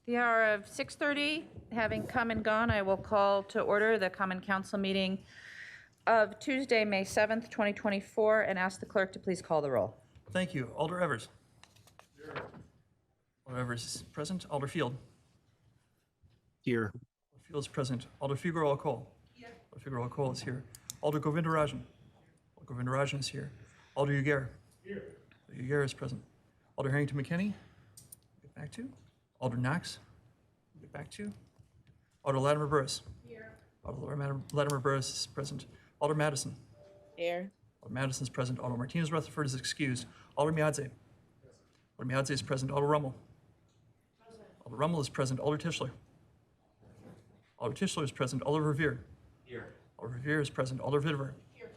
The hour of 6:30 having come and gone, I will call to order the Common Council meeting of Tuesday, May 7th, 2024, and ask the clerk to please call the roll. Thank you. Alder Evers. Here. Alder Evers is present. Alder Field. Here. Alder Field is present. Alder Figueroa Cole. Here. Alder Figueroa Cole is here. Alder Govindarajan. Alder Govindarajan is here. Alder Ugair. Here. Alder Ugair is present. Alder Harrington McKinney. Get back to. Alder Knox. Get back to. Alder Latimer Burris. Here. Alder Latimer Burris is present. Alder Madison. Here. Alder Madison is present. Alder Martinez Rutherford is excused. Alder Miadze. Alder Miadze is present. Alder Rummel. Alder Rummel is present. Alder Tischler. Alder Tischler is present. Alder Revere. Here. Alder Revere is present. Alder Vidver. Here.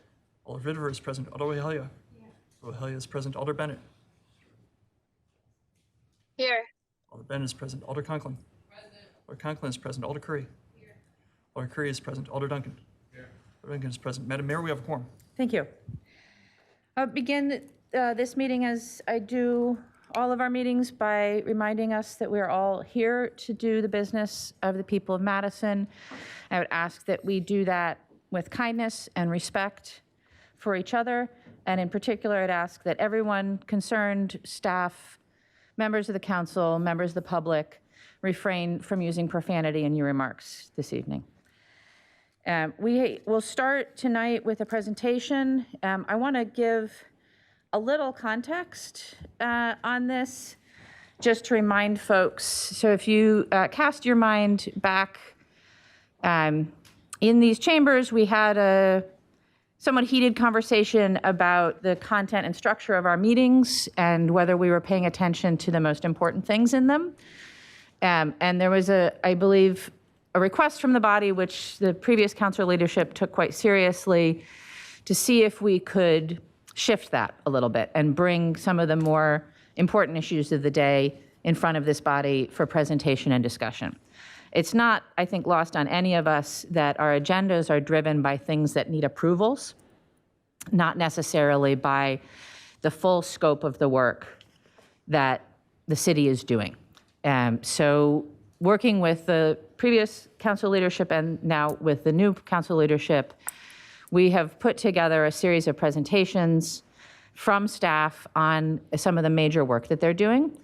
Alder Vidver is present. Alder Wehelia. Here. Alder Wehelia is present. Alder Bennett. Here. Alder Bennett is present. Alder Conklin. Present. Alder Conklin is present. Alder Curry. Here. Alder Curry is present. Alder Duncan. Here. Alder Duncan is present. Madam Mayor, we have a quorum. Thank you. I'll begin this meeting, as I do all of our meetings, by reminding us that we are all here to do the business of the people of Madison. I would ask that we do that with kindness and respect for each other, and in particular, I'd ask that everyone concerned, staff, members of the council, members of the public, refrain from using profanity in your remarks this evening. We will start tonight with a presentation. I want to give a little context on this, just to remind folks. So if you cast your mind back in these chambers, we had a somewhat heated conversation about the content and structure of our meetings and whether we were paying attention to the most important things in them. And there was, I believe, a request from the body, which the previous council leadership took quite seriously, to see if we could shift that a little bit and bring some of the more important issues of the day in front of this body for presentation and discussion. It's not, I think, lost on any of us that our agendas are driven by things that need approvals, not necessarily by the full scope of the work that the city is doing. So working with the previous council leadership and now with the new council leadership, we have put together a series of presentations from staff on some of the major work that they're doing.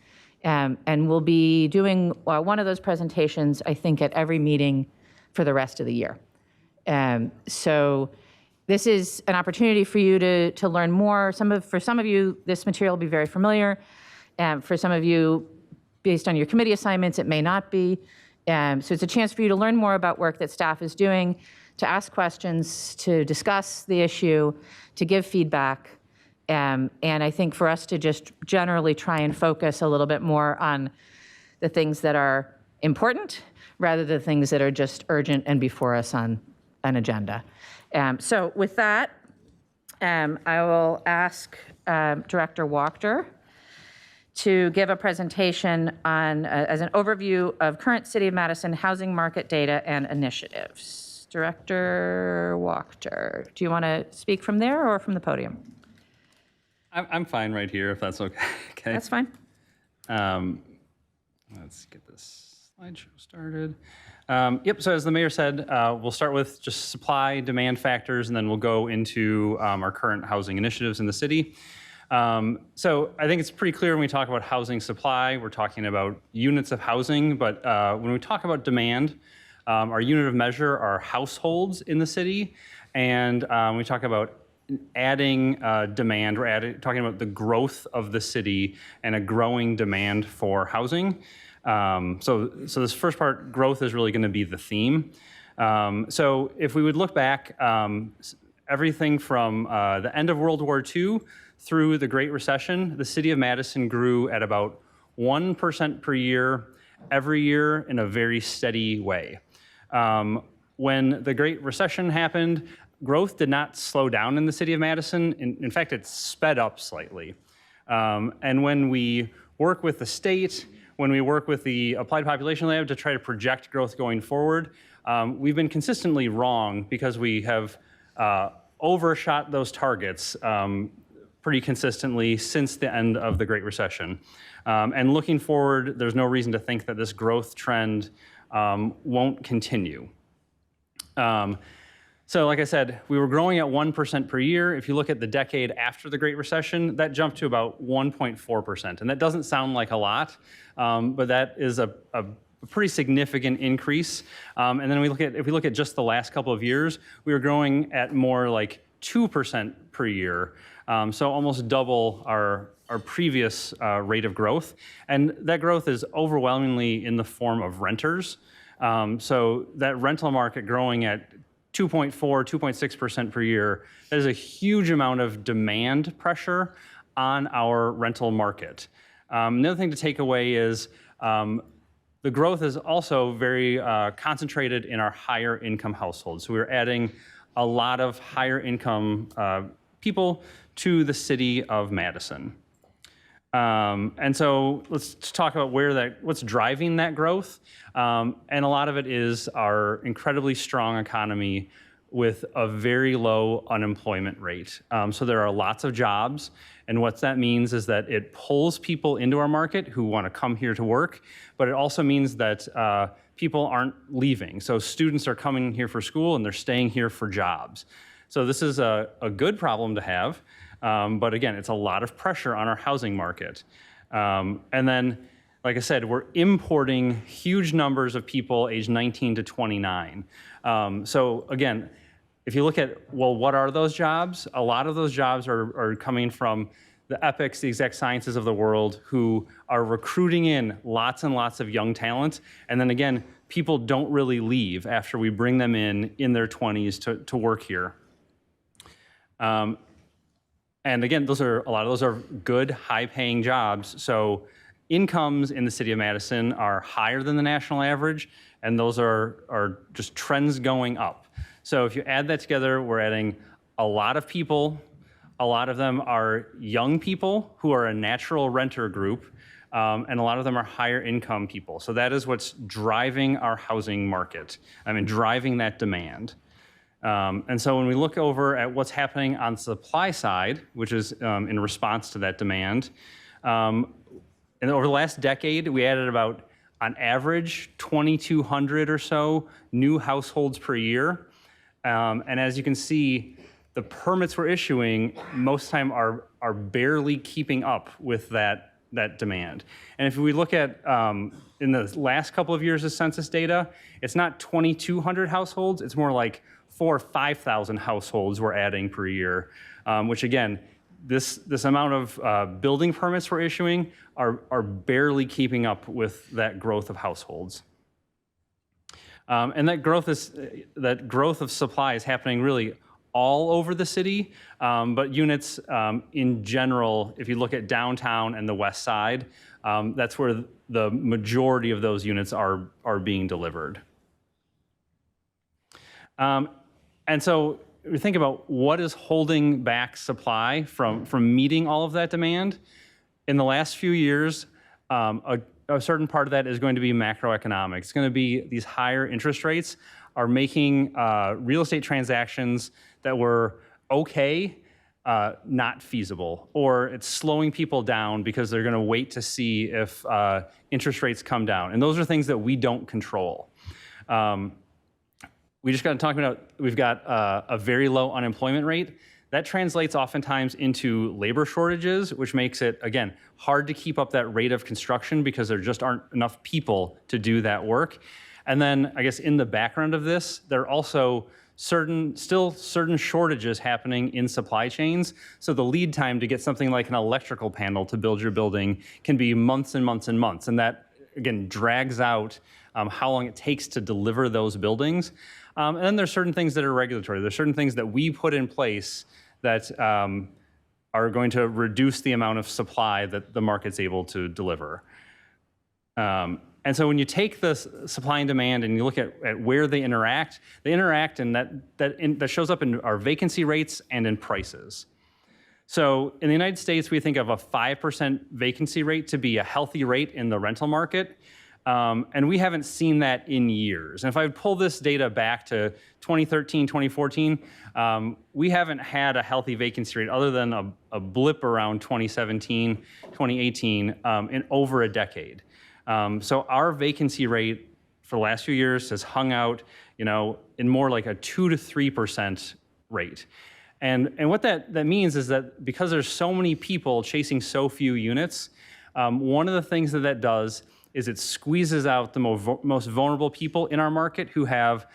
And we'll be doing one of those presentations, I think, at every meeting for the rest of the year. So this is an opportunity for you to learn more. For some of you, this material will be very familiar. For some of you, based on your committee assignments, it may not be. So it's a chance for you to learn more about work that staff is doing, to ask questions, to discuss the issue, to give feedback. And I think for us to just generally try and focus a little bit more on the things that are important rather than things that are just urgent and before us on an agenda. So with that, I will ask Director Wachter to give a presentation on as an overview of current City of Madison housing market data and initiatives. Director Wachter, do you want to speak from there or from the podium? I'm fine right here, if that's okay. That's fine. Let's get this slideshow started. Yep, so as the mayor said, we'll start with just supply, demand factors, and then we'll go into our current housing initiatives in the city. So I think it's pretty clear when we talk about housing supply, we're talking about units of housing, but when we talk about demand, our unit of measure are households in the city, and when we talk about adding demand, we're talking about the growth of the city and a growing demand for housing. So this first part, growth, is really going to be the theme. So if we would look back, everything from the end of World War II through the Great Recession, the city of Madison grew at about 1% per year, every year in a very steady way. When the Great Recession happened, growth did not slow down in the city of Madison. In fact, it sped up slightly. And when we work with the state, when we work with the Applied Population Lab to try to project growth going forward, we've been consistently wrong because we have overshot those targets pretty consistently since the end of the Great Recession. And looking forward, there's no reason to think that this growth trend won't continue. So like I said, we were growing at 1% per year. If you look at the decade after the Great Recession, that jumped to about 1.4%. And that doesn't sound like a lot, but that is a pretty significant increase. And then if we look at just the last couple of years, we were growing at more like 2% per year. So almost double our previous rate of growth. And that growth is overwhelmingly in the form of renters. So that rental market growing at 2.4, 2.6% per year, that is a huge amount of demand pressure on our rental market. Another thing to take away is the growth is also very concentrated in our higher income households. So we're adding a lot of higher income people to the city of Madison. And so let's talk about what's driving that growth. And a lot of it is our incredibly strong economy with a very low unemployment rate. So there are lots of jobs. And what that means is that it pulls people into our market who want to come here to work, but it also means that people aren't leaving. So students are coming here for school and they're staying here for jobs. So this is a good problem to have. But again, it's a lot of pressure on our housing market. And then, like I said, we're importing huge numbers of people aged 19 to 29. So again, if you look at, well, what are those jobs? A lot of those jobs are coming from the Epics, the Exact Sciences of the world, who are recruiting in lots and lots of young talent. And then again, people don't really leave after we bring them in their 20s to work here. And again, a lot of those are good, high-paying jobs. So incomes in the city of Madison are higher than the national average, and those are just trends going up. So if you add that together, we're adding a lot of people. A lot of them are young people who are a natural renter group, and a lot of them are higher income people. So that is what's driving our housing market, driving that demand. And so when we look over at what's happening on the supply side, which is in response to that demand, and over the last decade, we added about, on average, 2,200 or so new households per year. And as you can see, the permits we're issuing most of the time are barely keeping up with that demand. And if we look at in the last couple of years of census data, it's not 2,200 households, it's more like 4,000 or 5,000 households we're adding per year, which again, this amount of building permits we're issuing are barely keeping up with that growth of households. And that growth of supply is happening really all over the city, but units in general, if you look at downtown and the west side, that's where the majority of those units are being delivered. And so we think about what is holding back supply from meeting all of that demand. In the last few years, a certain part of that is going to be macroeconomic. It's going to be these higher interest rates are making real estate transactions that were okay, not feasible, or it's slowing people down because they're going to wait to see if interest rates come down. And those are things that we don't control. We just got to talk about, we've got a very low unemployment rate. That translates oftentimes into labor shortages, which makes it, again, hard to keep up that rate of construction because there just aren't enough people to do that work. And then, I guess, in the background of this, there are also still certain shortages happening in supply chains. So the lead time to get something like an electrical panel to build your building can be months and months and months. And that, again, drags out how long it takes to deliver those buildings. And then there's certain things that are regulatory. There's certain things that we put in place that are going to reduce the amount of supply that the market's able to deliver. And so when you take the supply and demand and you look at where they interact and that shows up in our vacancy rates and in prices. So in the United States, we think of a 5% vacancy rate to be a healthy rate in the rental market. And we haven't seen that in years. And if I pull this data back to 2013, 2014, we haven't had a healthy vacancy rate other than a blip around 2017, 2018 in over a decade. So our vacancy rate for the last few years has hung out, in more like a 2 to 3% rate. And what that means is that because there's so many people chasing so few units, one of the things that does is it squeezes out the most vulnerable people in our market who have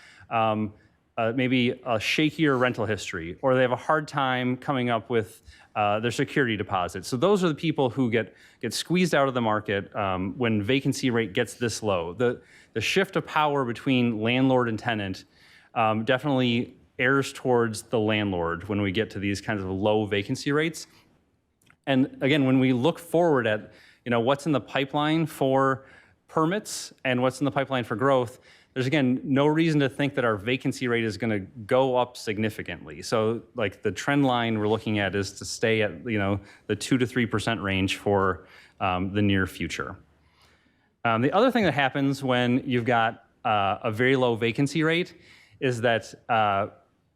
maybe a shakier rental history, or they have a hard time coming up with their security deposit. So those are the people who get squeezed out of the market when vacancy rate gets this low. The shift of power between landlord and tenant definitely errs towards the landlord when we get to these kinds of low vacancy rates. And again, when we look forward at what's in the pipeline for permits and what's in the pipeline for growth, there's again no reason to think that our vacancy rate is going to go up significantly. So like the trend line we're looking at is to stay at the 2 to 3% range for the near future. The other thing that happens when you've got a very low vacancy rate is that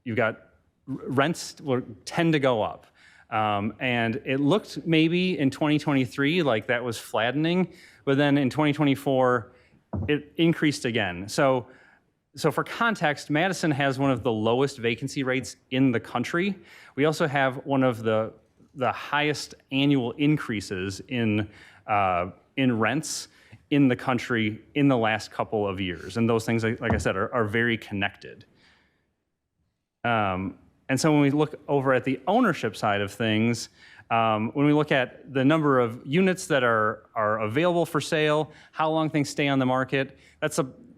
you've got rents will tend to go up. And it looked maybe in 2023 like that was flattening, but then in 2024, it increased again. So for context, Madison has one of the lowest vacancy rates in the country. We also have one of the highest annual increases in rents in the country in the last couple of years. And those things, like I said, are very connected. And so when we look over at the ownership side of things, when we look at the number of units that are available for sale, how long things stay on the market,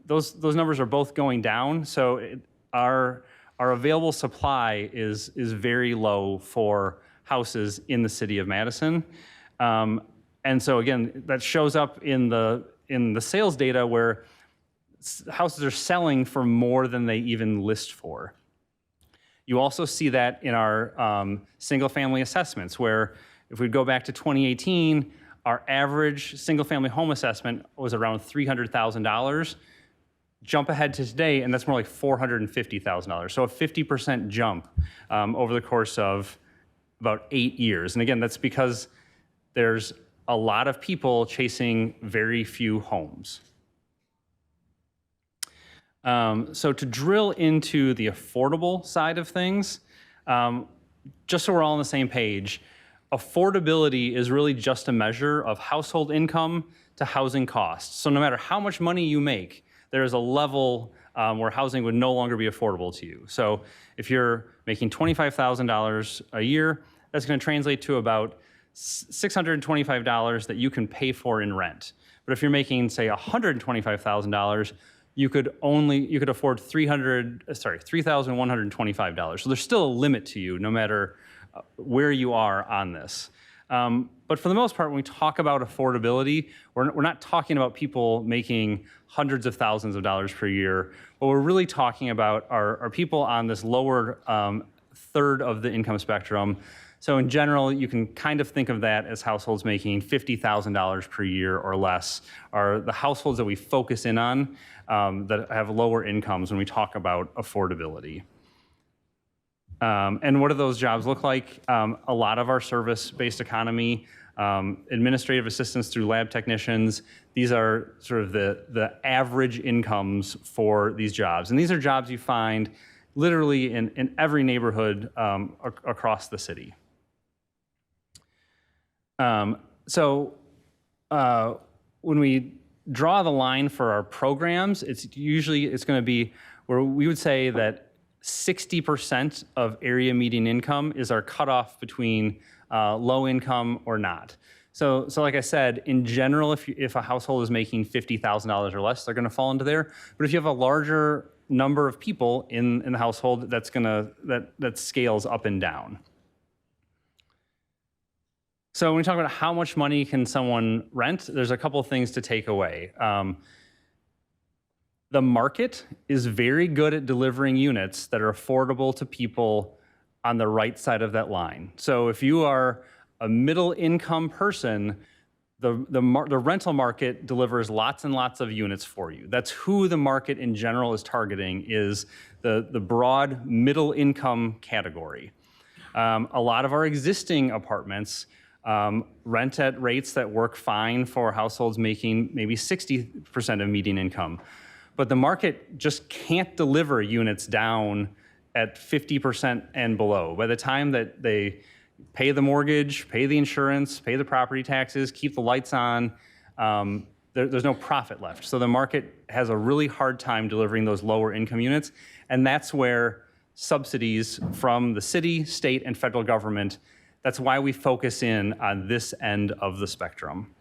those numbers are both going down. So our available supply is very low for houses in the city of Madison. And so again, that shows up in the sales data where houses are selling for more than they even list for. You also see that in our single-family assessments, where if we go back to 2018, our average single-family home assessment was around $300,000. Jump ahead to today, and that's more like $450,000. So a 50% jump over the course of about 8 years. And again, that's because there's a lot of people chasing very few homes. So to drill into the affordable side of things, just so we're all on the same page, affordability is really just a measure of household income to housing costs. So no matter how much money you make, there is a level where housing would no longer be affordable to you. So if you're making $25,000 a year, that's going to translate to about $625 that you can pay for in rent. But if you're making, say, $125,000, you could afford $3,125. So there's still a limit to you, no matter where you are on this. But for the most part, when we talk about affordability, we're not talking about people making hundreds of thousands of dollars per year. What we're really talking about are people on this lower third of the income spectrum. So in general, you can kind of think of that as households making $50,000 per year or less are the households that we focus in on that have lower incomes when we talk about affordability. And what do those jobs look like? A lot of our service-based economy, administrative assistants through lab technicians, these are sort of the average incomes for these jobs. And these are jobs you find literally in every neighborhood across the city. So when we draw the line for our programs, it's going to be where we would say that 60% of area median income is our cutoff between low income or not. So like I said, in general, if a household is making $50,000 or less, they're going to fall into there. But if you have a larger number of people in the household, that scales up and down. So when we talk about how much money can someone rent, there's a couple of things to take away. The market is very good at delivering units that are affordable to people on the right side of that line. So if you are a middle income person, the rental market delivers lots and lots of units for you. That's who the market in general is targeting, is the broad middle income category. A lot of our existing apartments rent at rates that work fine for households making maybe 60% of median income. But the market just can't deliver units down at 50% and below. By the time that they pay the mortgage, pay the insurance, pay the property taxes, keep the lights on, there's no profit left. So the market has a really hard time delivering those lower income units, and that's where subsidies from the city, state, and federal government, that's why we focus in on this end of the spectrum.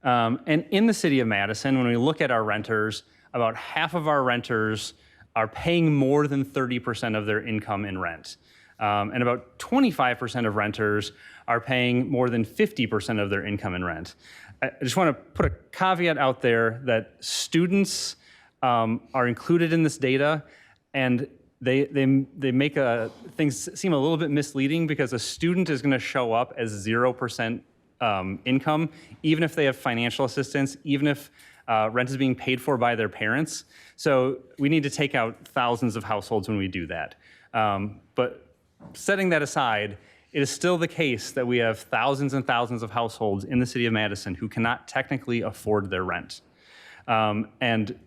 And in the city of Madison, when we look at our renters, about half of our renters are paying more than 30% of their income in rent. And about 25% of renters are paying more than 50% of their income in rent. I just want to put a caveat out there that students are included in this data, and they make things seem a little bit misleading, because a student is going to show up as 0% income, even if they have financial assistance, even if rent is being paid for by their parents. So we need to take out thousands of households when we do that. But setting that aside, it is still the case that we have thousands and thousands of households in the city of Madison who cannot technically afford their rent. And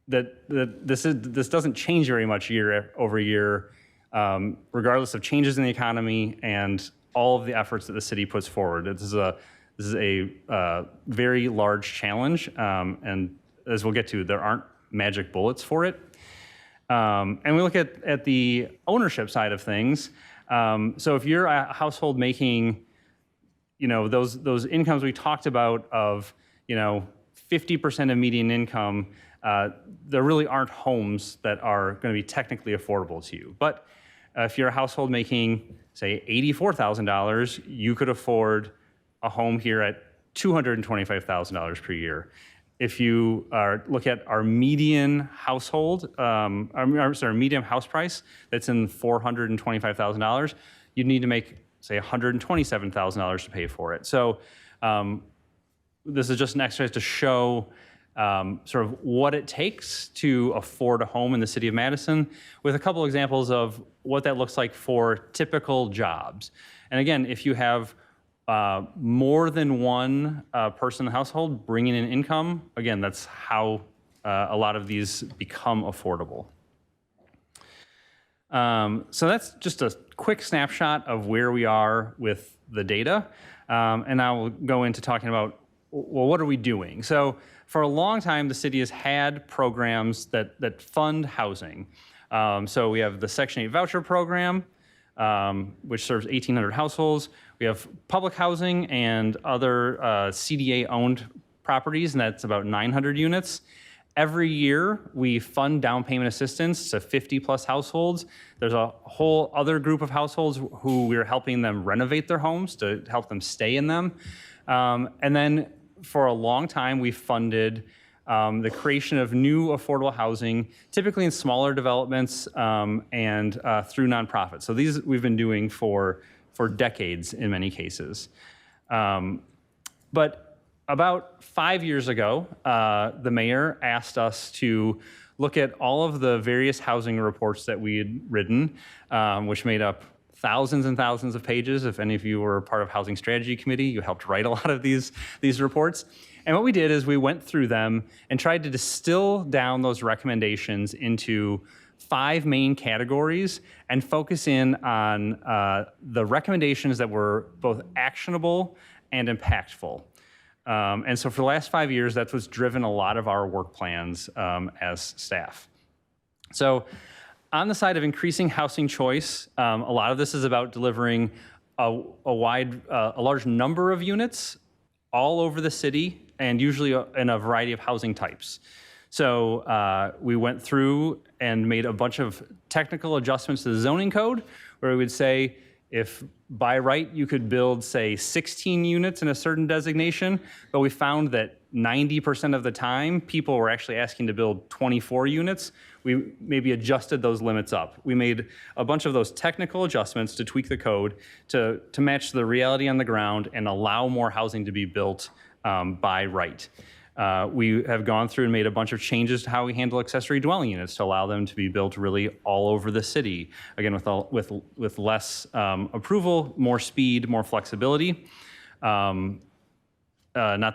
this doesn't change very much year over year, regardless of changes in the economy and all of the efforts that the city puts forward. This is a very large challenge, and as we'll get to, there aren't magic bullets for it. And we look at the ownership side of things. So if you're a household making, those incomes we talked about of, 50% of median income, there really aren't homes that are going to be technically affordable to you. But if you're a household making, say, $84,000, you could afford a home here at $225,000 per year. If you look at our median household, median house price that's in $425,000, you'd need to make, say, $127,000 to pay for it. So this is just an exercise to show sort of what it takes to afford a home in the city of Madison, with a couple examples of what that looks like for typical jobs. And again, if you have more than one person in the household bringing in income, again, that's how a lot of these become affordable. So that's just a quick snapshot of where we are with the data. And now we'll go into talking about, well, what are we doing? So for a long time, the city has had programs that fund housing. So we have the Section 8 voucher program, which serves 1,800 households. We have public housing and other CDA-owned properties, and that's about 900 units. Every year, we fund down payment assistance to 50-plus households. There's a whole other group of households who we're helping them renovate their homes to help them stay in them. And then for a long time, we funded the creation of new affordable housing, typically in smaller developments and through nonprofits. So these we've been doing for decades in many cases. But about 5 years ago, the mayor asked us to look at all of the various housing reports that we had written, which made up thousands and thousands of pages. If any of you were part of Housing Strategy Committee, you helped write a lot of these reports. And what we did is we went through them and tried to distill down those recommendations into 5 main categories and focus in on the recommendations that were both actionable and impactful. And so for the last 5 years, that's what's driven a lot of our work plans as staff. So on the side of increasing housing choice, a lot of this is about delivering a large number of units all over the city, and usually in a variety of housing types. So we went through and made a bunch of technical adjustments to the zoning code, where we would say, if by right you could build, say, 16 units in a certain designation, but we found that 90% of the time people were actually asking to build 24 units, we maybe adjusted those limits up. We made a bunch of those technical adjustments to tweak the code to match the reality on the ground and allow more housing to be built by right. We have gone through and made a bunch of changes to how we handle accessory dwelling units to allow them to be built really all over the city. Again, with less approval, more speed, more flexibility. Not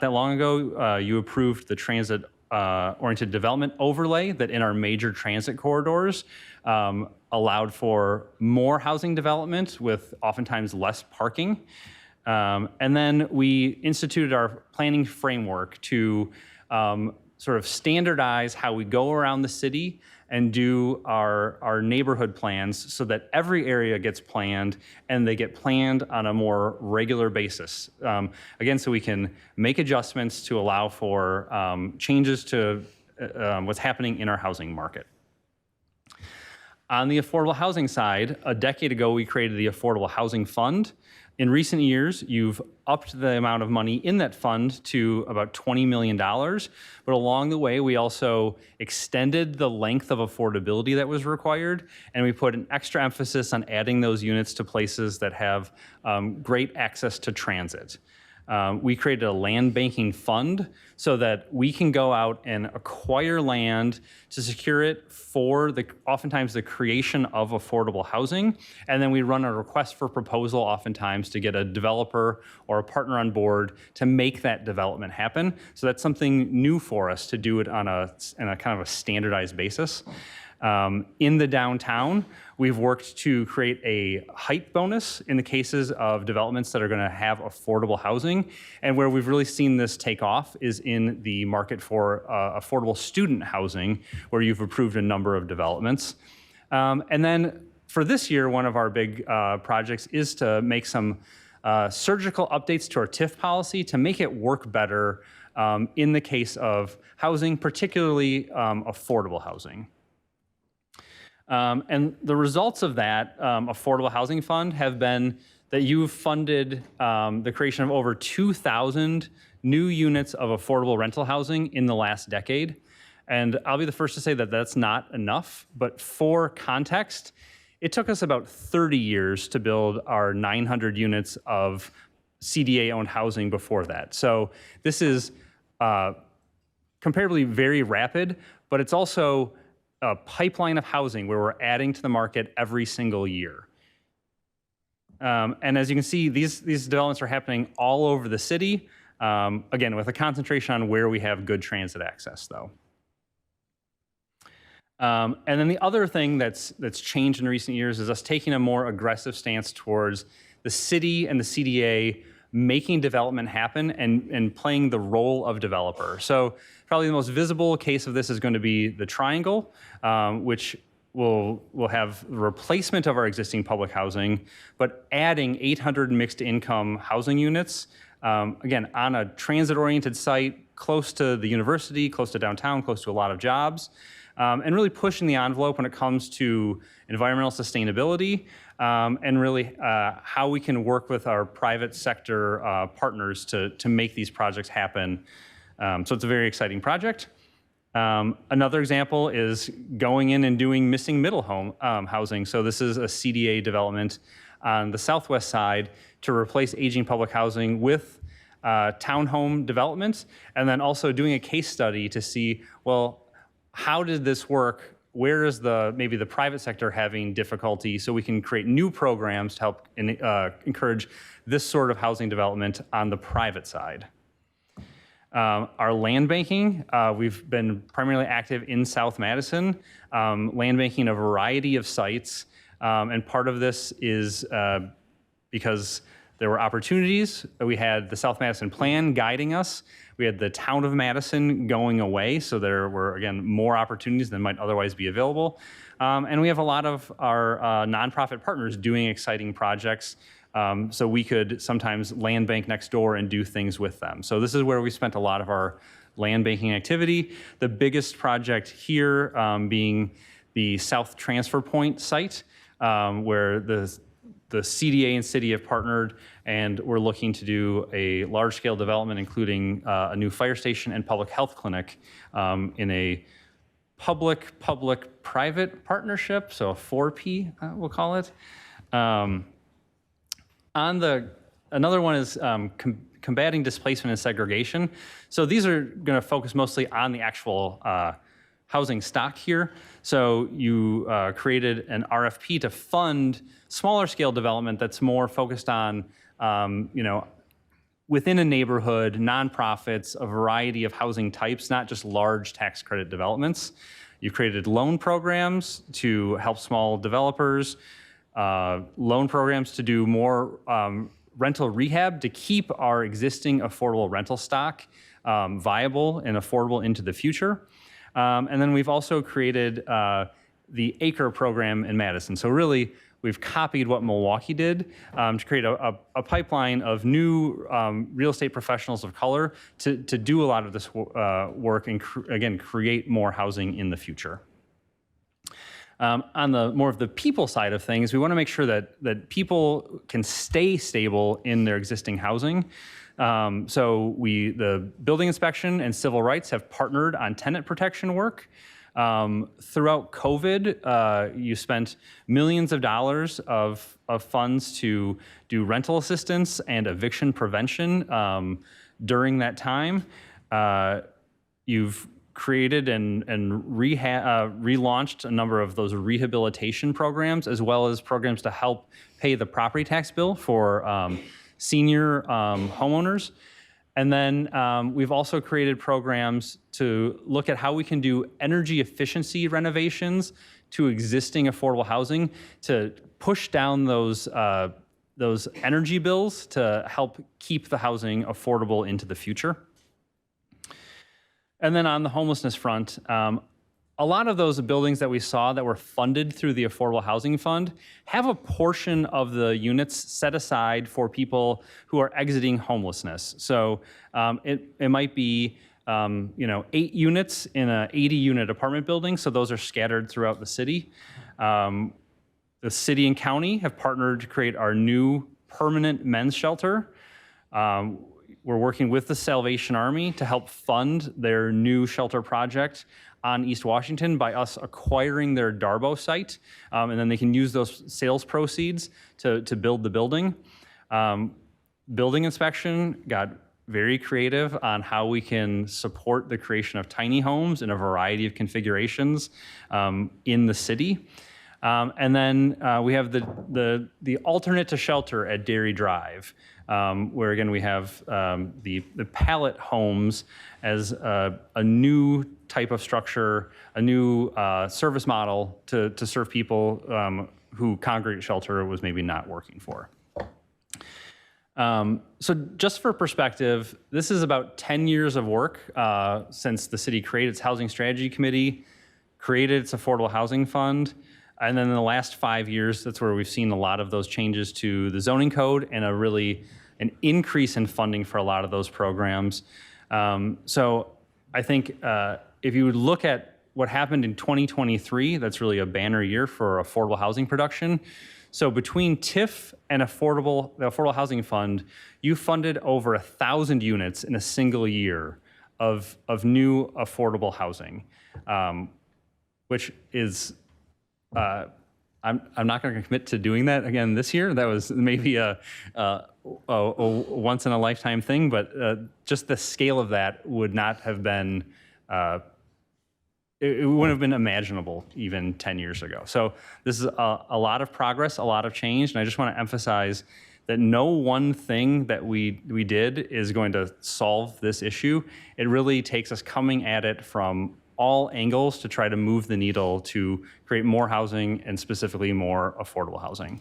that long ago, you approved the transit-oriented development overlay that in our major transit corridors allowed for more housing development with oftentimes less parking. And then we instituted our planning framework to sort of standardize how we go around the city and do our neighborhood plans so that every area gets planned and they get planned on a more regular basis. Again, so we can make adjustments to allow for changes to what's happening in our housing market. On the affordable housing side, a decade ago, we created the Affordable Housing Fund. In recent years, you've upped the amount of money in that fund to about $20 million, but along the way, we also extended the length of affordability that was required, and we put an extra emphasis on adding those units to places that have great access to transit. We created a land banking fund so that we can go out and acquire land to secure it for oftentimes the creation of affordable housing. And then we run a request for proposal oftentimes to get a developer or a partner on board to make that development happen. So that's something new for us to do it on a kind of a standardized basis. In the downtown, we've worked to create a height bonus in the cases of developments that are going to have affordable housing. And where we've really seen this take off is in the market for affordable student housing, where you've approved a number of developments. And then for this year, one of our big projects is to make some surgical updates to our TIF policy to make it work better in the case of housing, particularly affordable housing. And the results of that Affordable Housing Fund have been that you've funded the creation of over 2,000 new units of affordable rental housing in the last decade. And I'll be the first to say that that's not enough, but for context, it took us about 30 years to build our 900 units of CDA-owned housing before that. So this is comparably very rapid, but it's also a pipeline of housing where we're adding to the market every single year. And as you can see, these developments are happening all over the city, again, with a concentration on where we have good transit access, though. And then the other thing that's changed in recent years is us taking a more aggressive stance towards the city and the CDA making development happen and playing the role of developer. So probably the most visible case of this is going to be the Triangle, which will have the replacement of our existing public housing, but adding 800 mixed income housing units, again, on a transit-oriented site, close to the university, close to downtown, close to a lot of jobs, and really pushing the envelope when it comes to environmental sustainability, and really how we can work with our private sector partners to make these projects happen. So it's a very exciting project. Another example is going in and doing missing middle home housing. So this is a CDA development on the southwest side to replace aging public housing with townhome development, and then also doing a case study to see, well, how did this work? Where is maybe the private sector having difficulty, so we can create new programs to help encourage this sort of housing development on the private side. Our land banking, we've been primarily active in South Madison, land banking a variety of sites, and part of this is because there were opportunities. We had the South Madison Plan guiding us. We had the town of Madison going away, so there were, again, more opportunities than might otherwise be available. And we have a lot of our nonprofit partners doing exciting projects, so we could sometimes land bank next door and do things with them. So this is where we spent a lot of our land banking activity. The biggest project here being the South Transfer Point site, where the the CDA and city have partnered, and we're looking to do a large-scale development, including a new fire station and public health clinic in a public-private partnership, so a 4P, we'll call it. Another one is combating displacement and segregation. So these are going to focus mostly on the actual housing stock here. So you created an RFP to fund smaller scale development that's more focused on, within a neighborhood, nonprofits, a variety of housing types, not just large tax credit developments. You've created loan programs to help small developers, loan programs to do more rental rehab to keep our existing affordable rental stock viable and affordable into the future. And then we've also created the ACRE program in Madison. So really, we've copied what Milwaukee did to create a pipeline of new real estate professionals of color to do a lot of this work and, again, create more housing in the future. On the more of the people side of things, we want to make sure that people can stay stable in their existing housing. So the building inspection and civil rights have partnered on tenant protection work. Throughout COVID, you spent millions of dollars of funds to do rental assistance and eviction prevention during that time. You've created and relaunched a number of those rehabilitation programs, as well as programs to help pay the property tax bill for senior homeowners. And then we've also created programs to look at how we can do energy efficiency renovations to existing affordable housing to push down those energy bills to help keep the housing affordable into the future. And then on the homelessness front, a lot of those buildings that we saw that were funded through the Affordable Housing Fund have a portion of the units set aside for people who are exiting homelessness. So it might be 8 units in a 80-unit apartment building. So those are scattered throughout the city. The city and county have partnered to create our new permanent men's shelter. We're working with the Salvation Army to help fund their new shelter project on East Washington by us acquiring their Darbo site, and then they can use those sales proceeds to build the building. Building inspection got very creative on how we can support the creation of tiny homes in a variety of configurations in the city. And then we have the alternate to shelter at Dairy Drive, where again we have the pallet homes as a new type of structure, a new service model to serve people who congregate shelter was maybe not working for. So just for perspective, this is about 10 years of work since the city created its Housing Strategy Committee, created its Affordable Housing Fund, and then in the last 5 years, that's where we've seen a lot of those changes to the zoning code and an increase in funding for a lot of those programs. So I think if you would look at what happened in 2023, that's really a banner year for affordable housing production. So between TIF and the Affordable Housing Fund, you funded over 1,000 units in a single year of new affordable housing, which is, I'm not going to commit to doing that again this year. That was maybe a once in a lifetime thing, but just the scale of that would not have been, it wouldn't have been imaginable even 10 years ago. So this is a lot of progress, a lot of change, and I just want to emphasize that no one thing that we did is going to solve this issue. It really takes us coming at it from all angles to try to move the needle to create more housing and specifically more affordable housing.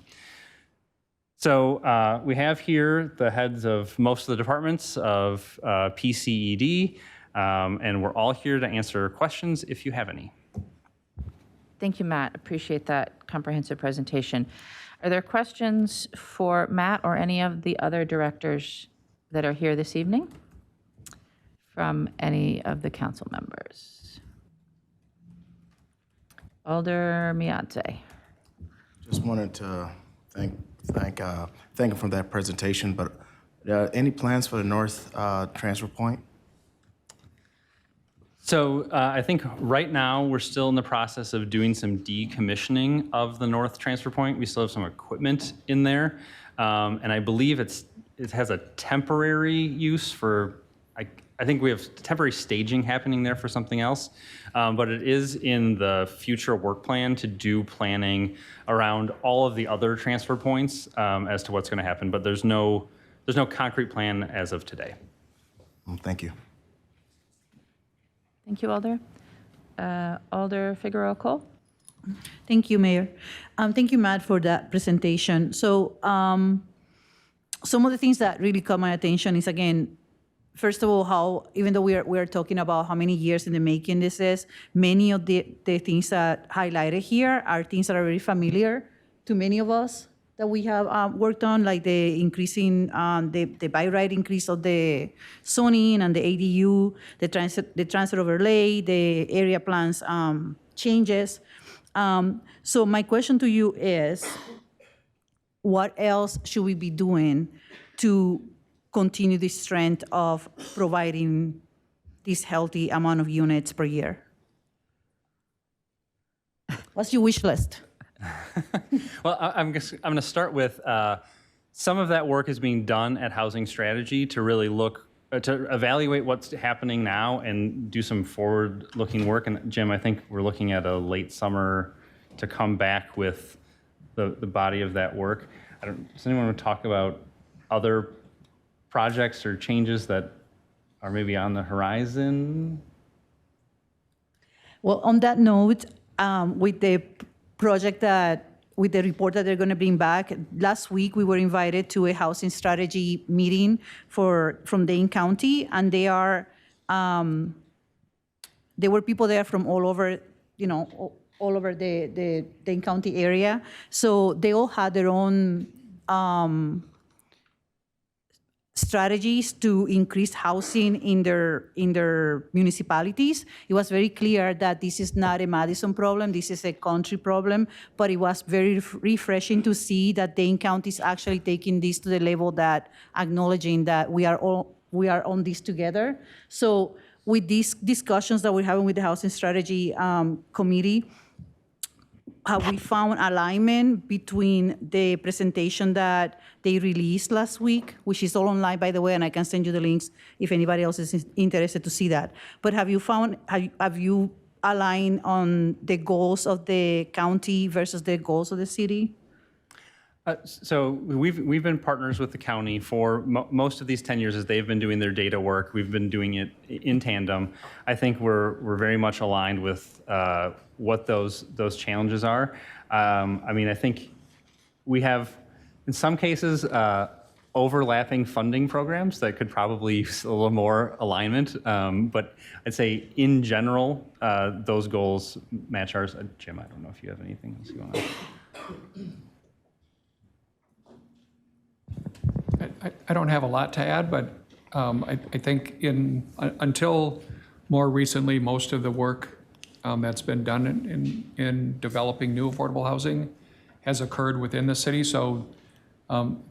So we have here the heads of most of the departments of PCED, and we're all here to answer questions if you have any. Thank you, Matt. Appreciate that comprehensive presentation. Are there questions for Matt or any of the other directors that are here this evening from any of the council members? Alder Miante. Just wanted to thank thank him for that presentation, but any plans for the north transfer point? So I think right now we're still in the process of doing some decommissioning of the north transfer point. We still have some equipment in there, and I believe it has a temporary use for. I think we have temporary staging happening there for something else, but it is in the future work plan to do planning around all of the other transfer points as to what's going to happen. But there's no concrete plan as of today. Thank you. Thank you, Alder. Alder Figueroa Cole? Thank you, Mayor. Thank you, Matt, for that presentation. So some of the things that really caught my attention is, again, first of all, how even though we are talking about how many years in the making this is, many of the things that highlighted here are things that are very familiar to many of us that we have worked on, like the increasing, the by right increase of the zoning and the ADU, the transit overlay, the area plans changes. So my question to you is, what else should we be doing to continue this trend of providing this healthy amount of units per year? What's your wish list? Well, I'm going to start with some of that work is being done at Housing Strategy to really look to evaluate what's happening now and do some forward-looking work. And Jim, I think we're looking at a late summer to come back with the body of that work. Does anyone want to talk about other projects or changes that are maybe on the horizon? Well, on that note, with the project with the report that they're going to bring back, last week we were invited to a housing strategy meeting from Dane County, and there were people there from all over, all over the Dane County area. So they all had their own strategies to increase housing in their municipalities. It was very clear that this is not a Madison problem, this is a country problem, but it was very refreshing to see that Dane County is actually taking this to the level that acknowledging that we are on this together. So with these discussions that we're having with the Housing Strategy Committee, have we found alignment between the presentation that they released last week, which is all online, by the way, and I can send you the links if anybody else is interested to see that. But have you aligned on the goals of the county versus the goals of the city? So we've been partners with the county for most of these 10 years as they've been doing their data work. We've been doing it in tandem. I think we're very much aligned with what those challenges are. I mean, I think we have, in some cases, overlapping funding programs that could probably use a little more alignment. But I'd say in general, those goals match ours. Jim, I don't know if you have anything else you want to add. I don't have a lot to add, but I think until more recently, most of the work that's been done in developing new affordable housing has occurred within the city. So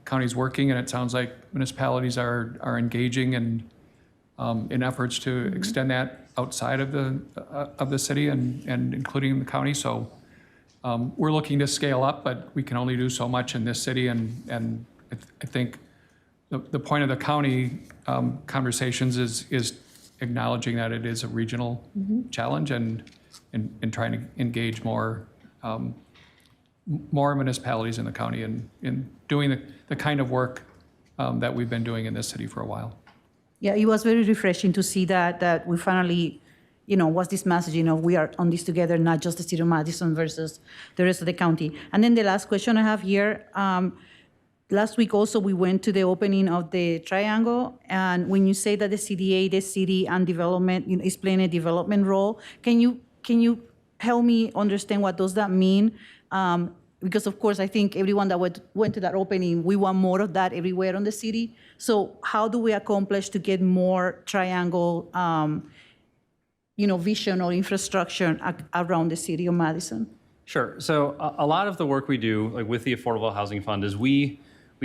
county's working, and it sounds like municipalities are engaging in efforts to extend that outside of the city and including the county. So we're looking to scale up, but we can only do so much in this city, and I think the point of the county conversations is acknowledging that it is a regional challenge and trying to engage more municipalities in the county in doing the kind of work that we've been doing in this city for a while. Yeah, it was very refreshing to see that we finally, what's this messaging of we are on this together, not just the city of Madison versus the rest of the county. And then the last question I have here, last week also we went to the opening of the Triangle, and when you say that the CDA, the city and development is playing a development role, can you help me understand what does that mean? Because of course I think everyone that went to that opening, we want more of that everywhere on the city. So how do we accomplish to get more Triangle, vision or infrastructure around the city of Madison? Sure. So a lot of the work we do, like with the Affordable Housing Fund, is we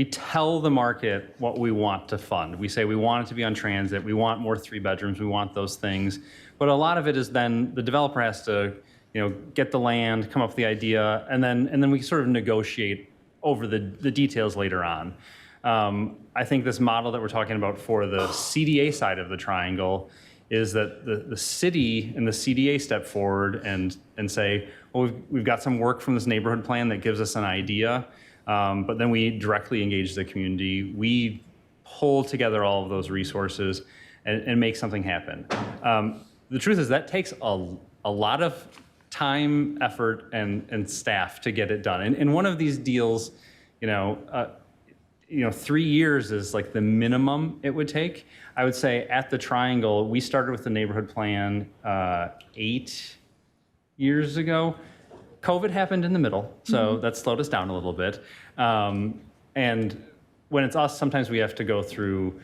tell the market what we want to fund. We say we want it to be on transit, we want more 3 bedrooms, we want those things. But a lot of it is then the developer has to, get the land, come up with the idea, and then we sort of negotiate over the details later on. I think this model that we're talking about for the CDA side of the triangle is that the city and the CDA step forward and say, well, we've got some work from this neighborhood plan that gives us an idea, but then we directly engage the community. We pull together all of those resources and make something happen. The truth is that takes a lot of time, effort, and staff to get it done. And one of these deals, 3 years is like the minimum it would take. I would say at the Triangle, we started with the neighborhood plan 8 years ago. COVID happened in the middle, so that slowed us down a little bit. And when it's us, sometimes we have to go through,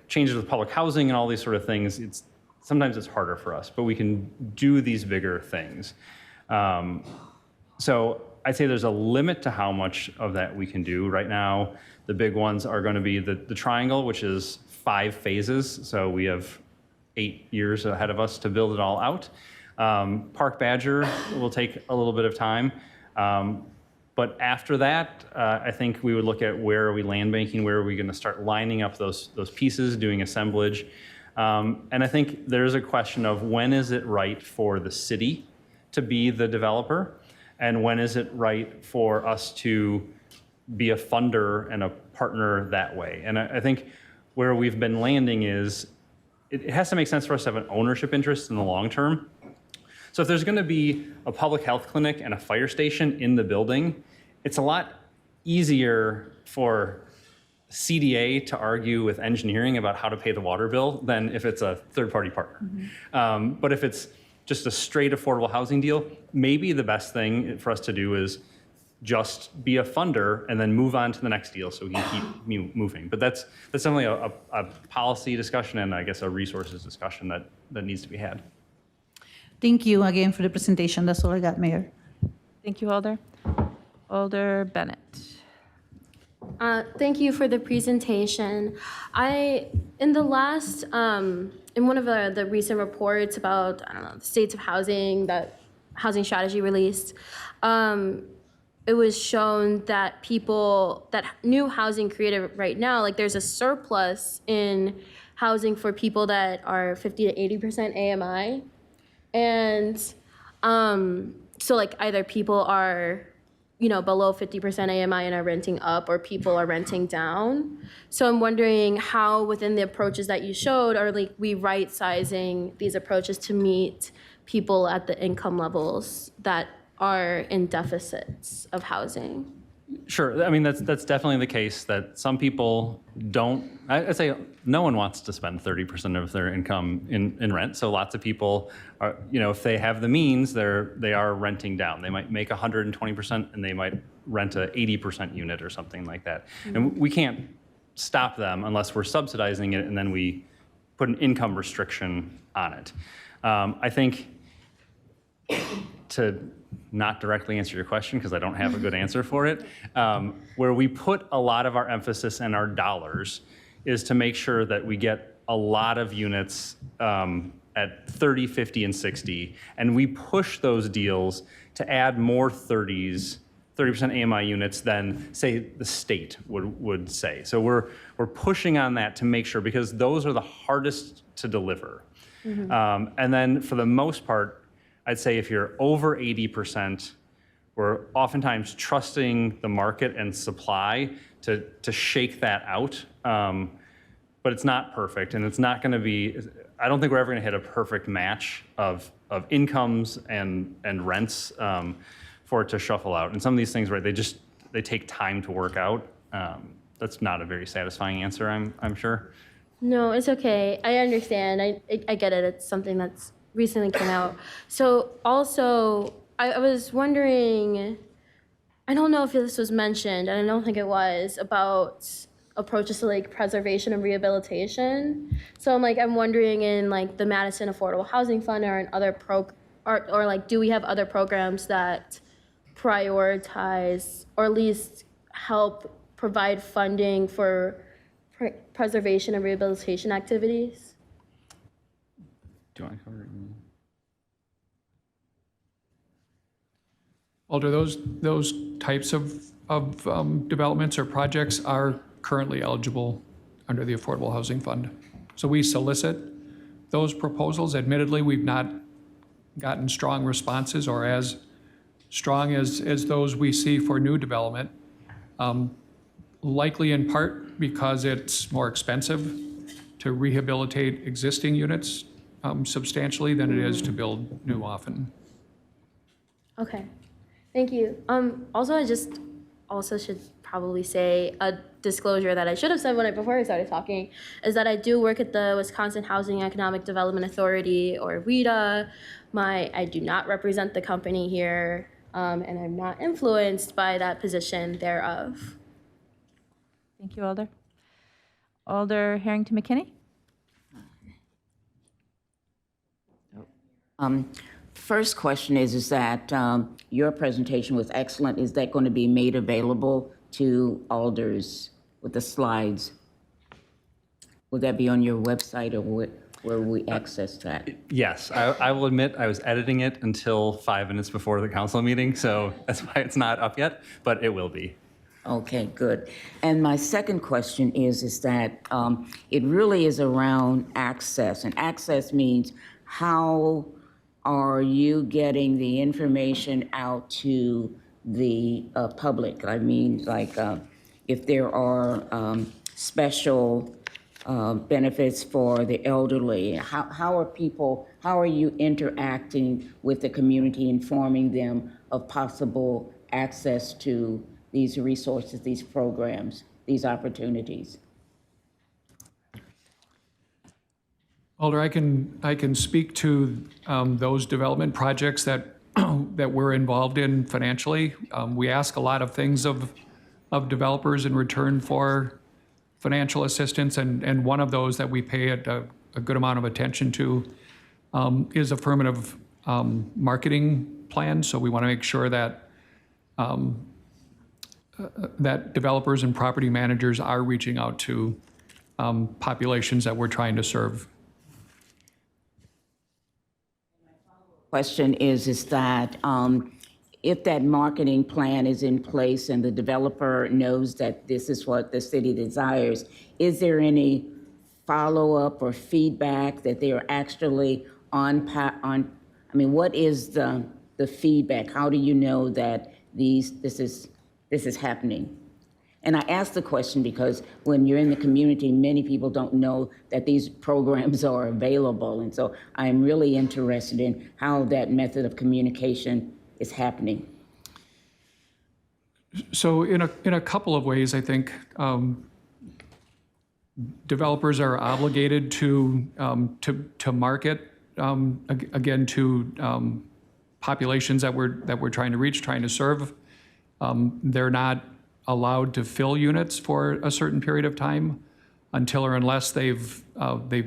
changes with public housing and all these sort of things. Sometimes it's harder for us, but we can do these bigger things. So I'd say there's a limit to how much of that we can do. Right now, the big ones are going to be the Triangle, which is 5 phases. So we have 8 years ahead of us to build it all out. Park Badger will take a little bit of time. But after that, I think we would look at where are we land banking, where are we going to start lining up those pieces, doing assemblage. And I think there's a question of when is it right for the city to be the developer, and when is it right for us to be a funder and a partner that way. And I think where we've been landing is it has to make sense for us to have an ownership interest in the long term. So if there's going to be a public health clinic and a fire station in the building, it's a lot easier for CDA to argue with engineering about how to pay the water bill than if it's a third-party partner. But if it's just a straight affordable housing deal, maybe the best thing for us to do is just be a funder and then move on to the next deal so we can keep moving. But that's definitely a policy discussion and I guess a resources discussion that needs to be had. Thank you again for the presentation. That's all I got, Mayor. Thank you, Alder. Alder Bennett. Thank you for the presentation. In one of the recent reports about, the states of housing that Housing Strategy released, it was shown that new housing created right now, like there's a surplus in housing for people that are 50 to 80% AMI. And so like either people are below 50% AMI and are renting up, or people are renting down. So I'm wondering how within the approaches that you showed, are like we right sizing these approaches to meet people at the income levels that are in deficits of housing? Sure. I mean, that's definitely the case that some people don't. I'd say no one wants to spend 30% of their income in rent. So lots of people are, if they have the means, they are renting down. They might make 120% and they might rent a 80% unit or something like that. Mm-hmm. And we can't stop them unless we're subsidizing it and then we put an income restriction on it. I think to not directly answer your question, because I don't have a good answer for it, where we put a lot of our emphasis and our dollars is to make sure that we get a lot of units at 30, 50, and 60, and we push those deals to add more 30% AMI units than, say, the state would say. So we're pushing on that to make sure, because those are the hardest to deliver. Mm-hmm. And then for the most part, I'd say if you're over 80%, we're oftentimes trusting the market and supply to shake that out. But it's not perfect, and it's not going to be, I don't think we're ever going to hit a perfect match of incomes and rents for it to shuffle out. And some of these things, right, they take time to work out. That's not a very satisfying answer, I'm sure. No, it's okay. I understand. I get it. It's something that's recently came out. So also, I was wondering, I don't know if this was mentioned, and I don't think it was, about approaches to like preservation and rehabilitation. So I'm wondering in like the Madison Affordable Housing Fund or in other or like do we have other programs that prioritize or at least help provide funding for preservation and rehabilitation activities? Do you want to cover it? Alder, those types of developments or projects are currently eligible under the Affordable Housing Fund. So we solicit those proposals. Admittedly, we've not gotten strong responses or as strong as those we see for new development, likely in part because it's more expensive to rehabilitate existing units substantially than it is to build new often. Okay, thank you. Also, I just also should probably say a disclosure that I should have said before I started talking is that I do work at the Wisconsin Housing Economic Development Authority, or WHEDA. I do not represent the company here, and I'm not influenced by that position thereof. Thank you, Alder. Alder Harrington McKinney? First question is that your presentation was excellent. Is that going to be made available to alders with the slides? Will that be on your website, or where we access that? Yes, I will admit I was editing it until 5 minutes before the council meeting, so that's why it's not up yet, but it will be. Okay, good. And my second question is that it really is around access, and access means how are you getting the information out to the public? I mean, like if there are special benefits for the elderly, how are you interacting with the community, informing them of possible access to these resources, these programs, these opportunities? Alder, I can speak to those development projects that that we're involved in financially. We ask a lot of things of developers in return for financial assistance, and one of those that we pay a good amount of attention to is affirmative marketing plans. So we want to make sure that that developers and property managers are reaching out to populations that we're trying to serve. Question is that if that marketing plan is in place and the developer knows that this is what the city desires, is there any follow-up or feedback that they are actually I mean, what is the feedback? How do you know that this is happening? And I ask the question because when you're in the community, many people don't know that these programs are available. And so I'm really interested in how that method of communication is happening. So in a couple of ways, I think developers are obligated to market again to populations that we're trying to reach, trying to serve. They're not allowed to fill units for a certain period of time until or unless they've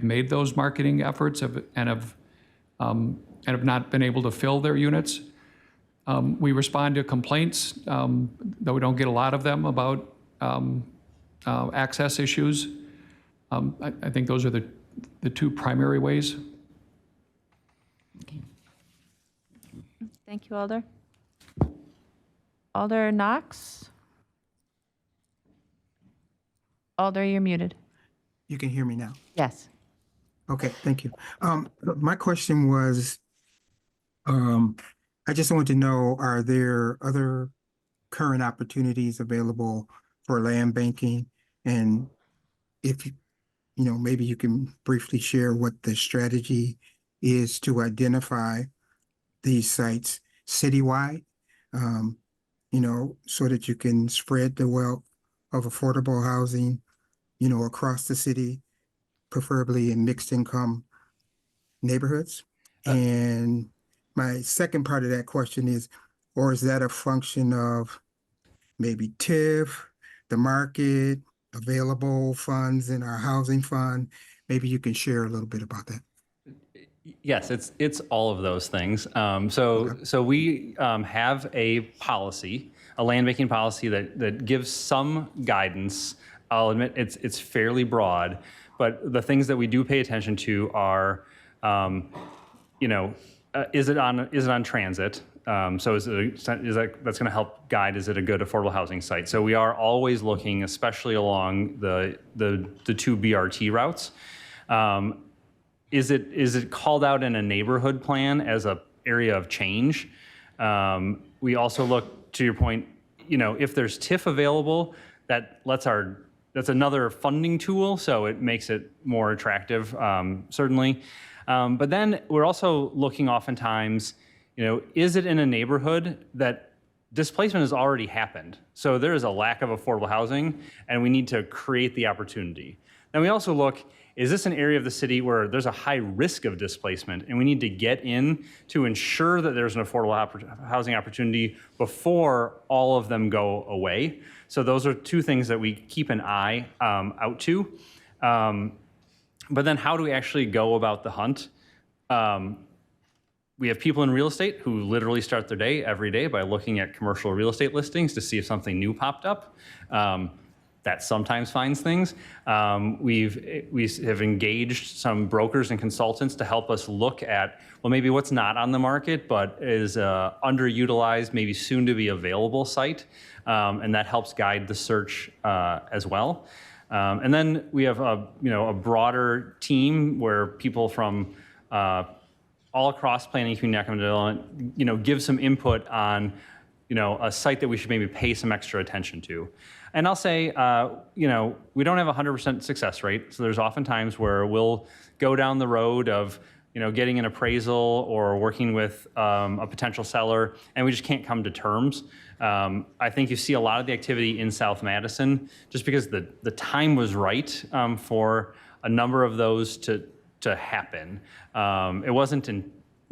made those marketing efforts and have not been able to fill their units. We respond to complaints, though we don't get a lot of them, about access issues. I think those are the two primary ways. Thank you, Alder. Alder Knox? Alder, you're muted. You can hear me now. Yes. Okay, thank you. My question was, I just want to know, are there other current opportunities available for land banking? And if, maybe you can briefly share what the strategy is to identify these sites citywide, so that you can spread the wealth of affordable housing, across the city, preferably in mixed income neighborhoods. And my second part of that question is, or is that a function of maybe TIF, the market, available funds in our housing fund? Maybe you can share a little bit about that. Yes, it's all of those things. So we have a policy, a land banking policy that gives some guidance. I'll admit it's fairly broad, but the things that we do pay attention to are, is it on transit? So is that that's going to help guide? Is it a good affordable housing site? So we are always looking, especially along the two BRT routes. Is it called out in a neighborhood plan as a area of change? We also look, to your point, if there's TIF available, that's another funding tool, so it makes it more attractive, certainly. But then we're also looking oftentimes, is it in a neighborhood that displacement has already happened? So there is a lack of affordable housing, and we need to create the opportunity. Then we also look, is this an area of the city where there's a high risk of displacement, and we need to get in to ensure that there's an affordable housing opportunity before all of them go away? So those are two things that we keep an eye out to. But then how do we actually go about the hunt? We have people in real estate who literally start their day every day by looking at commercial real estate listings to see if something new popped up. That sometimes finds things. We have engaged some brokers and consultants to help us look at, well, maybe what's not on the market, but is underutilized, maybe soon to be available site. And that helps guide the search as well. And then we have a broader team where people from all across planning, community economic development, give some input on, a site that we should maybe pay some extra attention to. And I'll say, we don't have a 100% success rate. So there's often times where we'll go down the road of, getting an appraisal or working with a potential seller, and we just can't come to terms. I think you see a lot of the activity in South Madison just because the time was right for a number of those to happen. It wasn't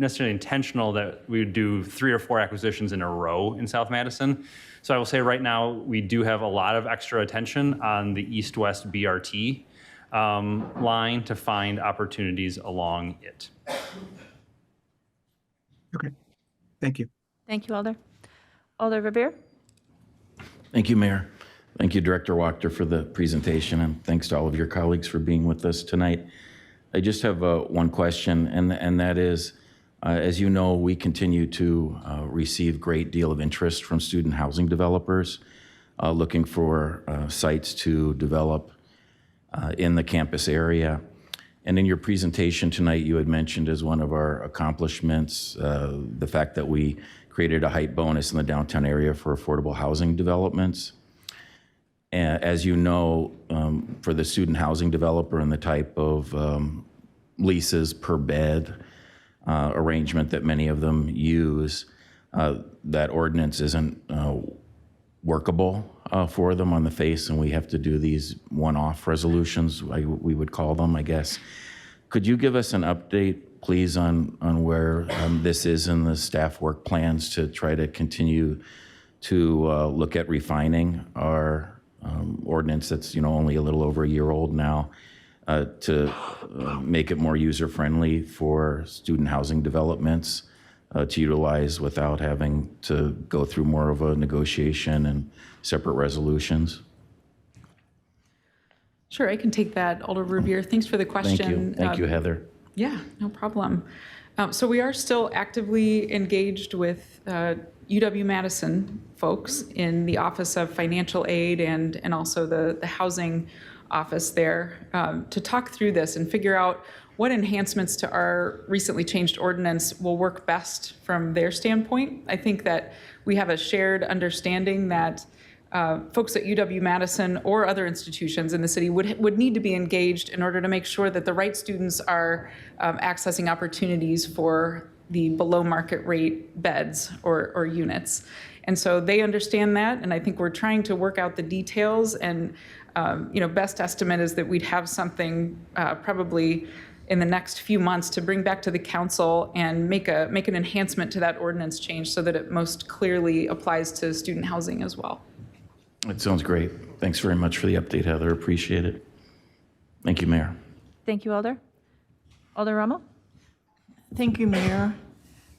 necessarily intentional that we would do 3 or 4 acquisitions in a row in South Madison. So I will say right now, we do have a lot of extra attention on the east-west BRT line to find opportunities along it. Okay, thank you. Thank you, Alder. Alder Revere? Thank you, Mayor. Thank you, Director Wachter, for the presentation, and thanks to all of your colleagues for being with us tonight. I just have one question, and that is, as you know, we continue to receive great deal of interest from student housing developers looking for sites to develop in the campus area. And in your presentation tonight, you had mentioned as one of our accomplishments the fact that we created a height bonus in the downtown area for affordable housing developments. As you know, for the student housing developer and the type of leases per bed arrangement that many of them use, that ordinance isn't workable for them on the face, and we have to do these one-off resolutions, we would call them, I guess. Could you give us an update, please, on where this is in the staff work plans to try to continue to look at refining our ordinance that's only a little over a year old now, to make it more user-friendly for student housing developments to utilize without having to go through more of a negotiation and separate resolutions? Sure, I can take that, Alder Revere. Thanks for the question. Thank you, Heather. Yeah, no problem. So we are still actively engaged with UW-Madison folks in the Office of Financial Aid and also the housing office there to talk through this and figure out what enhancements to our recently changed ordinance will work best from their standpoint. I think that we have a shared understanding that folks at UW-Madison or other institutions in the city would need to be engaged in order to make sure that the right students are accessing opportunities for the below market rate beds or units. And so they understand that, and I think we're trying to work out the details, and best estimate is that we'd have something probably in the next few months to bring back to the council and make an enhancement to that ordinance change so that it most clearly applies to student housing as well. That sounds great. Thanks very much for the update, Heather. Appreciate it. Thank you, Mayor. Thank you, Alder. Alder Rommel? Thank you, Mayor.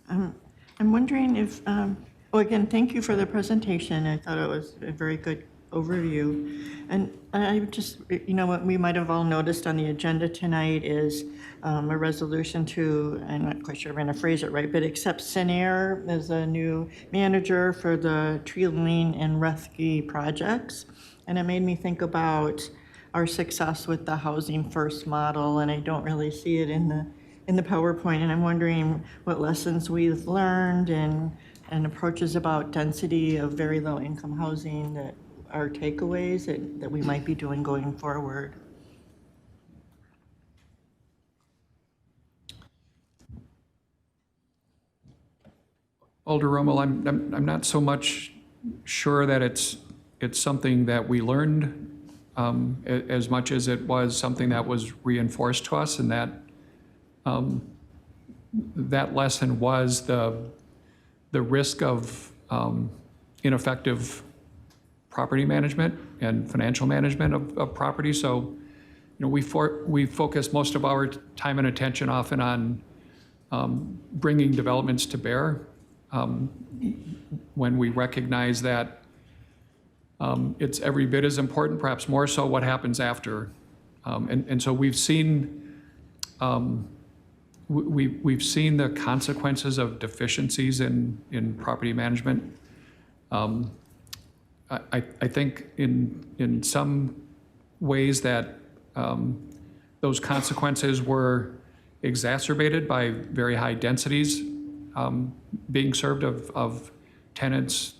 I'm wondering if, well, again, thank you for the presentation. I thought it was a very good overview. And I just, you know, what we might have all noticed on the agenda tonight is a resolution to, I'm not quite sure if I'm going to phrase it right, but accept Sinair as a new manager for the Tree Lane and Ruthke projects. And it made me think about our success with the Housing First model, and I don't really see it in the PowerPoint, and I'm wondering what lessons we've learned and approaches about density of very low income housing that are takeaways that we might be doing going forward. Alder Rommel, I'm not so much sure that it's something that we learned as much as it was something that was reinforced to us, and that that lesson was the risk of ineffective property management and financial management of property. So, you know, we focus most of our time and attention often on bringing developments to bear when we recognize that it's every bit as important, perhaps more so, what happens after. And so we've seen we've seen the consequences of deficiencies in property management. I think in some ways that those consequences were exacerbated by very high densities being served of tenants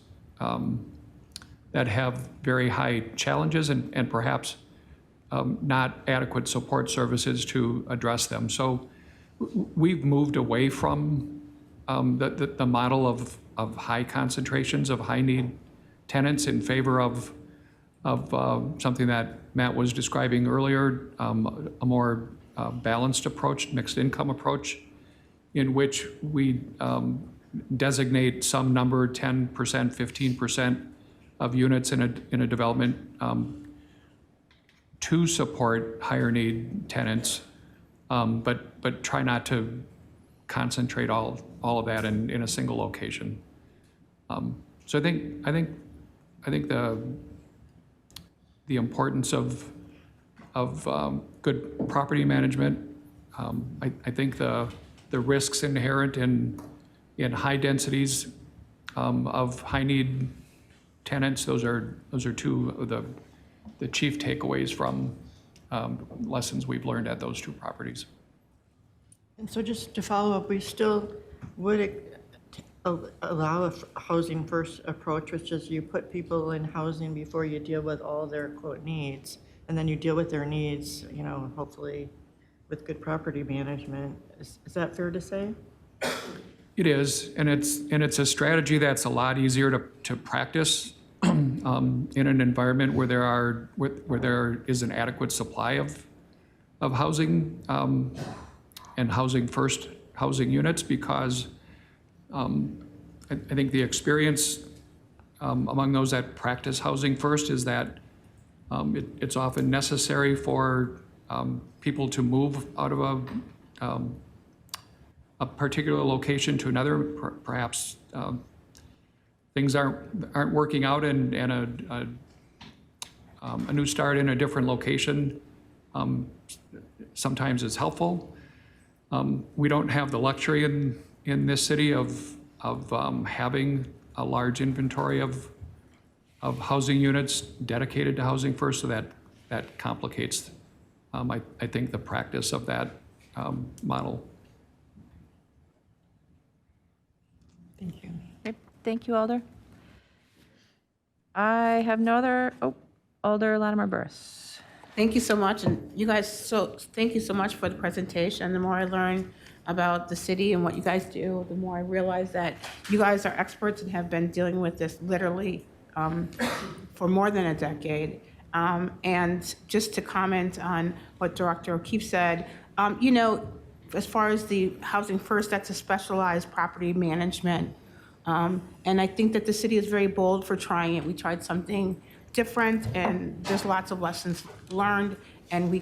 that have very high challenges and perhaps not adequate support services to address them. So we've moved away from the model of high concentrations of high need tenants in favor of something that Matt was describing earlier, a more balanced approach, mixed income approach, in which we designate some number, 10%, 15% of units in a development to support higher need tenants, but try not to concentrate all of that in a single location. So I think the importance of good property management. I think the risks inherent in high densities of high need tenants. Those are two of the chief takeaways from lessons we've learned at those two properties. And so just to follow up, we still would allow a housing first approach, which is you put people in housing before you deal with all their quote needs, and then you deal with their needs, you know, hopefully with good property management. Is that fair to say? It is, and it's a strategy that's a lot easier to practice in an environment where there is an adequate supply of housing and housing first housing units, because I think the experience among those that practice housing first is that it's often necessary for people to move out of a particular location to another. Perhaps things aren't working out, and a new start in a different location sometimes is helpful. We don't have the luxury in this city of having a large inventory of housing units dedicated to housing first, so that complicates, I think, the practice of that model. Thank you. Okay, thank you, Alder. I have no other, Alder Latimer Burris. Thank you so much, and you guys, thank you so much for the presentation. The more I learn about the city and what you guys do, the more I realize that you guys are experts and have been dealing with this literally for more than a decade. And just to comment on what Director O'Keefe said, you know, as far as the Housing First, that's a specialized property management. And I think that the city is very bold for trying it. We tried something different, and there's lots of lessons learned, and we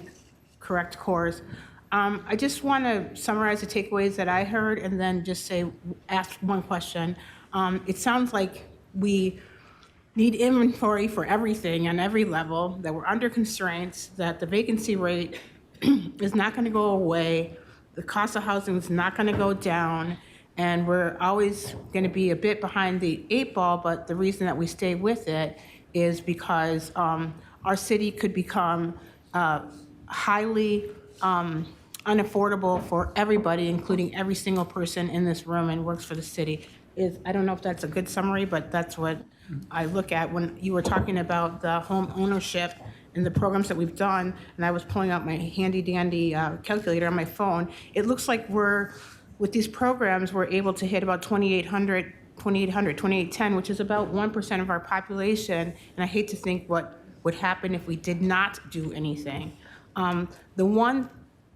correct course. I just want to summarize the takeaways that I heard and then just ask one question. It sounds like we need inventory for everything on every level, that we're under constraints, that the vacancy rate is not going to go away, the cost of housing is not going to go down, and we're always going to be a bit behind the 8 ball, but the reason that we stay with it is because our city could become highly unaffordable for everybody, including every single person in this room and works for the city. I don't know if that's a good summary, but that's what I look at when you were talking about the home ownership and the programs that we've done, and I was pulling out my handy dandy calculator on my phone. It looks like with these programs, we're able to hit about 2810, which is about 1% of our population, and I hate to think what would happen if we did not do anything. I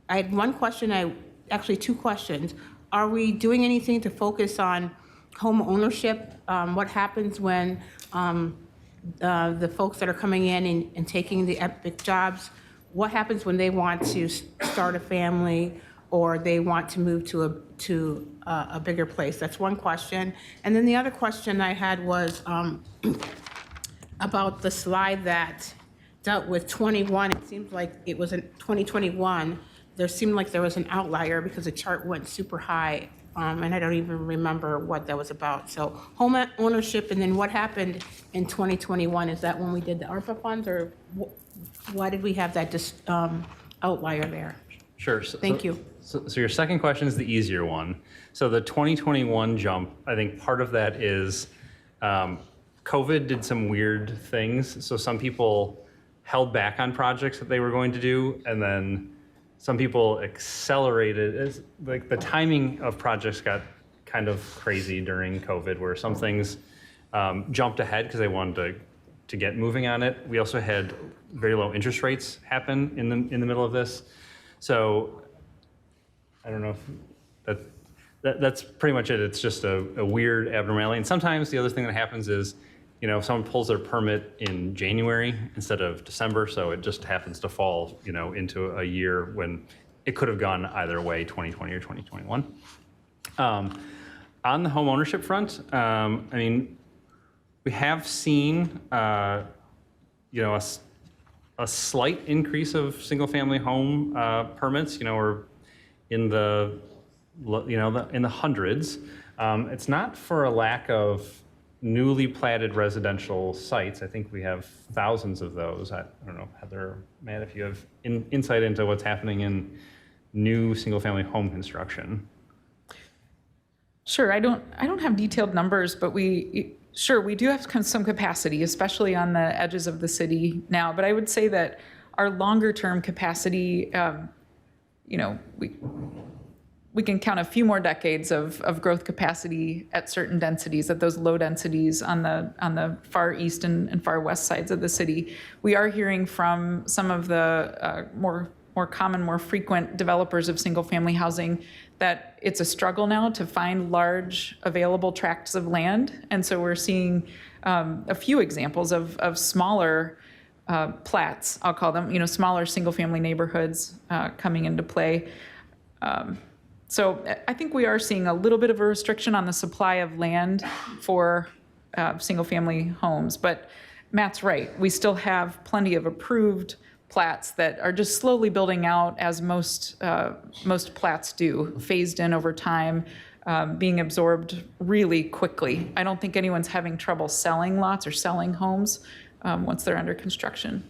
had one question, actually 2 questions. Are we doing anything to focus on home ownership? What happens when the folks that are coming in and taking the epic jobs, what happens when they want to start a family or they want to move to a bigger place? That's one question. And then the other question I had was about the slide that dealt with 21. It seems like it was in 2021. There seemed like there was an outlier because the chart went super high. And I don't even remember what that was about. So home ownership, and then what happened in 2021? Is that when we did the ARPA funds, or why did we have that outlier there? Sure. Thank you. So your second question is the easier one. So the 2021 jump, I think part of that is COVID did some weird things. So some people held back on projects that they were going to do, and then some people accelerated. Like the timing of projects got kind of crazy during COVID, where some things jumped ahead because they wanted to get moving on it. We also had very low interest rates happen in the middle of this. So I don't know if that's pretty much it. It's just a weird abnormality. And sometimes the other thing that happens is, someone pulls their permit in January instead of December, so it just happens to fall, into a year when it could have gone either way, 2020 or 2021. On the home ownership front, we have seen, a slight increase of single-family home permits. We're in the hundreds. It's not for a lack of newly platted residential sites. I think we have thousands of those. I don't know, Heather, Matt, if you have insight into what's happening in new single-family home construction. Sure, I don't have detailed numbers, but we do have some capacity, especially on the edges of the city now. But I would say that our longer-term capacity, we can count a few more decades of growth capacity at certain densities, at those low densities on the far east and far west sides of the city. We are hearing from some of the more common, more frequent developers of single-family housing that it's a struggle now to find large available tracts of land. And so we're seeing a few examples of smaller plats, I'll call them, smaller single-family neighborhoods coming into play. So I think we are seeing a little bit of a restriction on the supply of land for single-family homes. But Matt's right. We still have plenty of approved plats that are just slowly building out, as most plats do, phased in over time, being absorbed really quickly. I don't think anyone's having trouble selling lots or selling homes once they're under construction.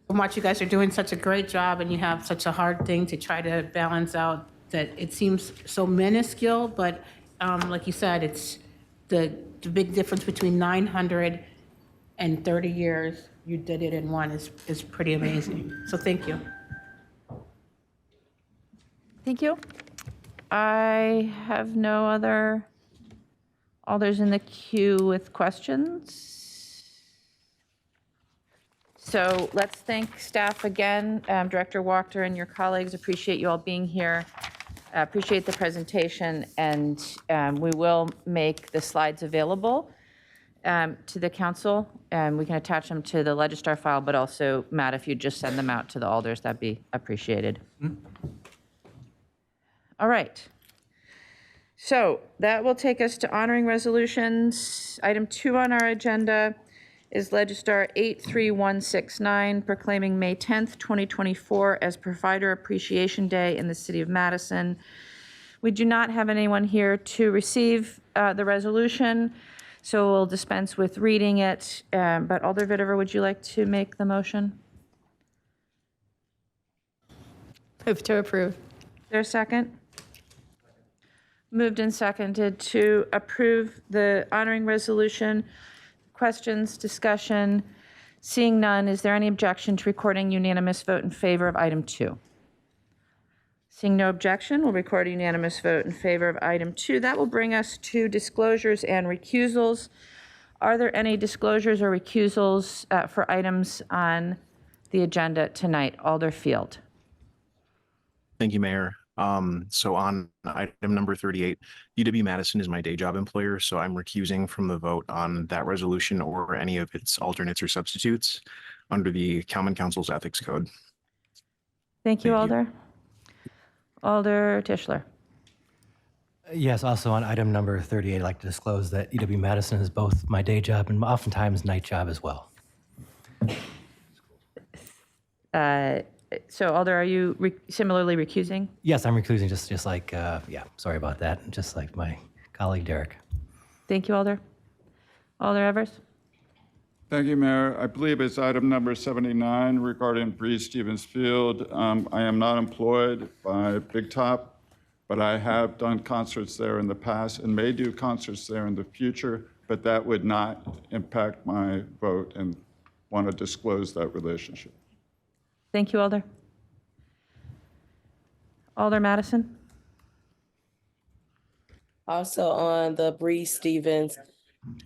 So much. You guys are doing such a great job, and you have such a hard thing to try to balance out that it seems so minuscule, but like you said, it's the big difference between 900 and 30 years. You did it in one is pretty amazing. So thank you. Thank you. I have no other others in the queue with questions. So let's thank staff again. Director Wachter and your colleagues, appreciate you all being here. Appreciate the presentation, and we will make the slides available to the council, and we can attach them to the Legistar file, but also, Matt, if you'd just send them out to the alders, that'd be appreciated. All right. So that will take us to honoring resolutions. Item 2 on our agenda is Legistar 83169, proclaiming May 10th, 2024 as Provider Appreciation Day in the city of Madison. We do not have anyone here to receive the resolution, so we'll dispense with reading it. But Alder Vitever, would you like to make the motion? Move to approve. Is there a second? Moved and seconded to approve the honoring resolution. Questions, discussion? Seeing none, is there any objection to recording unanimous vote in favor of item 2? Seeing no objection, we'll record a unanimous vote in favor of item 2. That will bring us to disclosures and recusals. Are there any disclosures or recusals for items on the agenda tonight? Alder Field. Thank you, Mayor. So on item number 38, UW-Madison is my day job employer, so I'm recusing from the vote on that resolution or any of its alternates or substitutes under the Common Council's Ethics Code. Thank you, Alder. Alder Tischler. Yes, also on item number 38, I'd like to disclose that UW-Madison is both my day job and oftentimes night job as well. So Alder, are you similarly recusing? Yes, I'm recusing just like, yeah, sorry about that, just like my colleague Derek. Thank you, Alder. Alder Evers? Thank you, Mayor. I believe it's item number 79 regarding Bree Stevens Field. I am not employed by Big Top, but I have done concerts there in the past and may do concerts there in the future, but that would not impact my vote and want to disclose that relationship. Thank you, Alder. Alder Madison? Also on the Bree Stevens,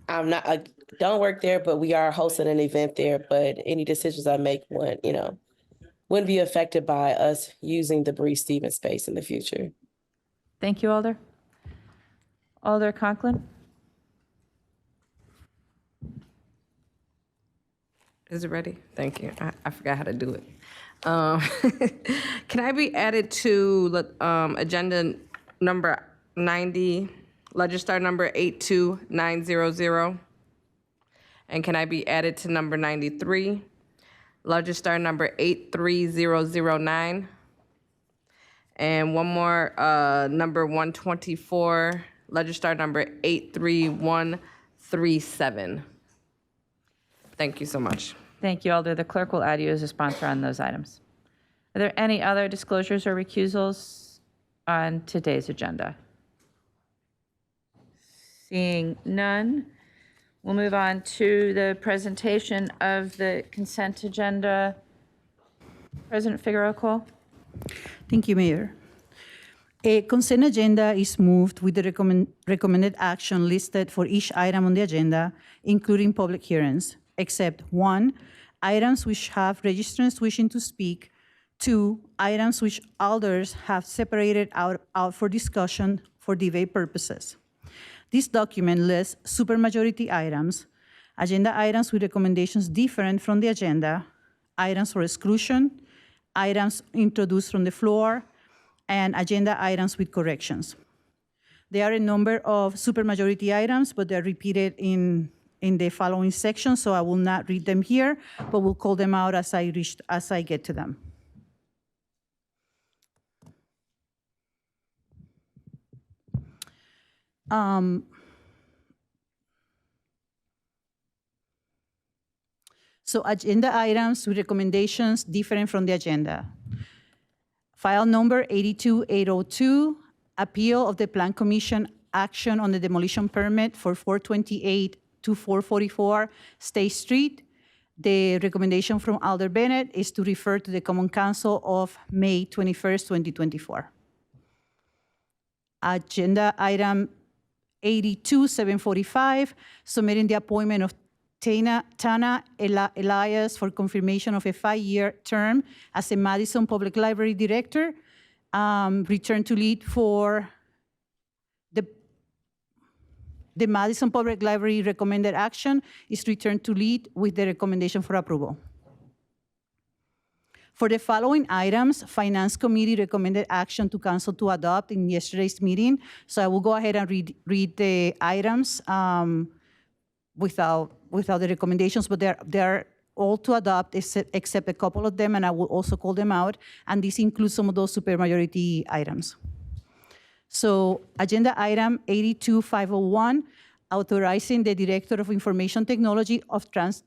I don't work there, but we are hosting an event there, but any decisions I make wouldn't be affected by us using the Bree Stevens space in the future. Thank you, Alder. Alder Conklin? Is it ready? Thank you. I forgot how to do it. Can I be added to agenda number 90, Legistar number 82900? And can I be added to number 93, Legistar number 83009? And one more, number 124, Legistar number 83137. Thank you so much. Thank you, Alder. The clerk will add you as a sponsor on those items. Are there any other disclosures or recusals on today's agenda? Seeing none, we'll move on to the presentation of the consent agenda. President Figueroa Cole? Thank you, Mayor. A consent agenda is moved with the recommended action listed for each item on the agenda, including public hearings, except 1, items which have registrants wishing to speak, 2, items which alders have separated out for discussion for debate purposes. This document lists supermajority items, agenda items with recommendations different from the agenda, items for exclusion, items introduced from the floor, and agenda items with corrections. There are a number of supermajority items, but they're repeated in the following section, so I will not read them here, but we'll call them out as I get to them. So agenda items with recommendations different from the agenda. File number 82802, appeal of the Plan Commission action on the demolition permit for 428 to 444 State Street. The recommendation from Alder Bennett is to refer to the Common Council of May 21st, 2024. Agenda item 82745, submitting the appointment of Tana Elias for confirmation of a 5-year term as a Madison Public Library Director, return to lead for the the Madison Public Library recommended action is returned to lead with the recommendation for approval. For the following items, Finance Committee recommended action to council to adopt in yesterday's meeting. So I will go ahead and read the items without the recommendations, but they're all to adopt except a couple of them, and I will also call them out. And this includes some of those supermajority items. So agenda item 82501, authorizing the Director of Information Technology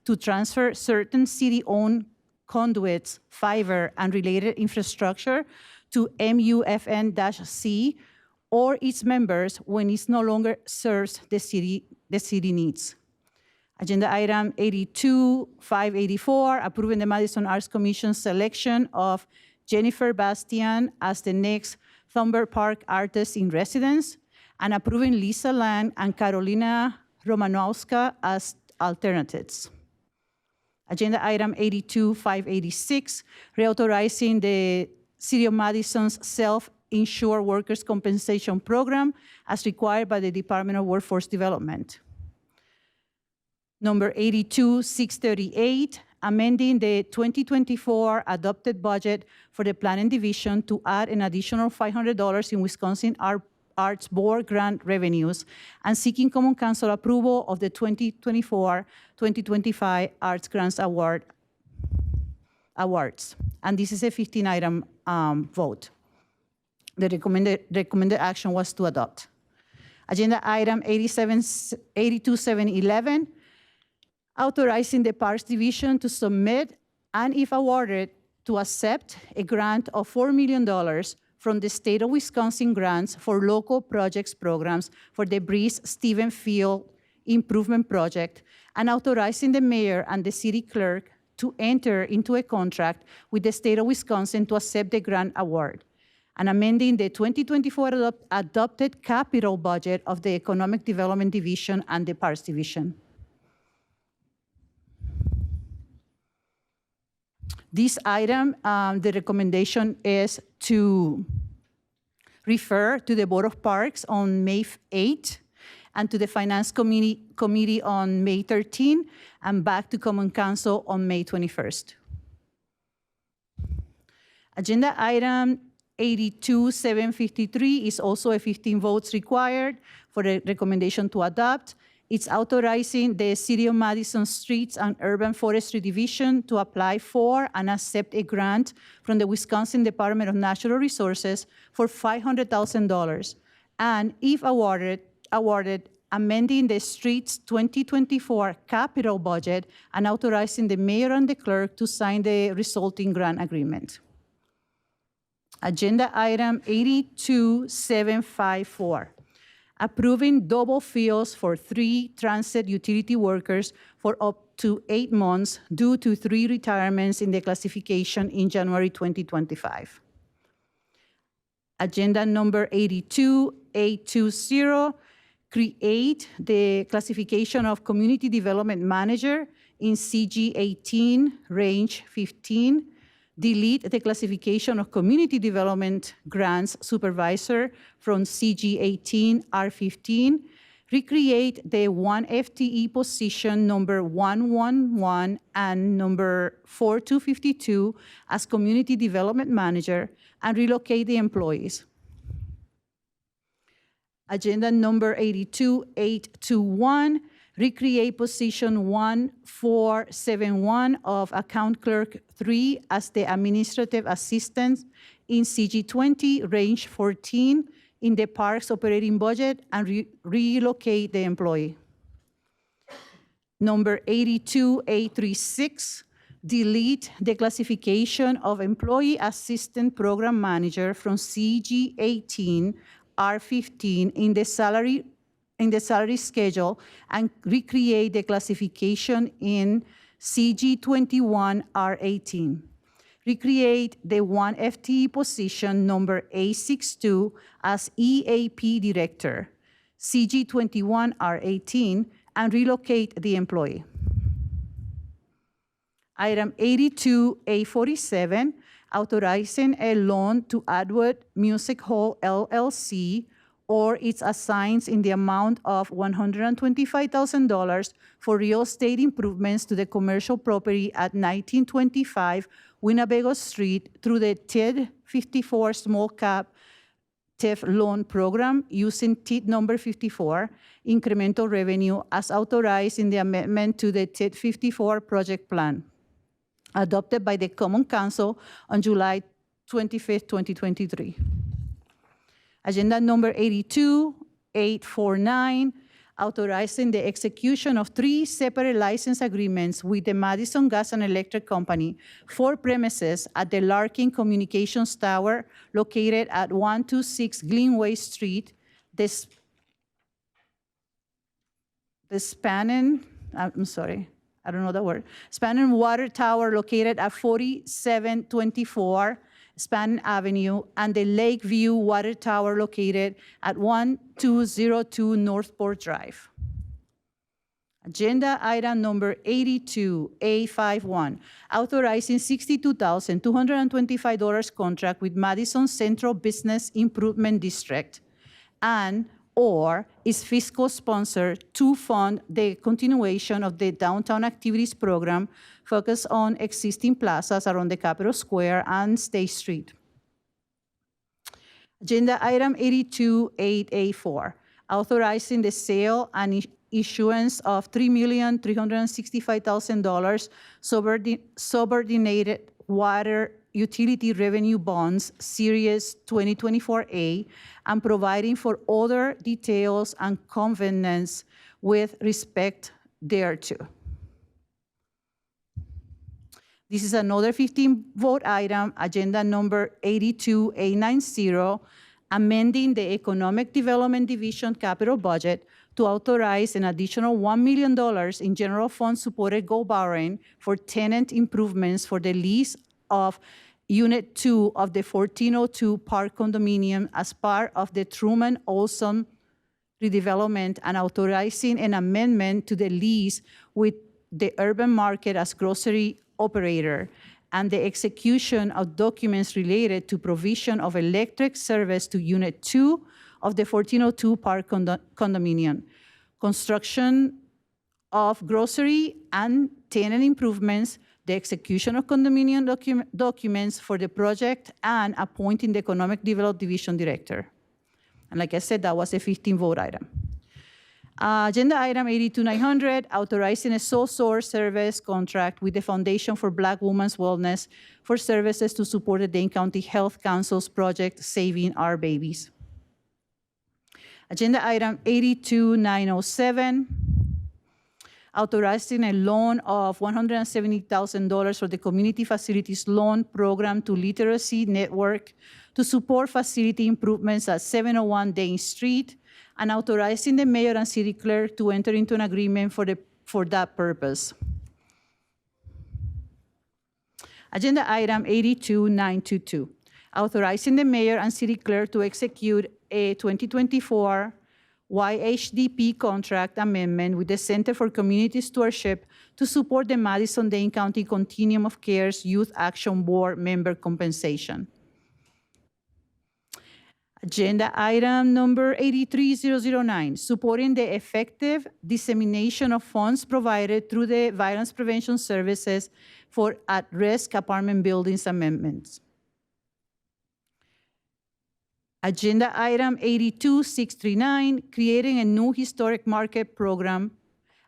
to transfer certain city-owned conduits, fiber, and related infrastructure to MUFN-C or its members when it no longer serves the city needs. Agenda item 82584, approving the Madison Arts Commission's selection of Jennifer Bastian as the next Thunberg Park Artist in Residence, and approving Lisa Lang and Carolina Romanowska as alternates. Agenda item 82586, reauthorizing the City of Madison's self-insured workers' compensation program as required by the Department of Workforce Development. Number 82638, amending the 2024 adopted budget for the Planning Division to add an additional $500 in Wisconsin Arts Board grant revenues, and seeking Common Council approval of the 2024-2025 Arts Grants Awards. And this is a 15-item vote. The recommended action was to adopt. Agenda item 82711, authorizing the Parks Division to submit, and if awarded, to accept a grant of $4 million from the State of Wisconsin grants for local projects programs for the Breeze Stevens Field Improvement Project, and authorizing the mayor and the city clerk to enter into a contract with the State of Wisconsin to accept the grant award, and amending the 2024 adopted capital budget of the Economic Development Division and the Parks Division. This item, the recommendation is to refer to the Board of Parks on May 8th and to the Finance Committee on May 13th and back to Common Council on May 21st. Agenda item 82753 is also a 15 votes required for the recommendation to adopt. It's authorizing the City of Madison Streets and Urban Forestry Division to apply for and accept a grant from the Wisconsin Department of Natural Resources for $500,000. And if awarded, amending the Streets 2024 capital budget and authorizing the mayor and the clerk to sign the resulting grant agreement. Agenda item 82754. Approving double fills for 3 transit utility workers for up to 8 months due to 3 retirements in the classification in January 2025. Agenda number 82820, create the classification of Community Development Manager in CG 18, range 15, delete the classification of Community Development Grants Supervisor from CG 18 R15, recreate the 1 FTE position number 111 and number 4252 as Community Development Manager, and relocate the employees. Agenda number 82821, recreate position 1471 of Account Clerk 3 as the Administrative Assistant in CG20, range 14, in the Parks operating budget, and relocate the employee. Number 82836, delete the classification of Employee Assistant Program Manager from CG18 R15 in the salary schedule, and recreate the classification in CG21 R18. Recreate the 1 FTE position number A62 as EAP Director, CG21 R18, and relocate the employee. Item 82847, authorizing a loan to Atwood Music Hall LLC or its assigns in the amount of $125,000 for real estate improvements to the commercial property at 1925 Winnebago Street through the TID 54 Small Cap TIF loan program using TID number 54, incremental revenue, as authorized in the amendment to the TID 54 project plan, adopted by the Common Council on July 25th, 2023. Agenda number 82849, authorizing the execution of 3 separate license agreements with the Madison Gas and Electric Company for premises at the Larkin Communications Tower located at 126 Greenway Street, the Spanning, I'm sorry, I don't know the word, Spanning Water Tower located at 4724 Spanning Avenue, and the Lakeview Water Tower located at 1202 Northport Drive. Agenda item number 82A51, authorizing $62,225 contract with Madison Central Business Improvement District and or its fiscal sponsor to fund the continuation of the Downtown Activities Program focused on existing plazas around the Capitol Square and State Street. Agenda item 82884, authorizing the sale and issuance of $3,365,000 subordinated water utility revenue bonds, Series 2024A, and providing for other details and covenants with respect thereto. This is another 15-vote item, agenda number 82890, amending the Economic Development Division capital budget to authorize an additional $1 million in general fund supported goal borrowing for tenant improvements for the lease of Unit 2 of the 1402 Park Condominium as part of the Truman Olson redevelopment, and authorizing an amendment to the lease with the Urban Market as grocery operator, and the execution of documents related to provision of electric service to Unit 2 of the 1402 Park Condominium, construction of grocery and tenant improvements, the execution of condominium documents for the project, and appointing the Economic Development Division Director. And like I said, that was a 15-vote item. Agenda item 82900, authorizing a sole source service contract with the Foundation for Black Women's Wellness for services to support the Dane County Health Council's project Saving Our Babies. Agenda item 82907, authorizing a loan of $170,000 for the Community Facilities Loan Program to Literacy Network to support facility improvements at 701 Dane Street, and authorizing the mayor and city clerk to enter into an agreement for that purpose. Agenda item 82922, authorizing the mayor and city clerk to execute a 2024 YHDP contract amendment with the Center for Community Stewardship to support the Madison-Dane County Continuum of Care's Youth Action Board member compensation. Agenda item number 83009, supporting the effective dissemination of funds provided through the Violence Prevention Services for at-risk apartment buildings amendments. Agenda item 82639, creating a new historic market program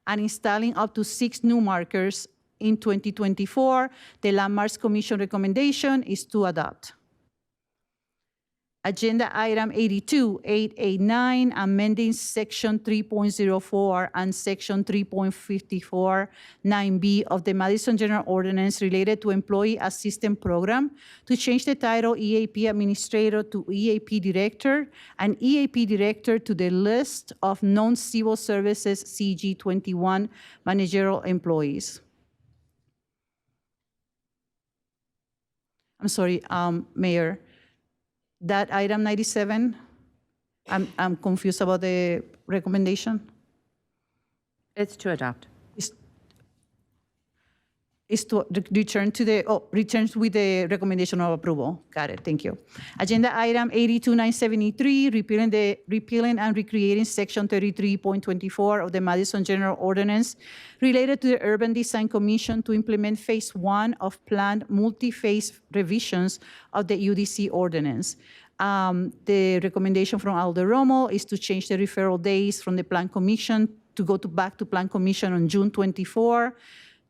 and installing up to 6 new markers in 2024. The Landmarks Commission recommendation is to adopt. Agenda item 82889, amending section 3.04 and section 3.54 9B of the Madison General Ordinance related to Employee Assistance Program to change the title EAP Administrator to EAP Director and EAP Director to the list of non-civil services CG21 managerial employees. I'm sorry, Mayor. That item 97, I'm confused about the recommendation. It's to adopt. is to return to the, returns with the recommendation of approval. Got it, thank you. Agenda item 82973, repealing and recreating section 33.24 of the Madison General Ordinance related to the Urban Design Commission to implement phase 1 of planned multi-phase revisions of the UDC ordinance. The recommendation from Alder Romo is to change the referral days from the Plan Commission to go back to Plan Commission on June 24,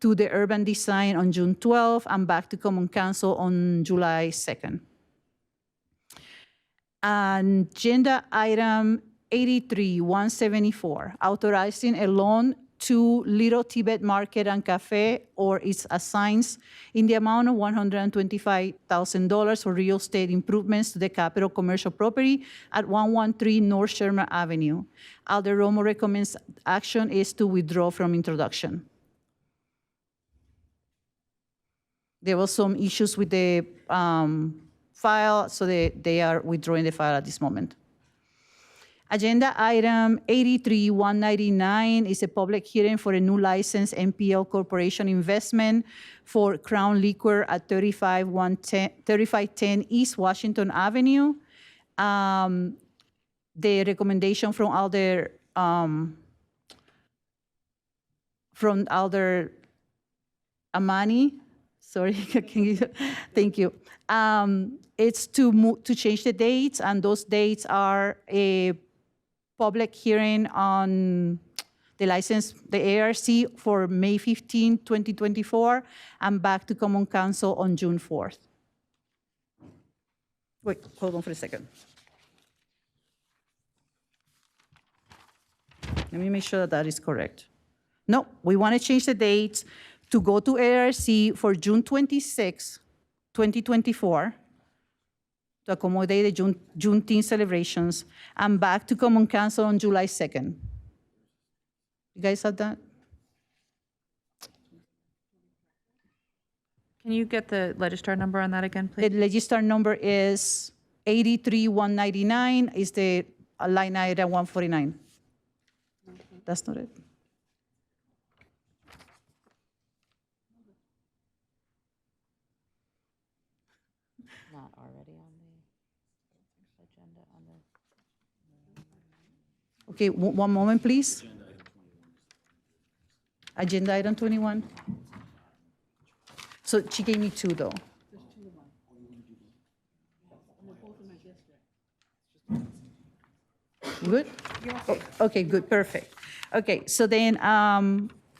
to the Urban Design on June 12, and back to Common Council on July 2nd. Agenda item 83-174, authorizing a loan to Little Tibet Market and Cafe or its assigns in the amount of $125,000 for real estate improvements to the Capitol commercial property at 113 North Sherman Avenue. Alder Romo recommends action is to withdraw from introduction. There were some issues with the file, so they are withdrawing the file at this moment. Agenda item 83-199 is a public hearing for a new license NPL Corporation investment for Crown Liquor at 3510 East Washington Avenue. The recommendation from Alder Amani. Sorry, thank you. It's to change the dates, and those dates are a public hearing on the license, the ARC for May 15, 2024, and back to Common Council on June 4th. Wait, hold on for a second. Let me make sure that is correct. No, we want to change the dates to go to ARC for June 26, 2024, to accommodate the Juneteenth celebrations, and back to Common Council on July 2nd. You guys have that? Can you get the Legistar number on that again, please? The Legistar number is 83-199, is the line item 149. That's not it. Not already on the agenda on the... Okay, one moment, please. Agenda item 21. So she gave me two, though. Good? Oh, okay, good, perfect. Okay, so then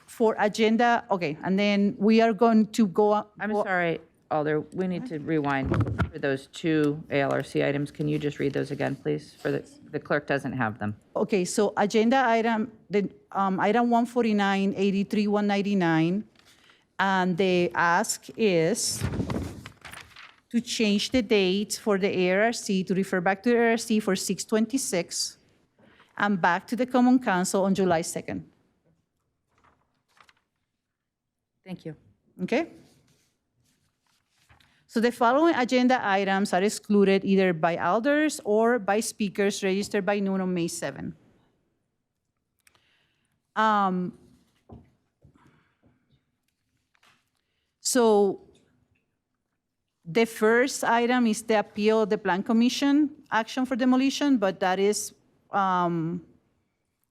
for agenda, okay, and then we are going to go. I'm sorry, Alder, we need to rewind for those two ALRC items. Can you just read those again, please? For the clerk doesn't have them. Okay, so agenda item, item 149, 83-199, and the ask is to change the date for the ARC, to refer back to the ARC for 6/26, and back to the Common Council on July 2nd. Thank you. Okay? So the following agenda items are excluded either by alders or by speakers registered by noon on May 7. So the first item is the appeal of the Plan Commission action for demolition, but that is that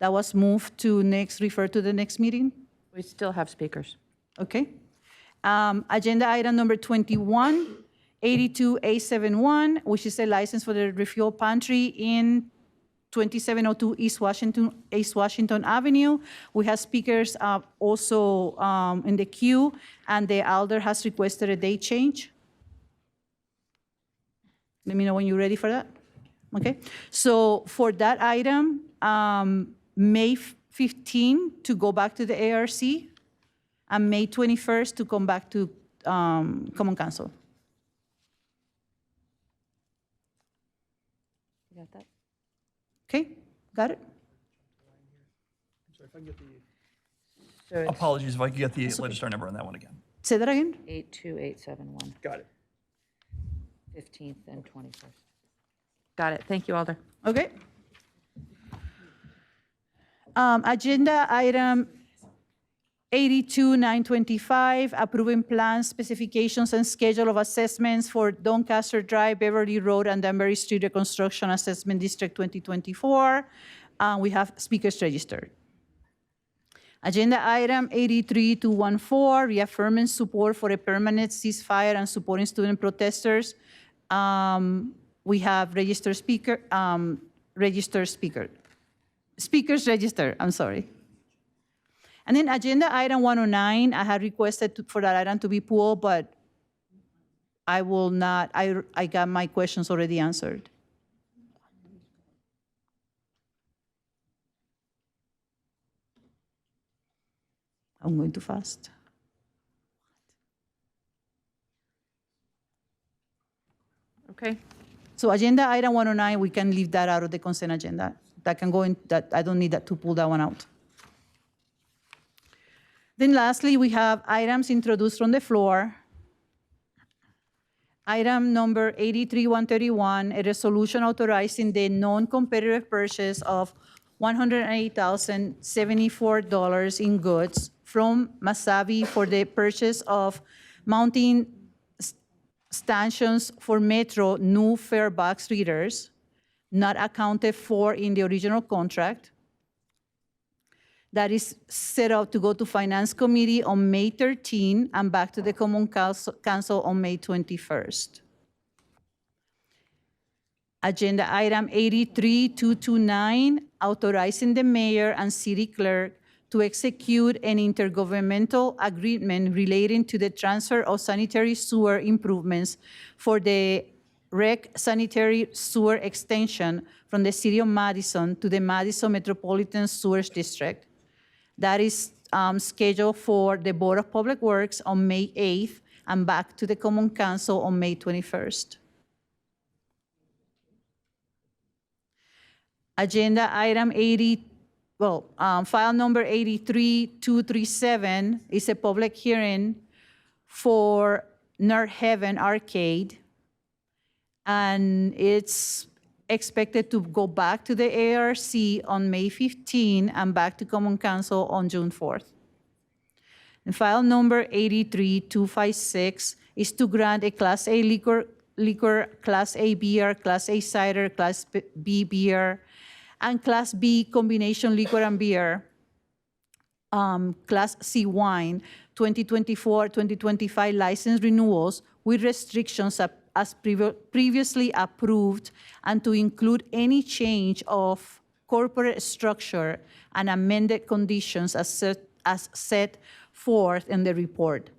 was moved to refer to the next meeting. We still have speakers. Okay. Agenda item number 21, 82A71, which is a license for the refuel pantry in 2702 East Washington Avenue. We have speakers also in the queue, and the Alder has requested a date change. Let me know when you're ready for that. Okay. So for that item, May 15 to go back to the ARC, and May 21st to come back to Common Council. You got that? Okay, got it? So if I can get So it's apologies if I could get the Legistar number on that one again. Say that again? 82871, Got it. 15th and 21st. Got it. Thank you, Alder. Okay. Agenda item 82-925, approving plans, specifications, and schedule of assessments for Doncaster Drive, Beverly Road, and Danbury Street Reconstruction Assessment District 2024. We have speakers registered. Agenda item 83-214, reaffirming support for a permanent ceasefire and supporting student protesters. We have speakers registered, I'm sorry. And then agenda item 109, I had requested for that item to be pulled, but I will not, I got my questions already answered. I'm going too fast. Okay. So agenda item 109, we can leave that out of the consent agenda. That can go in, that I don't need that to pull that one out. Then lastly, we have items introduced from the floor. Item number 83-131, a resolution authorizing the non-competitive purchase of $108,074 in goods from Masabi for the purchase of mounting stanchions for Metro new fare box readers, not accounted for in the original contract. That is set up to go to Finance Committee on May 13 and back to the Common Council on May 21st. Agenda item 83-229, authorizing the mayor and city clerk to execute an intergovernmental agreement relating to the transfer of sanitary sewer improvements for the REC sanitary sewer extension from the city of Madison to the Madison Metropolitan Sewers District. That is scheduled for the Board of Public Works on May 8th and back to the Common Council on May 21st. Agenda item file number 83-237 is a public hearing for Nerd Heaven Arcade, and it's expected to go back to the ARC on May 15 and back to Common Council on June 4th. And file number 83-256 is to grant a Class A liquor, Class A beer, Class A cider, Class B beer, and Class B combination liquor and beer, Class C wine, 2024-2025 license renewals with restrictions as previously approved, and to include any change of corporate structure and amended conditions as set forth in the report.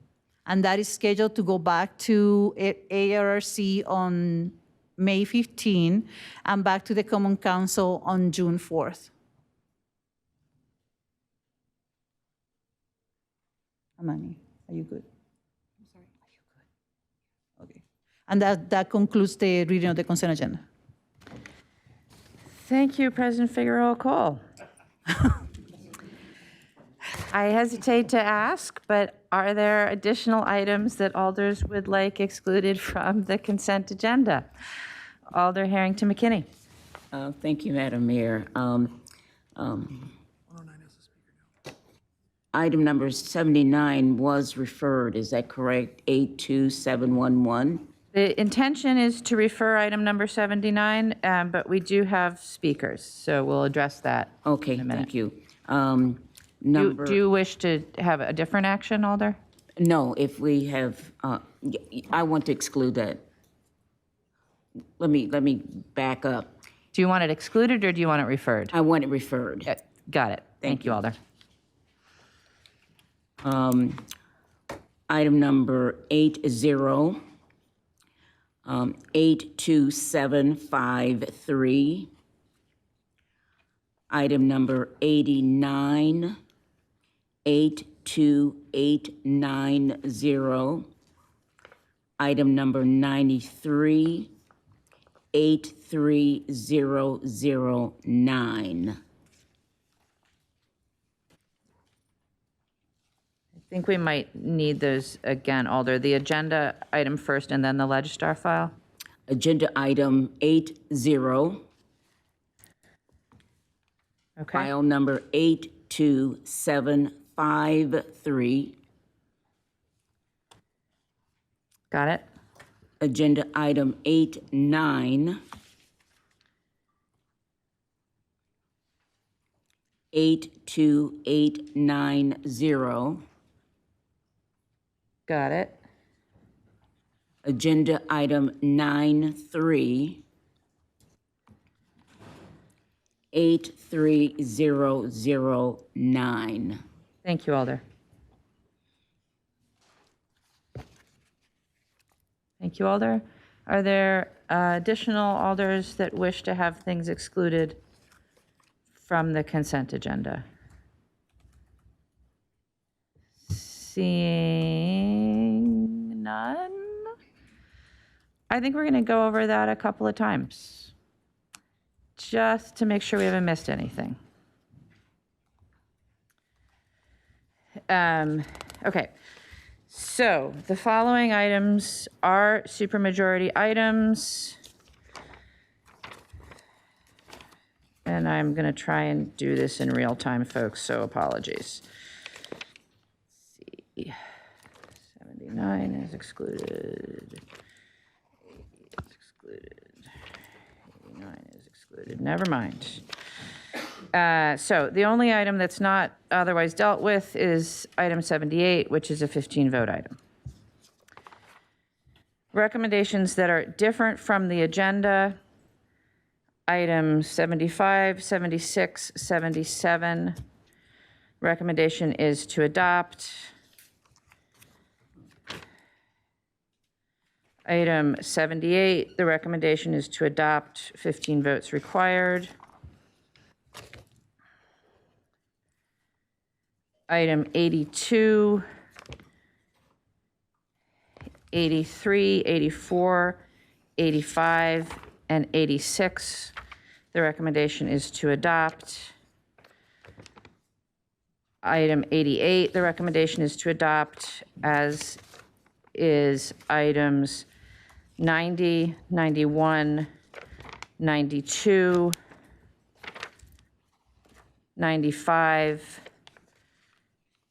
And that is scheduled to go back to ARC on May 15 and back to the Common Council on June 4th. Amani, are you good? I'm sorry. Are you good? Okay. And that concludes the reading of the consent agenda. Thank you, President Figueroa Cole. I hesitate to ask, but are there additional items that alders would like excluded from the consent agenda? Alder Harrington McKinney. Thank you, Madam Mayor. Item number 79 was referred, is that correct? 82711? The intention is to refer item number 79, but we do have speakers, so we'll address that. Okay, in a minute. thank you. Do you wish to have a different action, Alder? No, if we have, I want to exclude that. Let me back up. Do you want it excluded or do you want it referred? I want it referred. Got it. Thank you, Alder. Item number 82753. Item number 89, 82890. Item number 93, 83009. I think we might need those again, Alder. The agenda item first and then the Legistar file. Agenda item 80. Okay. File number 8275. 5.3. Got it? Agenda item 8.9. 8.2.890. Got it? Agenda item 9.3. 8.3009. Thank you, Alder. Thank you, Alder. Are there additional alders that wish to have things excluded from the consent agenda? Seeing none? I think we're going to go over that a couple of times, just to make sure we haven't missed anything. Okay, so the following items are supermajority items. And I'm going to try and do this in real time, folks, so apologies. Let's see. 79 is excluded. 80 is excluded. 89 is excluded. Never mind. So the only item that's not otherwise dealt with is item 78, which is a 15-vote item. Recommendations that are different from the agenda, items 75, 76, 77. Recommendation is to adopt. Item 78, the recommendation is to adopt, 15 votes required. Item 82, 83, 84, 85, and 86. The recommendation is to adopt. Item 88, the recommendation is to adopt, as is items 90, 91, 92, 95,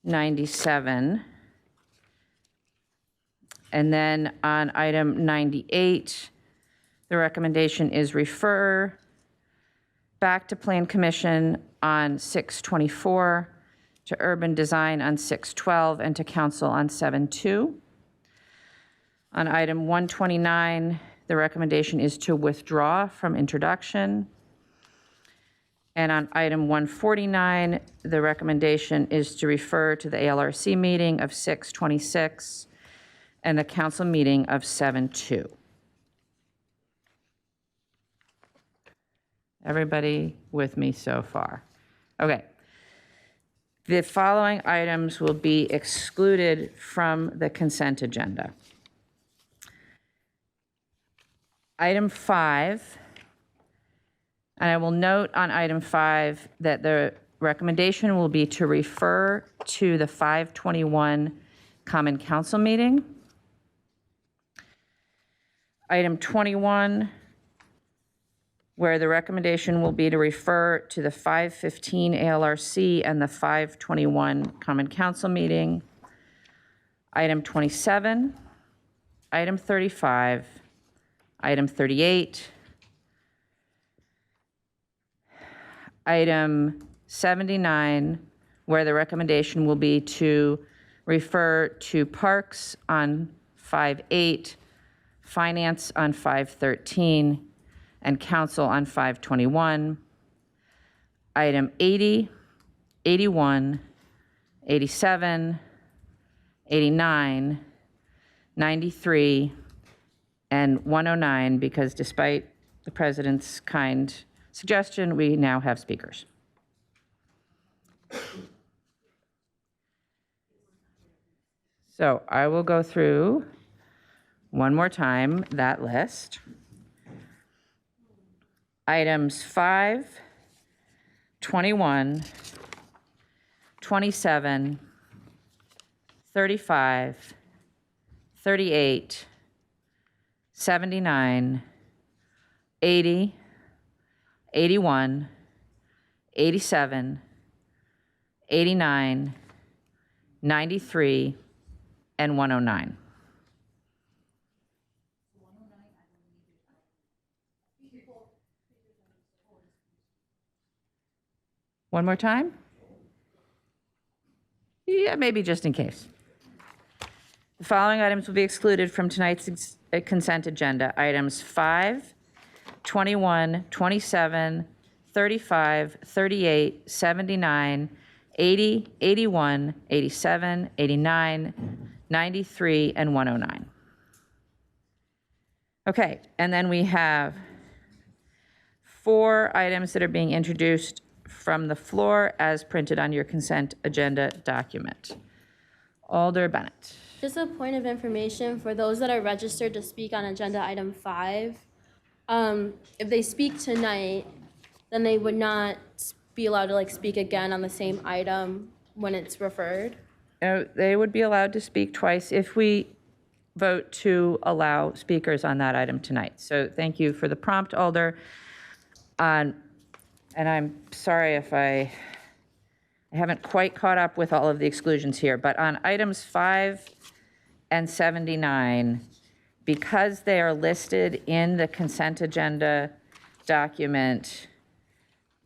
97. And then on item 98, the recommendation is refer back to Plan Commission on 6/24, to Urban Design on 6/12, and to Council on 7/2. On item 129, the recommendation is to withdraw from introduction. And on item 149, the recommendation is to refer to the ALRC meeting of 6/26 and the council meeting of 7/2. Everybody with me so far? Okay. The following items will be excluded from the consent agenda. Item 5, and I will note on item 5 that the recommendation will be to refer to the 5/21 Common Council meeting. Item 21, where the recommendation will be to refer to the 5/15 ALRC and the 5/21 Common Council meeting. Item 27, item 35, item 38, item 79, where the recommendation will be to refer to Parks on 5/8, Finance on 5/13, and Council on 5/21. Item 80, 81, 87, 89, 93, and 109, because despite the president's kind suggestion, we now have speakers. So I will go through one more time that list. Items 5, 21, 27, 35, 38, 79, 80, 81, 87, 89, 93, and 109. One more time? Yeah, maybe just in case. The following items will be excluded from tonight's consent agenda. Items 5, 21, 27, 35, 38, 79, 80, 81, 87, 89, 93, and 109. Okay, and then we have 4 items that are being introduced from the floor as printed on your consent agenda document. Alder Bennett. Just a point of information for those that are registered to speak on agenda item 5. If they speak tonight, then they would not be allowed to speak again on the same item when it's referred. They would be allowed to speak twice if we vote to allow speakers on that item tonight. So thank you for the prompt, Alder. And I'm sorry if I haven't quite caught up with all of the exclusions here, but on items 5 and 79, because they are listed in the consent agenda document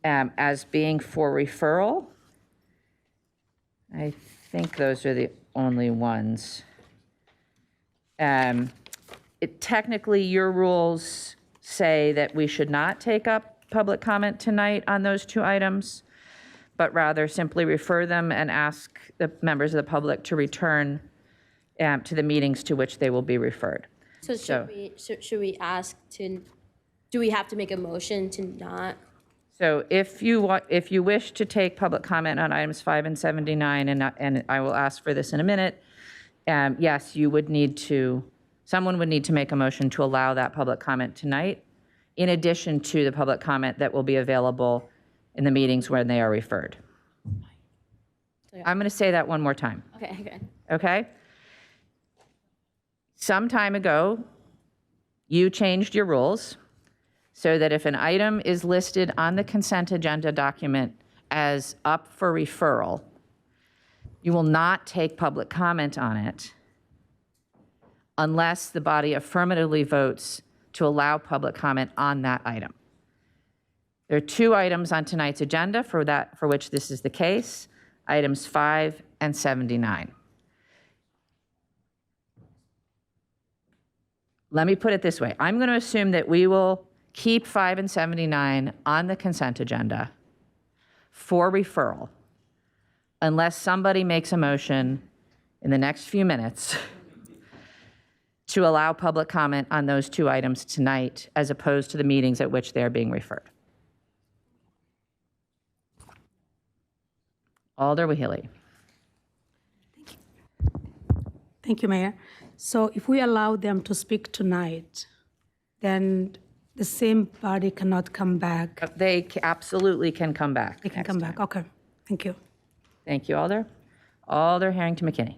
as being for referral, I think those are the only ones. Technically, your rules say that we should not take up public comment tonight on those 2 items, but rather simply refer them and ask the members of the public to return to the meetings to which they will be referred. So should we ask to, do we have to make a motion to not? So if you wish to take public comment on items 5 and 79, and I will ask for this in a minute, yes, you would need to, someone would need to make a motion to allow that public comment tonight, in addition to the public comment that will be available in the meetings when they are referred. I'm going to say that one more time. Okay, good. Okay? Some time ago, you changed your rules so that if an item is listed on the consent agenda document as up for referral, you will not take public comment on it unless the body affirmatively votes to allow public comment on that item. There are 2 items on tonight's agenda for which this is the case, items 5 and 79. Let me put it this way. I'm going to assume that we will keep 5 and 79 on the consent agenda for referral unless somebody makes a motion in the next few minutes to allow public comment on those 2 items tonight as opposed to the meetings at which they are being referred. Alder Wahili. Thank you, Mayor. So if we allow them to speak tonight, then the same body cannot come back. They absolutely can come back. They can come back. Okay. Thank you. Thank you, Alder. Alder Harrington McKinney.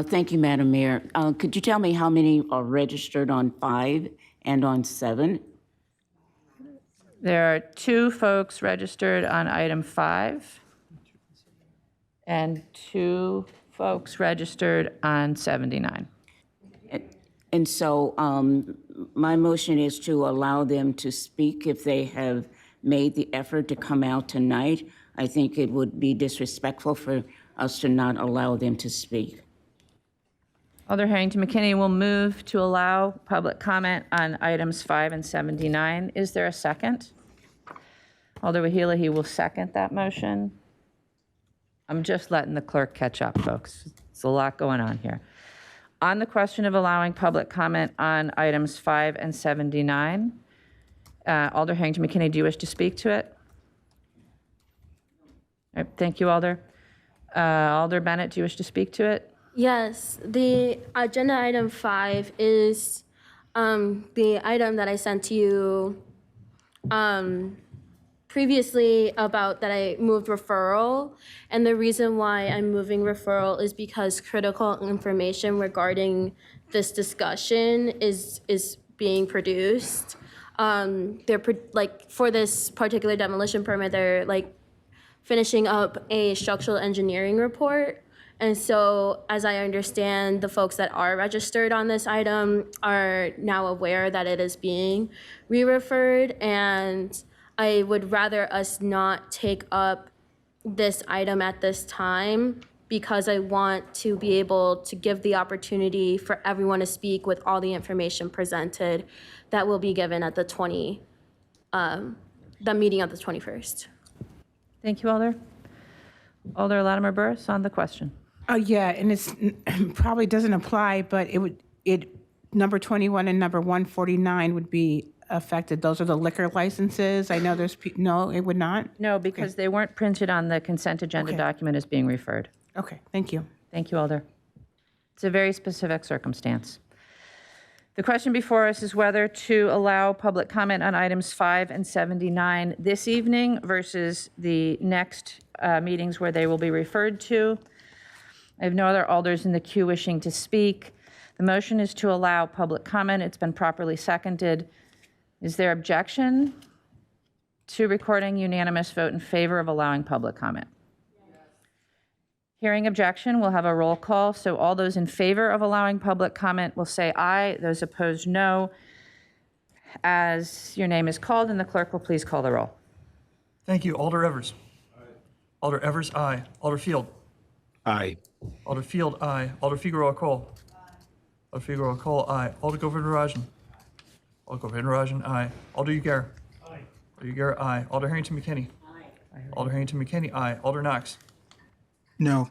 Thank you, Madam Mayor. Could you tell me how many are registered on 5 and on 7? There are 2 folks registered on item 5 and 2 folks registered on 79. And so my motion is to allow them to speak if they have made the effort to come out tonight. I think it would be disrespectful for us to not allow them to speak. Alder Harrington McKinney will move to allow public comment on items 5 and 79. Is there a second? Alder Wahila, he will second that motion. I'm just letting the clerk catch up, folks. There's a lot going on here. On the question of allowing public comment on items 5 and 79, Alder Harrington McKinney, do you wish to speak to it? All right, thank you, Alder. Alder Bennett, do you wish to speak to it? Yes, the agenda item 5 is the item that I sent to you previously about that I moved referral. And the reason why I'm moving referral is because critical information regarding this discussion is being produced. For this particular demolition permit, they're finishing up a structural engineering report. And so, as I understand, the folks that are registered on this item are now aware that it is being re-referred, and I would rather us not take up this item at this time because I want to be able to give the opportunity for everyone to speak with all the information presented that will be given at the meeting of the 21st. Thank you, Alder. Alder Latimer Burris on the question. Yeah, and it's probably doesn't apply, but number 21 and number 149 would be affected. Those are the liquor licenses. I know no, it would not? No, because they weren't printed on the consent agenda document as being referred. Okay, thank you. Thank you, Alder. It's a very specific circumstance. The question before us is whether to allow public comment on items 5 and 79 this evening versus the next meetings where they will be referred to. I have no other alders in the queue wishing to speak. The motion is to allow public comment. It's been properly seconded. Is there objection to recording unanimous vote in favor of allowing public comment? Hearing objection, we'll have a roll call. So all those in favor of allowing public comment will say aye. Those opposed, no. As your name is called, and the clerk will please call the roll. Thank you. Alder Evers. Aye. Alder Evers, aye. Alder Field. Aye. Alder Field, aye. Alder Figueroa Cole. Aye. Alder Figueroa Cole, aye. Alder Govindarajan. Alder Govindarajan, aye. Alder Ugar. Aye. Alder Ugar, aye. Alder Harrington McKinney. Aye. Alder Harrington McKinney, aye. Alder Knox. No.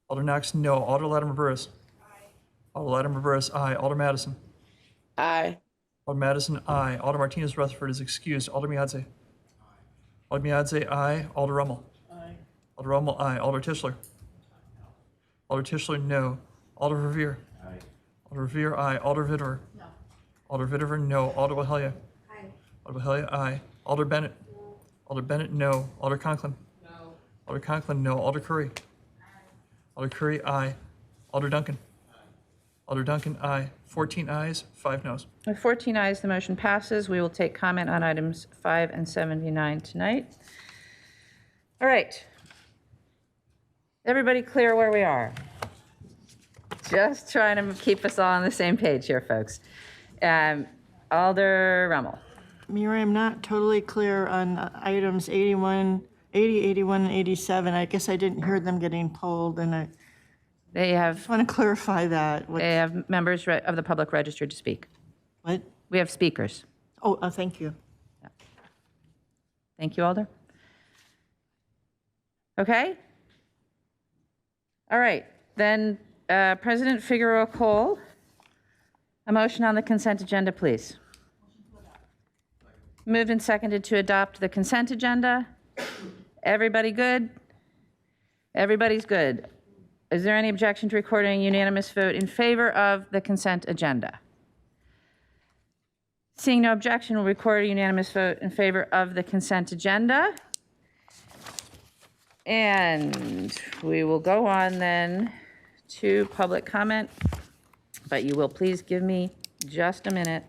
Alder Knox, no. Alder Latimer Burris. Aye. Alder Latimer Burris, aye. Alder Madison. Aye. Alder Madison, aye. Alder Martinez Rutherford is excused. Alder Miadze. Alder Miadze, aye. Alder Rummel. Aye. Alder Rummel, aye. Alder Tischler. Alder Tischler, no. Alder Revere. Aye. Alder Revere, aye. Alder Vitterer. No. Alder Vitterer, no. Alder Wahelia. Aye. Alder Wahelia, aye. Alder Bennett. No. Alder Bennett, no. Alder Conklin. No. Alder Conklin, no. Alder Curry. Alder Curry, aye. Alder Duncan. Aye. Alder Duncan, aye. 14 ayes, 5 noes. With 14 ayes, the motion passes. We will take comment on items 5 and 79 tonight. All right. Everybody clear where we are? Just trying to keep us all on the same page here, folks. Alder Rummel. Mayor, I'm not totally clear on items 80, 81, and 87. I guess I didn't hear them getting polled, and I just want to clarify that. They have members of the public registered to speak. What? We have speakers. Oh, thank you. Thank you, Alder. Okay. All right. Then President Figueroa Cole, a motion on the consent agenda, please. Moved and seconded to adopt the consent agenda. Everybody good? Everybody's good. Is there any objection to recording a unanimous vote in favor of the consent agenda? Seeing no objection, we'll record a unanimous vote in favor of the consent agenda. And we will go on then to public comment, but you will please give me just a minute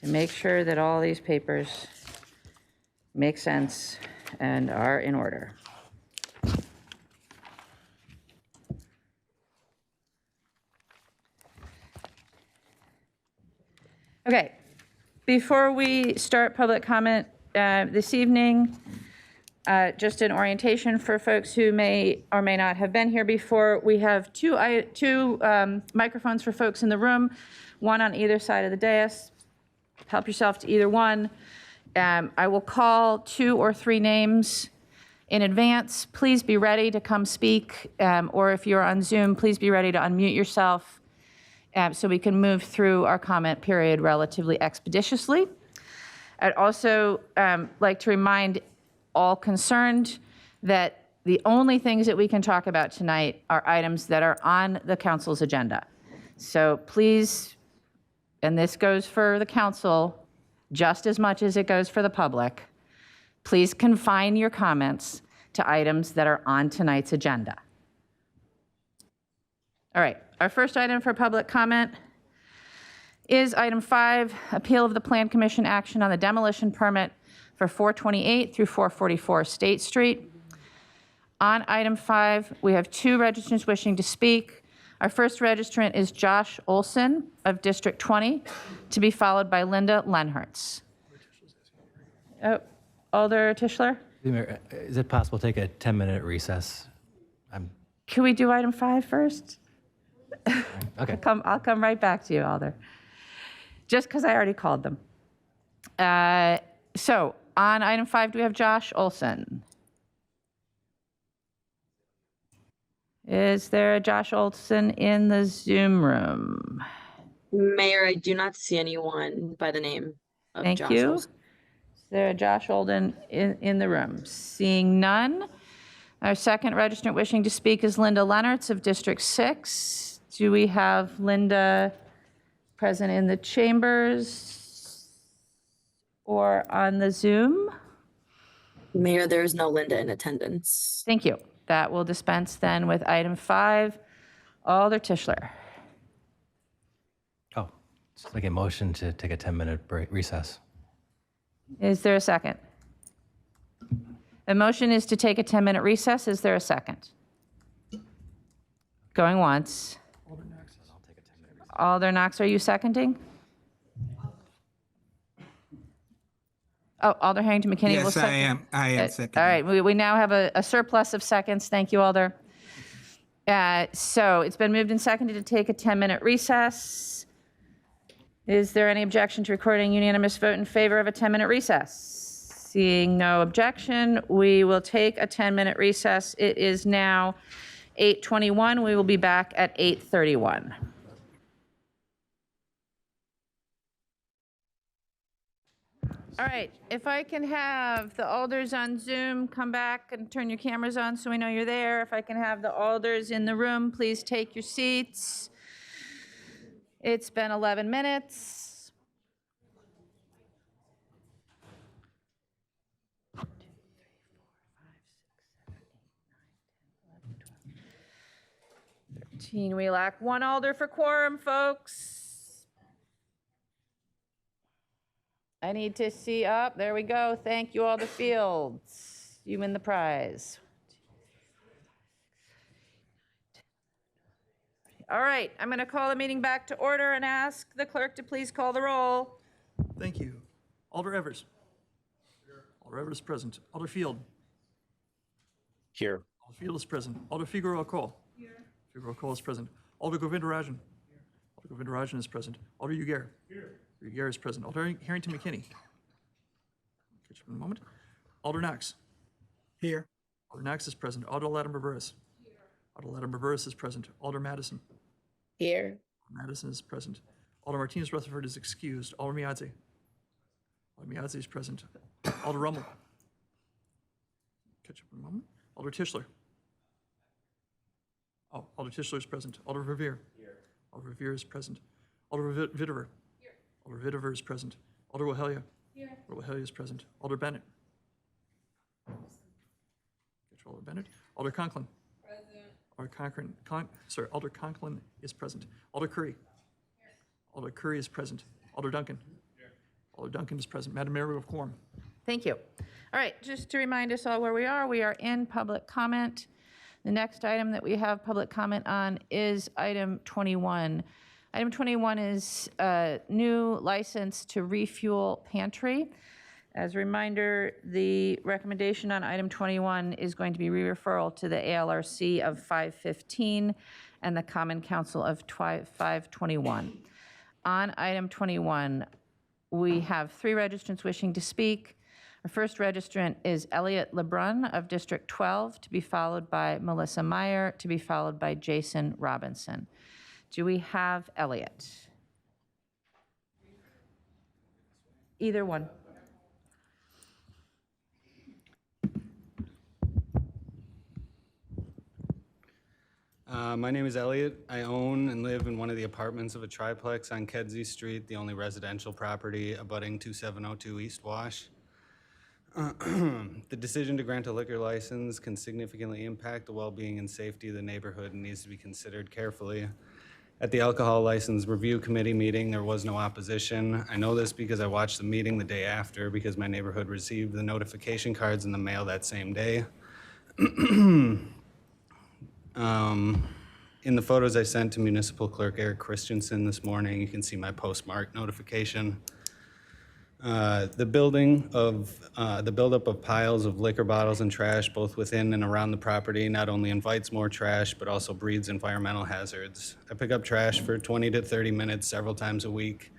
to make sure that all these papers make sense and are in order. Okay, before we start public comment this evening, just an orientation for folks who may or may not have been here before. We have two microphones for folks in the room, one on either side of the dais. Help yourself to either one. I will call 2 or 3 names in advance. Please be ready to come speak, or if you're on Zoom, please be ready to unmute yourself so we can move through our comment period relatively expeditiously. I'd also like to remind all concerned that the only things that we can talk about tonight are items that are on the council's agenda. So please, and this goes for the council just as much as it goes for the public, please confine your comments to items that are on tonight's agenda. All right, our first item for public comment is item 5, appeal of the Plan Commission action on the demolition permit for 428 through 444 State Street. On item 5, we have 2 registrants wishing to speak. Our first registrant is Josh Olson of District 20, to be followed by Linda Lenhertz. Oh, Alder Tischler? Is it possible to take a 10-minute recess? Can we do item 5 first? Okay. I'll come right back to you, Alder. Just because I already called them. So on item 5, do we have Josh Olson? Is there a Josh Olson in the Zoom room? Mayor, I do not see anyone by the name of Thank Josh you. Olson. Is there a Josh Olden in the room? Seeing none. Our second registrant wishing to speak is Linda Lennertz of District 6. Do we have Linda present in the chambers or on the Zoom? Mayor, there is no Linda in attendance. Thank you. That will dispense then with item 5. Alder Tischler. Oh, it's like a motion to take a 10-minute recess. Is there a second? The motion is to take a 10-minute recess. Is there a second? Going once. Alder Knox, are you seconding? Oh, Alder Harrington McKinney will Yes, second. I am seconding. All right, we now have a surplus of seconds. Thank you, Alder. So it's been moved and seconded to take a 10-minute recess. Is there any objection to recording unanimous vote in favor of a 10-minute recess? Seeing no objection, we will take a 10-minute recess. It is now 8:21. We will be back at 8:31. All right, if I can have the alders on Zoom come back and turn your cameras on so we know you're there. If I can have the alders in the room, please take your seats. It's been 11 minutes. We lack 1 alder for quorum, folks. I need to see up. There we go. Thank you, Alder Fields. You win the prize. All right, I'm going to call the meeting back to order and ask the clerk to please call the roll. Thank you. Alder Evers. Alder Evers present. Alder Field. Here. Alder Field is present. Alder Figueroa Cole. Here. Figueroa Cole is present. Alder Govindarajan. Alder Govindarajan is present. Alder Ugair. Here. Ugair is present. Alder Harrington McKinney. Catch up in a moment. Alder Knox. Here. Alder Knox is present. Alder Latimer Burris. Here. Alder Latimer Burris is present. Alder Madison. Here. Madison is present. Alder Martinez Rutherford is excused. Alder Miadze. Alder Miadze is present. Alder Rummel. Catch up in a moment. Alder Tischler. Oh, Alder Tischler is present. Alder Verveer. Here. Alder Verveer is present. Alder Vitever. Here. Alder Vitever is present. Alder Wahelia. Here. Alder Wahelia is present. Alder Bennett. Catch Alder Bennett. Alder Conklin. Alder Conklin is present. Alder Curry. Here. Alder Curry is present. Alder Duncan. Here. Alder Duncan is present. Madam Mayor, we have quorum. Thank you. All right, just to remind us all where we are in public comment. The next item that we have public comment on is item 21. Item 21 is a new license to refuel pantry. As a reminder, the recommendation on item 21 is going to be re-referral to the ALRC of 515 and the Common Council of 521. On item 21, we have 3 registrants wishing to speak. Our first registrant is Elliot LeBrun of District 12, to be followed by Melissa Meyer, to be followed by Jason Robinson. Do we have Elliot? Either one. My name is Elliot. I own and live in one of the apartments of a triplex on Kedzie Street, the only residential property abutting 2702 East Wash. The decision to grant a liquor license can significantly impact the well-being and safety of the neighborhood and needs to be considered carefully. At the Alcohol License Review Committee meeting, there was no opposition. I know this because I watched the meeting the day after because my neighborhood received the notification cards in the mail that same day. In the photos I sent to Municipal Clerk Eric Christensen this morning, you can see my postmark notification. The buildup of piles of liquor bottles and trash, both within and around the property, not only invites more trash, but also breeds environmental hazards. I pick up trash for 20 to 30 minutes several times a week.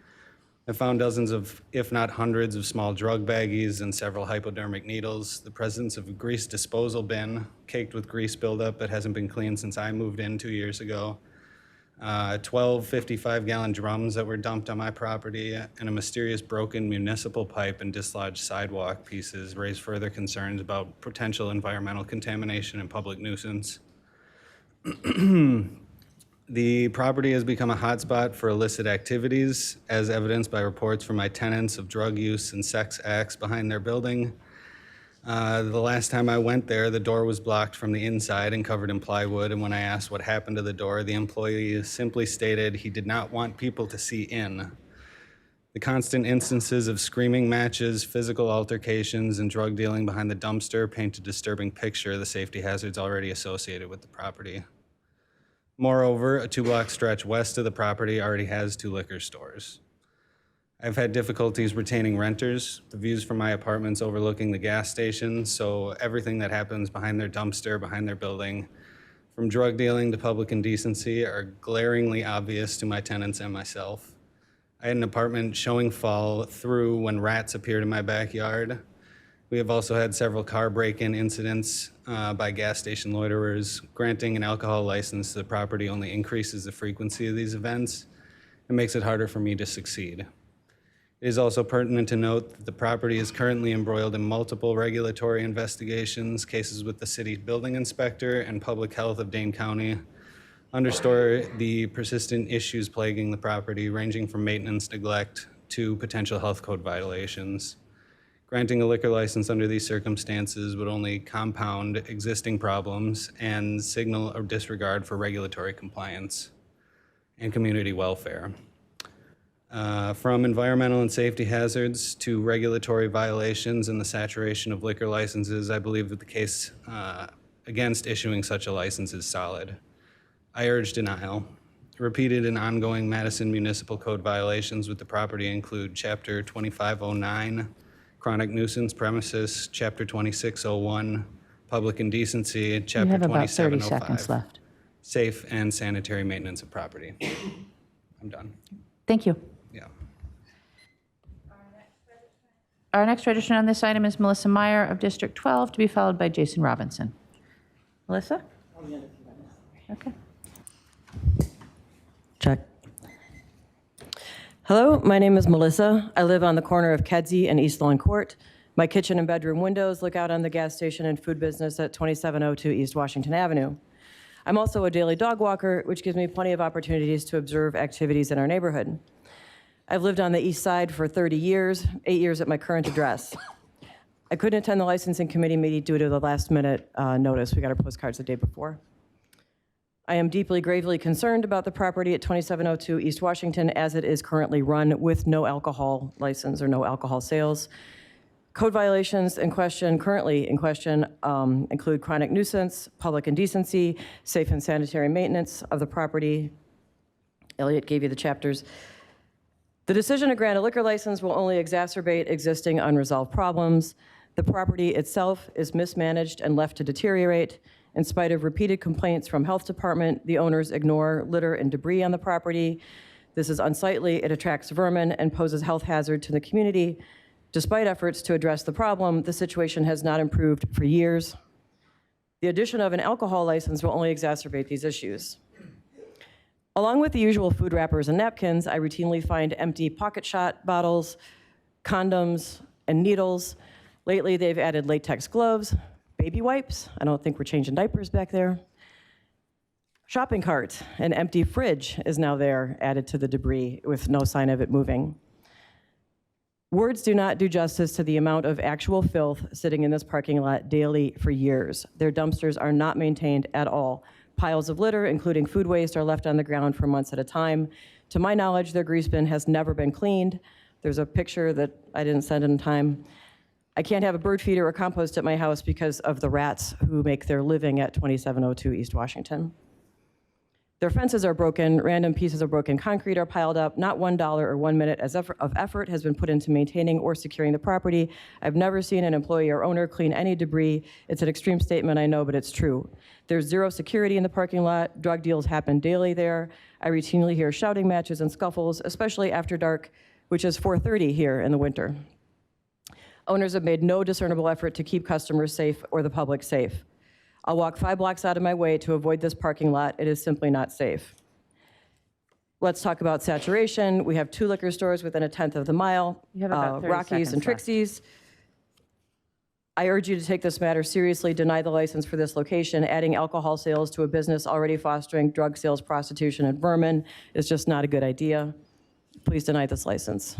I found dozens of, if not hundreds, of small drug baggies and several hypodermic needles. The presence of a grease disposal bin caked with grease buildup that hasn't been cleaned since I moved in 2 years ago. 12 55-gallon drums that were dumped on my property, and a mysterious broken municipal pipe and dislodged sidewalk pieces raise further concerns about potential environmental contamination and public nuisance. The property has become a hotspot for illicit activities, as evidenced by reports from my tenants of drug use and sex acts behind their building. The last time I went there, the door was blocked from the inside and covered in plywood, and when I asked what happened to the door, the employee simply stated he did not want people to see in. The constant instances of screaming matches, physical altercations, and drug dealing behind the dumpster paint a disturbing picture of the safety hazards already associated with the property. Moreover, a 2-block stretch west of the property already has 2 liquor stores. I've had difficulties retaining renters. The views from my apartments overlooking the gas station, so everything that happens behind their dumpster, behind their building, from drug dealing to public indecency, are glaringly obvious to my tenants and myself. I had an apartment showing fall through when rats appeared in my backyard. We have also had several car break-in incidents by gas station loiterers. Granting an alcohol license to the property only increases the frequency of these events and makes it harder for me to succeed. It is also pertinent to note that the property is currently embroiled in multiple regulatory investigations, cases with the city building inspector and public health of Dane County underscore the persistent issues plaguing the property, ranging from maintenance neglect to potential health code violations. Granting a liquor license under these circumstances would only compound existing problems and signal a disregard for regulatory compliance and community welfare. From environmental and safety hazards to regulatory violations and the saturation of liquor licenses, I believe that the case against issuing such a license is solid. I urge denial. Repeated and ongoing Madison Municipal Code violations with the property include Chapter 2509, Chronic Nuisance Premises, Chapter 2601, Public Indecency, Chapter You have about 30 2705. seconds left. Safe and sanitary maintenance of property. I'm done. Thank you. Yeah. Our next registrant on this item is Melissa Meyer of District 12, to be followed by Jason Robinson. Melissa? Okay. Check. Hello, my name is Melissa. I live on the corner of Kedzie and East Lawn Court. My kitchen and bedroom windows look out on the gas station and food business at 2702 East Washington Avenue. I'm also a daily dog walker, which gives me plenty of opportunities to observe activities in our neighborhood. I've lived on the east side for 30 years, 8 years at my current address. I couldn't attend the licensing committee meeting due to the last minute notice. We got our postcards the day before. I am deeply, gravely concerned about the property at 2702 East Washington as it is currently run with no alcohol license or no alcohol sales. Code violations currently in question include chronic nuisance, public indecency, safe and sanitary maintenance of the property. Elliot gave you the chapters. The decision to grant a liquor license will only exacerbate existing unresolved problems. The property itself is mismanaged and left to deteriorate. In spite of repeated complaints from health department, the owners ignore litter and debris on the property. This is unsightly, it attracts vermin and poses health hazard to the community. Despite efforts to address the problem, the situation has not improved for years. The addition of an alcohol license will only exacerbate these issues. Along with the usual food wrappers and napkins, I routinely find empty pocket shot bottles, condoms, and needles. Lately, they've added latex gloves, baby wipes. I don't think we're changing diapers back there. Shopping cart, an empty fridge is now there, added to the debris with no sign of it moving. Words do not do justice to the amount of actual filth sitting in this parking lot daily for years. Their dumpsters are not maintained at all. Piles of litter, including food waste, are left on the ground for months at a time. To my knowledge, their grease bin has never been cleaned. There's a picture that I didn't send in time. I can't have a bird feeder or compost at my house because of the rats who make their living at 2702 East Washington. Their fences are broken, random pieces of broken concrete are piled up, not $1 or 1 minute of effort has been put into maintaining or securing the property. I've never seen an employee or owner clean any debris. It's an extreme statement, I know, but it's true. There's zero security in the parking lot. Drug deals happen daily there. I routinely hear shouting matches and scuffles, especially after dark, which is 4:30 here in the winter. Owners have made no discernible effort to keep customers safe or the public safe. I'll walk 5 blocks out of my way to avoid this parking lot. It is simply not safe. Let's talk about saturation. We have 2 liquor stores within a 1/10 of the mile, You have about 30 Rockies and seconds left. Trixie's. I urge you to take this matter seriously, deny the license for this location. Adding alcohol sales to a business already fostering drug sales, prostitution, and vermin is just not a good idea. Please deny this license.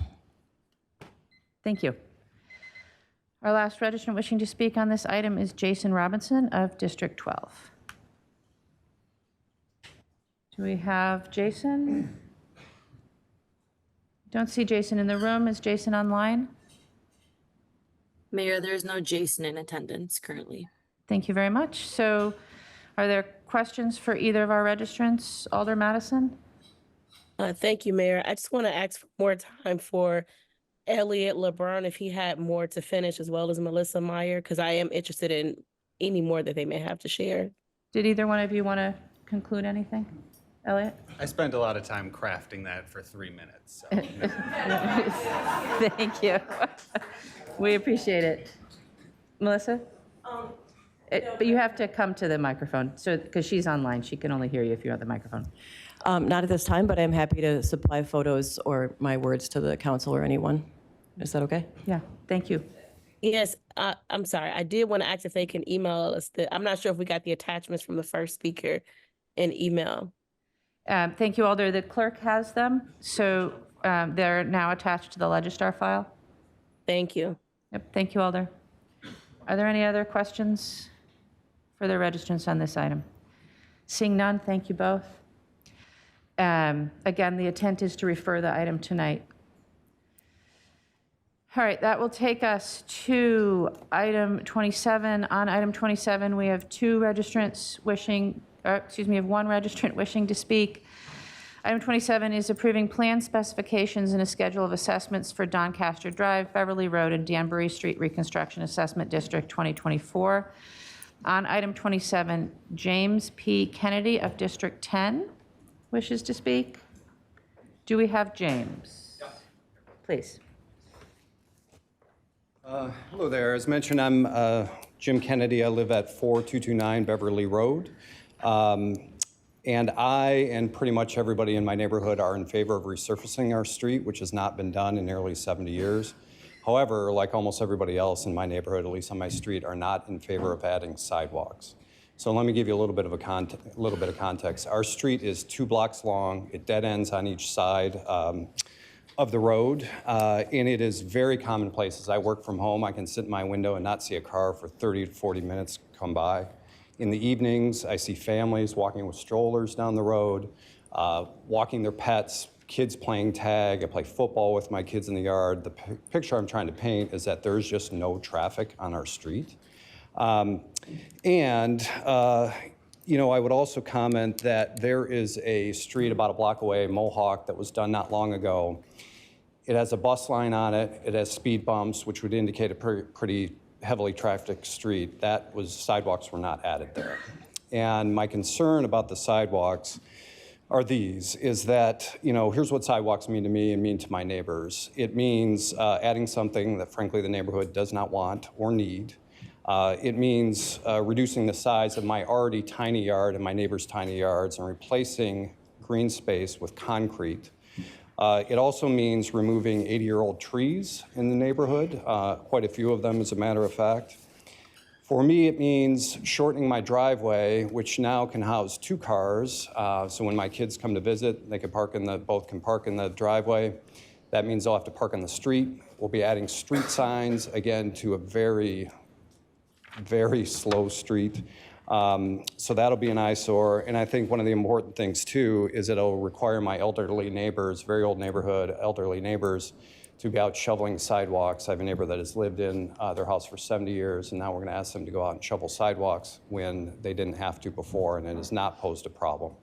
Thank you. Our last registrant wishing to speak on this item is Jason Robinson of District 12. Do we have Jason? Don't see Jason in the room. Is Jason online? Mayor, there's no Jason in attendance currently. Thank you very much. So are there questions for either of our registrants? Alder Madison? Thank you, Mayor. I just want to ask for more time for Elliot LeBron if he had more to finish, as well as Melissa Meyer, because I am interested in any more that they may have to share. Did either one of you want to conclude anything? Elliot? I spent a lot of time crafting that for 3 minutes. So. Thank you. We appreciate it. Melissa? But you have to come to the microphone, so because she's online, she can only hear you if you're at the microphone. Not at this time, but I'm happy to supply photos or my words to the council or anyone. Is that okay? Yeah, thank you. Yes, I'm sorry. I did want to ask if they can email us. I'm not sure if we got the attachments from the first speaker in email. Thank you, Alder. The clerk has them, so they're now attached to the Legistar file. Thank you. Yep, thank you, Alder. Are there any other questions for the registrants on this item? Seeing none, thank you both. Again, the intent is to refer the item tonight. All right, that will take us to item 27. On item 27, we have one registrant wishing to speak. Item 27 is approving plan specifications and a schedule of assessments for Doncaster Drive, Beverly Road, and Danbury Street Reconstruction Assessment District 2024. On item 27, James P. Kennedy of District 10 wishes to speak. Do we have James? Please. Hello there. As mentioned, I'm Jim Kennedy. I live at 4229 Beverly Road. And I and pretty much everybody in my neighborhood are in favor of resurfacing our street, which has not been done in nearly 70 years. However, like almost everybody else in my neighborhood, at least on my street, are not in favor of adding sidewalks. So let me give you a little bit of context. Our street is 2 blocks long. It dead ends on each side of the road, and it is very commonplace. As I work from home, I can sit in my window and not see a car for 30 to 40 minutes come by. In the evenings, I see families walking with strollers down the road, walking their pets, kids playing tag. I play football with my kids in the yard. The picture I'm trying to paint is that there's just no traffic on our street. I would also comment that there is a street about a block away, Mohawk, that was done not long ago. It has a bus line on it. It has speed bumps, which would indicate a pretty heavily trafficked street. Sidewalks were not added there. And my concern about the sidewalks is that, here's what sidewalks mean to me and mean to my neighbors. It means adding something that frankly the neighborhood does not want or need. It means reducing the size of my already tiny yard and my neighbors' tiny yards and replacing green space with concrete. It also means removing 80-year-old trees in the neighborhood, quite a few of them as a matter of fact. For me, it means shortening my driveway, which now can house 2 cars. So when my kids come to visit, they can both can park in the driveway. That means they'll have to park on the street. We'll be adding street signs, again, to a very, very slow street. So that'll be an eyesore. And I think one of the important things too is it'll require my elderly neighbors, very old neighborhood, elderly neighbors, to be out shoveling sidewalks. I have a neighbor that has lived in their house for 70 years, and now we're going to ask them to go out and shovel sidewalks when they didn't have to before, and it has not posed a problem.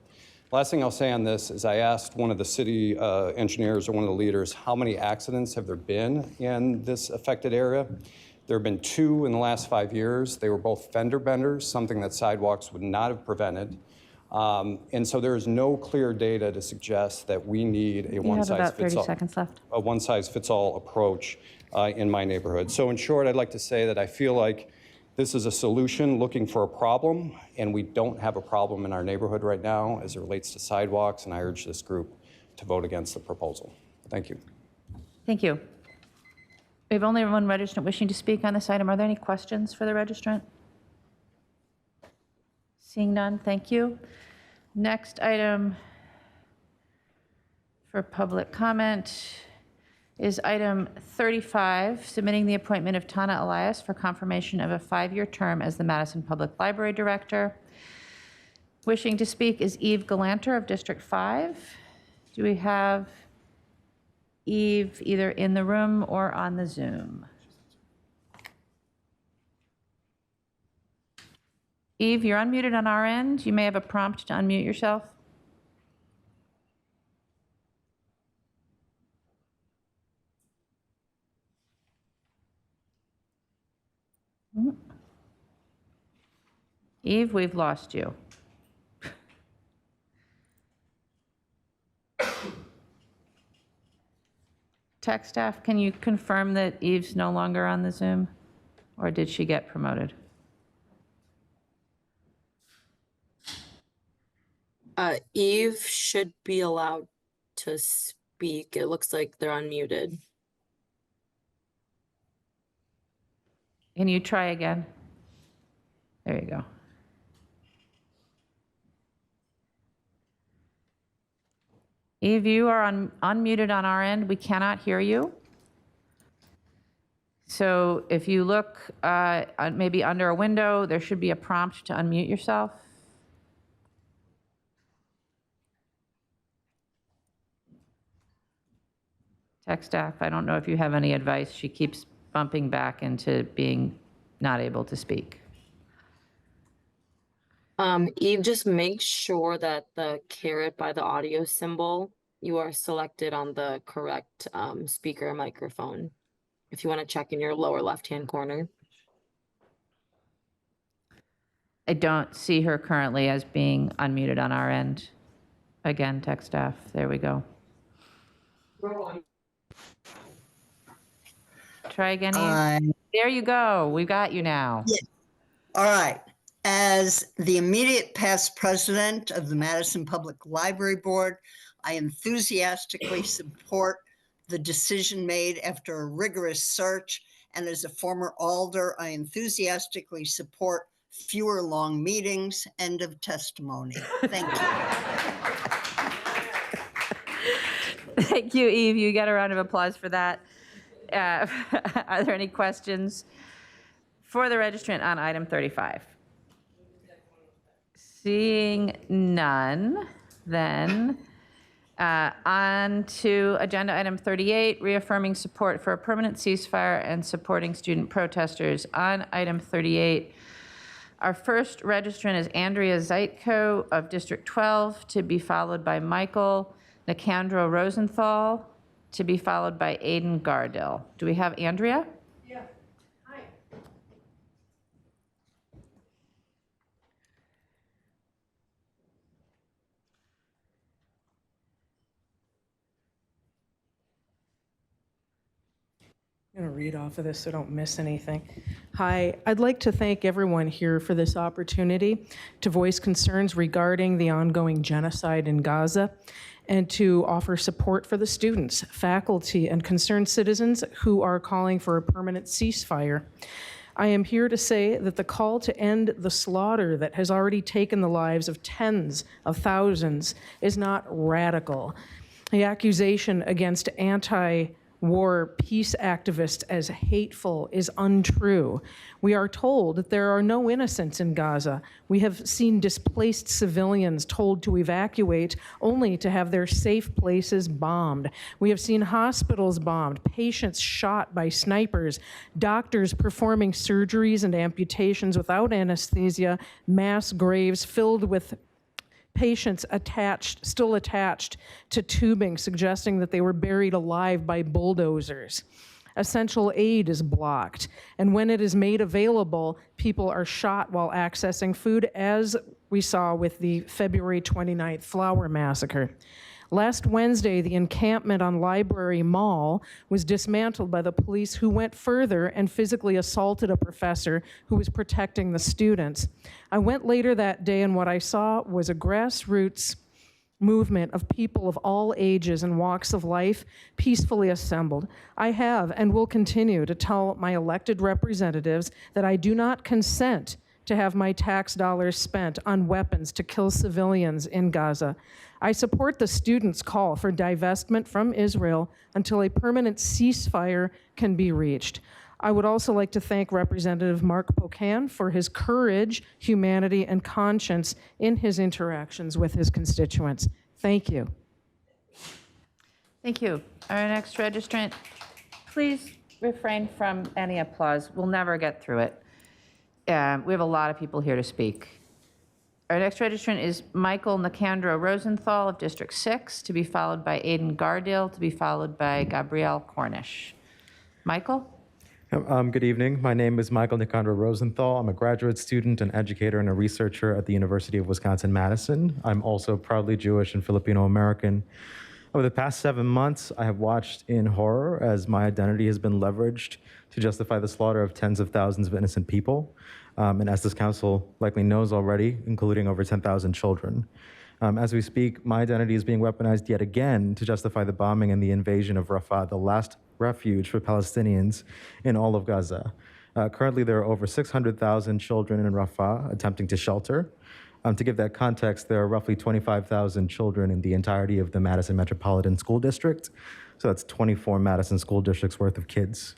Last thing I'll say on this is I asked one of the city engineers or one of the leaders, how many accidents have there been in this affected area? There have been 2 in the last 5 years. They were both fender benders, something that sidewalks would not have prevented. And so there is no clear data to suggest that we need a You have about 30 one-size-fits-all seconds left. a one-size-fits-all approach in my neighborhood. So in short, I'd like to say that I feel like this is a solution looking for a problem, and we don't have a problem in our neighborhood right now as it relates to sidewalks, and I urge this group to vote against the proposal. Thank you. Thank you. We have only one registrant wishing to speak on this item. Are there any questions for the registrant? Seeing none, thank you. Next item for public comment is item 35, submitting the appointment of Tana Elias for confirmation of a 5-year term as the Madison Public Library Director. Wishing to speak is Eve Galanter of District 5. Do we have Eve either in the room or on the Zoom? Eve, you're unmuted on our end. You may have a prompt to unmute yourself. Eve, we've lost you. Tech staff, can you confirm that Eve's no longer on the Zoom? Or did she get promoted? Eve should be allowed to speak. It looks like they're unmuted. Can you try again? There you go. Eve, you are unmuted on our end. We cannot hear you. So if you look maybe under a window, there should be a prompt to unmute yourself. Tech staff, I don't know if you have any advice. She keeps bumping back into being not able to speak. Eve, just make sure that the caret by the audio symbol, you are selected on the correct speaker microphone. If you want to check in your lower left-hand corner. I don't see her currently as being unmuted on our end. Again, tech staff, there we go. Try again, Eve. There you go. We got you now. Yeah. All right. As the immediate past president of the Madison Public Library Board, I enthusiastically support the decision made after a rigorous search. And as a former alder, I enthusiastically support fewer long meetings. End of testimony. Thank you. Thank you, Eve. You get a round of applause for that. Are there any questions for the registrant on item 35? Seeing none, then on to agenda item 38, reaffirming support for a permanent ceasefire and supporting student protesters. On item 38, our first registrant is Andrea Zeitko of District 12, to be followed by Michael Nicandro Rosenthal, to be followed by Aiden Gardill. Do we have Andrea? Yeah. Hi. I'm going to read off of this so I don't miss anything. Hi, I'd like to thank everyone here for this opportunity to voice concerns regarding the ongoing genocide in Gaza and to offer support for the students, faculty, and concerned citizens who are calling for a permanent ceasefire. I am here to say that the call to end the slaughter that has already taken the lives of tens of thousands is not radical. The accusation against war peace activists as hateful is untrue. We are told that there are no innocents in Gaza. We have seen displaced civilians told to evacuate only to have their safe places bombed. We have seen hospitals bombed, patients shot by snipers, doctors performing surgeries and amputations without anesthesia, mass graves filled with patients still attached to tubing, suggesting that they were buried alive by bulldozers. Essential aid is blocked, and when it is made available, people are shot while accessing food, as we saw with the February 29th flower massacre. Last Wednesday, the encampment on Library Mall was dismantled by the police, who went further and physically assaulted a professor who was protecting the students. I went later that day, and what I saw was a grassroots movement of people of all ages and walks of life peacefully assembled. I have and will continue to tell my elected representatives that I do not consent to have my tax dollars spent on weapons to kill civilians in Gaza. I support the students' call for divestment from Israel until a permanent ceasefire can be reached. I would also like to thank Representative Mark Pocan for his courage, humanity, and conscience in his interactions with his constituents. Thank you. Thank you. Our next registrant, please refrain from any applause. We'll never get through it. We have a lot of people here to speak. Our next registrant is Michael Nicandro Rosenthal of District 6, to be followed by Aidan Gardale, to be followed by Gabrielle Cornish. Michael? Good evening. My name is Michael Nicandro Rosenthal. I'm a graduate student, an educator, and a researcher at the University of Wisconsin-Madison. I'm also proudly Jewish and Filipino American. Over the past 7 months, I have watched in horror as my identity has been leveraged to justify the slaughter of tens of thousands of innocent people. And as this council likely knows already, including over 10,000 children. As we speak, my identity is being weaponized yet again to justify the bombing and the invasion of Rafah, the last refuge for Palestinians in all of Gaza. Currently, there are over 600,000 children in Rafah attempting to shelter. To give that context, there are roughly 25,000 children in the entirety of the Madison Metropolitan School District. So that's 24 Madison school districts worth of kids.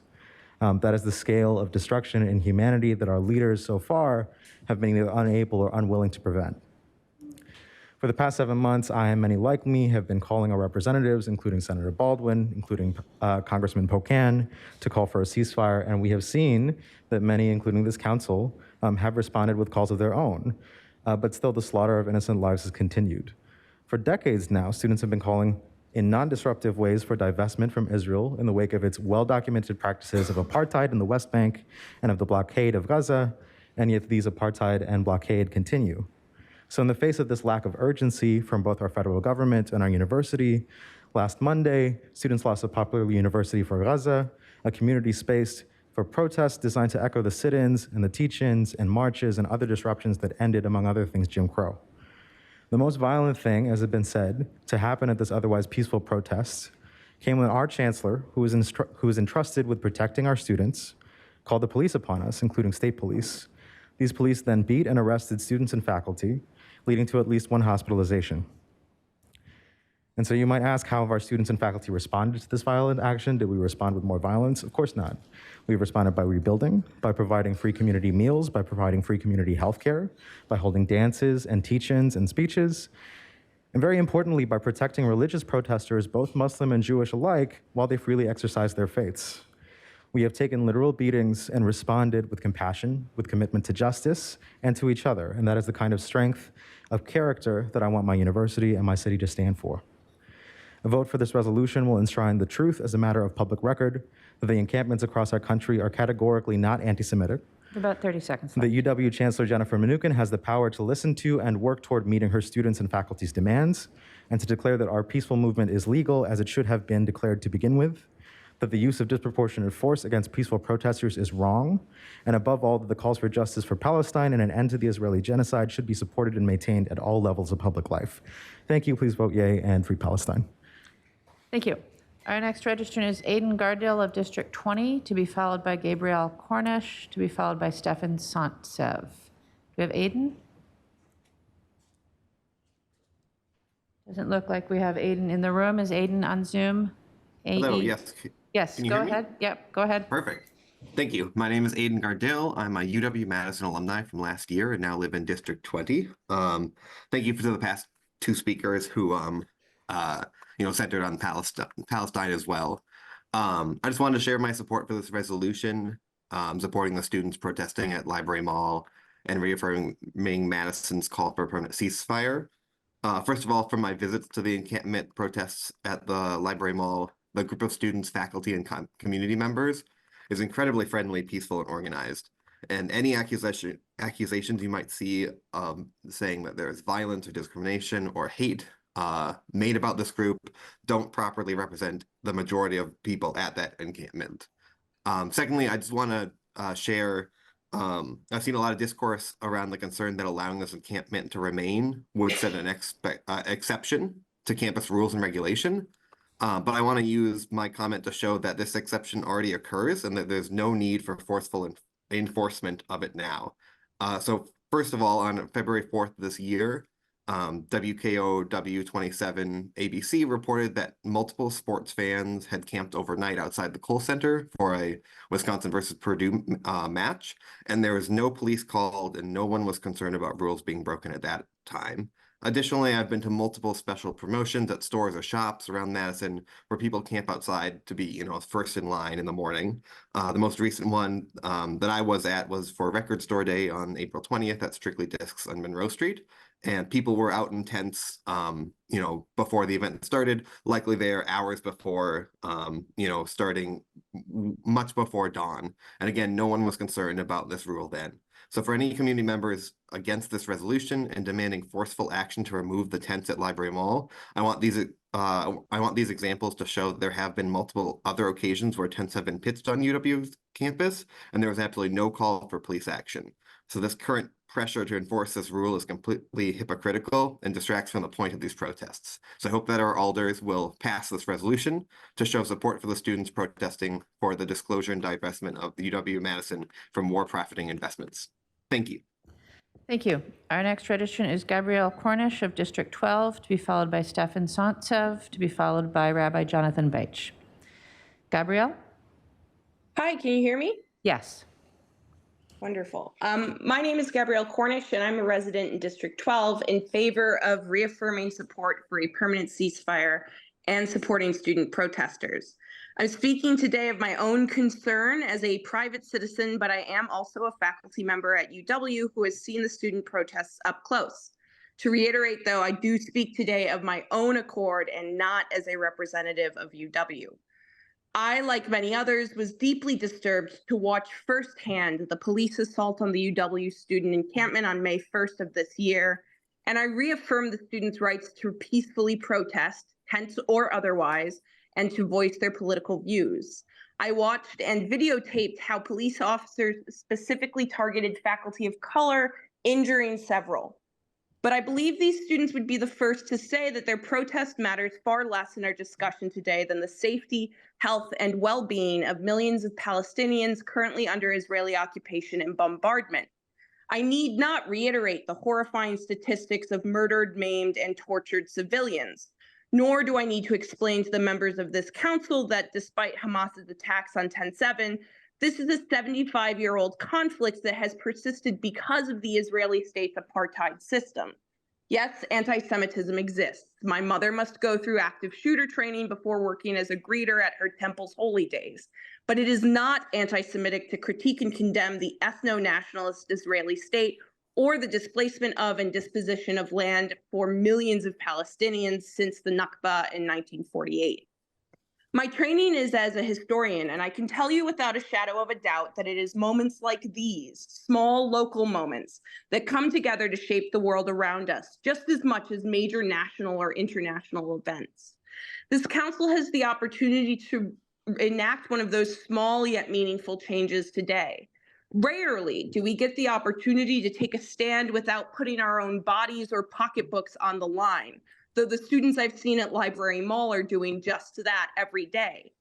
That is the scale of destruction and inhumanity that our leaders so far have been either unable or unwilling to prevent. For the past 7 months, I and many like me have been calling our representatives, including Senator Baldwin, including Congressman Pocan, to call for a ceasefire, and we have seen that many, including this council, have responded with calls of their own. But still, the slaughter of innocent lives has continued. For decades now, students have been calling in non-disruptive ways for divestment from Israel in the wake of its well-documented practices of apartheid in the West Bank and of the blockade of Gaza, and yet these apartheid and blockade continue. So in the face of this lack of urgency from both our federal government and our university, last Monday, students lost a popular university for Gaza, a community space for protests designed to echo the sit-ins and the teach-ins and marches and other disruptions that ended, among other things, Jim Crow. The most violent thing, as has been said, to happen at this otherwise peaceful protest came when our chancellor, who was entrusted with protecting our students, called the police upon us, including state police. These police then beat and arrested students and faculty, leading to at least one hospitalization. And so you might ask, how have our students and faculty responded to this violent action? Did we respond with more violence? Of course not. We responded by rebuilding, by providing free community meals, by providing free community healthcare, by holding dances and teach-ins and speeches, and very importantly, by protecting religious protesters, both Muslim and Jewish alike, while they freely exercise their faiths. We have taken literal beatings and responded with compassion, with commitment to justice, and to each other, and that is the kind of strength of character that I want my university and my city to stand for. A vote for this resolution will enshrine the truth as a matter of public record that the encampments across our country are categorically not anti-Semitic. About 30 seconds left. The UW Chancellor Jennifer Mnuchin has the power to listen to and work toward meeting her students' and faculty's demands, and to declare that our peaceful movement is legal as it should have been declared to begin with, that the use of disproportionate force against peaceful protesters is wrong, and above all, that the calls for justice for Palestine and an end to the Israeli genocide should be supported and maintained at all levels of public life. Thank you. Please vote yea and free Palestine. Thank you. Our next registrant is Aidan Gardale of District 20, to be followed by Gabrielle Cornish, to be followed by Stefan Sontsev. Do we have Aidan? Doesn't look like we have Aidan in the room. Is Aidan on Zoom? Hello, yes. Yes, Can you go hear me? ahead. Yep, go ahead. Perfect. Thank you. My name is Aiden Gardell. I'm a UW-Madison alumni from last year and now live in District 20. Thank you to the past two speakers who, centered on Palestine as well. I just wanted to share my support for this resolution, supporting the students protesting at Library Mall and reaffirming Madison's call for a permanent ceasefire. First of all, from my visits to the encampment protests at the Library Mall, the group of students, faculty, and community members is incredibly friendly, peaceful, and organized. And any accusations you might see saying that there is violence or discrimination or hate made about this group don't properly represent the majority of people at that encampment. Secondly, I just want to share, I've seen a lot of discourse around the concern that allowing this encampment to remain would set an exception to campus rules and regulation. But I want to use my comment to show that this exception already occurs and that there's no need for forceful enforcement of it now. So first of all, on February 4th this year, WKO W27 ABC reported that multiple sports fans had camped overnight outside the Kohl Center for a Wisconsin versus Purdue match, and there was no police called and no one was concerned about rules being broken at that time. Additionally, I've been to multiple special promotions at stores or shops around Madison where people camp outside to be, first in line in the morning. The most recent one that I was at was for Record Store Day on April 20th at Strictly Discs on Monroe Street. And people were out in tents, before the event started, likely there hours before, starting much before dawn. And again, no one was concerned about this rule then. So for any community members against this resolution and demanding forceful action to remove the tents at Library Mall, I want these examples to show that there have been multiple other occasions where tents have been pitched on UW's campus, and there was absolutely no call for police action. So this current pressure to enforce this rule is completely hypocritical and distracts from the point of these protests. So I hope that our alders will pass this resolution to show support for the students protesting for the disclosure and divestment of the UW-Madison from war profiting investments. Thank you. Thank you. Our next tradition is Gabrielle Cornish of District 12, to be followed by Stefan Sontsev, to be followed by Rabbi Jonathan Beich. Gabrielle? Hi, can you hear me? Yes. Wonderful. My name is Gabrielle Cornish, and I'm a resident in District 12 in favor of reaffirming support for a permanent ceasefire and supporting student protesters. I'm speaking today of my own concern as a private citizen, but I am also a faculty member at UW who has seen the student protests up close. To reiterate, though, I do speak today of my own accord and not as a representative of UW. I, like many others, was deeply disturbed to watch firsthand the police assault on the UW student encampment on May 1st of this year, and I reaffirm the students' rights to peacefully protest, tense or otherwise, and to voice their political views. I watched and videotaped how police officers specifically targeted faculty of color, injuring several. But I believe these students would be the first to say that their protest matters far less in our discussion today than the safety, health, and well-being of millions of Palestinians currently under Israeli occupation and bombardment. I need not reiterate the horrifying statistics of murdered, maimed, and tortured civilians, nor do I need to explain to the members of this council that despite Hamas's attacks on 10/7, this is a 75-year-old conflict that has persisted because of the Israeli state's apartheid system. Yes, anti-Semitism exists. My mother must go through active shooter training before working as a greeter at her temple's holy days. But it is not anti-Semitic to critique and condemn the ethno-nationalist Israeli state or the displacement of and disposition of land for millions of Palestinians since the Nakba in 1948. My training is as a historian, and I can tell you without a shadow of a doubt that it is moments like these, small local moments, that come together to shape the world around us, just as much as major national or international events. This council has the opportunity to enact one of those small yet meaningful changes today. Rarely do we get the opportunity to take a stand without putting our own bodies or pocketbooks on the line, though the students I've seen at Library Mall are doing just that every day.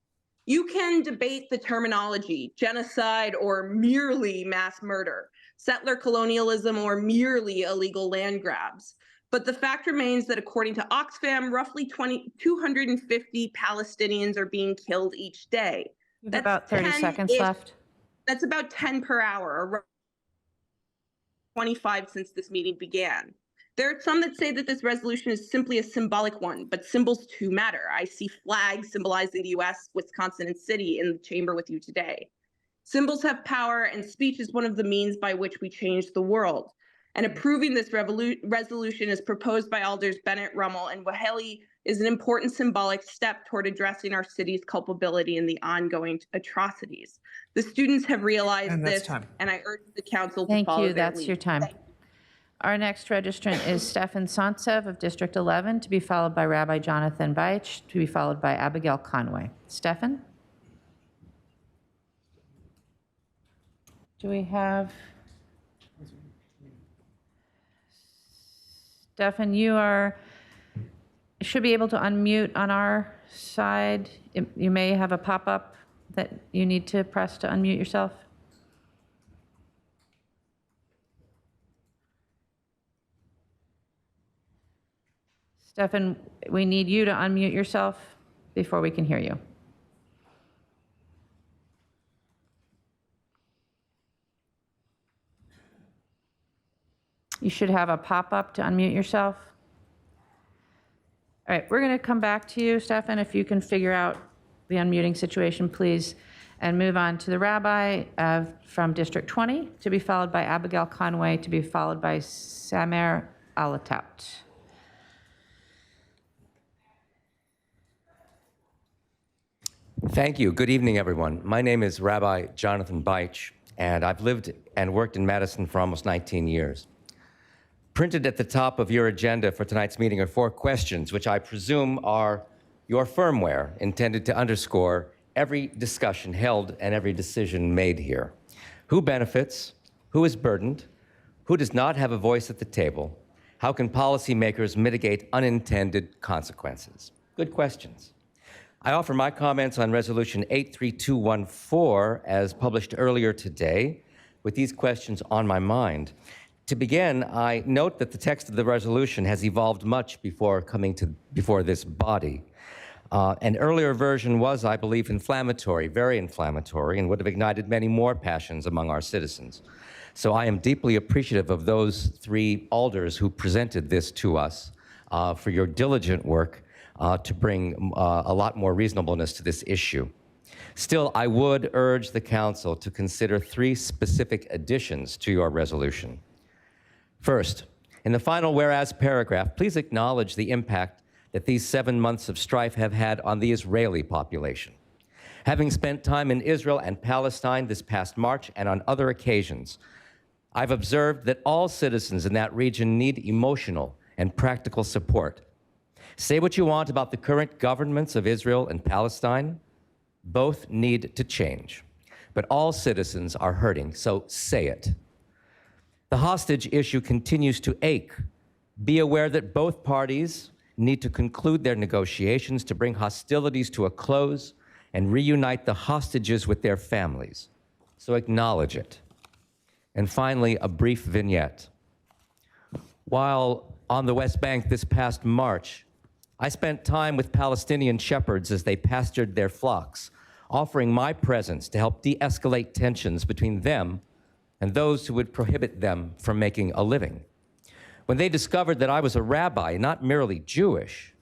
You can debate the terminology, genocide or merely mass murder, settler colonialism or merely illegal land grabs, But the fact remains that according to Oxfam, roughly 250 Palestinians are being killed each day. You have about 30 seconds left. That's about 10 per hour, or 25 since this meeting began. There are some that say that this resolution is simply a symbolic one, but symbols too matter. I see flags symbolizing the US, Wisconsin, and city in the chamber with you today. Symbols have power, and speech is one of the means by which we change the world. And approving this resolution as proposed by Alders Bennett, Rummel, and Waheli is an important symbolic step toward addressing our city's culpability in the ongoing atrocities. The students have realized this, and I urge the council to follow their lead. Thank you. That's your time. Our next registrant is Stefan Sontsev of District 11, to be followed by Rabbi Jonathan Beich, to be followed by Abigail Conway. Stefan? Do we have? Stefan, you should be able to unmute on our side. You may have a pop-up that you need to press to unmute yourself. Stefan, we need you to unmute yourself before we can hear you. You should have a pop-up to unmute yourself. All right, we're going to come back to you, Stefan, if you can figure out the unmuting situation, please, and move on to the rabbi from District 20, to be followed by Abigail Conway, to be followed by Samer Alatout. Thank you. Good evening, everyone. My name is Rabbi Jonathan Beich, and I've lived and worked in Madison for almost 19 years. Printed at the top of your agenda for tonight's meeting are 4 questions, which I presume are your firmware intended to underscore every discussion held and every decision made here. Who benefits? Who is burdened? Who does not have a voice at the table? How can policymakers mitigate unintended consequences? Good questions. I offer my comments on Resolution 83214 as published earlier today, with these questions on my mind. To begin, I note that the text of the resolution has evolved much before coming before this body. An earlier version was, I believe, inflammatory, very inflammatory, and would have ignited many more passions among our citizens. So I am deeply appreciative of those 3 alders who presented this to us for your diligent work to bring a lot more reasonableness to this issue. Still, I would urge the council to consider 3 specific additions to your resolution. First, in the final whereas paragraph, please acknowledge the impact that these 7 months of strife have had on the Israeli population. Having spent time in Israel and Palestine this past March and on other occasions, I've observed that all citizens in that region need emotional and practical support. Say what you want about the current governments of Israel and Palestine, both need to change. But all citizens are hurting, so say it. The hostage issue continues to ache. Be aware that both parties need to conclude their negotiations to bring hostilities to a close and reunite the hostages with their families. So acknowledge it. And finally, a brief vignette. While on the West Bank this past March, I spent time with Palestinian shepherds as they pastured their flocks, offering my presence to help de-escalate tensions between them and those who would prohibit them from making a living. When they discovered that I was a rabbi, not merely Jewish,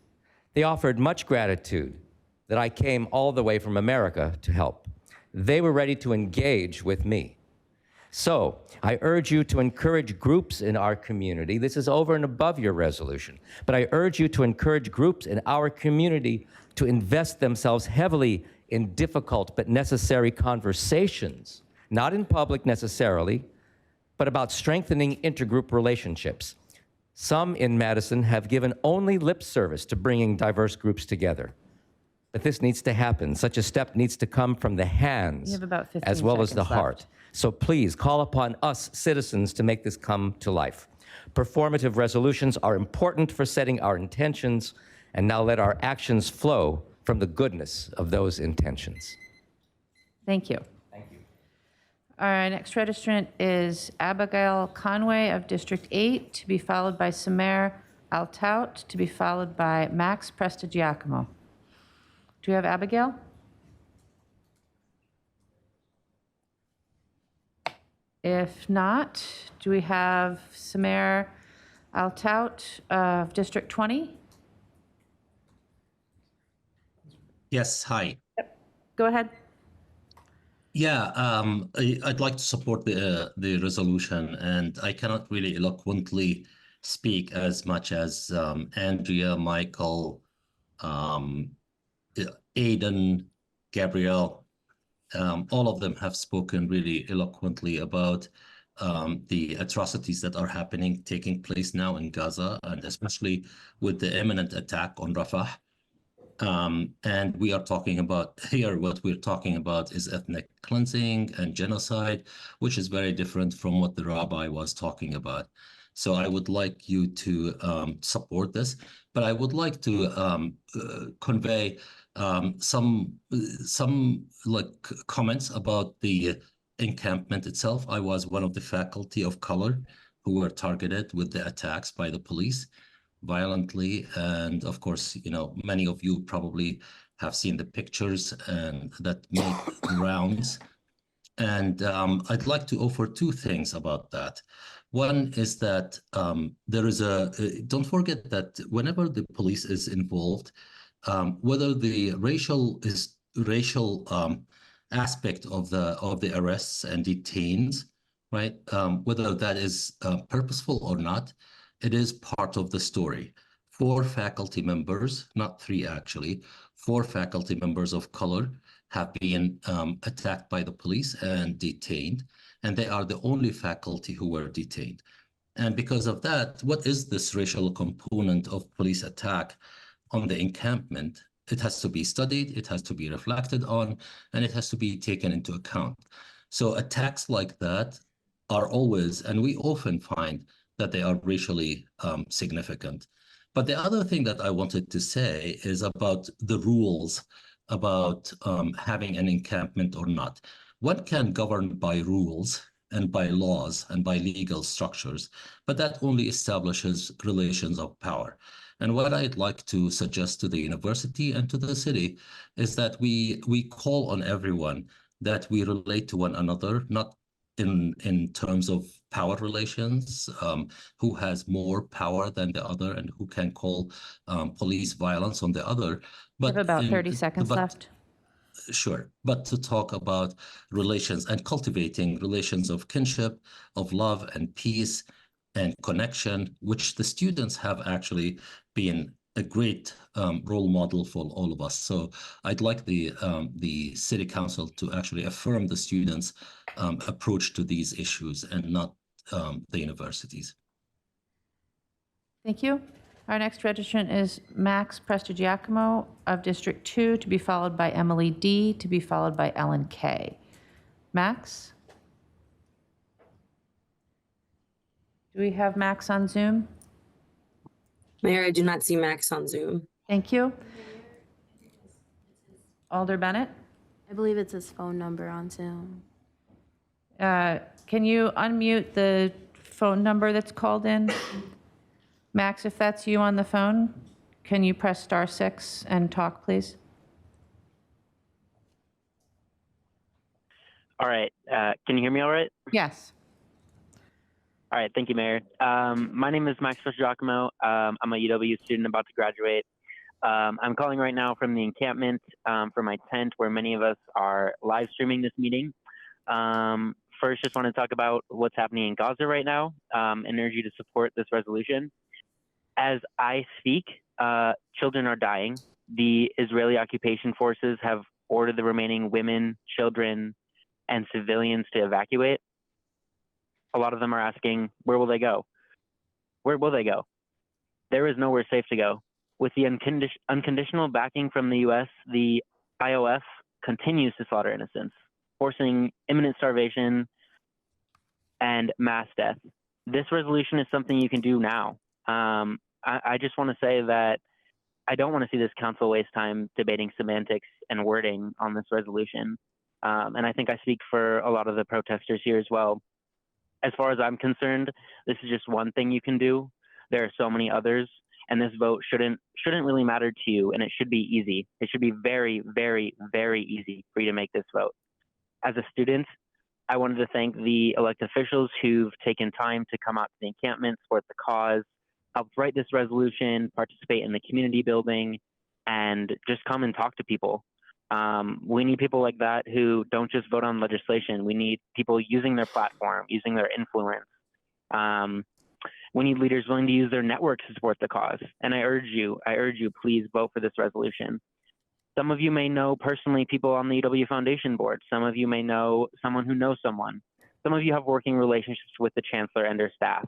they offered much gratitude that I came all the way from America to help. They were ready to engage with me. So I urge you to encourage groups in our community. This is over and above your resolution, but I urge you to encourage groups in our community to invest themselves heavily in difficult but necessary conversations, not in public necessarily, but about strengthening intergroup relationships. Some in Madison have given only lip service to bringing diverse groups together. But this needs to happen. Such a step needs to come from the hands You have about 15 as well as the seconds heart. left. So please call upon us citizens to make this come to life. Performative resolutions are important for setting our intentions, and now let our actions flow from the goodness of those intentions. Thank you. Thank you. Our next registrant is Abigail Conway of District 8, to be followed by Samer Altout, to be followed by Max Prestigiacomo. Do we have Abigail? If not, do we have Samer Altout of District 20? Yes, hi. Go ahead. Yeah, I'd like to support the resolution, and I cannot really eloquently speak as much as Andrea, Michael, um, Aiden, Gabrielle. All of them have spoken really eloquently about the atrocities that are taking place now in Gaza, and especially with the imminent attack on Rafah. And we are talking about here, what we're talking about is ethnic cleansing and genocide, which is very different from what the rabbi was talking about. So I would like you to support this, but I would like to convey some like comments about the encampment itself. I was one of the faculty of color who were targeted with the attacks by the police violently. And of course, many of you probably have seen the pictures and that made the rounds. And I'd like to offer two things about that. One is that there is don't forget that whenever the police is involved, whether the racial aspect of the arrests and detains, right? Whether that is purposeful or not, it is part of the story. 4 faculty members, not 3 actually, 4 faculty members of color have been attacked by the police and detained, and they are the only faculty who were detained. And because of that, what is this racial component of police attack on the encampment? It has to be studied, it has to be reflected on, and it has to be taken into account. So attacks like that are always, and we often find that they are racially significant. But the other thing that I wanted to say is about the rules about having an encampment or not. One can govern by rules and by laws and by legal structures, but that only establishes relations of power. And what I'd like to suggest to the university and to the city is that we call on everyone that we relate to one another, not in terms of power relations, who has more power than the other and who can call police violence on the other. We have about 30 seconds left. Sure, but to talk about relations and cultivating relations of kinship, of love and peace and connection, which the students have actually been a great role model for all of us. So I'd like the city council to actually affirm the students' approach to these issues and not the universities. Thank you. Our next registrant is Max Prestigiacomo of District 2, to be followed by Emily D., to be followed by Ellen K. Max? Do we have Max on Zoom? Mayor, I do not see Max on Zoom. Thank you. Alder Bennett? I believe it's his phone number on Zoom. Can you unmute the phone number that's called in? Max, if that's you on the phone, can you press *6 and talk, please? All right. Can you hear me all right? Yes. All right. Thank you, Mayor. My name is Max Giacomo. I'm a UW student about to graduate. I'm calling right now from the encampment for my tent where many of us are live streaming this meeting. First, just want to talk about what's happening in Gaza right now and urge you to support this resolution. As I speak, children are dying. The Israeli occupation forces have ordered the remaining women, children, and civilians to evacuate. A lot of them are asking, where will they go? Where will they go? There is nowhere safe to go. With the unconditional backing from the U.S., the IOF continues to slaughter innocents, forcing imminent starvation and mass death. This resolution is something you can do now. I just want to say that I don't want to see this council waste time debating semantics and wording on this resolution. And I think I speak for a lot of the protesters here as well. As far as I'm concerned, this is just one thing you can do. There are so many others, and this vote shouldn't really matter to you, and it should be easy. It should be very, very, very easy for you to make this vote. As a student, I wanted to thank the elected officials who've taken time to come out to the encampment, support the cause, helped write this resolution, participate in the community building, and just come and talk to people. We need people like that who don't just vote on legislation. We need people using their platform, using their influence. We need leaders willing to use their network to support the cause. And I urge you, please vote for this resolution. Some of you may know personally people on the UW Foundation board. Some of you may know someone who knows someone. Some of you have working relationships with the chancellor and her staff.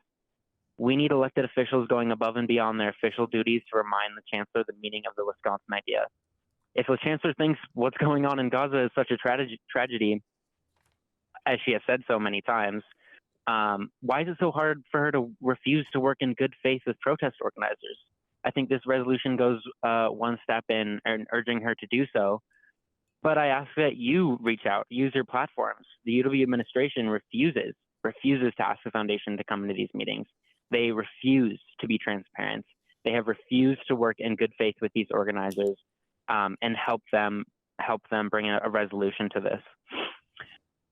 We need elected officials going above and beyond their official duties to remind the chancellor the meaning of the Wisconsin idea. If the chancellor thinks what's going on in Gaza is such a tragedy, as she has said so many times, why is it so hard for her to refuse to work in good faith with protest organizers? I think this resolution goes one step in urging her to do so. But I ask that you reach out, use your platforms. The UW administration refuses to ask the foundation to come into these meetings. They refuse to be transparent. They have refused to work in good faith with these organizers and help them bring a resolution to this.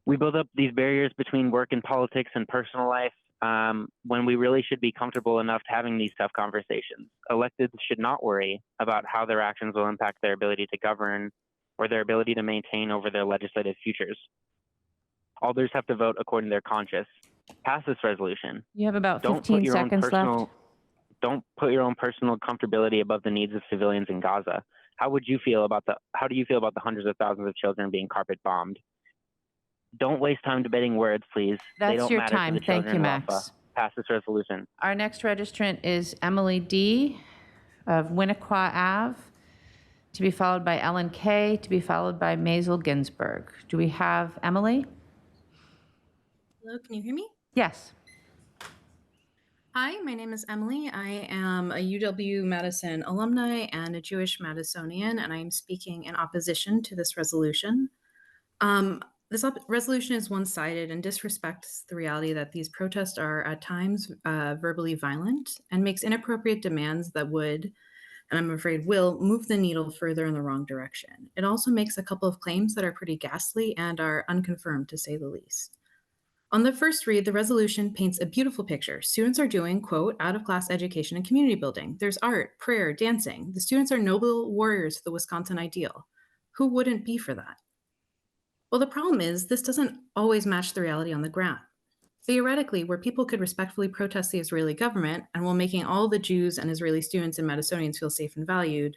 We build up these barriers between work and politics and personal life when we really should be comfortable enough having these tough conversations. Electeds should not worry about how their actions will impact their ability to govern or their ability to maintain over their legislative futures. Alders have to vote according to their conscience. Pass this resolution. You have about 15 seconds left. Don't put your own personal comfortability above the needs of civilians in Gaza. How do you feel about the hundreds of thousands of children being carpet bombed? Don't waste time debating words, please. They That's don't your matter time. to the Thank children you, in Wafa. Max. Pass this resolution. Our next registrant is Emily D. of Winnequa Ave, to be followed by Ellen K., to be followed by Maisel Ginsburg. Do we have Emily? Hello, can you hear me? Yes. Hi, my name is Emily. I am a UW-Madison alumni and a Jewish Madisonian, and I am speaking in opposition to this resolution. This resolution is one-sided and disrespects the reality that these protests are at times verbally violent and makes inappropriate demands that would, and I'm afraid will, move the needle further in the wrong direction. It also makes a couple of claims that are pretty ghastly and are unconfirmed, to say the least. On the first read, the resolution paints a beautiful picture. Students are doing, quote, out-of-class education and community building. There's art, prayer, dancing. The students are noble warriors of the Wisconsin ideal. Who wouldn't be for that? Well, the problem is this doesn't always match the reality on the ground. Theoretically, where people could respectfully protest the Israeli government, and while making all the Jews and Israeli students and Madisonians feel safe and valued,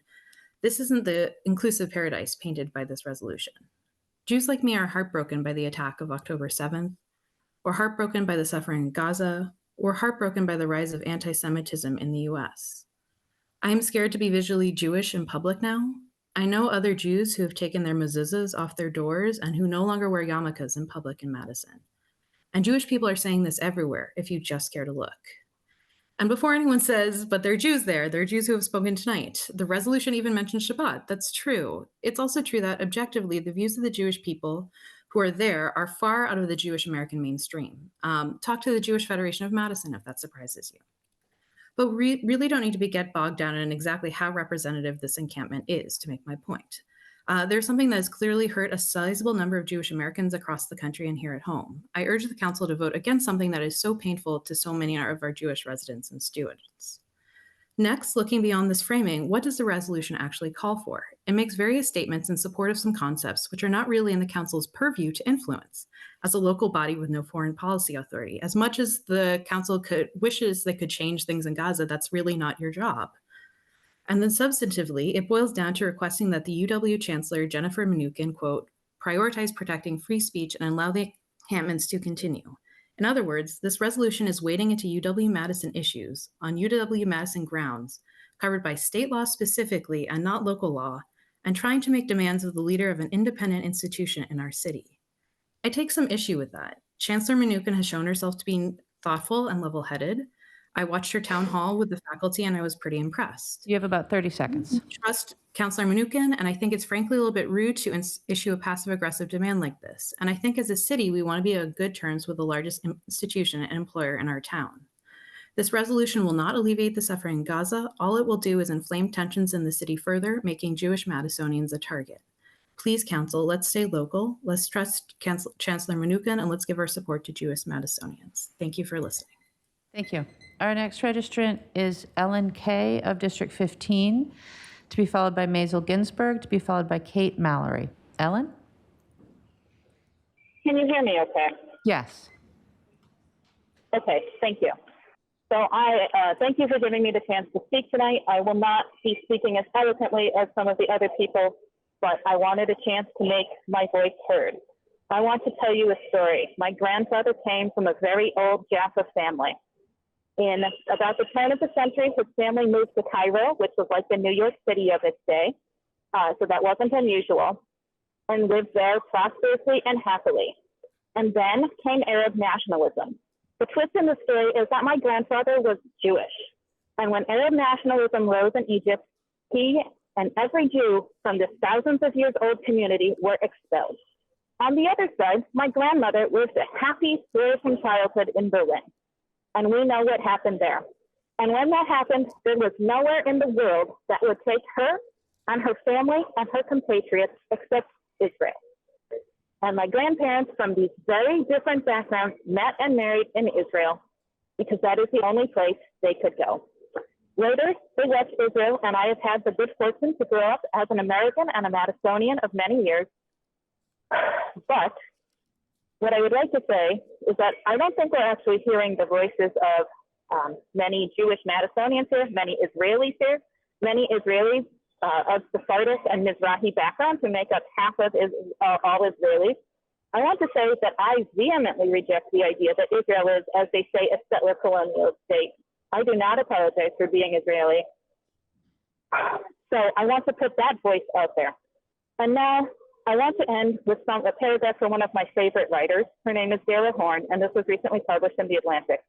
this isn't the inclusive paradise painted by this resolution. Jews like me are heartbroken by the attack of October 7th, or heartbroken by the suffering in Gaza, or heartbroken by the rise of anti-Semitism in the US. I am scared to be visually Jewish in public now. I know other Jews who have taken their mezuzahs off their doors and who no longer wear yarmulkes in public in Madison. And Jewish people are saying this everywhere if you just care to look. And before anyone says, but there are Jews there are Jews who have spoken tonight. The resolution even mentions Shabbat. That's true. It's also true that objectively, the views of the Jewish people who are there are far out of the Jewish American mainstream. Talk to the Jewish Federation of Madison if that surprises you. But we really don't need to get bogged down in exactly how representative this encampment is to make my point. There's something that has clearly hurt a sizable number of Jewish Americans across the country and here at home. I urge the council to vote against something that is so painful to so many of our Jewish residents and students. Next, looking beyond this framing, what does the resolution actually call for? It makes various statements in support of some concepts which are not really in the council's purview to influence, as a local body with no foreign policy authority. As much as the council wishes they could change things in Gaza, that's really not your job. And then substantively, it boils down to requesting that the UW Chancellor, Jennifer Mnuchin, quote, prioritize protecting free speech and allow the encampments to continue. In other words, this resolution is wading into UW-Madison issues on UW-Madison grounds covered by state law specifically and not local law, and trying to make demands of the leader of an independent institution in our city. I take some issue with that. Chancellor Mnuchin has shown herself to be thoughtful and level-headed. I watched her town hall with the faculty and I was pretty impressed. You have about 30 seconds. Trust Councillor Mnuchin, and I think it's frankly a little bit rude to issue a passive-aggressive demand like this. And I think as a city, we want to be on good terms with the largest institution and employer in our town. This resolution will not alleviate the suffering in Gaza. All it will do is inflame tensions in the city further, making Jewish Madisonians a target. Please, Council, let's stay local. Let's trust Chancellor Mnuchin, and let's give our support to Jewish Madisonians. Thank you for listening. Thank you. Our next registrant is Ellen Kay of District 15, to be followed by Maisel Ginsburg, to be followed by Kate Mallory. Ellen? Can you hear me okay? Yes. Okay, thank you. So I thank you for giving me the chance to speak tonight. I will not be speaking as eloquently as some of the other people, but I wanted a chance to make my voice heard. I want to tell you a story. My grandfather came from a very old Jaffa family. In about the turn of the century, his family moved to Cairo, which was like the New York City of its day, so that wasn't unusual, and lived there prosperously and happily. And then came Arab nationalism. The twist in the story is that my grandfather was Jewish. And when Arab nationalism rose in Egypt, he and every Jew from this thousands of years old community were expelled. On the other side, my grandmother lived a happy, flourishing childhood in Berlin. And we know what happened there. And when that happened, there was nowhere in the world that would take her and her family and her compatriots except Israel. And my grandparents from these very different backgrounds met and married in Israel because that is the only place they could go. Later, they left Israel, and I have had the good fortune to grow up as an American and a Madisonian of many years. But what I would like to say is that I don't think we're actually hearing the voices of many Jewish Madisonians here, many Israelis here, many Israelis of Sephardic and Mizrahi backgrounds who make up half of all Israelis. I want to say that I vehemently reject the idea that Israel is, as they say, a settler colonial state. I do not apologize for being Israeli. So I want to put that voice out there. And now I want to end with a paragraph from one of my favorite writers. Her name is Dara Horn, and this was recently published in The Atlantic.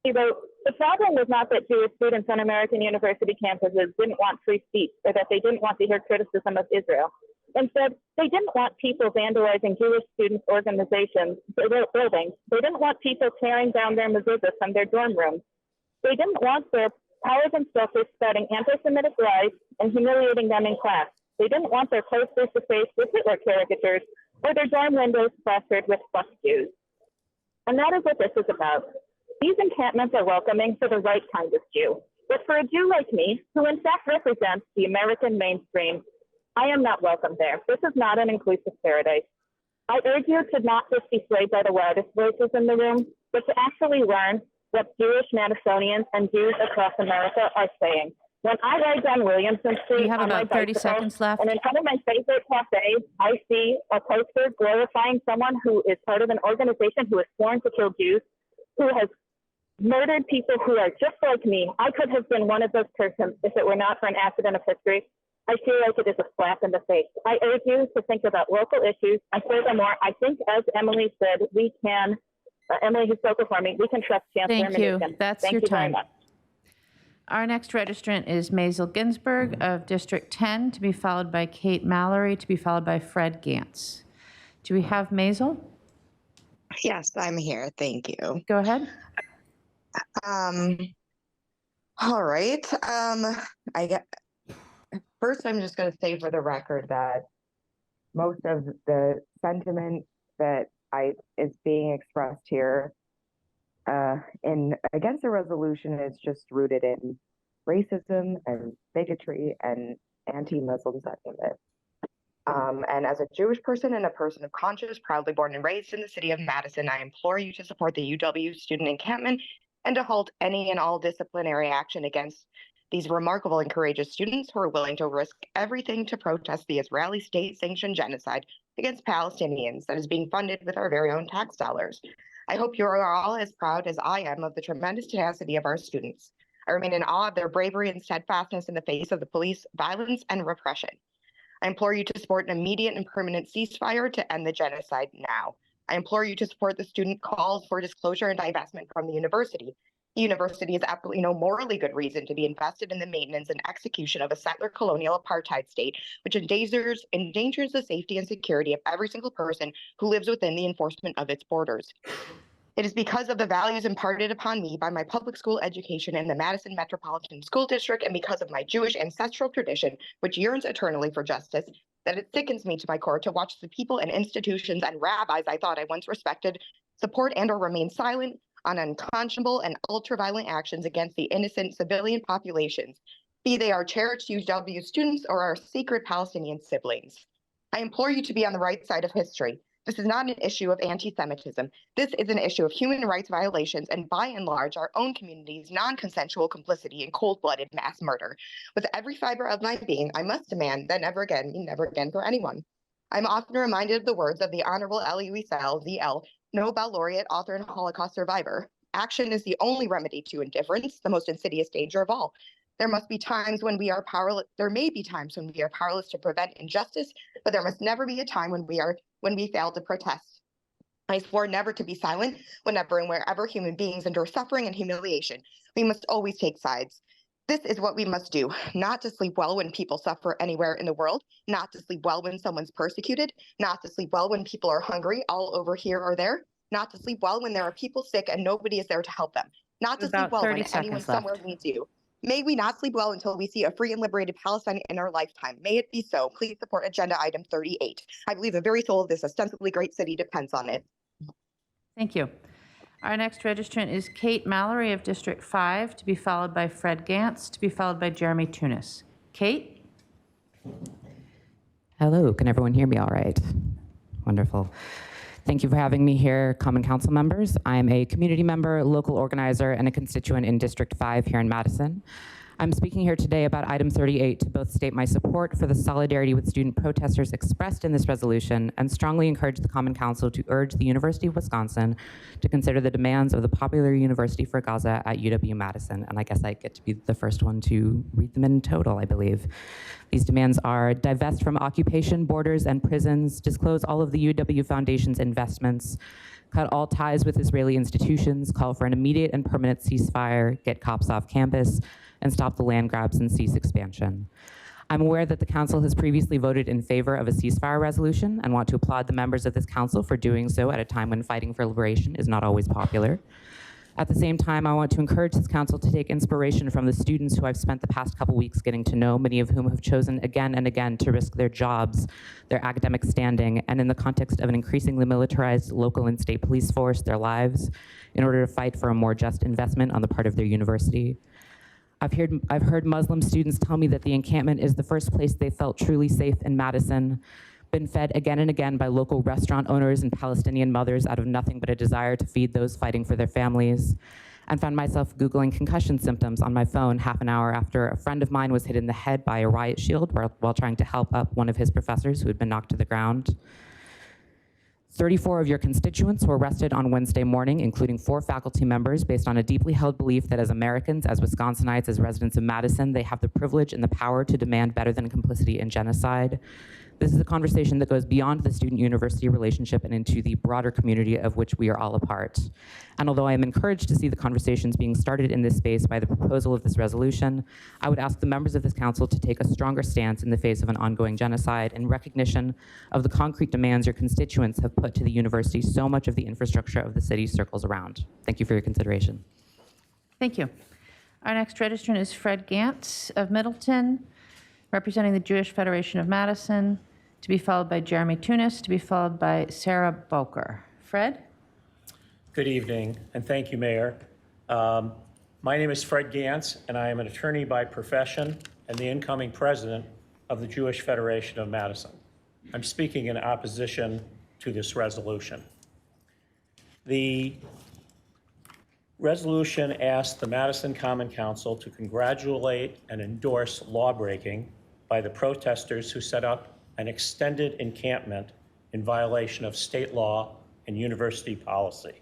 He wrote, "The problem was not that Jewish students on American university campuses didn't want free speech or that they didn't want to hear criticism of Israel. Instead, they didn't want people vandalizing Jewish students' organizations, buildings. They didn't want people tearing down their mezuzahs from their dorm rooms. They didn't want their college instructors spouting anti-Semitic lies and humiliating them in class. They didn't want their posters defaced with Hitler caricatures or their dorm windows plastered with 'fuck Jews.' And that is what this is about. These encampments are welcoming for the right kind of Jew. But for a Jew like me, who in fact represents the American mainstream, I am not welcome there. This is not an inclusive paradise. I urge you to not just be swayed by the loudest voices in the room, but to actually learn what Jewish Madisonians and Jews across America are saying. When I ride down Williamson Street You have on my about 30 bicycle, seconds left. and in front of my favorite cafe, I see a poster glorifying someone who is part of an organization who is sworn to kill Jews, who has murdered people who are just like me. I could have been one of those persons if it were not for an accident of history. I feel like it is a slap in the face. I urge you to think about local issues. And furthermore, I think, as Emily said, we can, Emily who spoke before me, we can trust Chancellor Thank you. Mnuchin. That's Thank your you very time. much. Our next registrant is Maisel Ginsburg of District 10, to be followed by Kate Mallory, to be followed by Fred Gantz. Do we have Maisel? Yes, I'm here. Thank you. Go ahead. All right. First, I'm just going to say for the record that most of the sentiment that is being expressed here in against the resolution is just rooted in racism and bigotry and anti-Muslim sentiment. And as a Jewish person and a person of conscience, proudly born and raised in the city of Madison, I implore you to support the UW student encampment and to halt any and all disciplinary action against these remarkable and courageous students who are willing to risk everything to protest the Israeli state-sanctioned genocide against Palestinians that is being funded with our very own tax dollars. I hope you are all as proud as I am of the tremendous tenacity of our students. I remain in awe of their bravery and steadfastness in the face of the police violence and repression. I implore you to support an immediate and permanent ceasefire to end the genocide now. I implore you to support the student calls for disclosure and divestment from the university. The university has absolutely no morally good reason to be invested in the maintenance and execution of a settler colonial apartheid state, which endangers the safety and security of every single person who lives within the enforcement of its borders. It is because of the values imparted upon me by my public school education in the Madison Metropolitan School District and because of my Jewish ancestral tradition, which yearns eternally for justice, that it sickens me to my core to watch the people and institutions and rabbis I thought I once respected support and or remain silent on unconscionable and ultra-violent actions against the innocent civilian populations, be they our cherished UW students or our sacred Palestinian siblings. I implore you to be on the right side of history. This is not an issue of anti-Semitism. This is an issue of human rights violations and, by and large, our own community's non-consensual complicity in cold-blooded mass murder. With every fiber of my being, I must demand that never again mean never again for anyone. I'm often reminded of the words of the Honorable Elie Wiesel, ZL, Nobel laureate, author, and Holocaust survivor. Action is the only remedy to indifference, the most insidious danger of all. There must be times when we are powerless. There may be times when we are powerless to prevent injustice, but there must never be a time when we fail to protest. I swore never to be silent whenever and wherever human beings endure suffering and humiliation. We must always take sides. This is what we must do, not to sleep well when people suffer anywhere in the world, not to sleep well when someone's persecuted, not to sleep well when people are hungry all over here or there, not to sleep well when there are people sick and nobody is there to help them, not to sleep well when anyone somewhere needs you. May we not sleep well until we see a free and liberated Palestine in our lifetime. May it be so. Please support agenda item 38. I believe the very soul of this ostensibly great city depends on it. Thank you. Our next registrant is Kate Mallory of District 5, to be followed by Fred Gantz, to be followed by Jeremy Tunis. Kate? Hello, can everyone hear me all right? Wonderful. Thank you for having me here, Common Council members. I am a community member, local organizer, and a constituent in District 5 here in Madison. I'm speaking here today about item 38 to both state my support for the solidarity with student protesters expressed in this resolution and strongly encourage the Common Council to urge the University of Wisconsin to consider the demands of the popular University for Gaza at UW-Madison. And I guess I get to be the first one to read them in total, I believe. These demands are divest from occupation, borders, and prisons, disclose all of the UW Foundation's investments, cut all ties with Israeli institutions, call for an immediate and permanent ceasefire, get cops off campus, and stop the land grabs and cease expansion. I'm aware that the council has previously voted in favor of a ceasefire resolution and want to applaud the members of this council for doing so at a time when fighting for liberation is not always popular. At the same time, I want to encourage this council to take inspiration from the students who I've spent the past couple weeks getting to know, many of whom have chosen again and again to risk their jobs, their academic standing, and in the context of an increasingly militarized local and state police force, their lives, in order to fight for a more just investment on the part of their university. I've heard Muslim students tell me that the encampment is the first place they felt truly safe in Madison, been fed again and again by local restaurant owners and Palestinian mothers out of nothing but a desire to feed those fighting for their families, and found myself Googling concussion symptoms on my phone half an hour after a friend of mine was hit in the head by a riot shield while trying to help up one of his professors who had been knocked to the ground. 34 of your constituents were arrested on Wednesday morning, including 4 faculty members, based on a deeply held belief that as Americans, as Wisconsinites, as residents of Madison, they have the privilege and the power to demand better than complicity in genocide. This is a conversation that goes beyond the student-university relationship and into the broader community of which we are all a part. And although I am encouraged to see the conversations being started in this space by the proposal of this resolution, I would ask the members of this council to take a stronger stance in the face of an ongoing genocide in recognition of the concrete demands your constituents have put to the university so much of the infrastructure of the city circles around. Thank you for your consideration. Thank you. Our next registrant is Fred Gantz of Middleton, representing the Jewish Federation of Madison, to be followed by Jeremy Tunis, to be followed by Sarah Boker. Fred? Good evening, and thank you, Mayor. My name is Fred Gantz, and I am an attorney by profession and the incoming president of the Jewish Federation of Madison. I'm speaking in opposition to this resolution. The resolution asks the Madison Common Council to congratulate and endorse lawbreaking by the protesters who set up an extended encampment in violation of state law and university policy.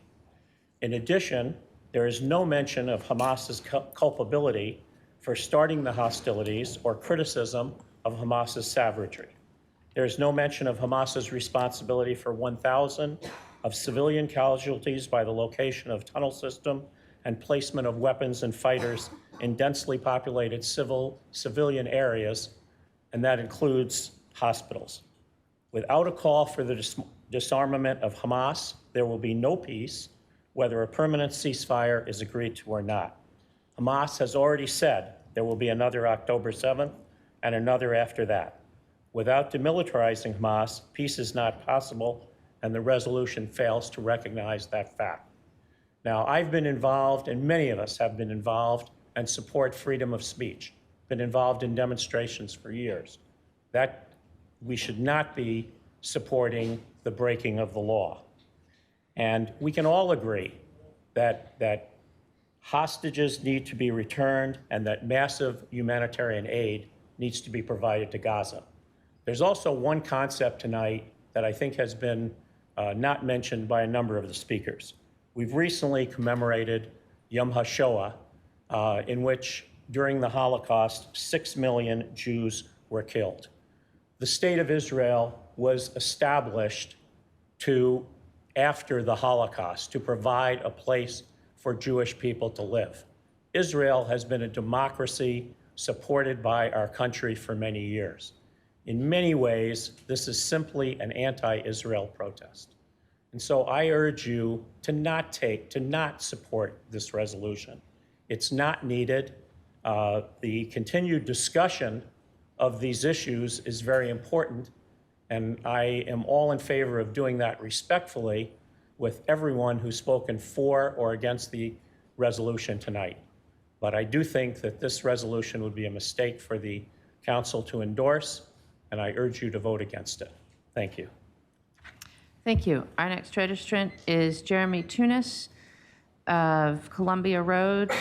In addition, there is no mention of Hamas's culpability for starting the hostilities or criticism of Hamas's savagery. There is no mention of Hamas's responsibility for 1,000 of civilian casualties by the location of tunnel system and placement of weapons and fighters in densely populated civilian areas, and that includes hospitals. Without a call for the disarmament of Hamas, there will be no peace, whether a permanent ceasefire is agreed to or not. Hamas has already said there will be another October 7th and another after that. Without demilitarizing Hamas, peace is not possible, and the resolution fails to recognize that fact. Now, I've been involved, and many of us have been involved and support freedom of speech, been involved in demonstrations for years. That we should not be supporting the breaking of the law. And we can all agree that hostages need to be returned and that massive humanitarian aid needs to be provided to Gaza. There's also one concept tonight that I think has been not mentioned by a number of the speakers. We've recently commemorated Yom HaShoah, in which during the Holocaust, 6 million Jews were killed. The state of Israel was established after the Holocaust to provide a place for Jewish people to live. Israel has been a democracy supported by our country for many years. In many ways, this is simply an anti-Israel protest. And so I urge you to not support this resolution. It's not needed. The continued discussion of these issues is very important, and I am all in favor of doing that respectfully with everyone who's spoken for or against the resolution tonight. But I do think that this resolution would be a mistake for the council to endorse, and I urge you to vote against it. Thank you. Thank you. Our next registrant is Jeremy Tunis of Columbia Road,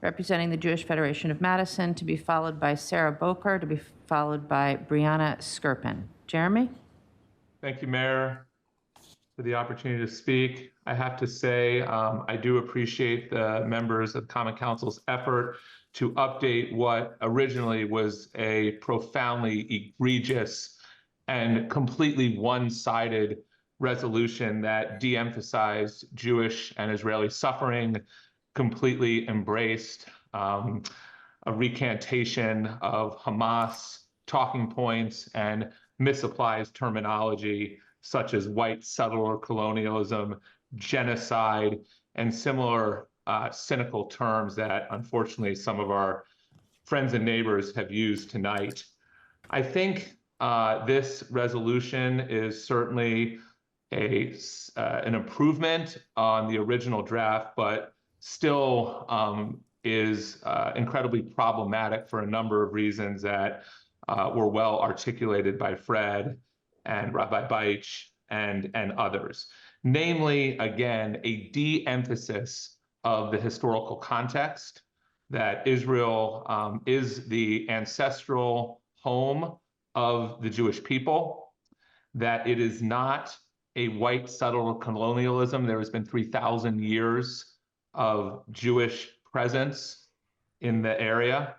representing the Jewish Federation of Madison, to be followed by Sarah Boker, to be followed by Brianna Skirpin. Jeremy? Thank you, Mayor, for the opportunity to speak. I have to say, I do appreciate the members of Common Council's effort to update what originally was a profoundly egregious and completely one-sided resolution that de-emphasized Jewish and Israeli suffering, completely embraced a recantation of Hamas talking points and misapplies terminology such as white settler colonialism, genocide, and similar cynical terms that unfortunately some of our friends and neighbors have used tonight. I think this resolution is certainly an improvement on the original draft, but still is incredibly problematic for a number of reasons that were well articulated by Fred and Rabbi Beitch and others. Namely, again, a de-emphasis of the historical context that Israel is the ancestral home of the Jewish people, that it is not a white settler colonialism. There has been 3,000 years of Jewish presence in the area.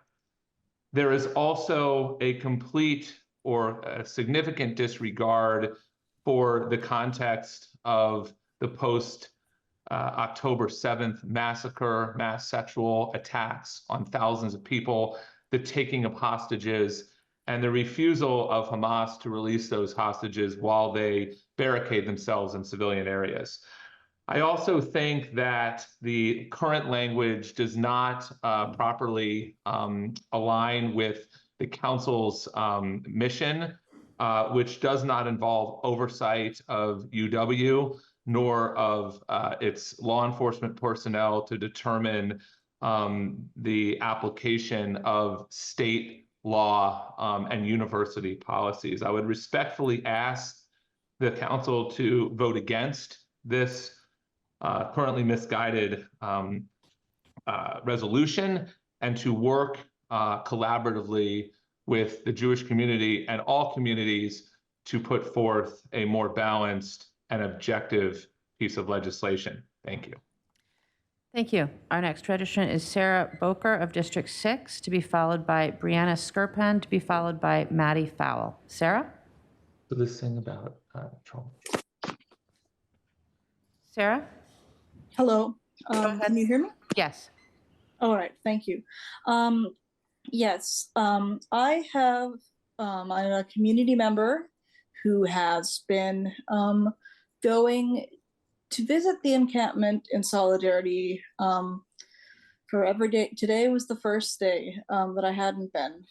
There is also a complete or a significant disregard for the context of the post-October 7th massacre, mass sexual attacks on thousands of people, the taking of hostages, and the refusal of Hamas to release those hostages while they barricade themselves in civilian areas. I also think that the current language does not properly align with the council's mission, which does not involve oversight of UW, nor of its law enforcement personnel to determine the application of state law and university policies. I would respectfully ask the council to vote against this currently misguided resolution and to work collaboratively with the Jewish community and all communities to put forth a more balanced and objective piece of legislation. Thank you. Thank you. Our next registrant is Sarah Boker of District 6, to be followed by Brianna Skirpan, to be followed by Maddie Fowle. Sarah? So this thing about Trump. Sarah? Hello. Can you hear me? Yes. All right. Thank you. Yes. I have I'm a community member who has been going to visit the encampment in solidarity for every day. Today was the first day that I hadn't been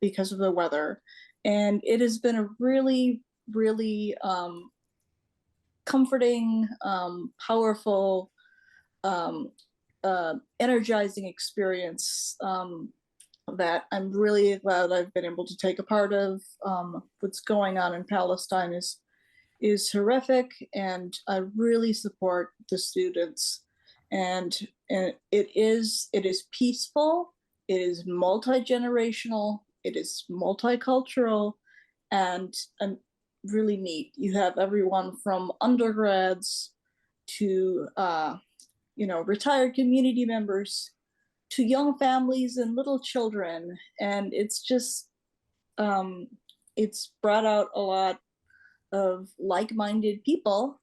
because of the weather. And it has been a really, really comforting, powerful, energizing experience that I'm really glad I've been able to take a part of. What's going on in Palestine is horrific, and I really support the students. And it is peaceful, it is multi-generational, it is multicultural, and really neat. You have everyone from undergrads to retired community members to young families and little children, and it's just it's brought out a lot of like-minded people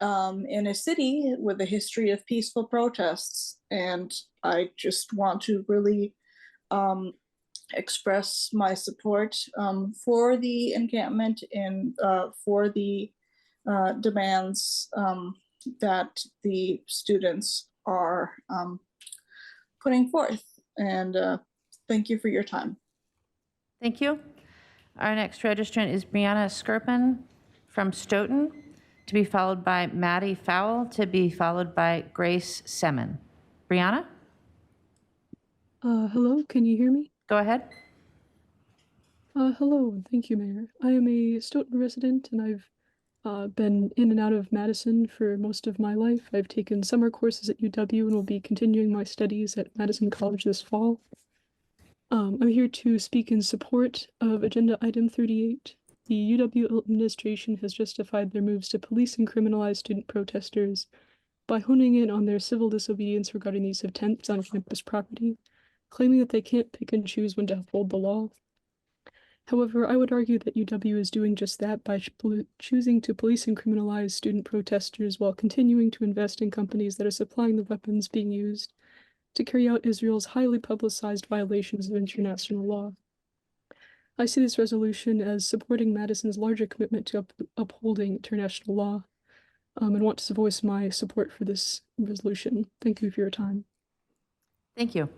in a city with a history of peaceful protests. And I just want to really express my support for the encampment and for the demands that the students are putting forth. And thank you for your time. Thank you. Our next registrant is Brianna Skirpin from Stoughton, to be followed by Maddie Fowle, to be followed by Grace Semin. Brianna? Hello, can you hear me? Go ahead. Hello, thank you, Mayor. I am a Stoughton resident, and I've been in and out of Madison for most of my life. I've taken summer courses at UW and will be continuing my studies at Madison College this fall. I'm here to speak in support of Agenda Item 38. The UW administration has justified their moves to police and criminalize student protesters by honing in on their civil disobedience regarding the use of tents on campus property, claiming that they can't pick and choose when to uphold the law. However, I would argue that UW is doing just that by choosing to police and criminalize student protesters while continuing to invest in companies that are supplying the weapons being used to carry out Israel's highly publicized violations of international law. I see this resolution as supporting Madison's larger commitment to upholding international law, and want to voice my support for this resolution. Thank you for your time. Thank you.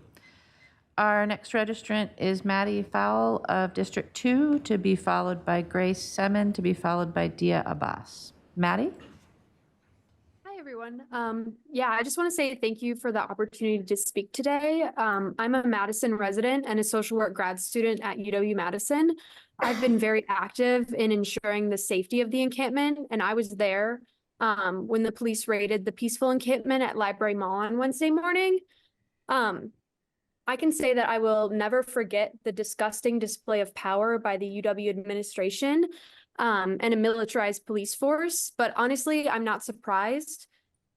Our next registrant is Maddie Fowle of District 2, to be followed by Grace Semin, to be followed by Dia Abbas. Maddie? Hi, everyone. I just want to say thank you for the opportunity to speak today. I'm a Madison resident and a social work grad student at UW-Madison. I've been very active in ensuring the safety of the encampment, and I was there when the police raided the peaceful encampment at Library Mall on Wednesday morning. I can say that I will never forget the disgusting display of power by the UW administration and a militarized police force, but honestly, I'm not surprised.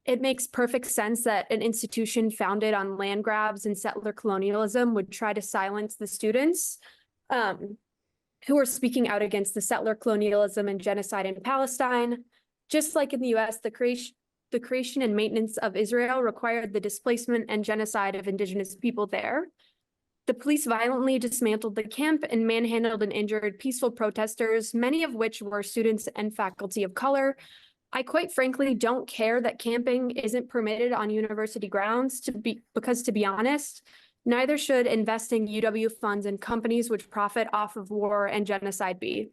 It makes perfect sense that an institution founded on land grabs and settler colonialism would try to silence the students who are speaking out against the settler colonialism and genocide in Palestine. Just like in the US, the creation and maintenance of Israel required the displacement and genocide of indigenous people there. The police violently dismantled the camp and manhandled and injured peaceful protesters, many of which were students and faculty of color. I quite frankly don't care that camping isn't permitted on university grounds because to be honest, neither should investing UW funds in companies which profit off of war and genocide be.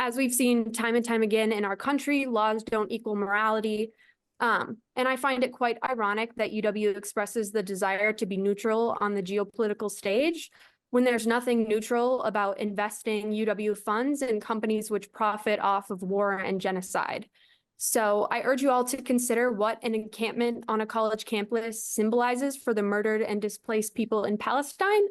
As we've seen time and time again in our country, laws don't equal morality. And I find it quite ironic that UW expresses the desire to be neutral on the geopolitical stage when there's nothing neutral about investing UW funds in companies which profit off of war and genocide. So I urge you all to consider what an encampment on a college campus symbolizes for the murdered and displaced people in Palestine,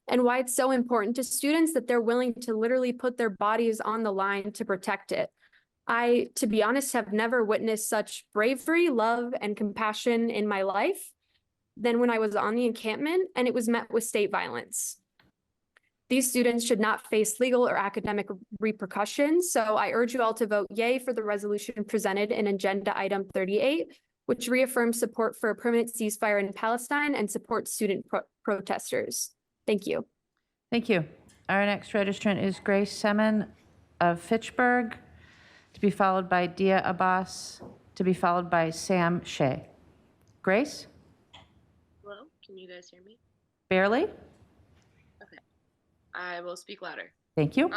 and why it's so important to students that they're willing to literally put their bodies on the line to protect it. I, to be honest, have never witnessed such bravery, love, and compassion in my life than when I was on the encampment and it was met with state violence. These students should not face legal or academic repercussions, so I urge you all to vote yay for the resolution presented in Agenda Item 38, which reaffirms support for a permanent ceasefire in Palestine and supports student protesters. Thank you. Thank you. Our next registrant is Grace Semin of Fitchburg, to be followed by Dia Abbas, to be followed by Sam Shea. Grace? Hello, can you guys hear me? Barely? Okay, I will speak louder. Thank you.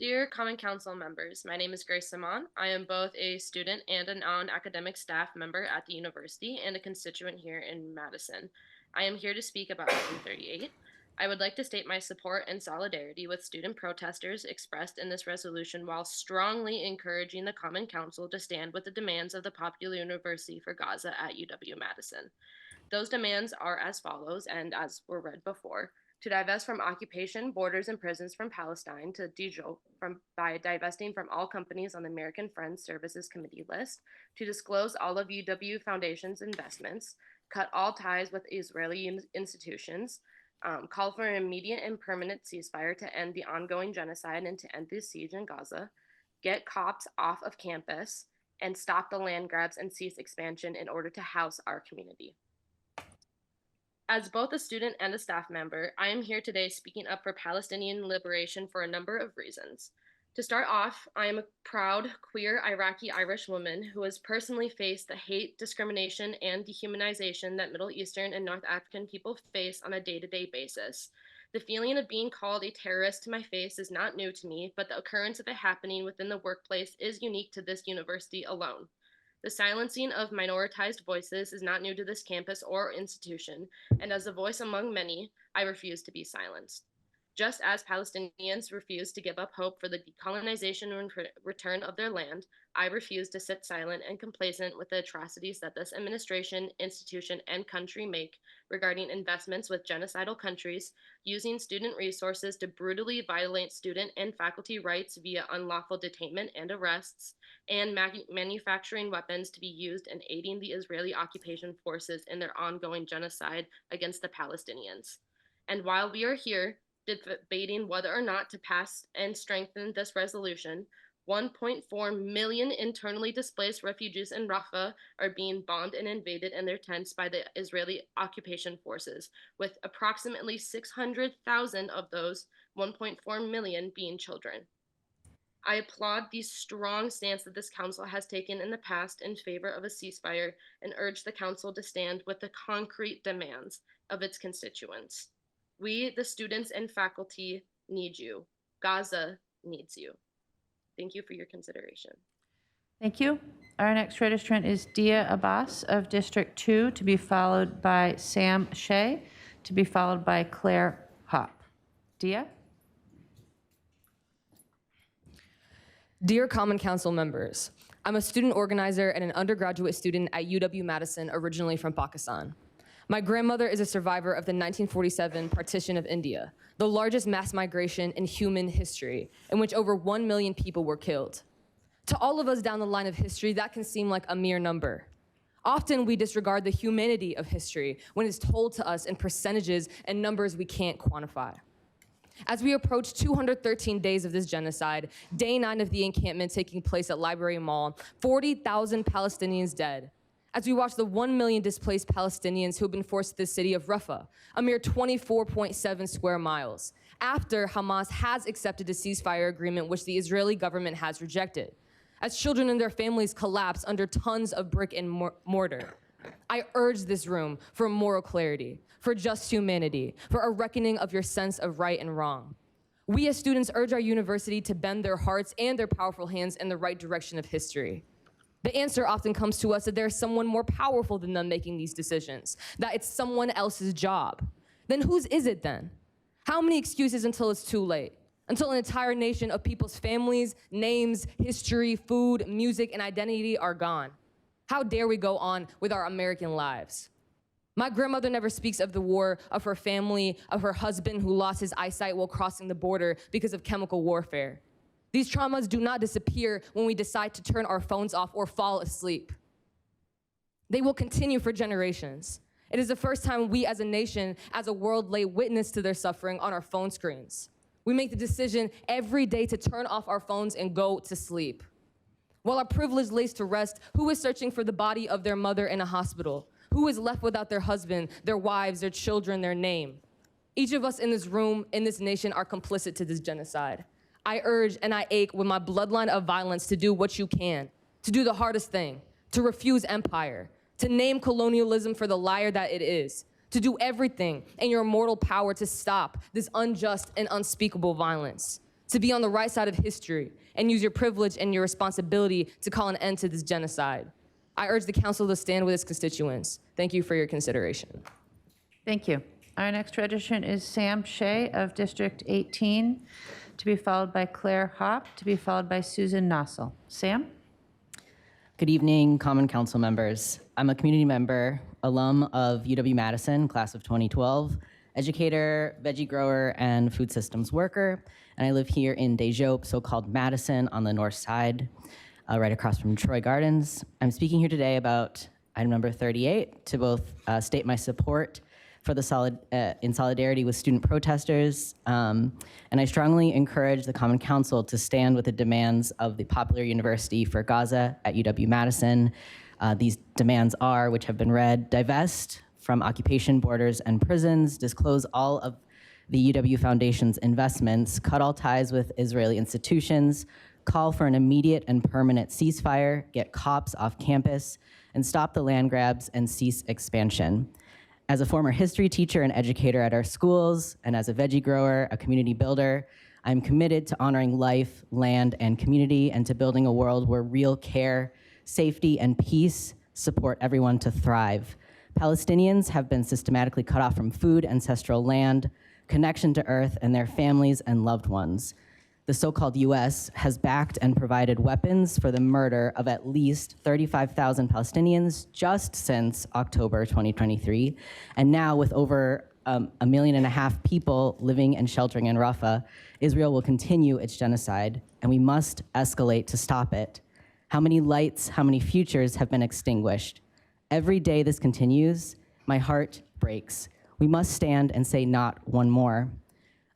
Dear Common Council members, my name is Grace Simon. I am both a student and a non-academic staff member at the university and a constituent here in Madison. I am here to speak about Item 38. I would like to state my support and solidarity with student protesters expressed in this resolution while strongly encouraging the Common Council to stand with the demands of the Popular University for Gaza at UW-Madison. Those demands are as follows, and as were read before: to divest from occupation, borders, and prisons from Palestine, to by divesting from all companies on the American Friends Services Committee list, to disclose all of UW Foundation's investments, cut all ties with Israeli institutions, call for an immediate and permanent ceasefire to end the ongoing genocide and to end the siege in Gaza, get cops off of campus, and stop the land grabs and cease expansion in order to house our community. As both a student and a staff member, I am here today speaking up for Palestinian liberation for a number of reasons. To start off, I am a proud, queer, Iraqi-Irish woman who has personally faced the hate, discrimination, and dehumanization that Middle Eastern and North African people face on a day-to-day basis. The feeling of being called a terrorist to my face is not new to me, but the occurrence of it happening within the workplace is unique to this university alone. The silencing of minoritized voices is not new to this campus or institution, and as a voice among many, I refuse to be silenced. Just as Palestinians refuse to give up hope for the decolonization and return of their land, I refuse to sit silent and complacent with the atrocities that this administration, institution, and country make regarding investments with genocidal countries, using student resources to brutally violate student and faculty rights via unlawful detainment and arrests, and manufacturing weapons to be used in aiding the Israeli occupation forces in their ongoing genocide against the Palestinians. And while we are here debating whether or not to pass and strengthen this resolution, 1.4 million internally displaced refugees in Rafah are being bombed and invaded in their tents by the Israeli occupation forces, with approximately 600,000 of those 1.4 million being children. I applaud the strong stance that this council has taken in the past in favor of a ceasefire and urge the council to stand with the concrete demands of its constituents. We, the students and faculty, need you. Gaza needs you. Thank you for your consideration. Thank you. Our next registrant is Dia Abbas of District 2, to be followed by Sam Shea, to be followed by Claire Hopp. Dia? Dear Common Council members, I'm a student organizer and an undergraduate student at UW-Madison, originally from Pakistan. My grandmother is a survivor of the 1947 partition of India, the largest mass migration in human history, in which over 1 million people were killed. To all of us down the line of history, that can seem like a mere number. Often we disregard the humanity of history when it's told to us in percentages and numbers we can't quantify. As we approach 213 days of this genocide, day 9 of the encampment taking place at Library Mall, 40,000 Palestinians dead. As we watch the 1 million displaced Palestinians who have been forced to the city of Rafah, a mere 24.7 square miles, after Hamas has accepted a ceasefire agreement which the Israeli government has rejected. As children and their families collapse under tons of brick and mortar. I urge this room for moral clarity, for just humanity, for a reckoning of your sense of right and wrong. We as students urge our university to bend their hearts and their powerful hands in the right direction of history. The answer often comes to us that there's someone more powerful than them making these decisions, that it's someone else's job. Then whose is it then? How many excuses until it's too late? Until an entire nation of people's families, names, history, food, music, and identity are gone? How dare we go on with our American lives? My grandmother never speaks of the war, of her family, of her husband who lost his eyesight while crossing the border because of chemical warfare. These traumas do not disappear when we decide to turn our phones off or fall asleep. They will continue for generations. It is the first time we as a nation, as a world, lay witness to their suffering on our phone screens. We make the decision every day to turn off our phones and go to sleep. While our privilege lays to rest, who is searching for the body of their mother in a hospital? Who is left without their husband, their wives, their children, their name? Each of us in this room, in this nation, are complicit to this genocide. I urge and I ache with my bloodline of violence to do what you can, to do the hardest thing, to refuse empire, to name colonialism for the liar that it is, to do everything in your mortal power to stop this unjust and unspeakable violence, to be on the right side of history and use your privilege and your responsibility to call an end to this genocide. I urge the council to stand with its constituents. Thank you for your consideration. Thank you. Our next registrant is Sam Shea of District 18, to be followed by Claire Hopp, to be followed by Susan Nossel. Sam? Good evening, Common Council members. I'm a community member, alum of UW-Madison, class of 2012, educator, veggie grower, and food systems worker, and I live here in Desjop, so-called Madison, on the north side, right across from Troy Gardens. I'm speaking here today about item number 38 to both state my support for the in solidarity with student protesters, and I strongly encourage the Common Council to stand with the demands of the Popular University for Gaza at UW-Madison. These demands are, which have been read, divest from occupation, borders, and prisons, disclose all of the UW Foundation's investments, cut all ties with Israeli institutions, call for an immediate and permanent ceasefire, get cops off campus, and stop the land grabs and cease expansion. As a former history teacher and educator at our schools, and as a veggie grower, a community builder, I'm committed to honoring life, land, and community, and to building a world where real care, safety, and peace support everyone to thrive. Palestinians have been systematically cut off from food, ancestral land, connection to earth, and their families and loved ones. The so-called US has backed and provided weapons for the murder of at least 35,000 Palestinians just since October 2023. And now with over 1.5 million people living and sheltering in Rafah, Israel will continue its genocide, and we must escalate to stop it. How many lights, how many futures have been extinguished? Every day this continues, my heart breaks. We must stand and say not one more.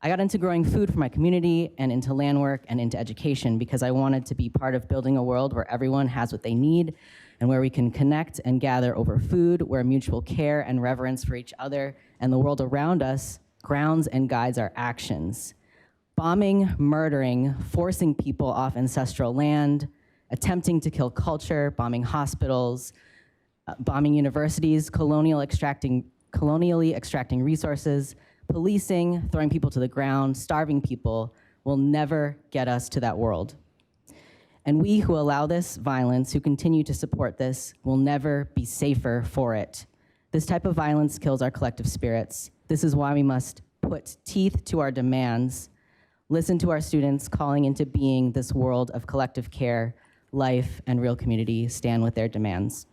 I got into growing food for my community and into land work and into education because I wanted to be part of building a world where everyone has what they need and where we can connect and gather over food, where mutual care and reverence for each other and the world around us grounds and guides our actions. Bombing, murdering, forcing people off ancestral land, attempting to kill culture, bombing hospitals, bombing universities, colonially extracting resources, policing, throwing people to the ground, starving people will never get us to that world. And we who allow this violence, who continue to support this, will never be safer for it. This type of violence kills our collective spirits. This is why we must put teeth to our demands, listen to our students calling into being this world of collective care, life, and real community, stand with their demands.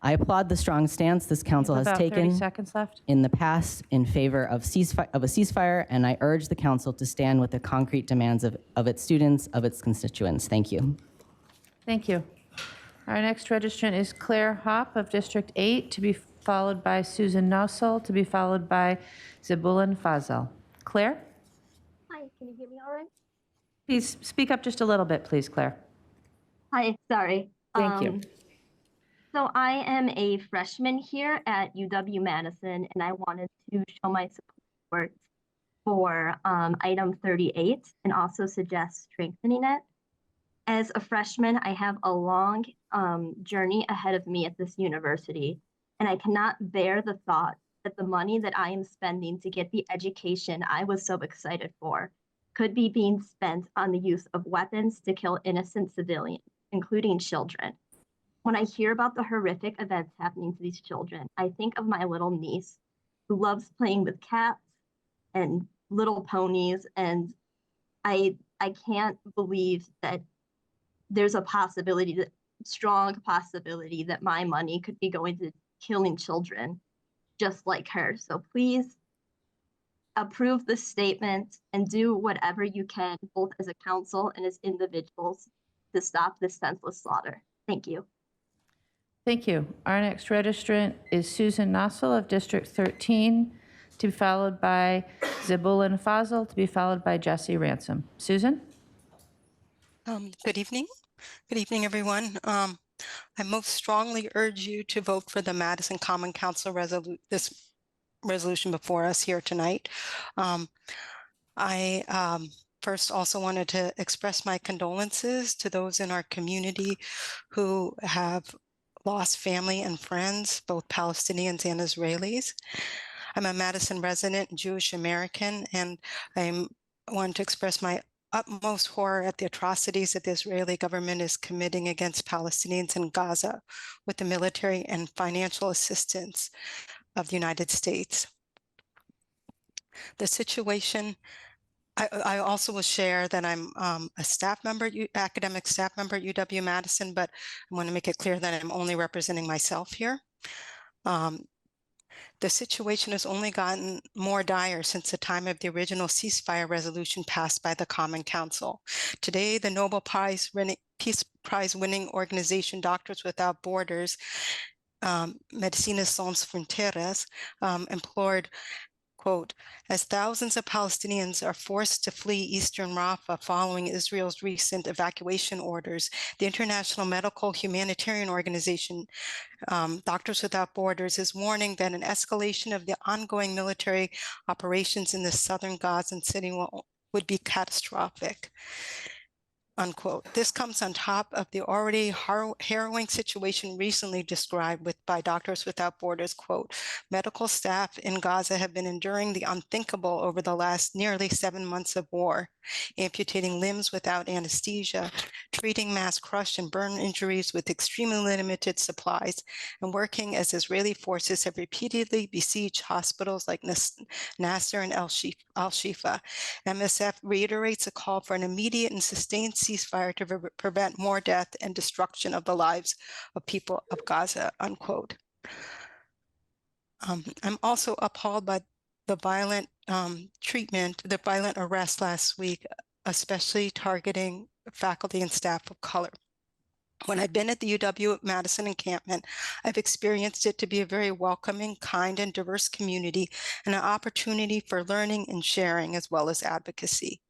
I applaud the strong stance this council has About 30 taken seconds left. in the past in favor of a ceasefire, and I urge the council to stand with the concrete demands of its students, of its constituents. Thank you. Thank you. Our next registrant is Claire Hopp of District 8, to be followed by Susan Nossel, to be followed by Zebulon Fazel. Claire? Hi, can you hear me all right? Please speak up just a little bit, please, Claire. Hi, sorry. Thank you. So I am a freshman here at UW-Madison, and I wanted to show my support for item 38 and also suggest strengthening it. As a freshman, I have a long journey ahead of me at this university, and I cannot bear the thought that the money that I am spending to get the education I was so excited for could be being spent on the use of weapons to kill innocent civilians, including children. When I hear about the horrific events happening to these children, I think of my little niece who loves playing with cats and little ponies, and I can't believe that there's a possibility, strong possibility, that my money could be going to killing children just like her. So please approve this statement and do whatever you can, both as a council and as individuals, to stop this senseless slaughter. Thank you. Thank you. Our next registrant is Susan Nossel of District 13, to be followed by Zebulon Fazel, to be followed by Jesse Ransom. Susan? Good evening. Good evening, everyone. I most strongly urge you to vote for the Madison Common Council resolution before us here tonight. I first also wanted to express my condolences to those in our community who have lost family and friends, both Palestinians and Israelis. I'm a Madison resident, Jewish American, and I want to express my utmost horror at the atrocities that the Israeli government is committing against Palestinians in Gaza with the military and financial assistance of the United States. The situation, I also will share that I'm a staff member, academic staff member at UW-Madison, but I want to make it clear that I'm only representing myself here. The situation has only gotten more dire since the time of the original ceasefire resolution passed by the Common Council. Today, the Nobel Peace Prize winning organization Doctors Without Borders, Medicina Sans Frontieres, implored, quote, as thousands of Palestinians are forced to flee eastern Rafah following Israel's recent evacuation orders, the International Medical Humanitarian Organization, Doctors Without Borders, is warning that an escalation of the ongoing military operations in the southern Gazan city would be catastrophic. Unquote. This comes on top of the already harrowing situation recently described by Doctors Without Borders, quote, medical staff in Gaza have been enduring the unthinkable over the last nearly 7 months of war, amputating limbs without anesthesia, treating mass crush and burn injuries with extremely limited supplies, and working as Israeli forces have repeatedly besieged hospitals like Nasser and Al-Shifa. MSF reiterates a call for an immediate and sustained ceasefire to prevent more death and destruction of the lives of people of Gaza, unquote. I'm also appalled by the violent the violent arrest last week, especially targeting faculty and staff of color. When I've been at the UW-Madison encampment, I've experienced it to be a very welcoming, kind, and diverse community and an opportunity for learning and sharing as well as advocacy.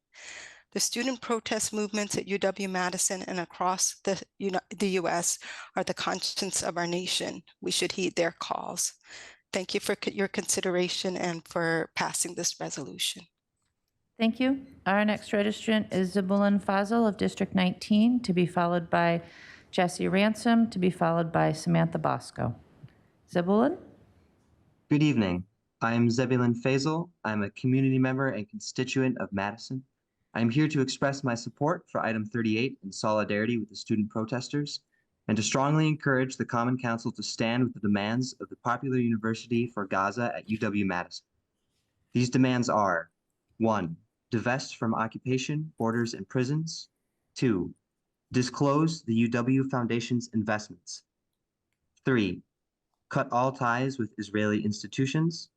The student protest movements at UW-Madison and across the U.S. are the conscience of our nation. We should heed their calls. Thank you for your consideration and for passing this resolution. Thank you. Our next registrant is Zabulon Fazil of District 19, to be followed by Jesse Ransom, to be followed by Samantha Bosco. Zabulon? Good evening. I'm Zebulon Faisal. I'm a community member and constituent of Madison. I'm here to express my support for item 38 in solidarity with the student protesters, and to strongly encourage the Common Council to stand with the demands of the Popular University for Gaza at UW-Madison. These demands are: 1. Divest from occupation, borders, and prisons. 2. Disclose the UW Foundation's investments. 3. Cut all ties with Israeli institutions.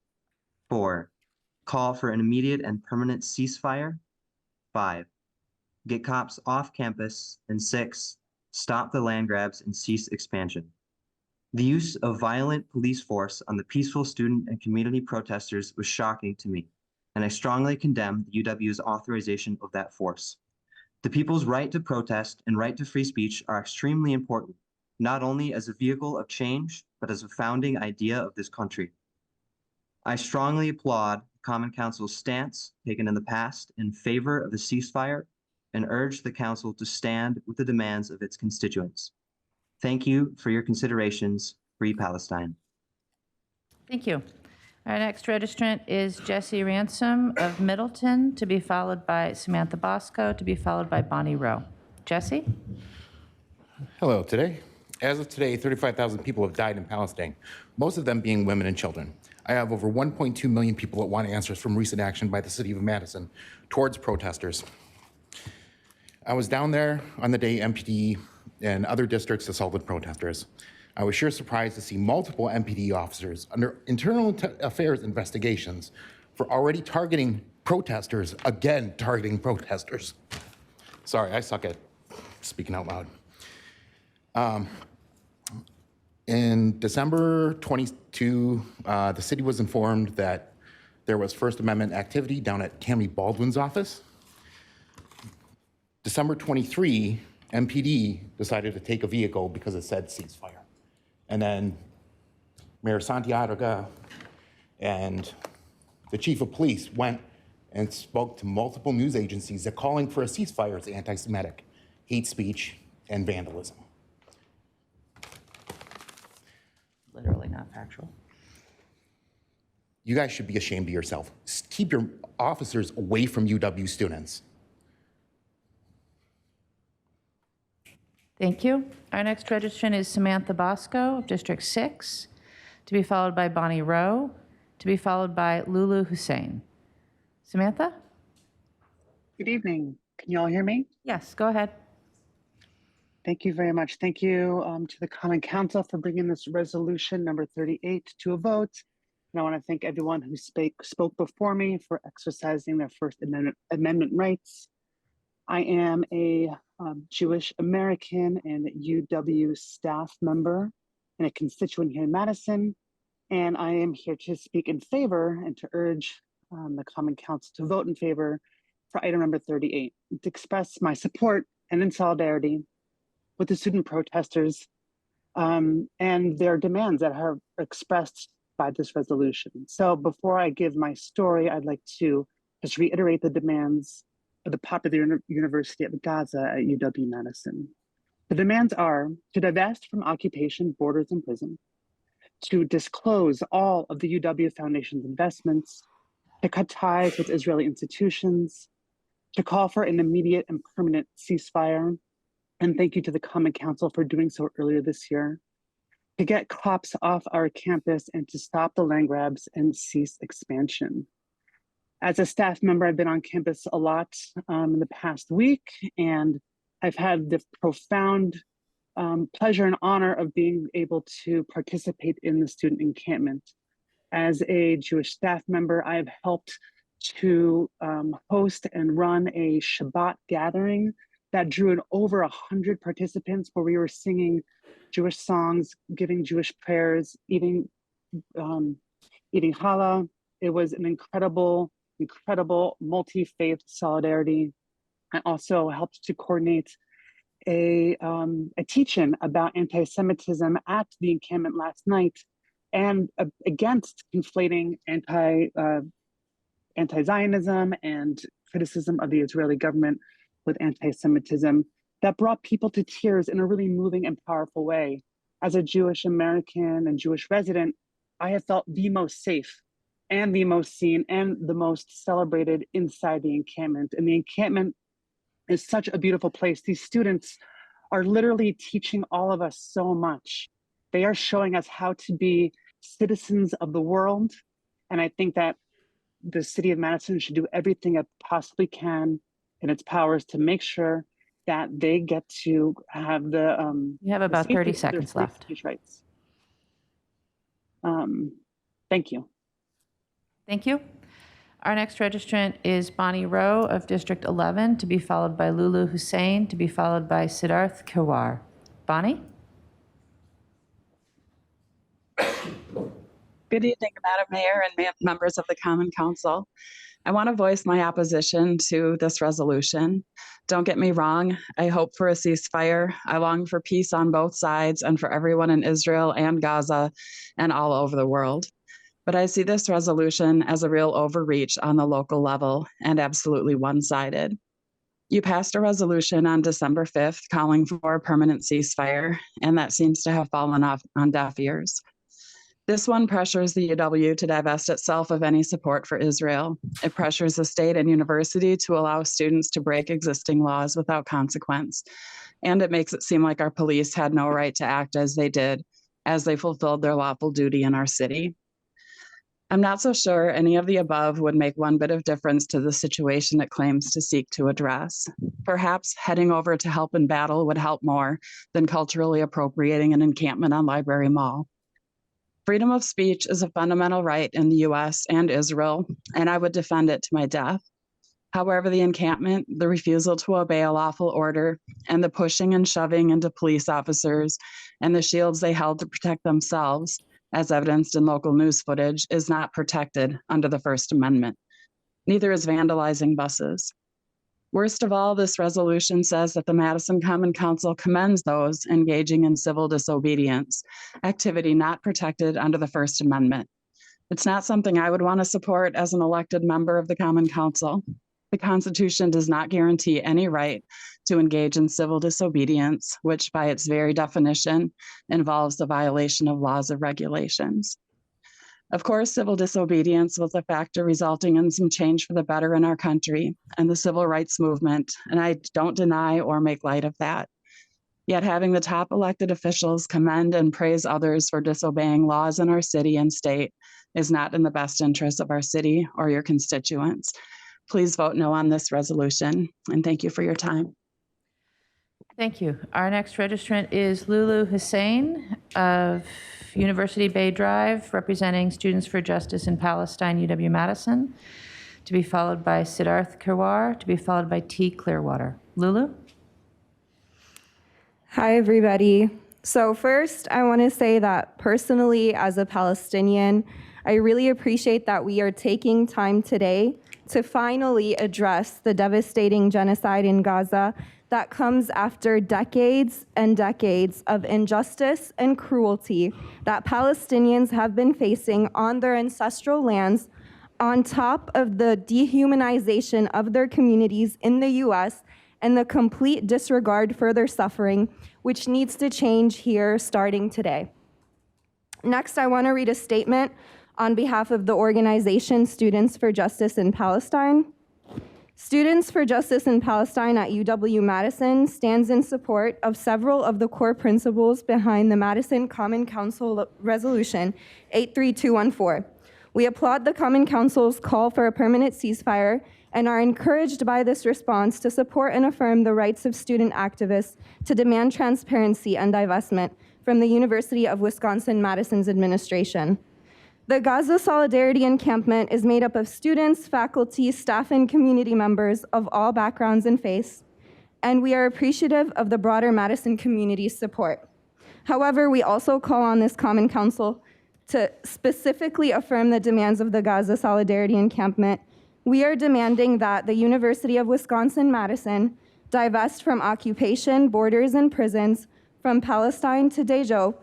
4. Call for an immediate and permanent ceasefire. 5. Get cops off campus. And 6. Stop the land grabs and cease expansion. The use of violent police force on the peaceful student and community protesters was shocking to me, and I strongly condemn the UW's authorization of that force. The people's right to protest and right to free speech are extremely important, not only as a vehicle of change, but as a founding idea of this country. I strongly applaud the Common Council's stance taken in the past in favor of the ceasefire and urge the Council to stand with the demands of its constituents. Thank you for your considerations. Free Palestine. Thank you. Our next registrant is Jesse Ransom of Middleton, to be followed by Samantha Bosco, to be followed by Bonnie Rowe. Jesse? Hello. As of today, 35,000 people have died in Palestine, most of them being women and children. I have over 1.2 million people that want answers from recent action by the city of Madison towards protesters. I was down there on the day MPD and other districts assaulted protesters. I was sure surprised to see multiple MPD officers under internal affairs investigations for already targeting protesters, again targeting protesters. Sorry, I suck at speaking out loud. In December 22, the city was informed that there was First Amendment activity down at Tammy Baldwin's office. December 23, MPD decided to take a vehicle because it said ceasefire. And then Mayor Santiago and the chief of police went and spoke to multiple news agencies that calling for a ceasefire is anti-Semitic, hate speech, and vandalism. Literally not factual. You guys should be ashamed of yourself. Keep your officers away from UW students. Thank you. Our next registrant is Samantha Bosco of District 6, to be followed by Bonnie Rowe, to be followed by Lulu Hussein. Samantha? Good evening. Can you all hear me? Yes, go ahead. Thank you very much. Thank you to the Common Council for bringing this resolution number 38 to a vote. And I want to thank everyone who spoke before me for exercising their First Amendment rights. I am a Jewish American and UW staff member and a constituent here in Madison. And I am here to speak in favor and to urge the Common Council to vote in favor for item number 38, to express my support and in solidarity with the student protesters and their demands that are expressed by this resolution. So before I give my story, I'd like to just reiterate the demands of the popular University of Gaza at UW-Madison. The demands are to divest from occupation, borders, and prison, to disclose all of the UW Foundation's investments, to cut ties with Israeli institutions, to call for an immediate and permanent ceasefire, and thank you to the Common Council for doing so earlier this year, to get cops off our campus and to stop the land grabs and cease expansion. As a staff member, I've been on campus a lot in the past week, and I've had the profound pleasure and honor of being able to participate in the student encampment. As a Jewish staff member, I have helped to host and run a Shabbat gathering that drew in over 100 participants, where we were singing Jewish songs, giving Jewish prayers, eating challah. It was an incredible multi-faith solidarity. I also helped to coordinate a teach-in about anti-Semitism at the encampment last night, and against conflating anti-Zionism and criticism of the Israeli government with anti-Semitism, that brought people to tears in a really moving and powerful way. As a Jewish American and Jewish resident, I have felt the most safe and the most seen and the most celebrated inside the encampment. And the encampment is such a beautiful place. These students are literally teaching all of us so much. They are showing us how to be citizens of the world. And I think that the city of Madison should do everything it possibly can in its powers to make sure that they get to have the you have about 30 seconds left. Speech rights. Thank you. Thank you. Our next registrant is Bonnie Rowe of District 11, to be followed by Lulu Hussein, to be followed by Siddharth Kawar. Bonnie? Good evening, Madam Mayor and members of the Common Council. I want to voice my opposition to this resolution. Don't get me wrong, I hope for a ceasefire. I long for peace on both sides and for everyone in Israel and Gaza and all over the world. But I see this resolution as a real overreach on the local level and absolutely one-sided. You passed a resolution on December 5th calling for a permanent ceasefire, and that seems to have fallen off on deaf ears. This one pressures the UW to divest itself of any support for Israel. It pressures the state and university to allow students to break existing laws without consequence. And it makes it seem like our police had no right to act as they did, as they fulfilled their lawful duty in our city. I'm not so sure any of the above would make one bit of difference to the situation it claims to seek to address. Perhaps heading over to help in battle would help more than culturally appropriating an encampment on Library Mall. Freedom of speech is a fundamental right in the US and Israel, and I would defend it to my death. However, the encampment, the refusal to obey a lawful order, and the pushing and shoving into police officers and the shields they held to protect themselves, as evidenced in local news footage, is not protected under the First Amendment. Neither is vandalizing buses. Worst of all, this resolution says that the Madison Common Council commends those engaging in civil disobedience, activity not protected under the First Amendment. It's not something I would want to support as an elected member of the Common Council. The Constitution does not guarantee any right to engage in civil disobedience, which by its very definition involves the violation of laws or regulations. Of course, civil disobedience was a factor resulting in some change for the better in our country and the civil rights movement, and I don't deny or make light of that. Yet having the top elected officials commend and praise others for disobeying laws in our city and state is not in the best interest of our city or your constituents. Please vote no on this resolution, and thank you for your time. Thank you. Our next registrant is Lulu Hussein of University Bay Drive, representing Students for Justice in Palestine, UW-Madison, to be followed by Siddharth Kirwar, to be followed by T. Clearwater. Lulu? Hi, everybody. So first, I want to say that personally, as a Palestinian, I really appreciate that we are taking time today to finally address the devastating genocide in Gaza that comes after decades and decades of injustice and cruelty that Palestinians have been facing on their ancestral lands, on top of the dehumanization of their communities in the US and the complete disregard for their suffering, which needs to change here starting today. Next, I want to read a statement on behalf of the organization Students for Justice in Palestine. Students for Justice in Palestine at UW-Madison stands in support of several of the core principles behind the Madison Common Council Resolution 83214. We applaud the Common Council's call for a permanent ceasefire and are encouraged by this response to support and affirm the rights of student activists to demand transparency and divestment from the University of Wisconsin-Madison's administration. The Gaza Solidarity Encampment is made up of students, faculty, staff, and community members of all backgrounds and faiths, and we are appreciative of the broader Madison community's support. However, we also call on this Common Council to specifically affirm the demands of the Gaza Solidarity Encampment. We are demanding that the University of Wisconsin-Madison divest from occupation, borders, and prisons from Palestine to Dejope,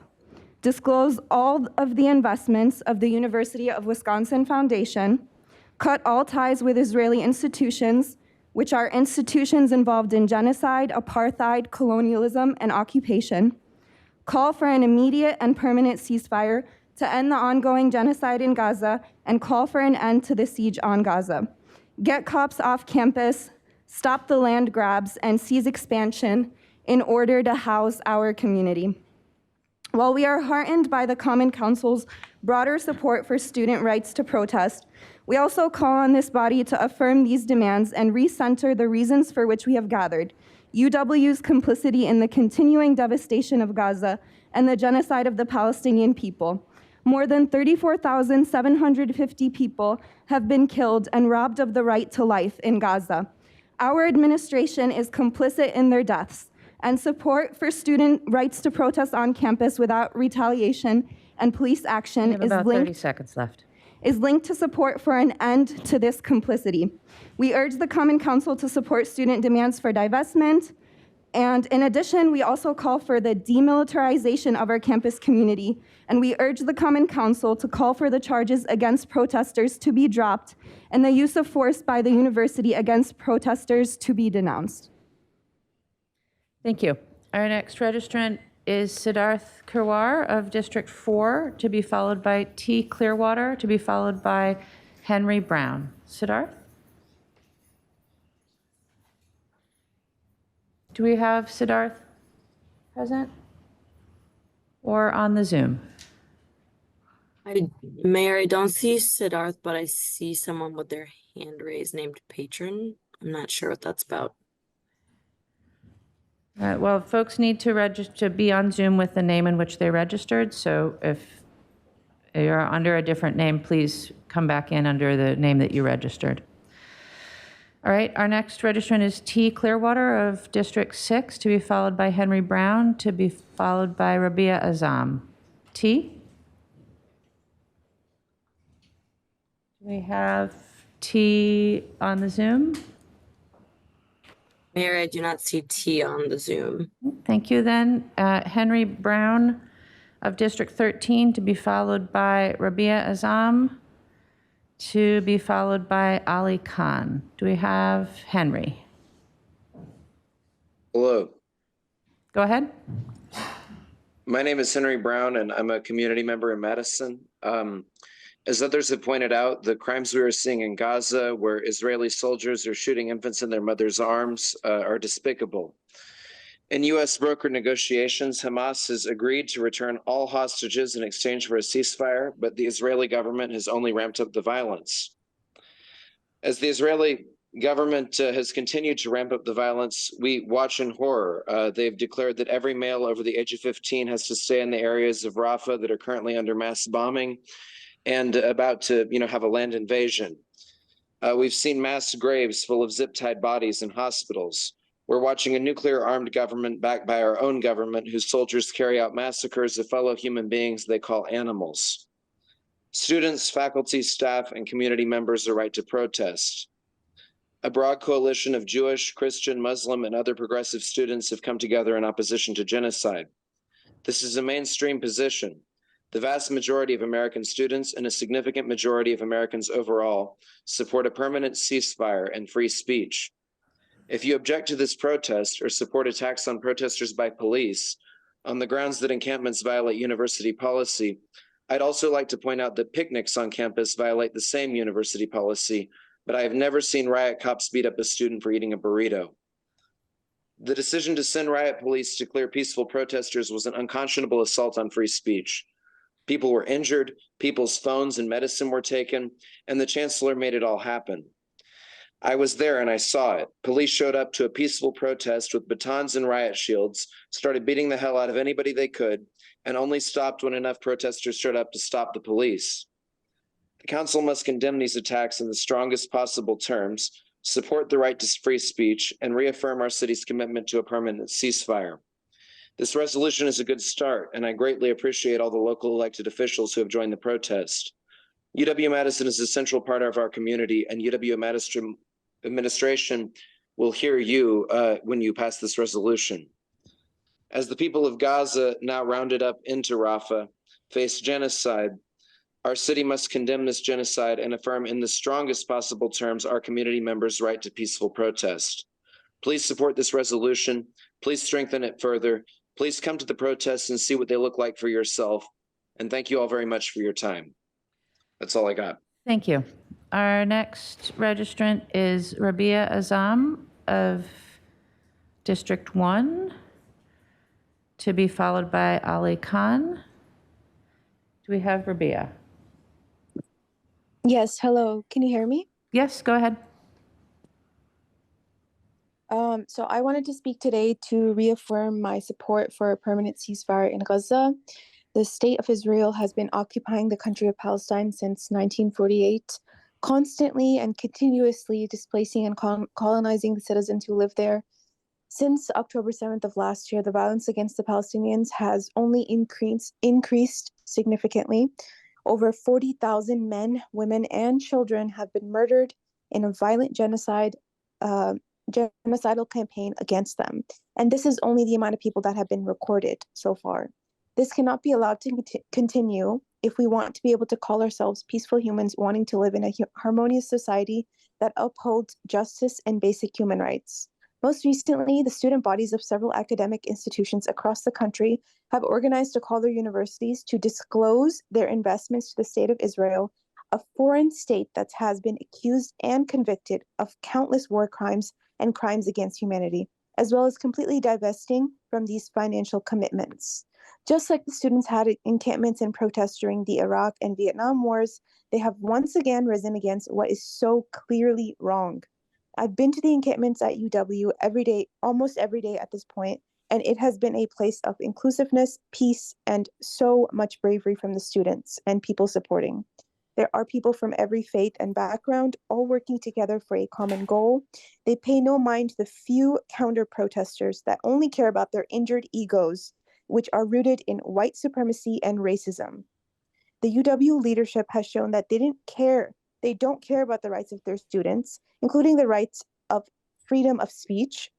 disclose all of the investments of the University of Wisconsin Foundation, cut all ties with Israeli institutions, which are institutions involved in genocide, apartheid, colonialism, and occupation, call for an immediate and permanent ceasefire to end the ongoing genocide in Gaza, and call for an end to the siege on Gaza. Get cops off campus, stop the land grabs, and seize expansion in order to house our community. While we are heartened by the Common Council's broader support for student rights to protest, we also call on this body to affirm these demands and recenter the reasons for which we have gathered: UW's complicity in the continuing devastation of Gaza and the genocide of the Palestinian people. More than 34,750 people have been killed and robbed of the right to life in Gaza. Our administration is complicit in their deaths, and support for student rights to protest on campus without retaliation and police action We have about 30 seconds left. Is linked to support for an end to this complicity. We urge the Common Council to support student demands for divestment, and in addition, we also call for the demilitarization of our campus community, and we urge the Common Council to call for the charges against protesters to be dropped and the use of force by the university against protesters to be denounced. Thank you. Our next registrant is Siddharth Kirwar of District 4, to be followed by T. Clearwater, to be followed by Henry Brown. Siddharth? Do we have Siddharth present or on the Zoom? Mayor, I don't see Siddharth, but I see someone with their hand raised named Patron. I'm not sure what that's about. Well, folks need to register to be on Zoom with the name in which they registered. So if you're under a different name, please come back in under the name that you registered. All right, our next registrant is T. Clearwater of District 6, to be followed by Henry Brown, to be followed by Rabia Azam. T? Do we have T on the Zoom? Mayor, I do not see T on the Zoom. Thank you then. Henry Brown of District 13, to be followed by Rabia Azam, to be followed by Ali Khan. Do we have Henry? Hello, Go ahead. my name is Henry Brown, and I'm a community member in Madison. As others have pointed out, the crimes we are seeing in Gaza, where Israeli soldiers are shooting infants in their mother's arms, are despicable. In U.S. brokered negotiations, Hamas has agreed to return all hostages in exchange for a ceasefire, but the Israeli government has only ramped up the violence. As the Israeli government has continued to ramp up the violence, we watch in horror. They've declared that every male over the age of 15 has to stay in the areas of Rafah that are currently under mass bombing and about to, have a land invasion. We've seen mass graves full of zip-tied bodies in hospitals. We're watching a nuclear-armed government backed by our own government whose soldiers carry out massacres of fellow human beings they call animals. Students, faculty, staff, and community members are right to protest. A broad coalition of Jewish, Christian, Muslim, and other progressive students have come together in opposition to genocide. This is a mainstream position. The vast majority of American students and a significant majority of Americans overall support a permanent ceasefire and free speech. If you object to this protest or support attacks on protesters by police on the grounds that encampments violate university policy, I'd also like to point out that picnics on campus violate the same university policy, but I have never seen riot cops beat up a student for eating a burrito. The decision to send riot police to clear peaceful protesters was an unconscionable assault on free speech. People were injured, people's phones and medicine were taken, and the chancellor made it all happen. I was there and I saw it. Police showed up to a peaceful protest with batons and riot shields, started beating the hell out of anybody they could, and only stopped when enough protesters showed up to stop the police. The council must condemn these attacks in the strongest possible terms, support the right to free speech, and reaffirm our city's commitment to a permanent ceasefire. This resolution is a good start, and I greatly appreciate all the local elected officials who have joined the protest. UW-Madison is a central part of our community, and UW-Madison administration will hear you when you pass this resolution. As the people of Gaza, now rounded up into Rafah, face genocide, our city must condemn this genocide and affirm in the strongest possible terms our community members' right to peaceful protest. Please support this resolution. Please strengthen it further. Please come to the protests and see what they look like for yourself. And thank you all very much for your time. That's all I got. Thank you. Our next registrant is Rabia Azam of District 1, to be followed by Ali Khan. Do we have Rabia? Yes, hello. Can you hear me? Yes, go ahead. So I wanted to speak today to reaffirm my support for a permanent ceasefire in Gaza. The state of Israel has been occupying the country of Palestine since 1948, constantly and continuously displacing and colonizing the citizens who live there. Since October 7th of last year, the violence against the Palestinians has only increased significantly. Over 40,000 men, women, and children have been murdered in a violent genocidal campaign against them. And this is only the amount of people that have been recorded so far. This cannot be allowed to continue if we want to be able to call ourselves peaceful humans wanting to live in a harmonious society that upholds justice and basic human rights. Most recently, the student bodies of several academic institutions across the country have organized to call their universities to disclose their investments to the state of Israel, a foreign state that has been accused and convicted of countless war crimes and crimes against humanity, as well as completely divesting from these financial commitments. Just like the students had encampments and protests during the Iraq and Vietnam wars, they have once again risen against what is so clearly wrong. I've been to the encampments at UW every day, almost every day at this point, and it has been a place of inclusiveness, peace, and so much bravery from the students and people supporting. There are people from every faith and background, all working together for a common goal. They pay no mind to the few counter-protesters that only care about their injured egos, which are rooted in white supremacy and racism. The UW leadership has shown that they don't care about the rights of their students, including the rights of freedom of speech,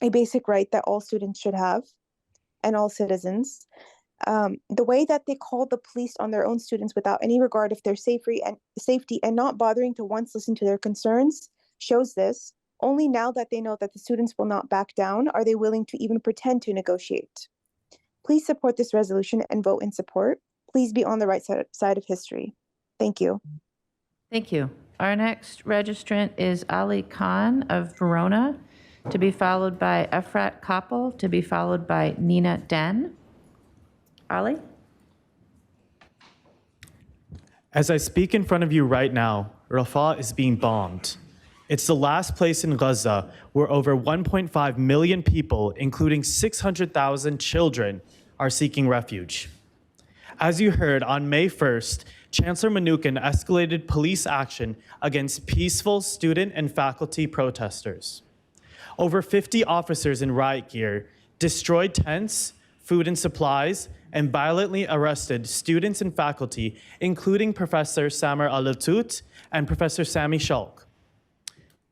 a basic right that all students should have, and all citizens. The way that they called the police on their own students without any regard of their safety and not bothering to once listen to their concerns shows this. Only now that they know that the students will not back down are they willing to even pretend to negotiate. Please support this resolution and vote in support. Please be on the right side of history. Thank you. Thank you. Our next registrant is Ali Khan of Verona, to be followed by Efrat Koppel, to be followed by Nina Den. Ali? As I speak in front of you right now, Rafah is being bombed. It's the last place in Gaza where over 1.5 million people, including 600,000 children, are seeking refuge. As you heard, on May 1st, Chancellor Mnuchin escalated police action against peaceful student and faculty protesters. Over 50 officers in riot gear destroyed tents, food and supplies, and violently arrested students and faculty, including Professor Samer Al-Tut and Professor Sami Shulk.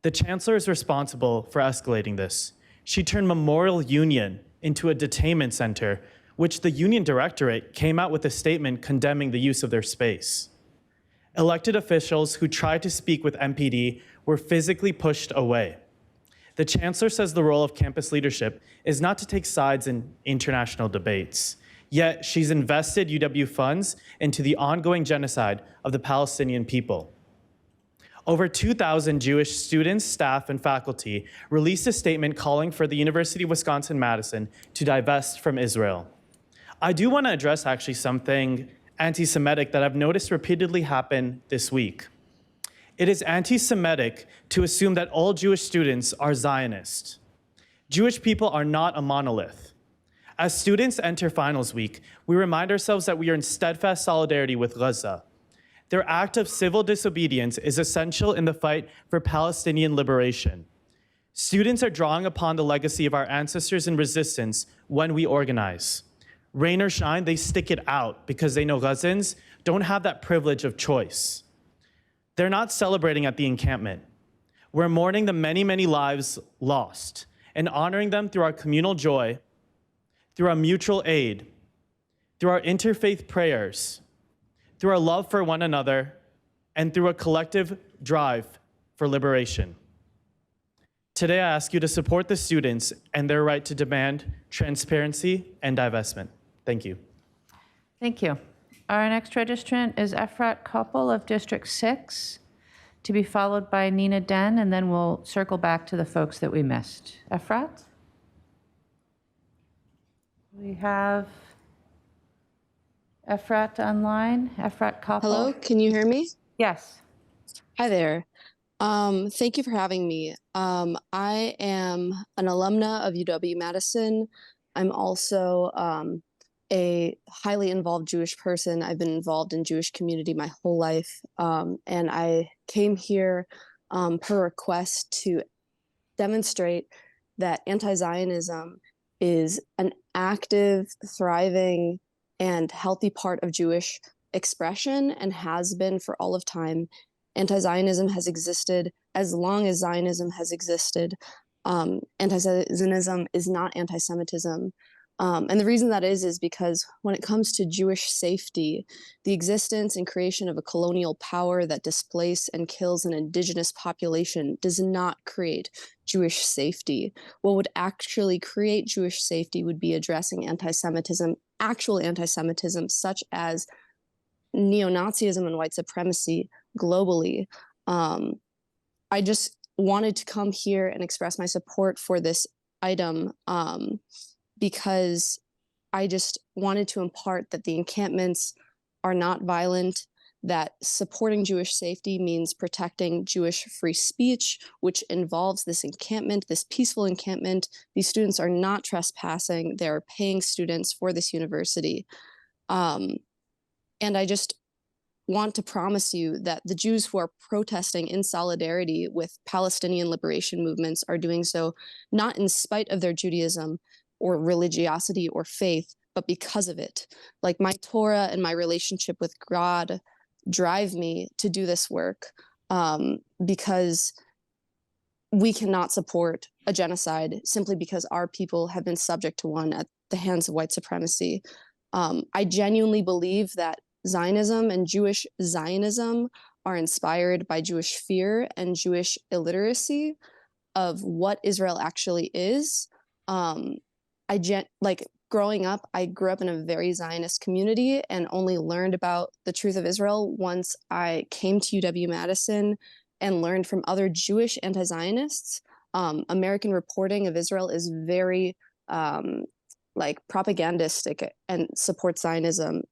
The chancellor is responsible for escalating this. She turned Memorial Union into a detainment center, which the union directorate came out with a statement condemning the use of their space. Elected officials who tried to speak with MPD were physically pushed away. The chancellor says the role of campus leadership is not to take sides in international debates. Yet she's invested UW funds into the ongoing genocide of the Palestinian people. Over 2,000 Jewish students, staff, and faculty released a statement calling for the University of Wisconsin-Madison to divest from Israel. I do want to address actually something anti-Semitic that I've noticed repeatedly happen this week. It is anti-Semitic to assume that all Jewish students are Zionist. Jewish people are not a monolith. As students enter finals week, we remind ourselves that we are in steadfast solidarity with Gaza. Their act of civil disobedience is essential in the fight for Palestinian liberation. Students are drawing upon the legacy of our ancestors in resistance when we organize. Rain or shine, they stick it out because they know Gazans don't have that privilege of choice. They're not celebrating at the encampment. We're mourning the many, many lives lost and honoring them through our communal joy, through our mutual aid, through our interfaith prayers, through our love for one another, and through a collective drive for liberation. Today, I ask you to support the students and their right to demand transparency and divestment. Thank you. Thank you. Our next registrant is Efrat Koppel of District 6, to be followed by Nina Den, and then we'll circle back to the folks that we missed. Efrat? We have Efrat online. Efrat Koppel. Hello, can you hear me? Yes. Hi there. Thank you for having me. I am an alumna of UW-Madison. I'm also a highly involved Jewish person. I've been involved in Jewish community my whole life. And I came here per request to demonstrate that anti-Zionism is an active, thriving, and healthy part of Jewish expression and has been for all of time. Anti-Zionism has existed as long as Zionism has existed. Anti-Zionism is not anti-Semitism. And the reason that is because when it comes to Jewish safety, the existence and creation of a colonial power that displaces and kills an indigenous population does not create Jewish safety. What would actually create Jewish safety would be addressing anti-Semitism, actual anti-Semitism, such as neo-Nazism and white supremacy globally. I just wanted to come here and express my support for this item because I just wanted to impart that the encampments are not violent, that supporting Jewish safety means protecting Jewish free speech, which involves this encampment, this peaceful encampment. These students are not trespassing. They're paying students for this university. And I just want to promise you that the Jews who are protesting in solidarity with Palestinian liberation movements are doing so not in spite of their Judaism or religiosity or faith, but because of it. Like my Torah and my relationship with God drive me to do this work because we cannot support a genocide simply because our people have been subject to one at the hands of white supremacy. I genuinely believe that Zionism and Jewish Zionism are inspired by Jewish fear and Jewish illiteracy of what Israel actually is. Like growing up, I grew up in a very Zionist community and only learned about the truth of Israel once I came to UW-Madison and learned from other Jewish anti-Zionists. American reporting of Israel is very like propagandistic and supports Zionism.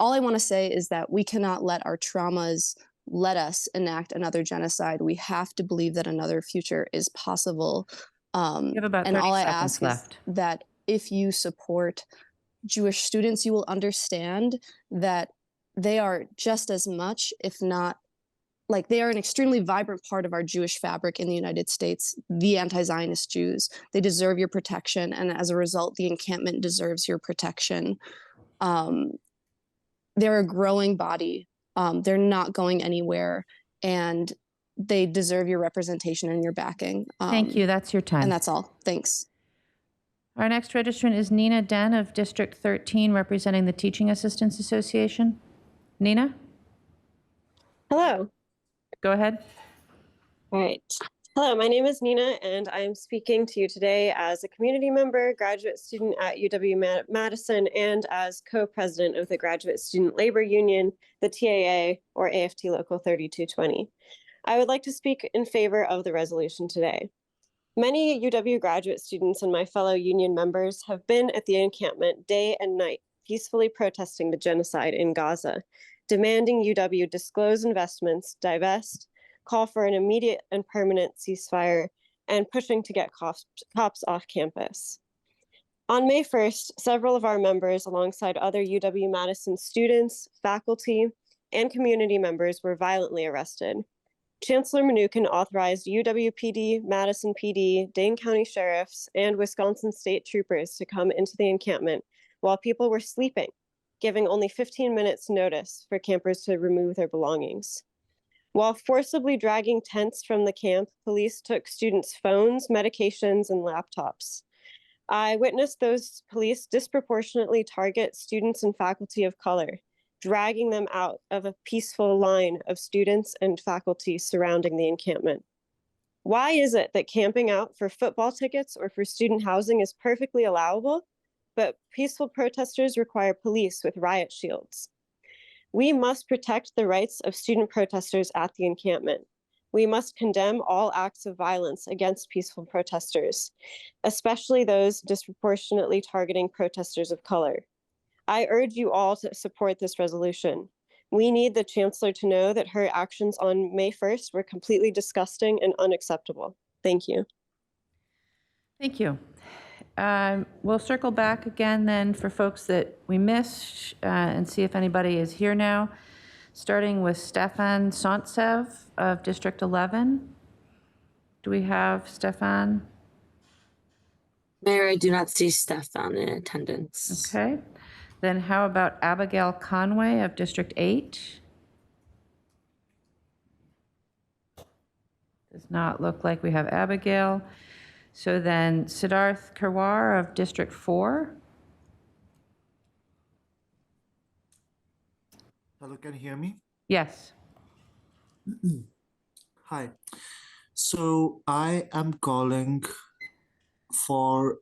All I want to say is that we cannot let our traumas let us enact another genocide. We have to believe that another future is possible. You have about And 30 all I seconds ask left. is that if you support Jewish students, you will understand that they are just as much, if not, like they are an extremely vibrant part of our Jewish fabric in the United States, the anti-Zionist Jews. They deserve your protection, and as a result, the encampment deserves your protection. They're a growing body. They're not going anywhere, and they deserve your representation and your backing. Thank you. That's your time. And that's all. Thanks. Our next registrant is Nina Den of District 13, representing the Teaching Assistants Association. Nina? Hello. Go ahead. All right. Hello, my name is Nina, and I'm speaking to you today as a community member, graduate student at UW-Madison, and as co-president of the Graduate Student Labor Union, the TAA, or AFT Local 3220. I would like to speak in favor of the resolution today. Many UW graduate students and my fellow union members have been at the encampment day and night, peacefully protesting the genocide in Gaza, demanding UW disclose investments, divest, call for an immediate and permanent ceasefire, and pushing to get cops off campus. On May 1st, several of our members, alongside other UW-Madison students, faculty, and community members, were violently arrested. Chancellor Mnuchin authorized UW-PD, Madison PD, Dane County sheriffs, and Wisconsin state troopers to come into the encampment while people were sleeping, giving only 15 minutes notice for campers to remove their belongings. While forcibly dragging tents from the camp, police took students' phones, medications, and laptops. I witnessed those police disproportionately target students and faculty of color, dragging them out of a peaceful line of students and faculty surrounding the encampment. Why is it that camping out for football tickets or for student housing is perfectly allowable, but peaceful protesters require police with riot shields? We must protect the rights of student protesters at the encampment. We must condemn all acts of violence against peaceful protesters, especially those disproportionately targeting protesters of color. I urge you all to support this resolution. We need the Chancellor to know that her actions on May 1st were completely disgusting and unacceptable. Thank you. Thank you. We'll circle back again then for folks that we missed and see if anybody is here now, starting with Stefan Sontsev of District 11. Do we have Stefan? Mayor, I do not see Stefan in attendance. Okay. Then how about Abigail Conway of District 8? Does not look like we have Abigail. So then Siddharth Karwar of District 4. Hello, can you hear me? Yes. Hi. So I am calling for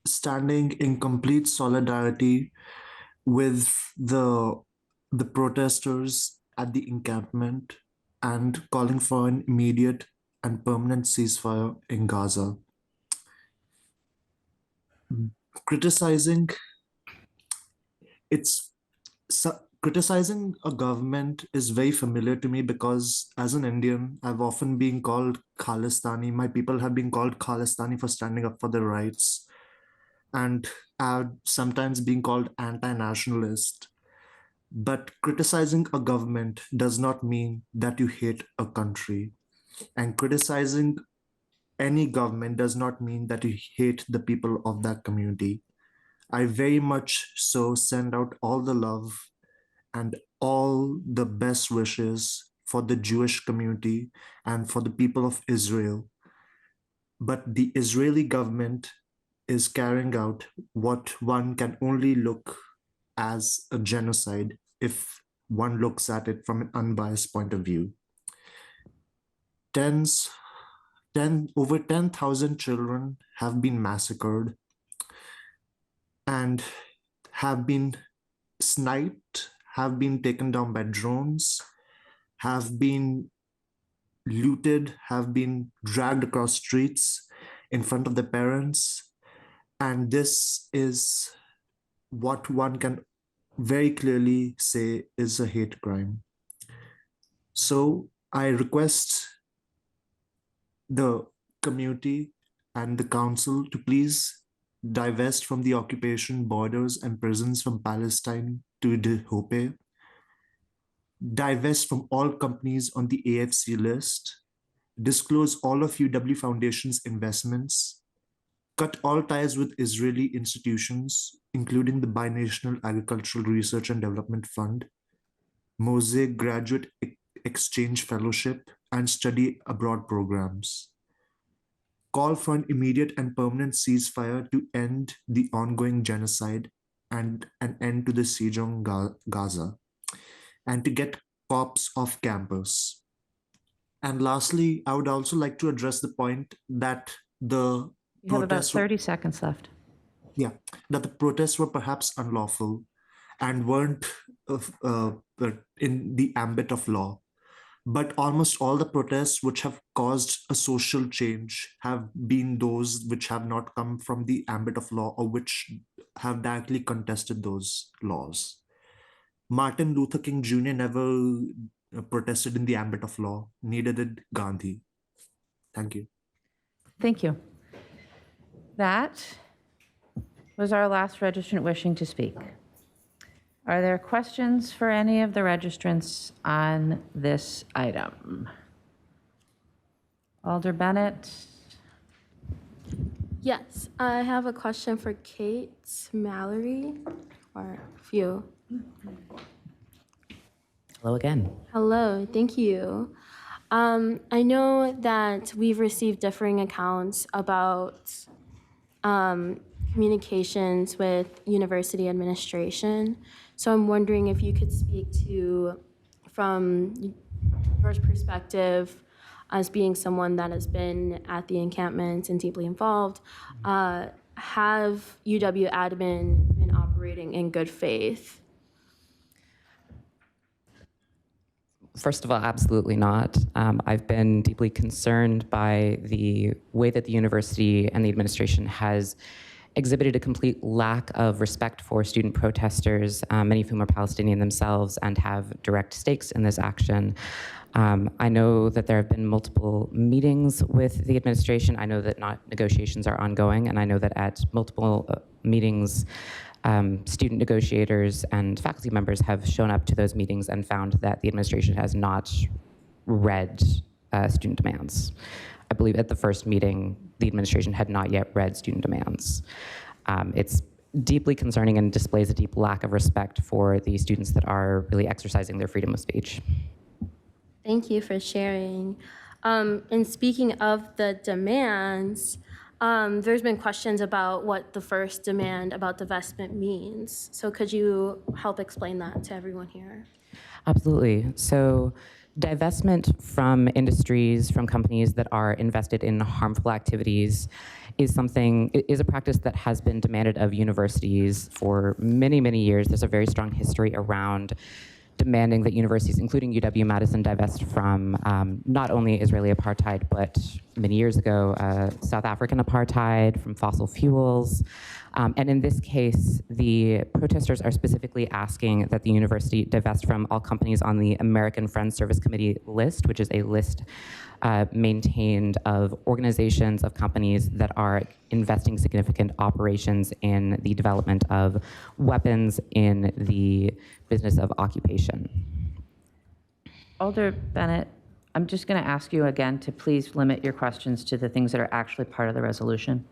standing in complete solidarity with the protesters at the encampment and calling for an immediate and permanent ceasefire in Gaza. Criticizing a government is very familiar to me because as an Indian, I've often been called Khalistani. My people have been called Khalistani for standing up for their rights. And I've sometimes been called anti-nationalist. But criticizing a government does not mean that you hate a country. And criticizing any government does not mean that you hate the people of that community. I very much so send out all the love and all the best wishes for the Jewish community and for the people of Israel. But the Israeli government is carrying out what one can only look as a genocide if one looks at it from an unbiased point of view. Over 10,000 children have been massacred and have been sniped, have been taken down by drones, have been looted, have been dragged across streets in front of their parents. And this is what one can very clearly say is a hate crime. So I request the community and the council to please divest from the occupation, borders, and prisons from Palestine to the Hope, divest from all companies on the AFC list, disclose all of UW Foundation's investments, cut all ties with Israeli institutions, including the Binational Agricultural Research and Development Fund, Mosaic Graduate Exchange Fellowship, and study abroad programs. Call for an immediate and permanent ceasefire to end the ongoing genocide and an end to the siege on Gaza, and to get cops off campus. And lastly, I would also like to address the point that the You have about protests were, 30 seconds left. that the protests were perhaps unlawful and weren't in the ambit of law. But almost all the protests which have caused a social change have been those which have not come from the ambit of law or which have directly contested those laws. Martin Luther King Jr. never protested in the ambit of law, neither did Gandhi. Thank you. Thank you. That was our last registrant wishing to speak. Are there questions for any of the registrants on this item? Alder Bennett? Yes, I have a question for Kate Mallory, or a few. Hello again. Hello, thank you. I know that we've received differing accounts about communications with university administration. So I'm wondering if you could speak to, from your perspective, as being someone that has been at the encampment and deeply involved, have UW admin been operating in good faith? First of all, absolutely not. I've been deeply concerned by the way that the university and the administration has exhibited a complete lack of respect for student protesters, many of whom are Palestinian themselves and have direct stakes in this action. I know that there have been multiple meetings with the administration. I know that negotiations are ongoing, and I know that at multiple meetings, student negotiators and faculty members have shown up to those meetings and found that the administration has not read student demands. I believe at the first meeting, the administration had not yet read student demands. It's deeply concerning and displays a deep lack of respect for the students that are really exercising their freedom of speech. Thank you for sharing. And speaking of the demands, there's been questions about what the first demand about divestment means. So could you help explain that to everyone here? Absolutely. So divestment from industries, from companies that are invested in harmful activities is a practice that has been demanded of universities for many, many years. There's a very strong history around demanding that universities, including UW-Madison, divest from not only Israeli apartheid, but many years ago, South African apartheid, from fossil fuels. And in this case, the protesters are specifically asking that the university divest from all companies on the American Friends Service Committee list, which is a list maintained of organizations of companies that are investing significant operations in the development of weapons in the business of occupation. Alder Bennett, I'm just going to ask you again to please limit your questions to the things that are actually part of the resolution.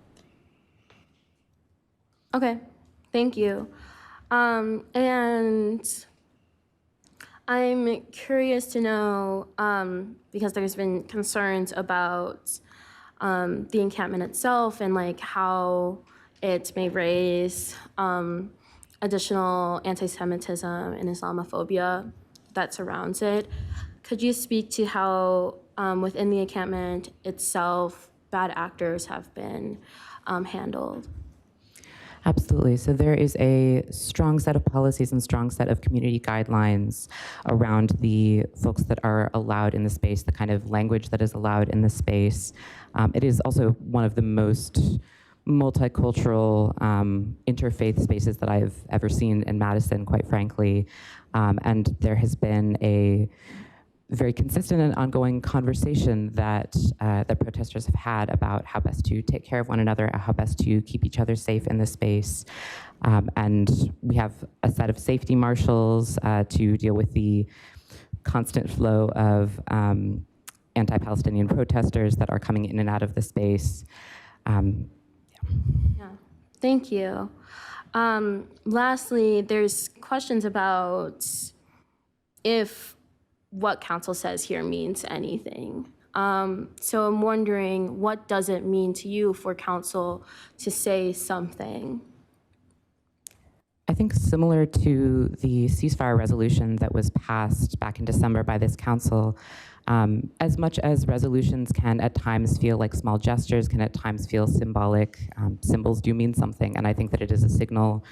Okay, thank you. And I'm curious to know, because there's been concerns about the encampment itself and like how it may raise a additional anti-Semitism and Islamophobia that surrounds it. Could you speak to how within the encampment itself, bad actors have been handled? Absolutely. So there is a strong set of policies and strong set of community guidelines around the folks that are allowed in the space, the kind of language that is allowed in the space. It is also one of the most multicultural interfaith spaces that I've ever seen in Madison, quite frankly. And there has been a very consistent and ongoing conversation that that protesters have had about how best to take care of one another, how best to keep each other safe in this space. And we have a set of safety marshals to deal with the constant flow of anti-Palestinian protesters that are coming in and out of the space. Yeah, thank you. Lastly, there's questions about if what council says here means anything. So I'm wondering, what does it mean to you for council to say something? I think similar to the ceasefire resolution that was passed back in December by this council, as much as resolutions can at times feel like small gestures, can at times feel symbolic, symbols do mean something. And I think that it is a signal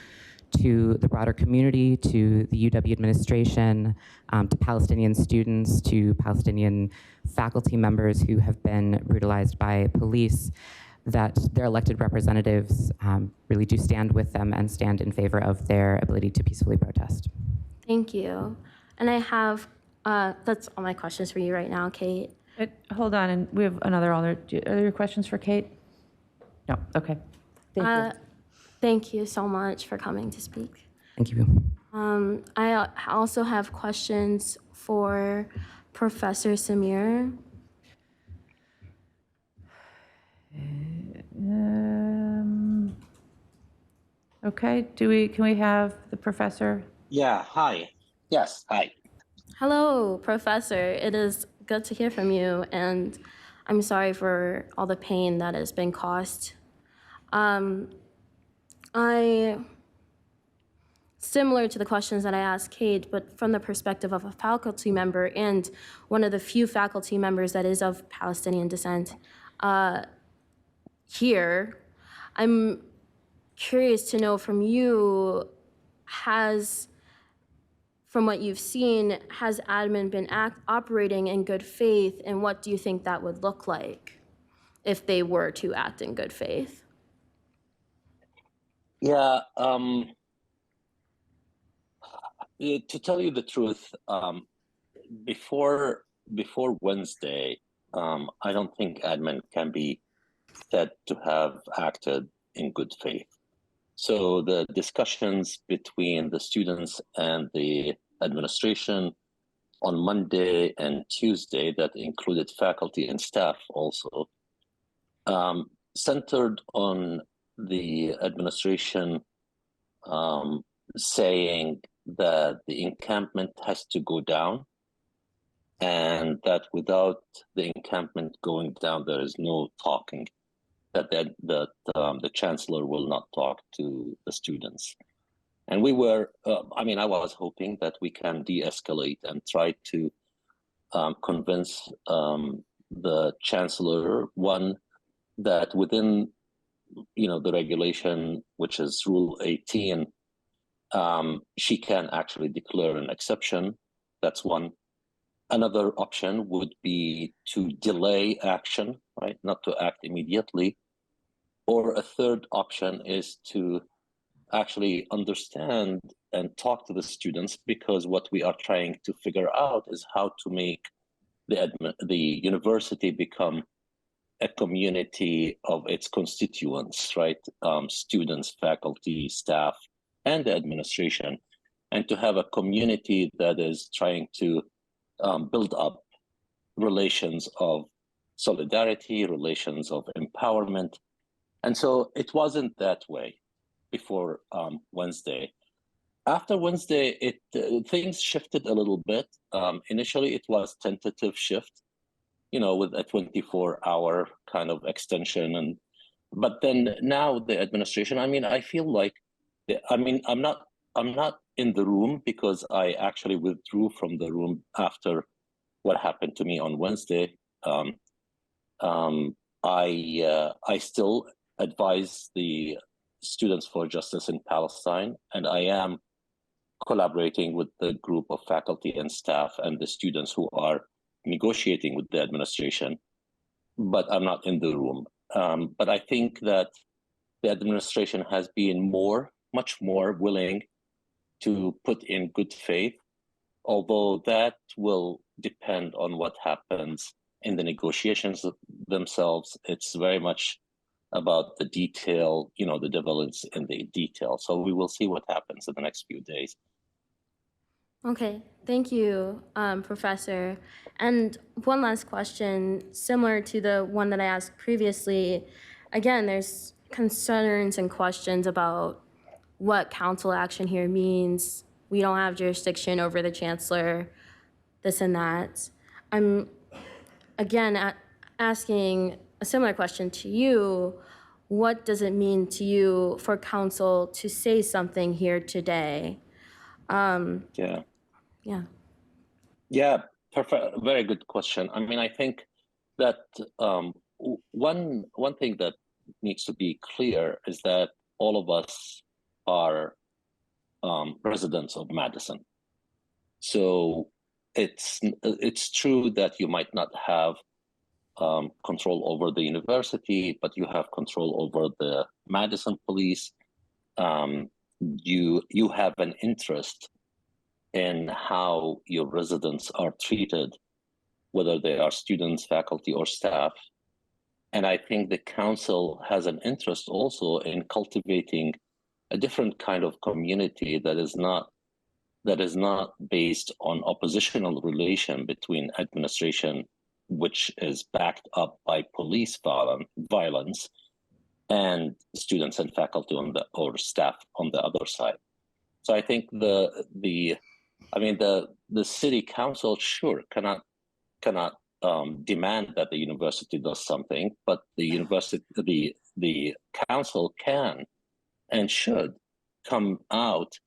to the broader community, to the UW administration, to Palestinian students, to Palestinian faculty members who have been brutalized by police, that their elected representatives really do stand with them and stand in favor of their ability to peacefully protest. Thank you. And I have, that's all my questions for you right now, Kate. Hold on, and we have another, are there questions for Kate? No, okay. Thank you. Thank you so much for coming to speak. Thank you. I also have questions for Professor Samir. Okay, can we have the professor? Yeah, hi. Yes, hi. Hello, Professor. It is good to hear from you, and I'm sorry for all the pain that has been caused. Similar to the questions that I asked Kate, but from the perspective of a faculty member and one of the few faculty members that is of Palestinian descent here, I'm curious to know from you, from what you've seen, has admin been operating in good faith, and what do you think that would look like if they were to act in good faith? Yeah, to tell you the truth, before Wednesday, I don't think admin can be said to have acted in good faith. So the discussions between the students and the administration on Monday and Tuesday, that included faculty and staff also, centered on the administration saying that the encampment has to go down, and that without the encampment going down, there is no talking, that the chancellor will not talk to the students. And we were, I was hoping that we can de-escalate and try to convince the chancellor, one, that within the regulation, which is Rule 18, she can actually declare an exception. That's one. Another option would be to delay action, right? Not to act immediately. Or a third option is to actually understand and talk to the students, because what we are trying to figure out is how to make the university become a community of its constituents, right? Students, faculty, staff, and the administration, and to have a community that is trying to build up relations of solidarity, relations of empowerment. And so it wasn't that way before Wednesday. After Wednesday, things shifted a little bit. Initially, it was tentative shift, with a 24-hour kind of extension. But then now the administration, I feel like, I'm not I'm not in the room because I actually withdrew from the room after what happened to me on Wednesday. I still advise the Students for Justice in Palestine, and I am collaborating with the group of faculty and staff and the students who are negotiating with the administration, but I'm not in the room. But I think that the administration has been much more willing to put in good faith, although that will depend on what happens in the negotiations themselves. It's very much about the detail, the devil is in the detail. So we will see what happens in the next few days. Okay, thank you, Professor. And one last question, similar to the one that I asked previously. Again, there's concerns and questions about what council action here means. We don't have jurisdiction over the chancellor, this and that. I'm, again, asking a similar question to you. What does it mean to you for council to say something here today? Yeah, perfect. Very good question. I mean, I think that one thing that needs to be clear is that all of us are residents of Madison. So it's true that you might not have control over the university, but you have control over the Madison police. You have an interest in how your residents are treated, whether they are students, faculty, or staff. And I think the council has an interest also in cultivating a different kind of community that is not based on oppositional relation between administration, which is backed up by police violence, and students and faculty or staff on the other side. So I think the city council sure cannot demand that the university does something, but the council can and should come out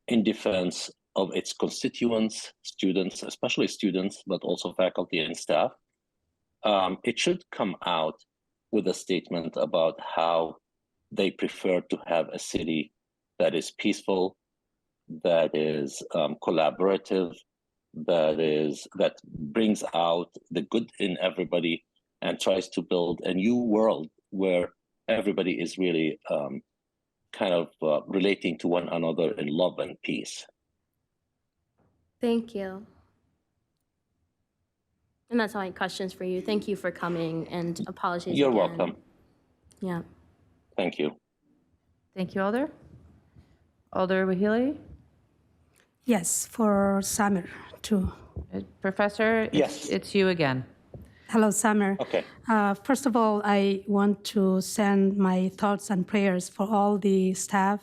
in defense of its constituents, students, especially students, but also faculty and staff. It should come out with a statement about how they prefer to have a city that is peaceful, that is collaborative, that brings out the good in everybody and tries to build a new world where everybody is really relating to one another in love and peace. Thank you. And that's all my questions for you. Thank you for coming, and apologies You're again. welcome. Yeah. Thank you. Thank you, Alder. Alder Wahili? Yes, for Summer too. Professor, yes, it's you again. Hello, Summer. Okay. First of all, I want to send my thoughts and prayers for all the staff,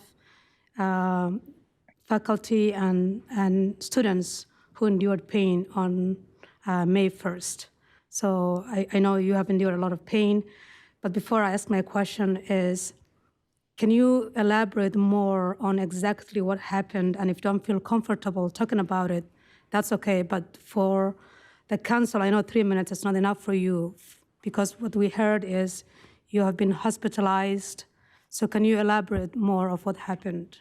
faculty, and students who endured pain on May 1st. So I know you have endured a lot of pain, but before I ask my question is, can you elaborate more on exactly what happened? And if you don't feel comfortable talking about it, that's okay. But for the council, I know 3 minutes is not enough for you, because what we heard is you have been hospitalized. So can you elaborate more of what happened?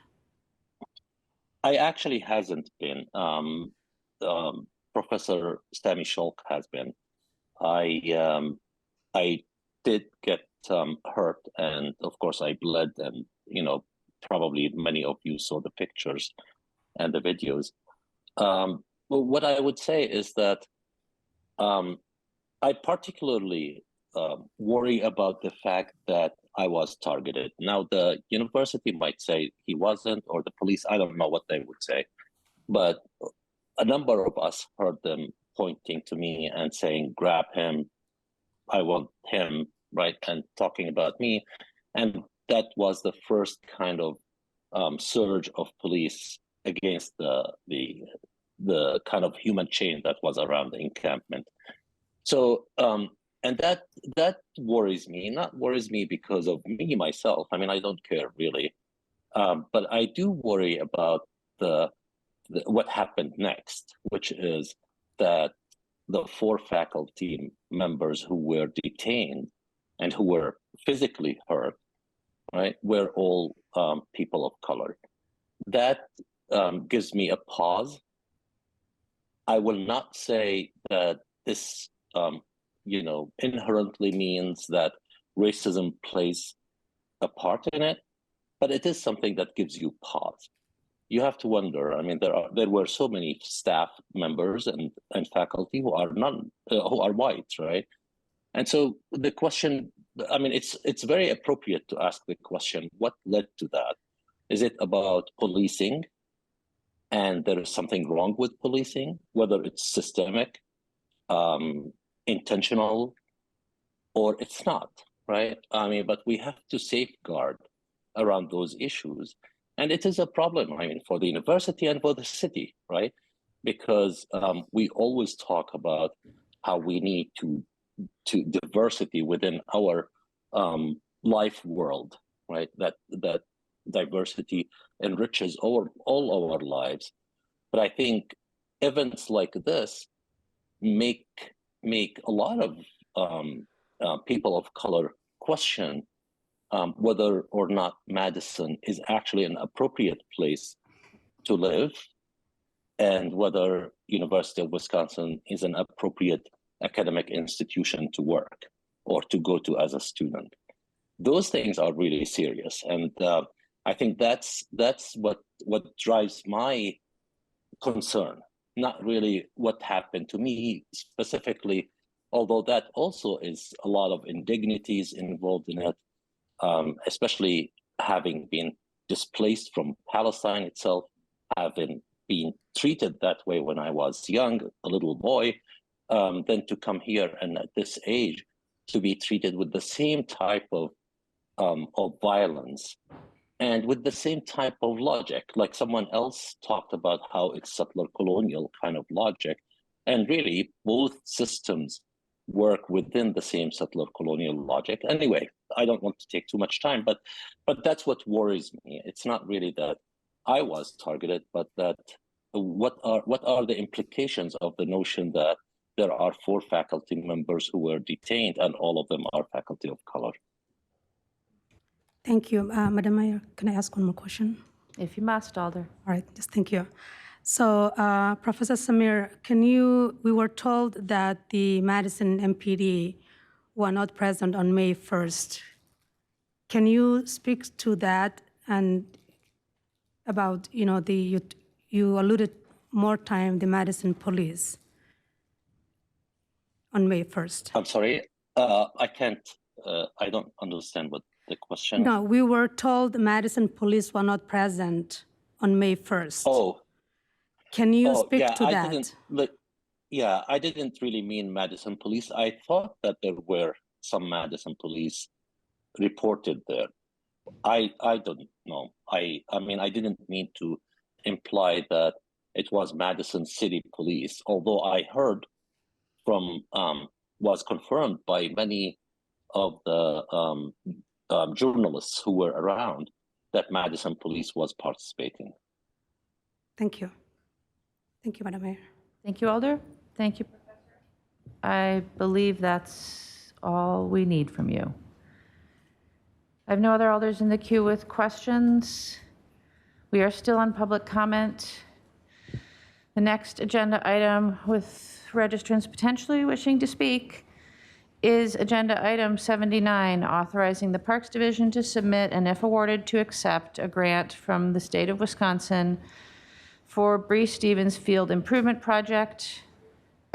I actually hasn't been. Professor Stami Shulk has been. I did get hurt, and of course I bled, and probably many of you saw the pictures and the videos. But what I would say is that I particularly worry about the fact that I was targeted. Now, the university might say he wasn't, or the police, I don't know what they would say, but a number of us heard them pointing to me and saying, grab him, I want him, right, and talking about me. And that was the first kind of surge of police against the kind of human chain that was around the encampment. So, and that worries me, not worries me because of me, myself. I mean, I don't care really. But I do worry about what happened next, which is that the 4 faculty members who were detained and who were physically hurt, right, were all people of color. That gives me a pause. I will not say that this, inherently means that racism plays a part in it, but it is something that gives you pause. You have to wonder. I mean, there were so many staff members and faculty who are who are white, right? And so the question, I mean, it's very appropriate to ask the question: what led to that? Is it about policing, and there is something wrong with policing, whether it's systemic, intentional, or it's not, right? I mean, but we have to safeguard around those issues. And it is a problem, I mean, for the university and for the city, right? Because we always talk about how we need to diversity within our life world, right? That diversity enriches all our lives. But I think events like this make a lot of people of color question whether or not Madison is actually an appropriate place to live, and whether University of Wisconsin is an appropriate academic institution to work or to go to as a student. Those things are really serious, and I think that's what drives my concern, not really what happened to me specifically, although that also is a lot of indignities involved in it. Especially having been displaced from Palestine itself, having been treated that way when I was young, a little boy, then to come here and at this age to be treated with the same type of violence and with the same type of logic. Like someone else talked about how it's settler colonial kind of logic, and really both systems work within the same settler colonial logic. Anyway, I don't want to take too much time, but that's what worries me. It's not really that I was targeted, but that what are the implications of the notion that there are 4 faculty members who were detained and all of them are faculty of color? Thank you. Madam Mayor, can I ask one more question? If you must, Alder. All right, just thank you. So, Professor Samir, we were told that the Madison MPD were not present on May 1st. Can you speak to that and about, you alluded more time, the Madison police on May 1st? I'm sorry, I can't, I don't understand what the question is. No, we were told the Madison police were not present on May 1st. Oh. Can you speak yeah, to I that? I didn't really mean Madison police. I thought that there were some Madison police reported there. I don't know. I mean, I didn't mean to imply that it was Madison City Police, although I heard from, was confirmed by many of the journalists who were around that Madison Police was participating. Thank you. Thank you, Madam Mayor. Thank you, Alder. Thank you, Professor. I believe that's all we need from you. I have no other alders in the queue with questions. We are still on public comment. The next agenda item with registrants potentially wishing to speak is agenda item 79, authorizing the Parks Division to submit and, if awarded, to accept a grant from the state of Wisconsin for Bree Stevens Field Improvement Project,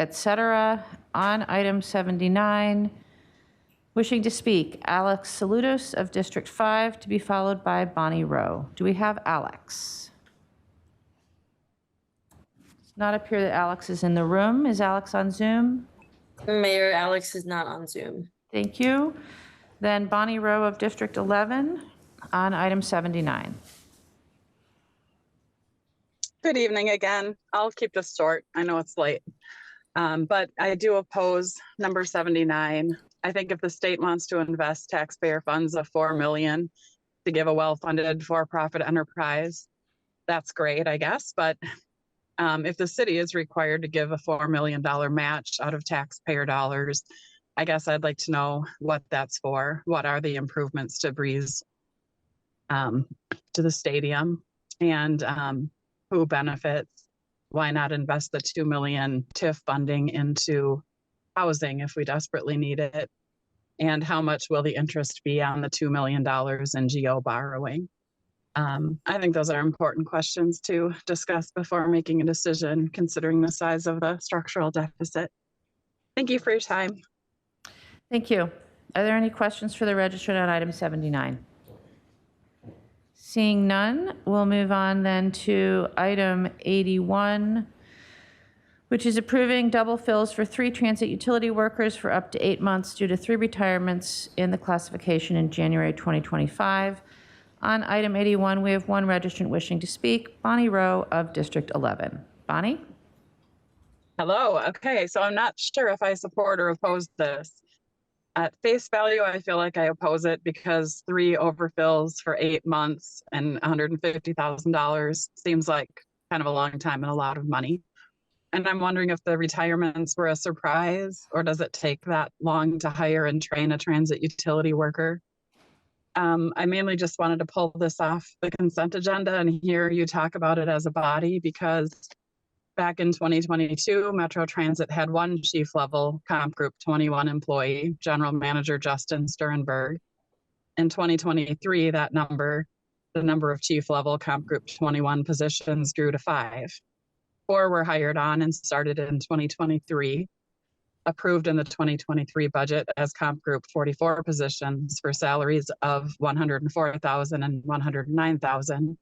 etc. On item 79, wishing to speak, Alex Saludos of District 5, to be followed by Bonnie Rowe. Do we have Alex? Does not appear that Alex is in the room. Is Alex on Zoom? Mayor, Alex is not on Zoom. Thank you. Then Bonnie Rowe of District 11 on item 79. Good evening again. I'll keep this short. I know it's late. But I do oppose number 79. I think if the state wants to invest taxpayer funds of $4 million to give a well-funded for-profit enterprise that's great, I guess. But if the city is required to give a $4 million match out of taxpayer dollars, I guess I'd like to know what that's for. What are the improvements to Breeze, to the stadium, and who benefits? Why not invest the $2 million TIF funding into housing if we desperately need it? And how much will the interest be on the $2 million in GO borrowing? I think those are important questions to discuss before making a decision, considering the size of the structural deficit. Thank you for your time. Thank you. Are there any questions for the registrant on item 79? Seeing none, we'll move on then to item 81, which is approving double fills for 3 transit utility workers for up to 8 months due to 3 retirements in the classification in January 2025. On item 81, we have 1 registrant wishing to speak, Bonnie Rowe of District 11. Bonnie? Hello. Okay, so I'm not sure if I support or oppose this. At face value, I feel like I oppose it because 3 overfills for 8 months and $150,000 seems like kind of a long time and a lot of money. And I'm wondering if the retirements were a surprise, or does it take that long to hire and train a transit utility worker? I mainly just wanted to pull this off the consent agenda and hear you talk about it as a body, because back in 2022, Metro Transit had 1 chief level comp group 21 employee, General Manager Justin Sternberg. In 2023, that number, the number of chief level comp group 21 positions grew to 5. 4 were hired on and started in 2023, approved in the 2023 budget as comp group 44 positions for salaries of $104,000 and $109,000.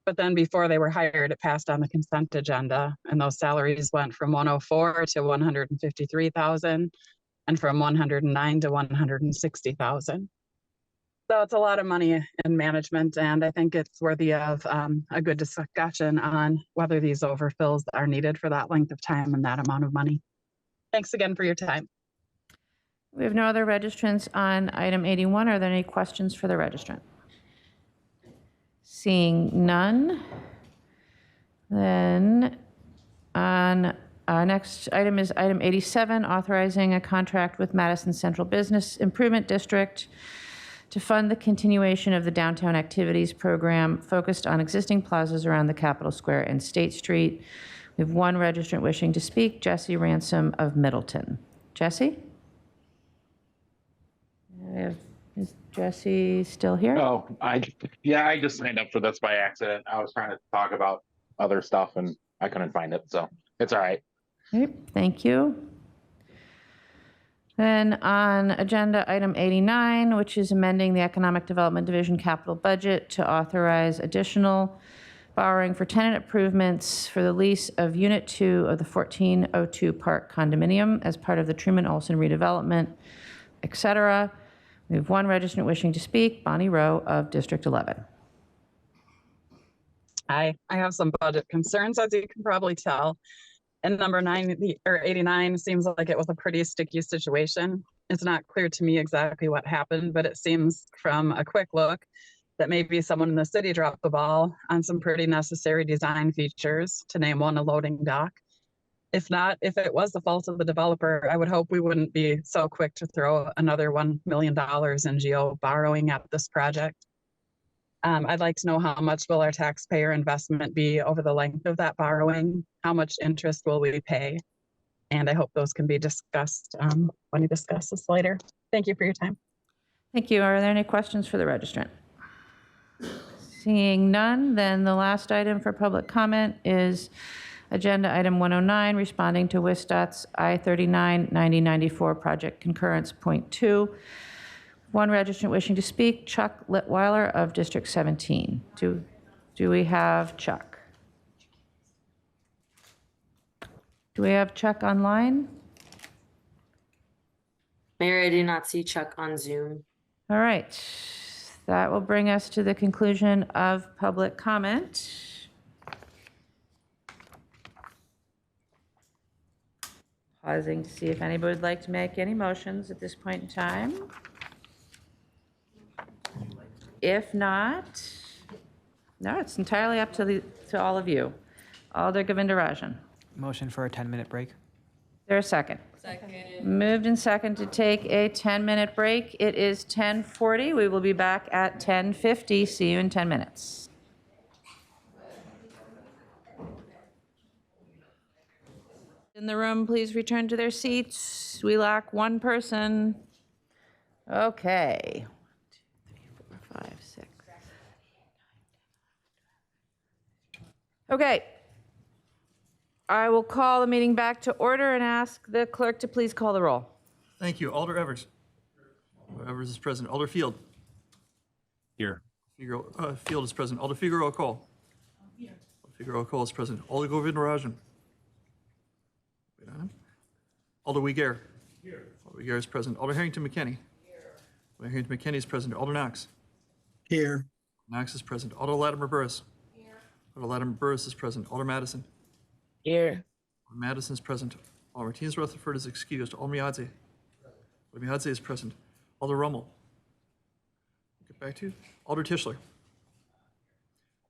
But then before they were hired, it passed on the consent agenda, and those salaries went from $104,000 to $153,000 and from $109,000 to $160,000. So it's a lot of money in management, and I think it's worthy of a good discussion on whether these overfills are needed for that length of time and that amount of money. Thanks again for your time. We have no other registrants on item 81. Are there any questions for the registrant? Seeing none, then on next item is item 87, authorizing a contract with Madison Central Business Improvement District to fund the continuation of the downtown activities program focused on existing plazas around the Capitol Square and State Street. We have 1 registrant wishing to speak, Jesse Ransom of Middleton. Jesse? Is Jesse still here? Oh, I just signed up for this by accident. I was trying to talk about other stuff and I couldn't find it, so it's all right. Okay, thank you. Then on agenda item 89, which is amending the Economic Development Division capital budget to authorize additional borrowing for tenant improvements for the lease of Unit 2 of the 1402 Park condominium as part of the Truman Olson redevelopment, et cetera. We have 1 registrant wishing to speak, Bonnie Rowe of District 11. I have some budget concerns, as you can probably tell. And number 89 seems like it was a pretty sticky situation. It's not clear to me exactly what happened, but it seems from a quick look that maybe someone in the city dropped the ball on some pretty necessary design features, to name one, a loading dock. If not, if it was the fault of the developer, I would hope we wouldn't be so quick to throw another $1 million in GO borrowing at this project. I'd like to know how much will our taxpayer investment be over the length of that borrowing? How much interest will we pay? And I hope those can be discussed when we discuss this later. Thank you for your time. Thank you. Are there any questions for the registrant? Seeing none, then the last item for public comment is agenda item 109, responding to WISDOT's I-39-9094 project concurrence point 2. 1 registrant wishing to speak, Chuck Litweiler of District 17. Do we have Chuck? Do we have Chuck online? Mayor, I do not see Chuck on Zoom. All right. That will bring us to the conclusion of public comment. Pausing to see if anybody would like to make any motions at this point in time. If not, No, it's entirely up to all of you. Alder Govindarajan. Motion for a 10-minute break. There a second? Second. Moved and second to take a 10-minute break. It is 10:40. We will be back at 10:50. See you in 10 minutes. In the room, please return to their seats. We lack one person. Okay. 1, 2, 3, 4, 5, 6. Okay. I will call the meeting back to order and ask the clerk to please call the roll. Thank you. Alder Evers. Alder Evers is present. Alder Field. Here. Field is present. Alder Figueroa Cole. Here. Figueroa Cole is present. Alder Govindarajan. Wait on him. Alder Weger. Here. Alder Weger is present. Alder Harrington McKinney. Here. Alder Harrington McKinney is present. Alder Knox. Here. Knox is present. Alder Latimer Burris. Here. Alder Latimer Burris is present. Alder Madison. Here. Alder Madison is present. Alder Martinez Rutherford is excused. Alder Miadze. Alder Miadze is present. Alder Rummel. Get back to you. Alder Tischler.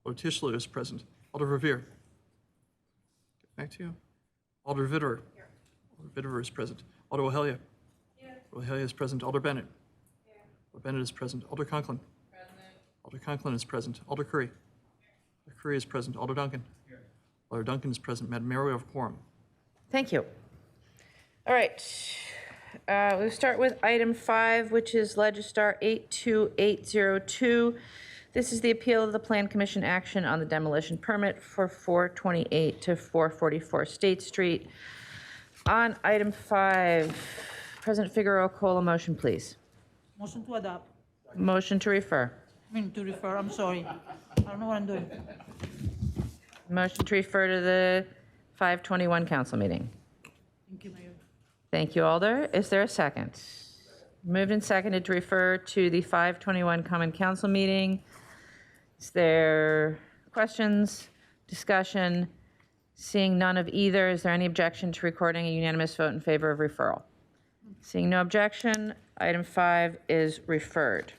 Alder Tischler is present. Alder Revere. Get back to you. Alder Vitterer. Alder Vitterer is present. Alder Wahelia. Alder Wahelia is present. Alder Bennett. Alder Bennett is present. Alder Conklin. Alder Conklin is present. Alder Curry. Alder Curry is present. Alder Duncan. Alder Duncan is present. Madam Mayor, we have a quorum. Thank you. All right. We'll start with item 5, which is Legistar 82802. This is the appeal of the Plan Commission action on the demolition permit for 428 to 444 State Street. On item 5, President Figueroa Cole, a motion, please. Motion to adopt. Motion to refer. To refer, I'm sorry. I don't know what I'm doing. Motion to refer to the 521 council meeting. Thank you, Mayor. Thank you, Alder. Is there a second? Moved and seconded to refer to the 521 common council meeting. Is there questions, discussion? Seeing none of either, is there any objection to recording a unanimous vote in favor of referral? Seeing no objection, item 5 is referred.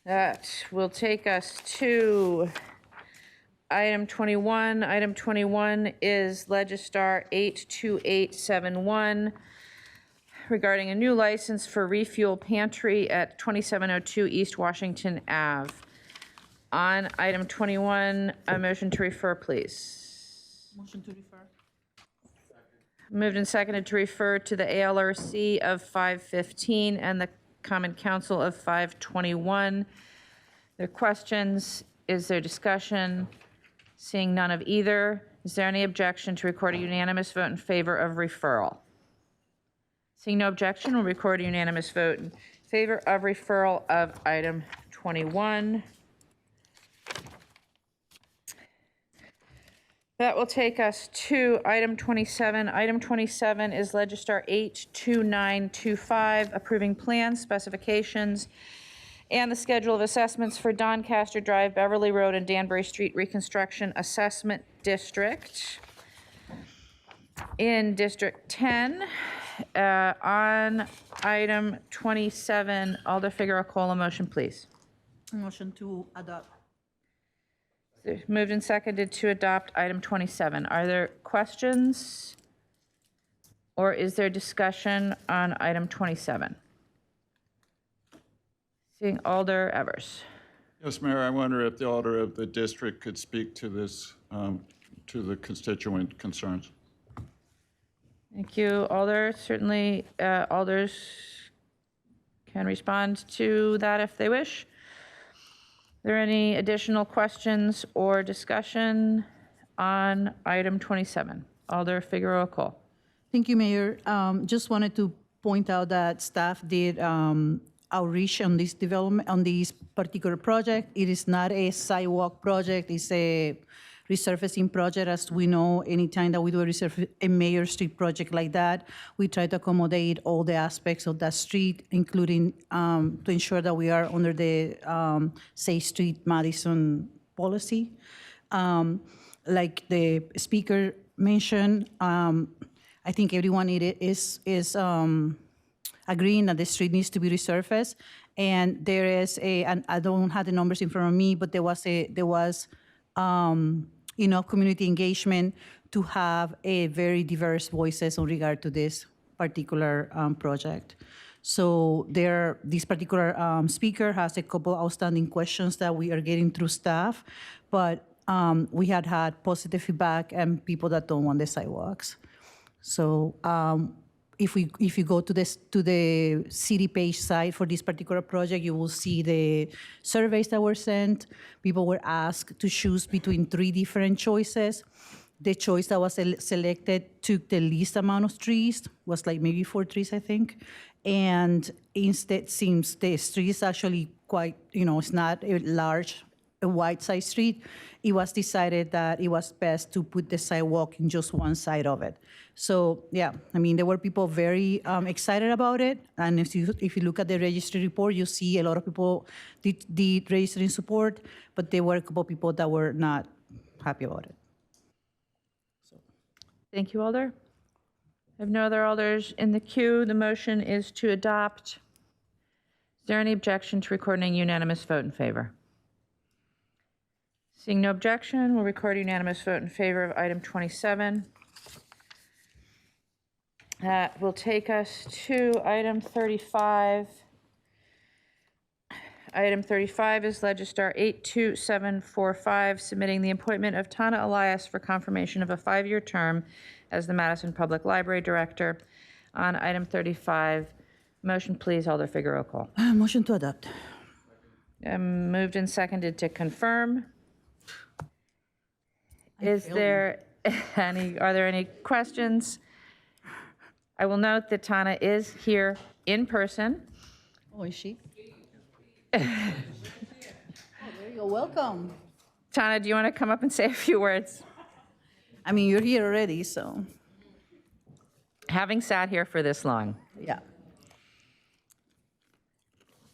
That will take us to item 21. Item 21 is Legistar 82871 regarding a new license for refuel pantry at 2702 East Washington Ave. On item 21, a motion to refer, please. Motion to refer. Moved and seconded to refer to the ALRC of 515 and the Common Council of 521. There are questions? Is there discussion? Seeing none of either, is there any objection to record a unanimous vote in favor of referral? Seeing no objection, we'll record a unanimous vote in favor of referral of item 21. That will take us to item 27. Item 27 is Legistar 82925, approving plans, specifications, and the schedule of assessments for Doncaster Drive, Beverly Road, and Danbury Street Reconstruction Assessment District. In District 10, on item 27, Alder Figueroa Cole, a motion, please. Motion to adopt. Moved and seconded to adopt item 27. Are there questions? Or is there discussion on item 27? Seeing Alder Evers. Yes, Mayor, I wonder if the Alder of the district could speak to this, to the constituent concerns. Thank you, Alder. Certainly, Alders can respond to that if they wish. Are there any additional questions or discussion on item 27? Alder Figueroa Cole. Thank you, Mayor. Just wanted to point out that staff did outreach on this development, on this particular project. It is not a sidewalk project, it's a resurfacing project. As we know, anytime that we do a Mayor Street project like that, we try to accommodate all the aspects of that street, including to ensure that we are under the Safe Street Madison policy. Like the speaker mentioned, I think everyone is agreeing that the street needs to be resurfaced. And there is and I don't have the numbers in front of me, but there was enough community engagement to have a very diverse voices in regard to this particular project. So this particular speaker has a couple outstanding questions that we are getting through staff, but we had positive feedback and people that don't want the sidewalks. So if you go to the city page site for this particular project, you will see the surveys that were sent. People were asked to choose between 3 different choices. The choice that was selected took the least amount of trees, was like maybe 4 trees, I think. And instead, since the street is actually quite, it's not a large, a wide-sized street, it was decided that it was best to put the sidewalk in just one side of it. So yeah, I mean, there were people very excited about it. And if you look at the registry report, you see a lot of people did register in support, but there were a couple of people that were not happy about it. Thank you, Alder. I have no other alders in the queue. The motion is to adopt. Is there any objection to recording a unanimous vote in favor? Seeing no objection, we'll record a unanimous vote in favor of item 27. That will take us to item 35. Item 35 is Legistar 82745, submitting the appointment of Tana Elias for confirmation of a 5-year term as the Madison Public Library Director. On item 35, motion please, Alder Figueroa Cole. Motion to adopt. Moved and seconded to confirm. Are there any questions? I will note that Tana is here in person. Oh, is she? Oh, there you go. Welcome. Tana, do you want to come up and say a few words? I mean, you're here already, so. Having sat here for this long. Yeah.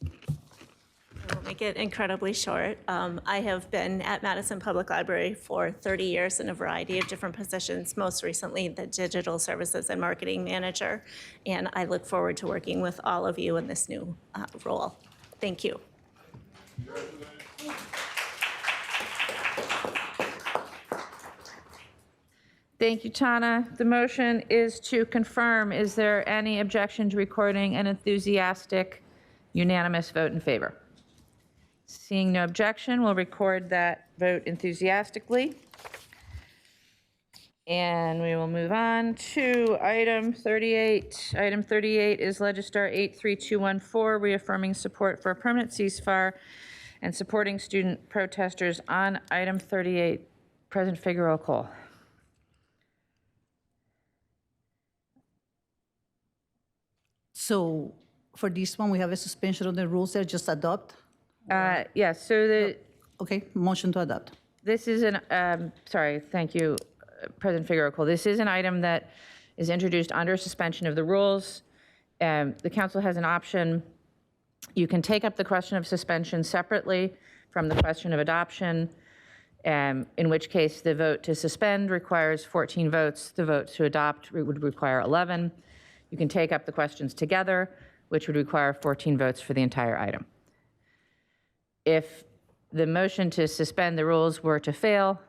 We'll make it incredibly short. I have been at Madison Public Library for 30 years in a variety of different positions, most recently the Digital Services and Marketing Manager, and I look forward to working with all of you in this new role. Thank you. Thank you, Tana. The motion is to confirm. Is there any objection to recording an enthusiastic, unanimous vote in favor? Seeing no objection, we'll record that vote enthusiastically. And we will move on to item 38. Item 38 is Legistar 83214, reaffirming support for a permanent ceasefire and supporting student protesters. On item 38, President Figueroa Cole. So for this one, we have a suspension of the rules there, just adopt? Yes, so Okay, motion to adopt. this is sorry, thank you, President Figueroa Cole. This is an item that is introduced under suspension of the rules. The council has an option. You can take up the question of suspension separately from the question of adoption, in which case the vote to suspend requires 14 votes. The vote to adopt would require 11. You can take up the questions together, which would require 14 votes for the entire item. If the motion to suspend the rules were to fail,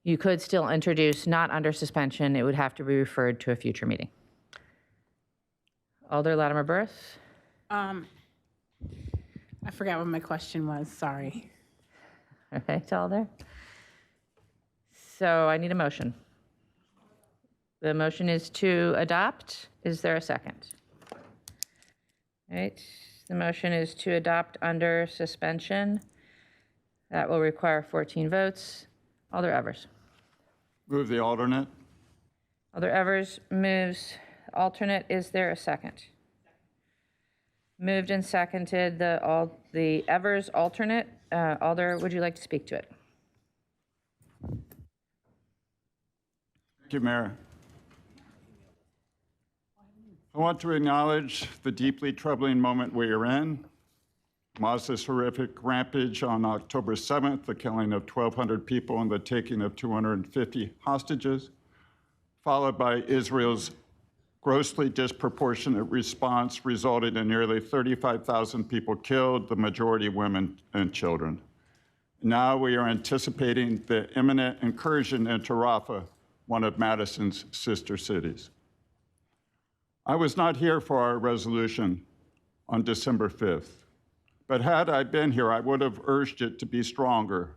you could still introduce not under suspension. It would have to be referred to a future meeting. Alder Latimer Burris? I forgot what my question was, sorry. Okay, it's Alder. So I need a motion. The motion is to adopt. Is there a second? All right, the motion is to adopt under suspension. That will require 14 votes. Alder Evers. Move the alternate. Alder Evers moves alternate. Is there a second? Moved and seconded the Evers alternate. Alder, would you like to speak to it? Thank you, Mayor. I want to acknowledge the deeply troubling moment we are in. Hamas's horrific rampage on October 7th, the killing of 1,200 people and the taking of 250 hostages, followed by Israel's grossly disproportionate response resulted in nearly 35,000 people killed, the majority women and children. Now we are anticipating the imminent incursion into Rafah, one of Madison's sister cities. I was not here for our resolution on December 5th, but had I been here, I would have urged it to be stronger.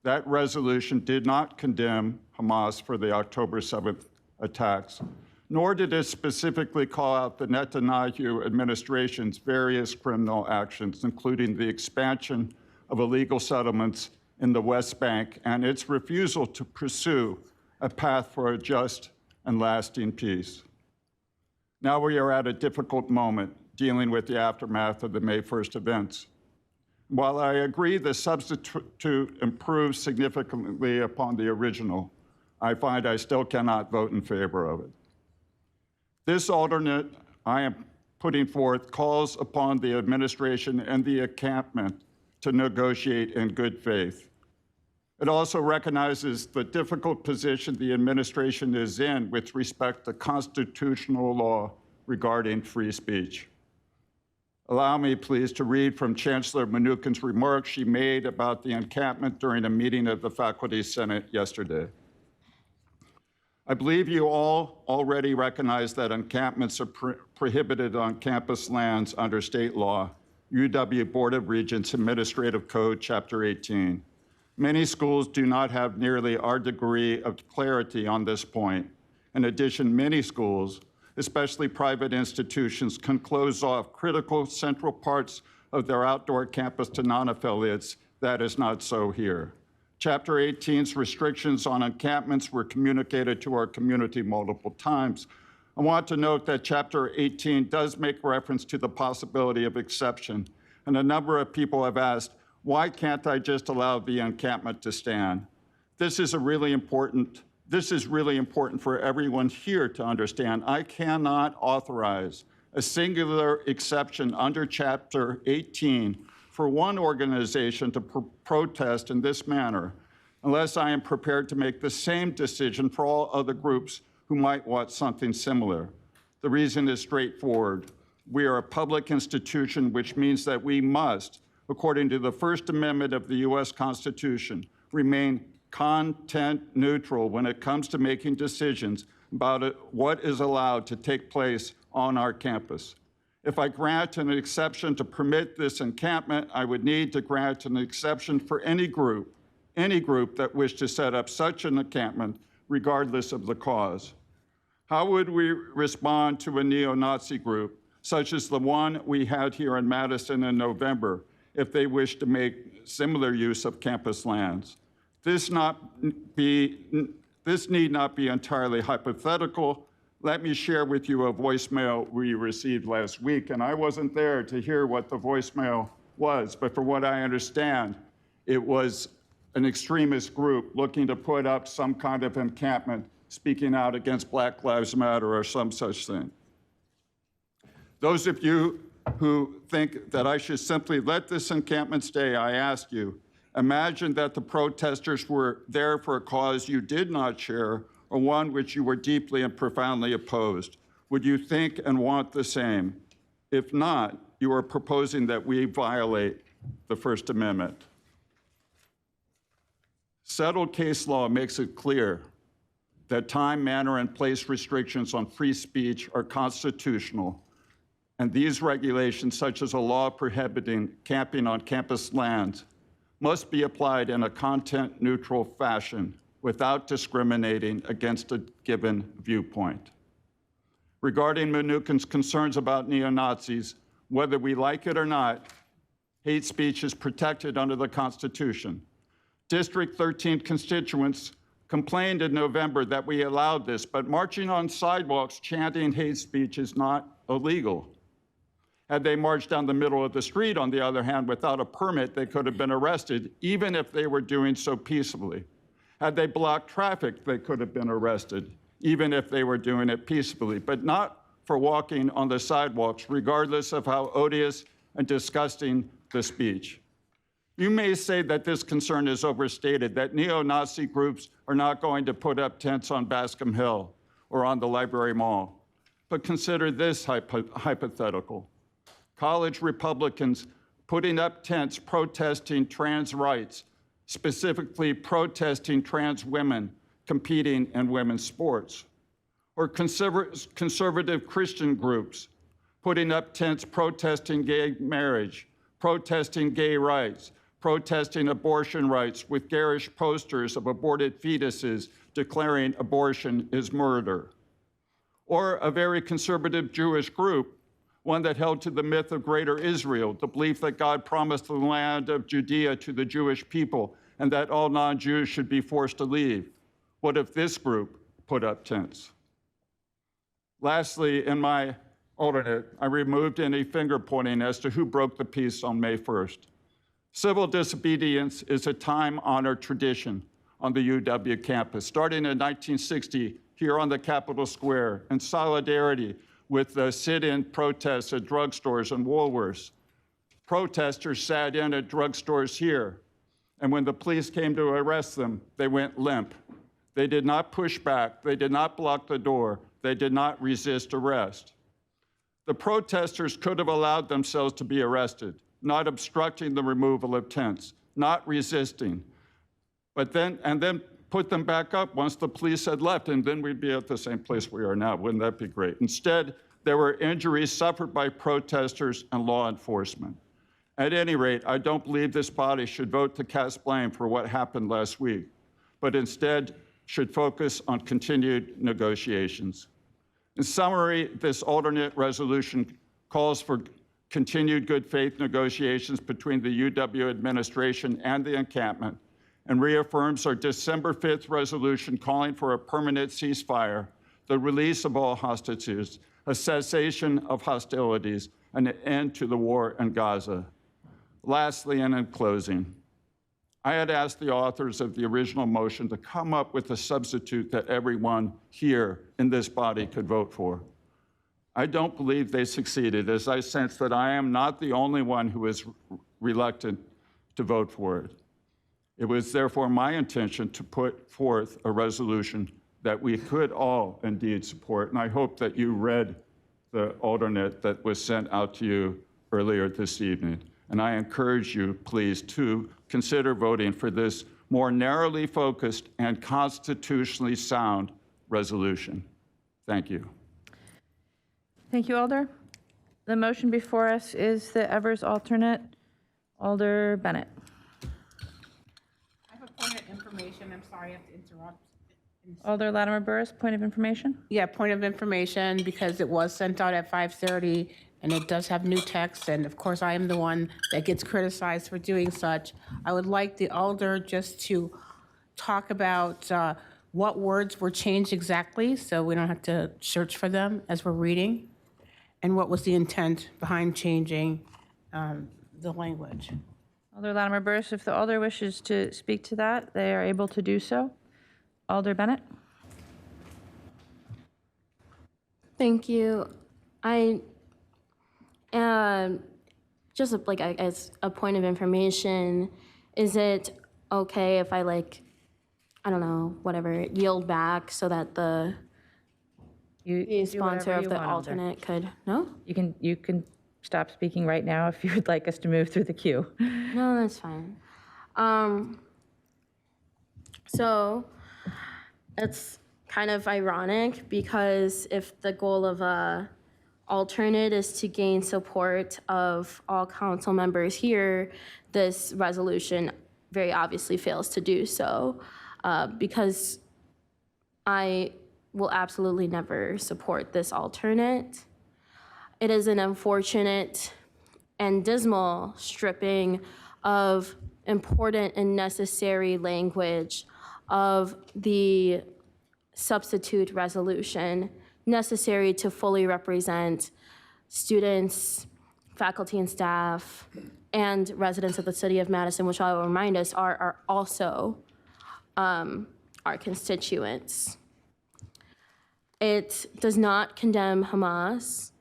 That resolution did not condemn Hamas for the October 7th attacks, nor did it specifically call out the Netanyahu administration's various criminal actions, including the expansion of illegal settlements in the West Bank and its refusal to pursue a path for a just and lasting peace. Now we are at a difficult moment dealing with the aftermath of the May 1st events. While I agree the substitute improves significantly upon the original, I find I still cannot vote in favor of it. This alternate I am putting forth calls upon the administration and the encampment to negotiate in good faith. It also recognizes the difficult position the administration is in with respect to constitutional law regarding free speech. Allow me, please, to read from Chancellor Mnuchin's remarks she made about the encampment during a meeting of the Faculty Senate yesterday. I believe you all already recognize that encampments are prohibited on campus lands under state law, UW Board of Regents Administrative Code, Chapter 18. Many schools do not have nearly our degree of clarity on this point. In addition, many schools, especially private institutions, can close off critical central parts of their outdoor campus to non-affiliates. That is not so here. Chapter 18's restrictions on encampments were communicated to our community multiple times. I want to note that Chapter 18 does make reference to the possibility of exception, and a number of people have asked, why can't I just allow the encampment to stand? This is really important for everyone here to understand. I cannot authorize a singular exception under Chapter 18 for one organization to protest in this manner unless I am prepared to make the same decision for all other groups who might want something similar. The reason is straightforward. We are a public institution, which means that we must, according to the First Amendment of the U.S. Constitution, remain content neutral when it comes to making decisions about what is allowed to take place on our campus. If I grant an exception to permit this encampment, I would need to grant an exception for any group that wished to set up such an encampment, regardless of the cause. How would we respond to a neo-Nazi group, such as the one we had here in Madison in November, if they wished to make similar use of campus lands? This need not be entirely hypothetical. Let me share with you a voicemail we received last week, and I wasn't there to hear what the voicemail was, but from what I understand, it was an extremist group looking to put up some kind of encampment speaking out against Black Lives Matter or some such thing. Those of you who think that I should simply let this encampment stay, I ask you, imagine that the protesters were there for a cause you did not share or one which you were deeply and profoundly opposed. Would you think and want the same? If not, you are proposing that we violate the First Amendment. Settled case law makes it clear that time, manner, and place restrictions on free speech are constitutional, and these regulations, such as a law prohibiting camping on campus lands, must be applied in a content-neutral fashion without discriminating against a given viewpoint. Regarding Mnuchin's concerns about neo-Nazis, whether we like it or not, hate speech is protected under the Constitution. District 13 constituents complained in November that we allowed this, but marching on sidewalks chanting hate speech is not illegal. Had they marched down the middle of the street, on the other hand, without a permit, they could have been arrested, even if they were doing so peacefully. Had they blocked traffic, they could have been arrested, even if they were doing it peacefully, but not for walking on the sidewalks, regardless of how odious and disgusting the speech. You may say that this concern is overstated, that neo-Nazi groups are not going to put up tents on Bascom Hill or on the Library Mall. but consider this hypothetical. College Republicans putting up tents protesting trans rights, specifically protesting trans women competing in women's sports. Or conservative Christian groups putting up tents protesting gay marriage, protesting gay rights, protesting abortion rights with garish posters of aborted fetuses declaring abortion is murder. Or a very conservative Jewish group, one that held to the myth of Greater Israel, the belief that God promised the land of Judea to the Jewish people and that all non-Jews should be forced to leave. What if this group put up tents? Lastly, in my alternate, I removed any finger pointing as to who broke the peace on May 1st. Civil disobedience is a time-honored tradition on the UW campus, starting in 1960 here on the Capitol Square in solidarity with the sit-in protests at drugstores and Woolworths. Protesters sat in at drugstores here, and when the police came to arrest them, they went limp. They did not push back, they did not block the door, they did not resist arrest. The protesters could have allowed themselves to be arrested, not obstructing the removal of tents, not resisting, but then put them back up once the police had left, and then we'd be at the same place we are now. Wouldn't that be great? Instead, there were injuries suffered by protesters and law enforcement. At any rate, I don't believe this body should vote to cast blame for what happened last week, but instead should focus on continued negotiations. In summary, this alternate resolution calls for continued good faith negotiations between the UW administration and the encampment and reaffirms our December 5th resolution calling for a permanent ceasefire, the release of all hostages, a cessation of hostilities, and an end to the war in Gaza. Lastly, and in closing, I had asked the authors of the original motion to come up with a substitute that everyone here in this body could vote for. I don't believe they succeeded, as I sense that I am not the only one who is reluctant to vote for it. It was therefore my intention to put forth a resolution that we could all indeed support, and I hope that you read the alternate that was sent out to you earlier this evening. And I encourage you, please, to consider voting for this more narrowly focused and constitutionally sound resolution. Thank you. Thank you, Alder. The motion before us is the Evers alternate, Alder Bennett. I have a point of information. I'm sorry, I have to interrupt. Alder Latimer Burris, point of information? Yeah, point of information, because it was sent out at 5:30, and it does have new text, and of course, I am the one that gets criticized for doing such. I would like the Alder just to talk about what words were changed exactly, so we don't have to search for them as we're reading, and what was the intent behind changing the language. Alder Latimer Burris, if the Alder wishes to speak to that, they are able to do so. Alder Bennett. Thank you. Just like as a point of information, is it okay if I I don't know, whatever, yield back so that the sponsor of the alternate could, no? You can stop speaking right now if you would like us to move through the queue. No, that's fine. So it's kind of ironic because if the goal of a alternate is to gain support of all council members here, this resolution very obviously fails to do so, because I will absolutely never support this alternate. It is an unfortunate and dismal stripping of important and necessary language of the substitute resolution necessary to fully represent students, faculty and staff, and residents of the city of Madison, which I will remind us are also our constituents. It does not condemn Hamas,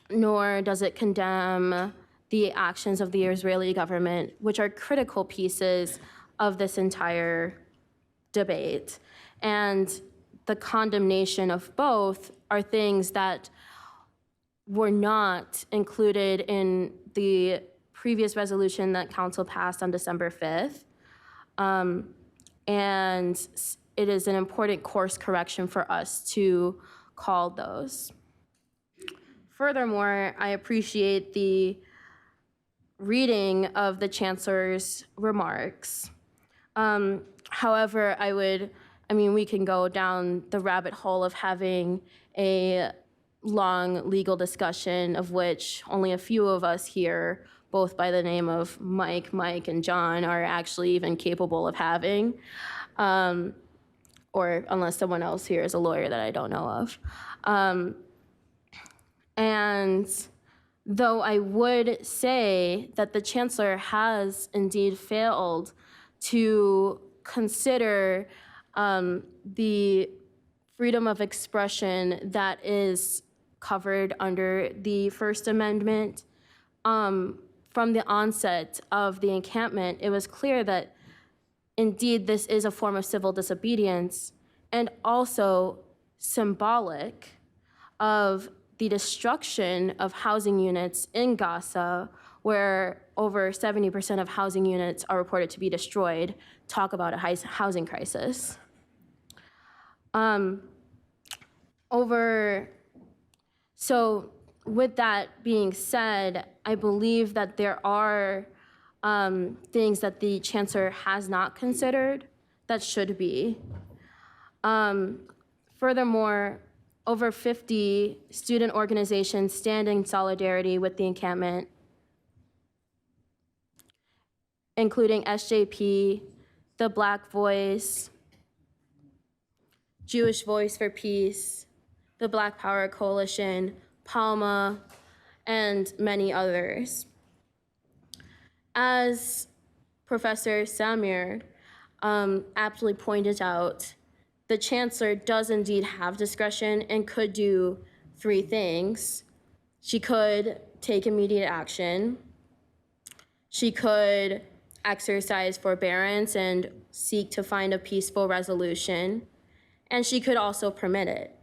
nor does it condemn the actions of the Israeli government, which are critical pieces of this entire debate. And the condemnation of both are things that were not included in the previous resolution that council passed on December 5th. And it is an important course correction for us to call those. Furthermore, I appreciate the reading of the chancellor's remarks. However, we can go down the rabbit hole of having a long legal discussion of which only a few of us here, both by the name of Mike, and John, are actually even capable of having, or unless someone else here is a lawyer that I don't know of. And though I would say that the chancellor has indeed failed to consider the freedom of expression that is covered under the First Amendment, from the onset of the encampment, it was clear that indeed this is a form of civil disobedience and also symbolic of the destruction of housing units in Gaza, where over 70% of housing units are reported to be destroyed. Talk about a housing crisis. So with that being said, I believe that there are things that the chancellor has not considered that should be. Furthermore, over 50 student organizations stand in solidarity with the encampment, including SJP, the Black Voice, Jewish Voice for Peace, the Black Power Coalition, Palma, and many others. As Professor Samir aptly pointed out, the chancellor does indeed have discretion and could do three things. She could take immediate action. She could exercise forbearance and seek to find a peaceful resolution. And she could also permit it.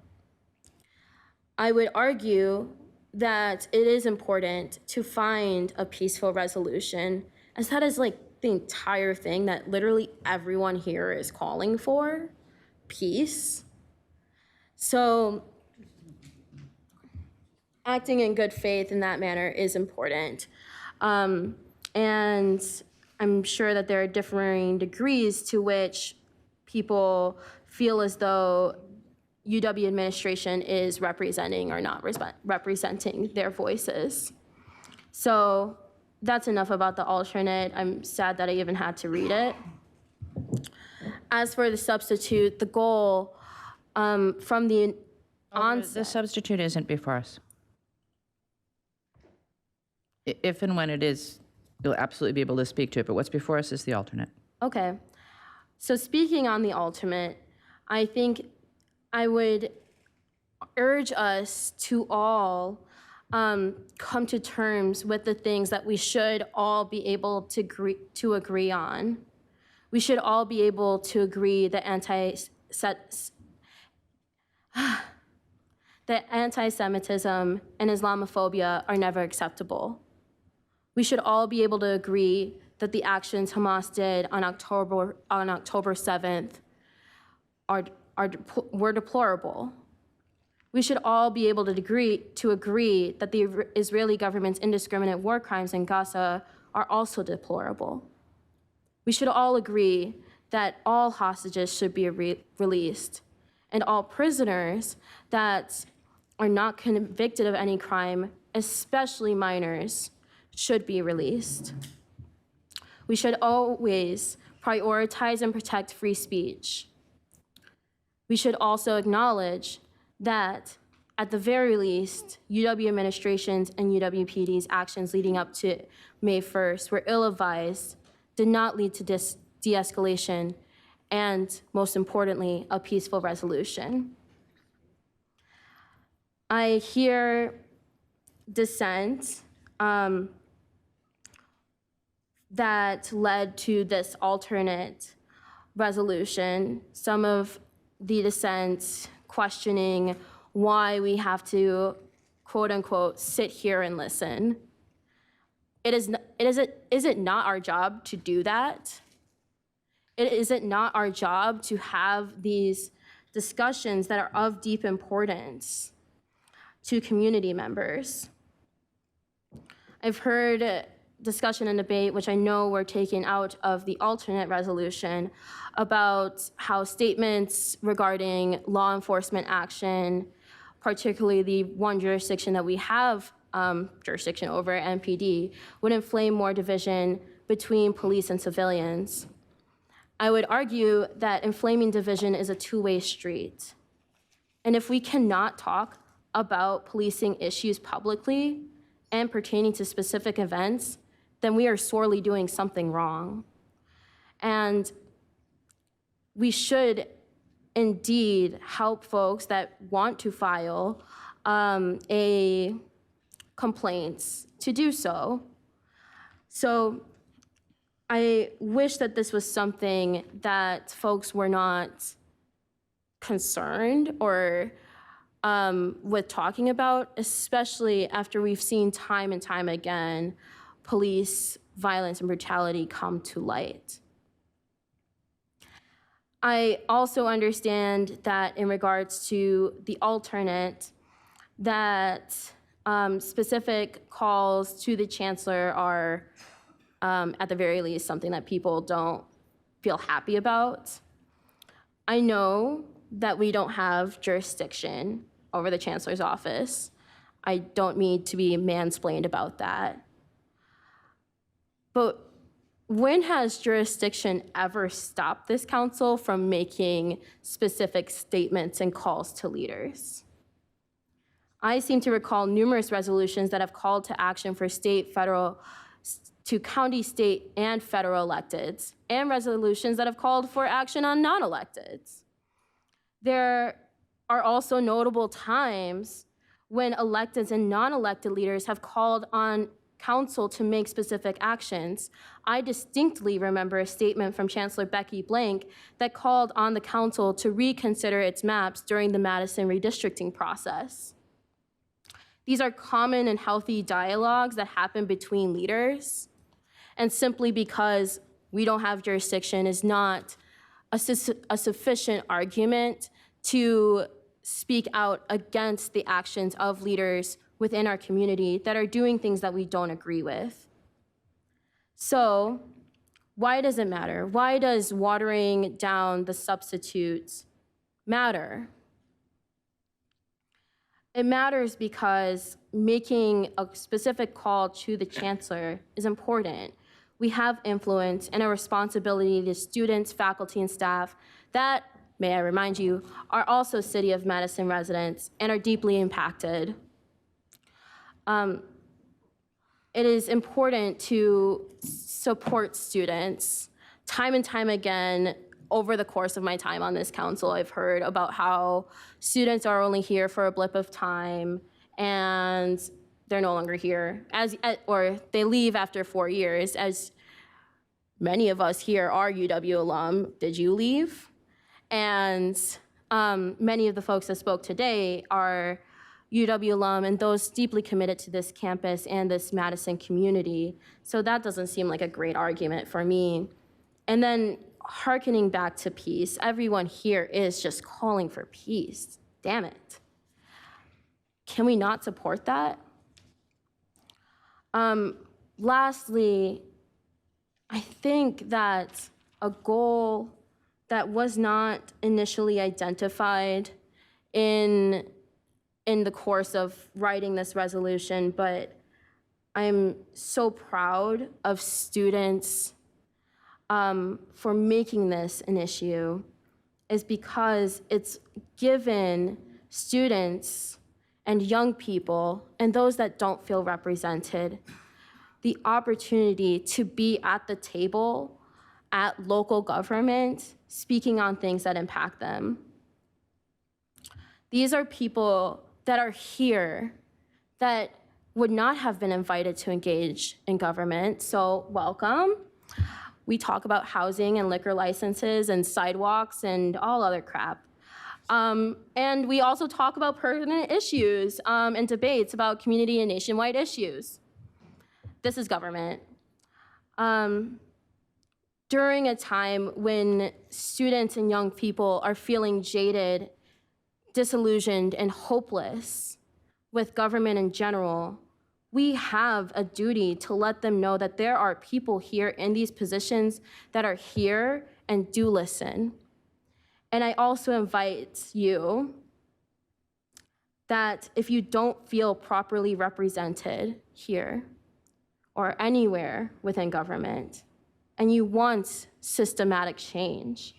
I would argue that it is important to find a peaceful resolution, as that is like the entire thing that literally everyone here is calling for. Peace. So acting in good faith in that manner is important. And I'm sure that there are differing degrees to which people feel as though UW administration is representing or not representing their voices. So that's enough about the alternate. I'm sad that I even had to read it. As for the substitute, the goal from the onset. The substitute isn't before us. If and when it is, you'll absolutely be able to speak to it, but what's before us is the alternate. Okay. So speaking on the alternate, I think I would urge us to all come to terms with the things that we should all be able to agree on. We should all be able to agree that anti-Semitism and Islamophobia are never acceptable. We should all be able to agree that the actions Hamas did on October 7th were deplorable. We should all be able to agree that the Israeli government's indiscriminate war crimes in Gaza are also deplorable. We should all agree that all hostages should be released, and all prisoners that are not convicted of any crime, especially minors, should be released. We should always prioritize and protect free speech. We should also acknowledge that, at the very least, UW administration's and UWPD's actions leading up to May 1st were ill-advised, did not lead to de-escalation, and most importantly, a peaceful resolution. I hear dissent that led to this alternate resolution. Some of the dissent, questioning why we have to, quote unquote, sit here and listen. Is it not our job to do that? Is it not our job to have these discussions that are of deep importance to community members? I've heard discussion and debate, which I know were taken out of the alternate resolution, about how statements regarding law enforcement action, particularly the one jurisdiction that we have jurisdiction over, NPD, would inflame more division between police and civilians. I would argue that inflaming division is a two-way street. And if we cannot talk about policing issues publicly and pertaining to specific events, then we are sorely doing something wrong. And we should indeed help folks that want to file a complaints to do so. So I wish that this was something that folks were not concerned or with talking about, especially after we've seen time and time again police violence and brutality come to light. I also understand that in regards to the alternate, that specific calls to the chancellor are, at the very least, something that people don't feel happy about. I know that we don't have jurisdiction over the chancellor's office. I don't need to be mansplained about that. But when has jurisdiction ever stopped this council from making specific statements and calls to leaders? I seem to recall numerous resolutions that have called to action for state, federal, to county, state, and federal electeds, and resolutions that have called for action on non-electeds. There are also notable times when electeds and non-elected leaders have called on council to make specific actions. I distinctly remember a statement from Chancellor Becky Blank that called on the council to reconsider its maps during the Madison redistricting process. These are common and healthy dialogues that happen between leaders, and simply because we don't have jurisdiction is not a sufficient argument to speak out against the actions of leaders within our community that are doing things that we don't agree with. So why does it matter? Why does watering down the substitutes matter? It matters because making a specific call to the chancellor is important. We have influence and a responsibility to students, faculty, and staff that, may I remind you, are also City of Madison residents and are deeply impacted. It is important to support students. Time and time again, over the course of my time on this council, I've heard about how students are only here for a blip of time and they're no longer here, or they leave after 4 years. As many of us here are UW alum, did you leave? And many of the folks that spoke today are UW alum and those deeply committed to this campus and this Madison community. So that doesn't seem like a great argument for me. And then hearkening back to peace, everyone here is just calling for peace. Damn it. Can we not support that? Lastly, I think that a goal that was not initially identified in the course of writing this resolution, but I'm so proud of students for making this an issue, is because it's given students and young people and those that don't feel represented the opportunity to be at the table at local government, speaking on things that impact them. These are people that are here that would not have been invited to engage in government, so welcome. We talk about housing and liquor licenses and sidewalks and all other crap. And we also talk about pertinent issues and debates about community and nationwide issues. This is government. During a time when students and young people are feeling jaded, disillusioned, and hopeless with government in general, we have a duty to let them know that there are people here in these positions that are here and do listen. And I also invite you that if you don't feel properly represented here or anywhere within government, and you want systematic change,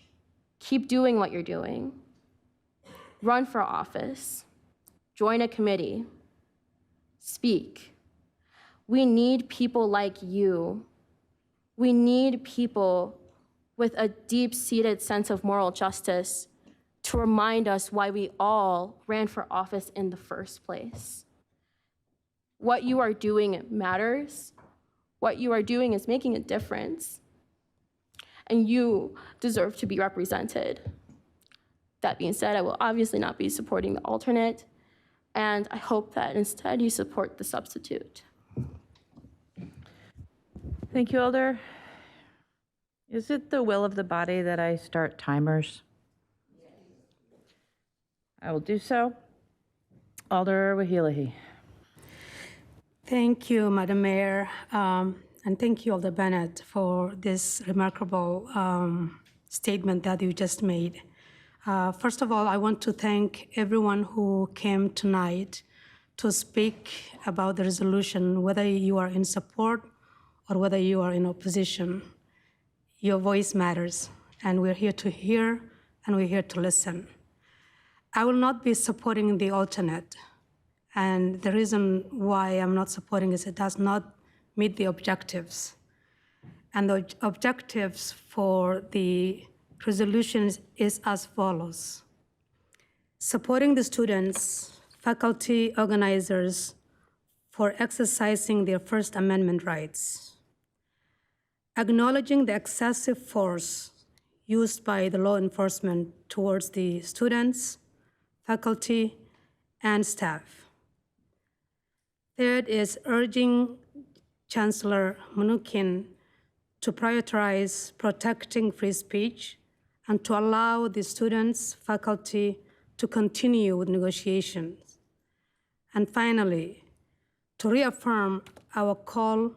keep doing what you're doing. Run for office, join a committee, speak. We need people like you. We need people with a deep-seated sense of moral justice to remind us why we all ran for office in the first place. What you are doing matters. What you are doing is making a difference. And you deserve to be represented. That being said, I will obviously not be supporting the alternate, and I hope that instead you support the substitute. Thank you, Alder. Is it the will of the body that I start timers? I will do so. Alder Wahilahi. Thank you, Madam Mayor, and thank you, Alder Bennett, for this remarkable statement that you just made. First of all, I want to thank everyone who came tonight to speak about the resolution, whether you are in support or whether you are in opposition. Your voice matters, and we're here to hear, and we're here to listen. I will not be supporting the alternate, and the reason why I'm not supporting is it does not meet the objectives. And the objectives for the resolution is as follows. Supporting the students, faculty, organizers for exercising their First Amendment rights. Acknowledging the excessive force used by the law enforcement towards the students, faculty, and staff. Third is urging Chancellor Mnuchin to prioritize protecting free speech and to allow the students, faculty to continue with negotiations. And finally, to reaffirm our call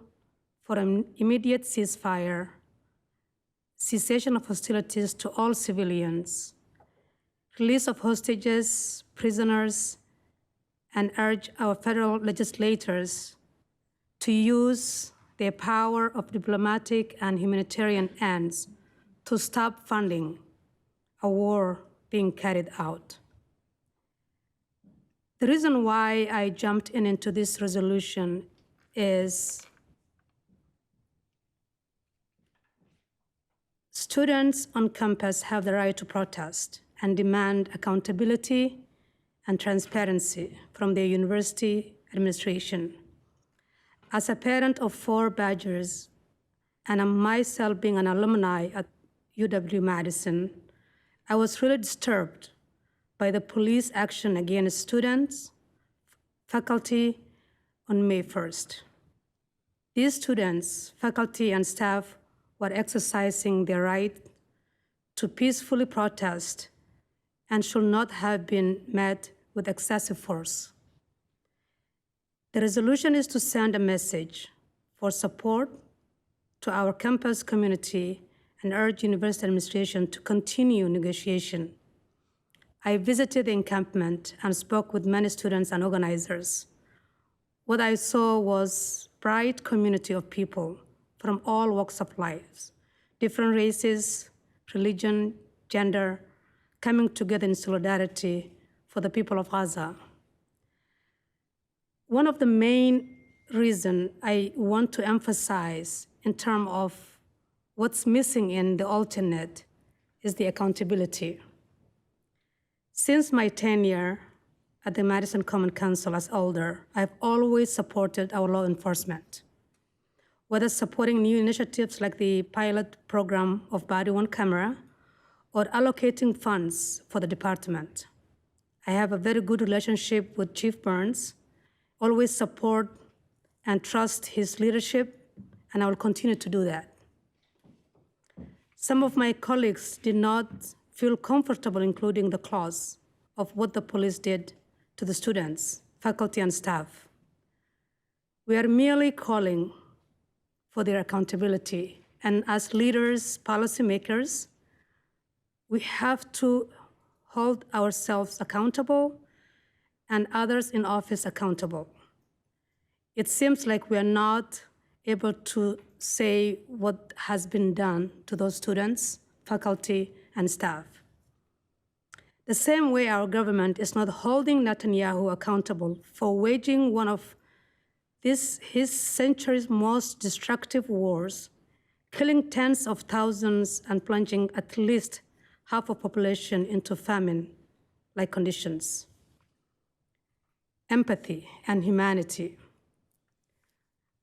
for an immediate ceasefire, cessation of hostilities to all civilians, release of hostages, prisoners, and urge our federal legislators to use their power of diplomatic and humanitarian ends to stop funding a war being carried out. The reason why I jumped into this resolution is students on campus have the right to protest and demand accountability and transparency from their university administration. As a parent of 4 Badgers, and myself being an alumni at UW-Madison, I was really disturbed by the police action against students, faculty on May 1st. These students, faculty, and staff were exercising their right to peacefully protest and should not have been met with excessive force. The resolution is to send a message for support to our campus community and urge university administration to continue negotiation. I visited the encampment and spoke with many students and organizers. What I saw was a bright community of people from all walks of life, different races, religion, gender, coming together in solidarity for the people of Gaza. One of the main reasons I want to emphasize in terms of what's missing in the alternate is the accountability. Since my tenure at the Madison Common Council as Alder, I've always supported our law enforcement, whether supporting new initiatives like the pilot program of body-worn camera or allocating funds for the department. I have a very good relationship with Chief Burns, always support and trust his leadership, and I will continue to do that. Some of my colleagues did not feel comfortable including the clause of what the police did to the students, faculty, and staff. We are merely calling for their accountability, and as leaders, policymakers, we have to hold ourselves accountable and others in office accountable. It seems like we are not able to say what has been done to those students, faculty, and staff. The same way our government is not holding Netanyahu accountable for waging one of his century's most destructive wars, killing tens of thousands and plunging at least half of population into famine-like conditions. Empathy and humanity.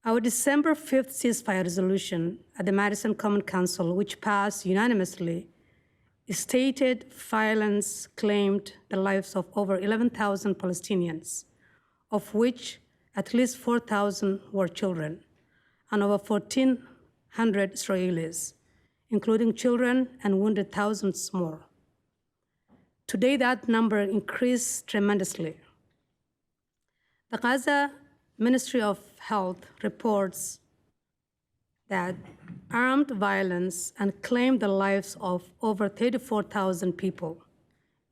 Our December 5th ceasefire resolution at the Madison Common Council, which passed unanimously, stated violence claimed the lives of over 11,000 Palestinians, of which at least 4,000 were children, and over 1,400 Israelis, including children, and wounded thousands more. Today, that number increased tremendously. The Gaza Ministry of Health reports that armed violence and claimed the lives of over 34,000 people,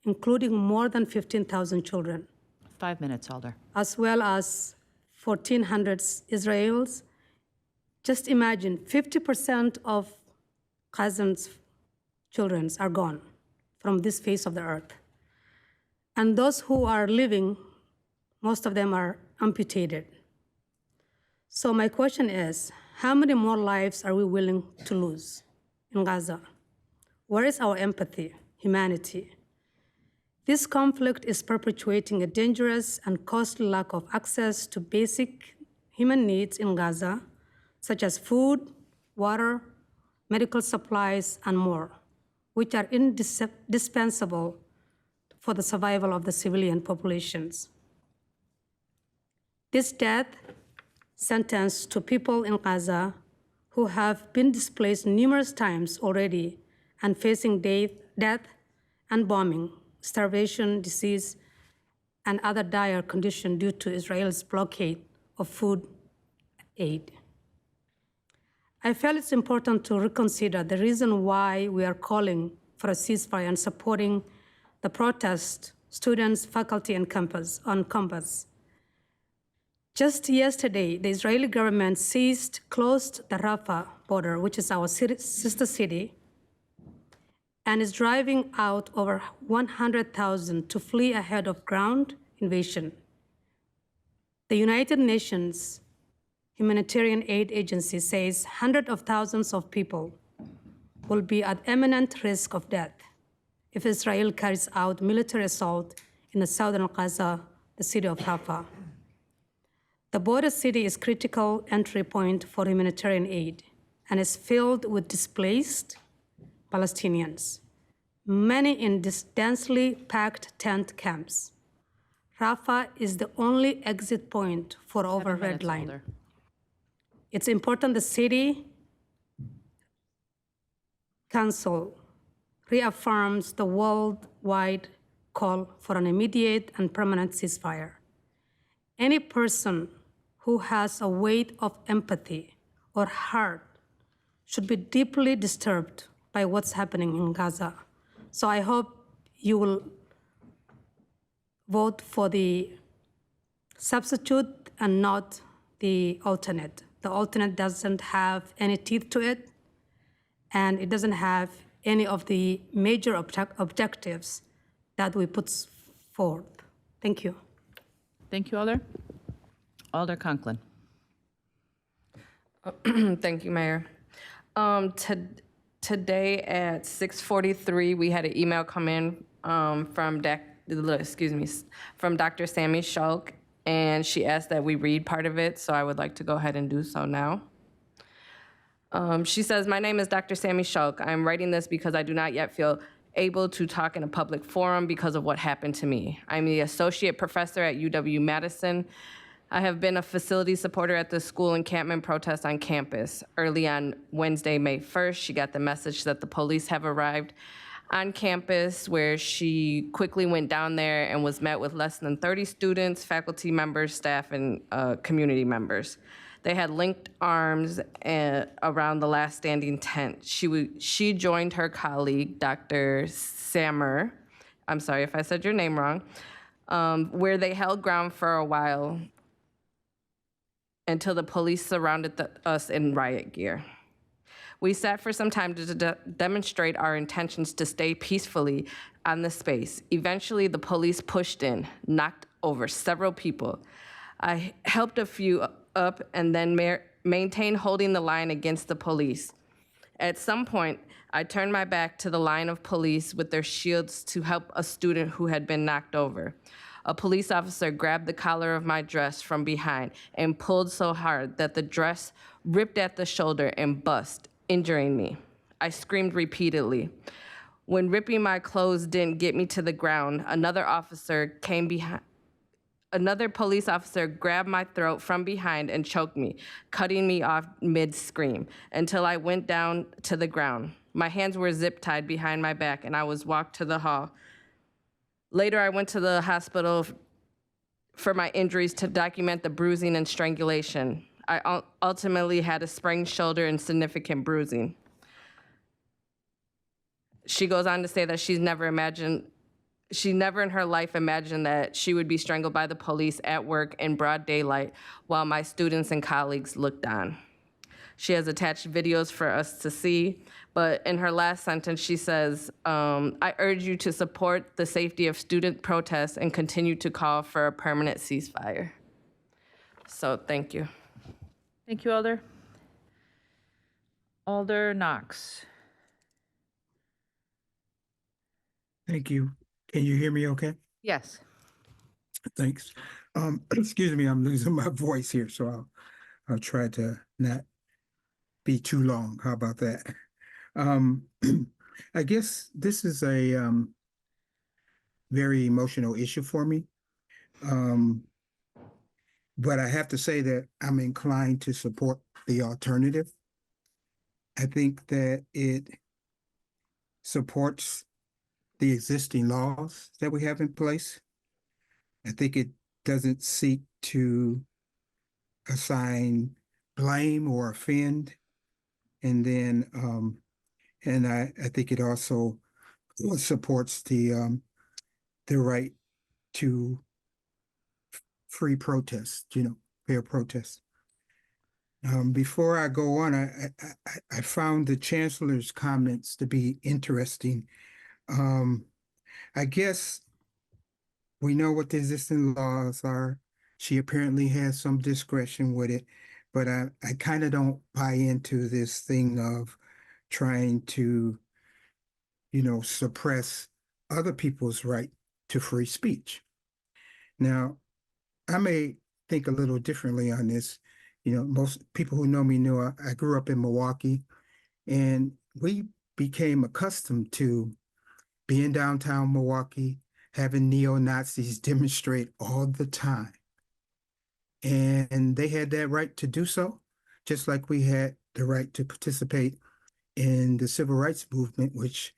including more than 15,000 children. 5 minutes, Alder. As well as 1,400 Israelis. Just imagine 50% of Gaza's children are gone from this face of the earth. And those who are living, most of them are amputated. So my question is, how many more lives are we willing to lose in Gaza? Where is our empathy, humanity? This conflict is perpetuating a dangerous and costly lack of access to basic human needs in Gaza, such as food, water, medical supplies, and more, which are indispensable for the survival of the civilian populations. This death sentence to people in Gaza who have been displaced numerous times already and facing death and bombing, starvation, disease, and other dire conditions due to Israel's blockade of food aid. I felt it's important to reconsider the reason why we are calling for a ceasefire and supporting the protest, students, faculty, and on campus. Just yesterday, the Israeli government closed the Rafah border, which is our sister city, and is driving out over 100,000 to flee ahead of ground invasion. The United Nations Humanitarian Aid Agency says hundreds of thousands of people will be at imminent risk of death if Israel carries out military assault in the southern Gaza, the city of Rafah. The border city is a critical entry point for humanitarian aid and is filled with displaced Palestinians, many in densely packed tent camps. Rafah is the only exit point for over red line. Older. It's important the city council reaffirms the worldwide call for an immediate and permanent ceasefire. Any person who has a weight of empathy or heart should be deeply disturbed by what's happening in Gaza. So I hope you will vote for the substitute and not the alternate. The alternate doesn't have any teeth to it, and it doesn't have any of the major objectives that we put forth. Thank you. Thank you, Alder. Alder Conklin. Thank you, Mayor. Today at 6:43, we had an email come in from Dr. Sammy Shulk, and she asked that we read part of it, so I would like to go ahead and do so now. She says, "My name is Dr. Sammy Shulk. I am writing this because I do not yet feel able to talk in a public forum because of what happened to me. I'm the associate professor at UW-Madison. I have been a facility supporter at the school encampment protest on campus. Early on Wednesday, May 1st, she got the message that the police have arrived on campus, where she quickly went down there and was met with less than 30 students, faculty members, staff, and community members. They had linked arms around the last standing tent. She joined her colleague, Dr. Sammer, I'm sorry if I said your name wrong, where they held ground for a while until the police surrounded us in riot gear. We sat for some time to demonstrate our intentions to stay peacefully on the space. Eventually, the police pushed in, knocked over several people. I helped a few up and then maintained holding the line against the police. At some point, I turned my back to the line of police with their shields to help a student who had been knocked over. A police officer grabbed the collar of my dress from behind and pulled so hard that the dress ripped at the shoulder and bust, injuring me. I screamed repeatedly. When ripping my clothes didn't get me to the ground, another police officer grabbed my throat from behind and choked me, cutting me off mid-scream until I went down to the ground. My hands were zip-tied behind my back and I was walked to the hall. Later, I went to the hospital for my injuries to document the bruising and strangulation. I ultimately had a sprained shoulder and significant bruising. She goes on to say that she never in her life imagined that she would be strangled by the police at work in broad daylight while my students and colleagues looked on. She has attached videos for us to see, but in her last sentence, she says, I urge you to support the safety of student protests and continue to call for a permanent ceasefire. So thank you. Thank you, Alder. Alder Knox. Thank you. Can you hear me okay? Yes. Thanks. Excuse me, I'm losing my voice here, so I'll try to not be too long. How about that? I guess this is a very emotional issue for me. But I have to say that I'm inclined to support the alternative. I think that it supports the existing laws that we have in place. I think it doesn't seek to assign blame or offend. And then, and I think it also supports the right to free protest, fair protest. Before I go on, I found the chancellor's comments to be interesting. I guess we know what the existing laws are. She apparently has some discretion with it, but I kind of don't buy into this thing of trying to, suppress other people's right to free speech. Now, I may think a little differently on this. Most people who know me know I grew up in Milwaukee, and we became accustomed to being downtown Milwaukee, having neo-Nazis demonstrate all the time. And they had that right to do so, just like we had the right to participate in the civil rights movement, which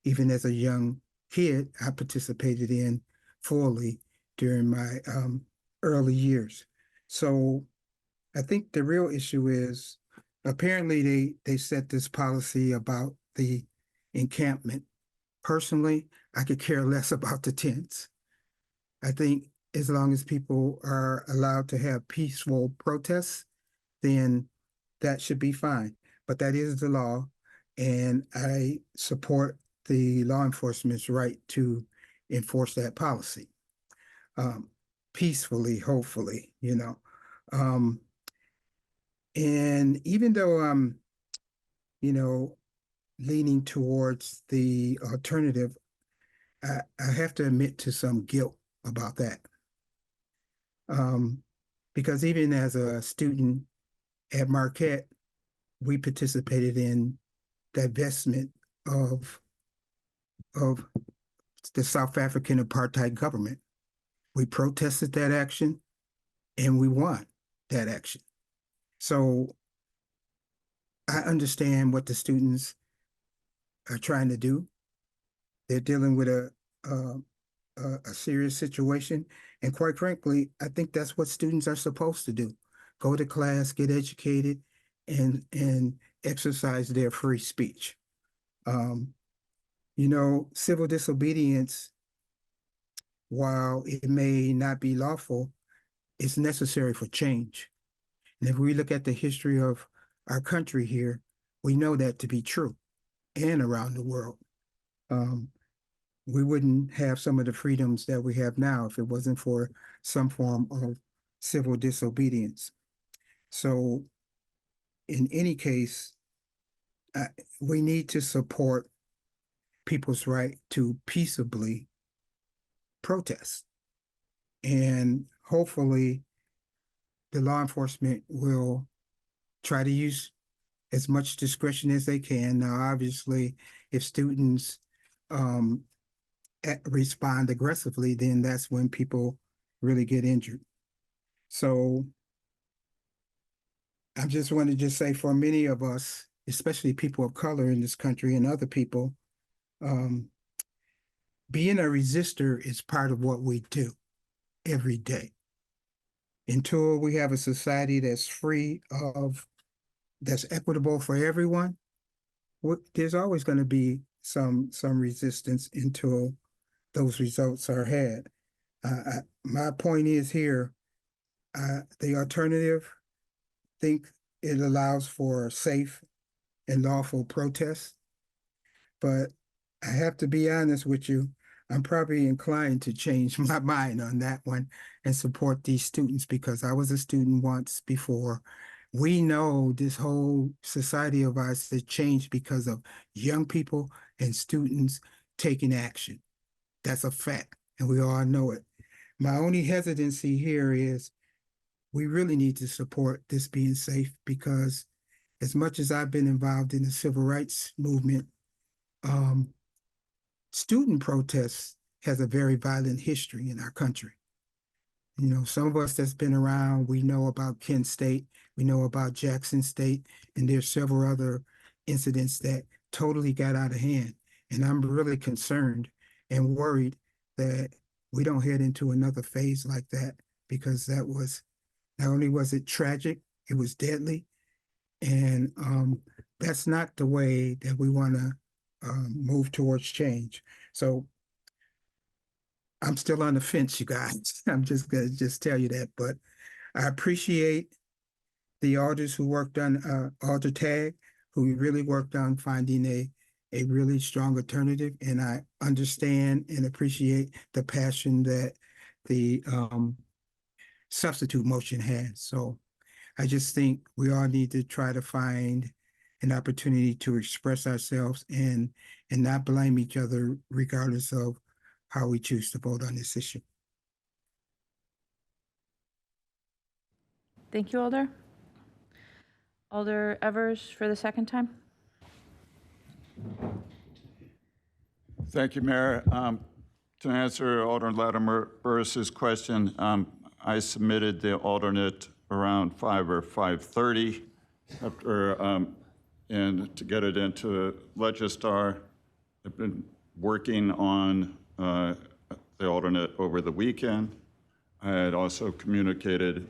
even as a young kid, I participated in fully during my early years. So I think the real issue is apparently they set this policy about the encampment. Personally, I could care less about the tents. I think as long as people are allowed to have peaceful protests, then that should be fine. But that is the law, and I support the law enforcement's right to enforce that policy peacefully, hopefully, and even though I'm, leaning towards the alternative, I have to admit to some guilt about that. Because even as a student at Marquette, we participated in divestment of of the South African apartheid government. We protested that action and we won that action. So I understand what the students are trying to do. They're dealing with a serious situation. And quite frankly, I think that's what students are supposed to do. Go to class, get educated, and exercise their free speech. You know, civil disobedience, while it may not be lawful, is necessary for change. And if we look at the history of our country here, we know that to be true and around the world. We wouldn't have some of the freedoms that we have now if it wasn't for some form of civil disobedience. So in any case, we need to support people's right to peaceably protest. And hopefully the law enforcement will try to use as much discretion as they can. Now, obviously, if students respond aggressively, then that's when people really get injured. So I just want to just say for many of us, especially people of color in this country and other people, being a resistor is part of what we do every day. Until we have a society that's free of, that's equitable for everyone, there's always going to be some resistance until those results are had. My point is here, the alternative, think it allows for safe and lawful protests, but I have to be honest with you, I'm probably inclined to change my mind on that one and support these students because I was a student once before. We know this whole society of ours has changed because of young people and students taking action. That's a fact, and we all know it. My only hesitancy here is we really need to support this being safe because as much as I've been involved in the civil rights movement, student protests has a very violent history in our country. You know, some of us that's been around, we know about Kent State, we know about Jackson State, and there's several other incidents that totally got out of hand. And I'm really concerned and worried that we don't head into another phase like that because that was, not only was it tragic, it was deadly. And that's not the way that we want to move towards change. So I'm still on the fence, you guys. I'm just gonna tell you that, but I appreciate the alders who worked on Alder Tag, who really worked on finding a really strong alternative, and I understand and appreciate the passion that the substitute motion has. So I just think we all need to try to find an opportunity to express ourselves and not blame each other regardless of how we choose to vote on this issue. Thank you, Alder. Alder Evers for the second time. Thank you, Mayor. To answer Alderman Latimer Burris's question, I submitted the alternate around 5 or 5:30 after, and to get it into Legistar. I've been working on the alternate over the weekend. I had also communicated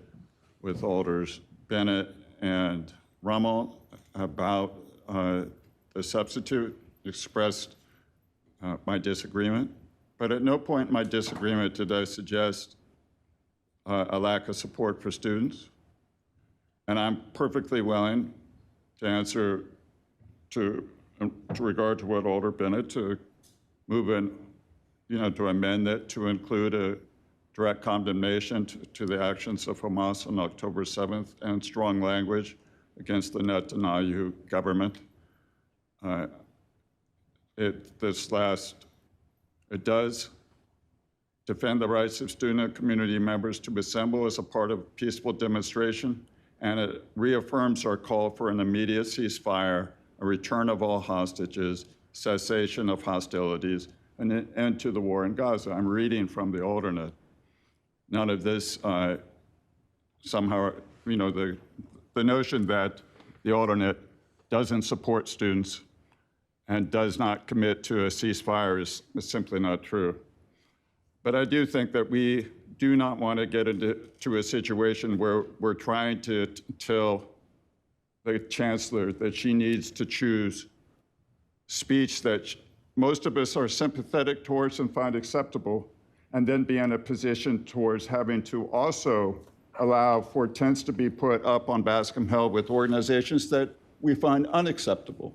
with Alders Bennett and Rummel about the substitute, expressed my disagreement. But at no point in my disagreement did I suggest a lack of support for students. And I'm perfectly willing to answer to regard to what Alder Bennett to move in, to amend it to include a direct condemnation to the actions of Hamas on October 7th and strong language against the Netanyahu government. It does defend the rights of student and community members to assemble as a part of a peaceful demonstration, and it reaffirms our call for an immediate ceasefire, a return of all hostages, cessation of hostilities, and an end to the war in Gaza. I'm reading from the alternate. None of this somehow, the notion that the alternate doesn't support students and does not commit to a ceasefire is simply not true. But I do think that we do not want to get into a situation where we're trying to tell the chancellor that she needs to choose speech that most of us are sympathetic towards and find acceptable, and then be in a position towards having to also allow for tents to be put up on Bascom Hill with organizations that we find unacceptable.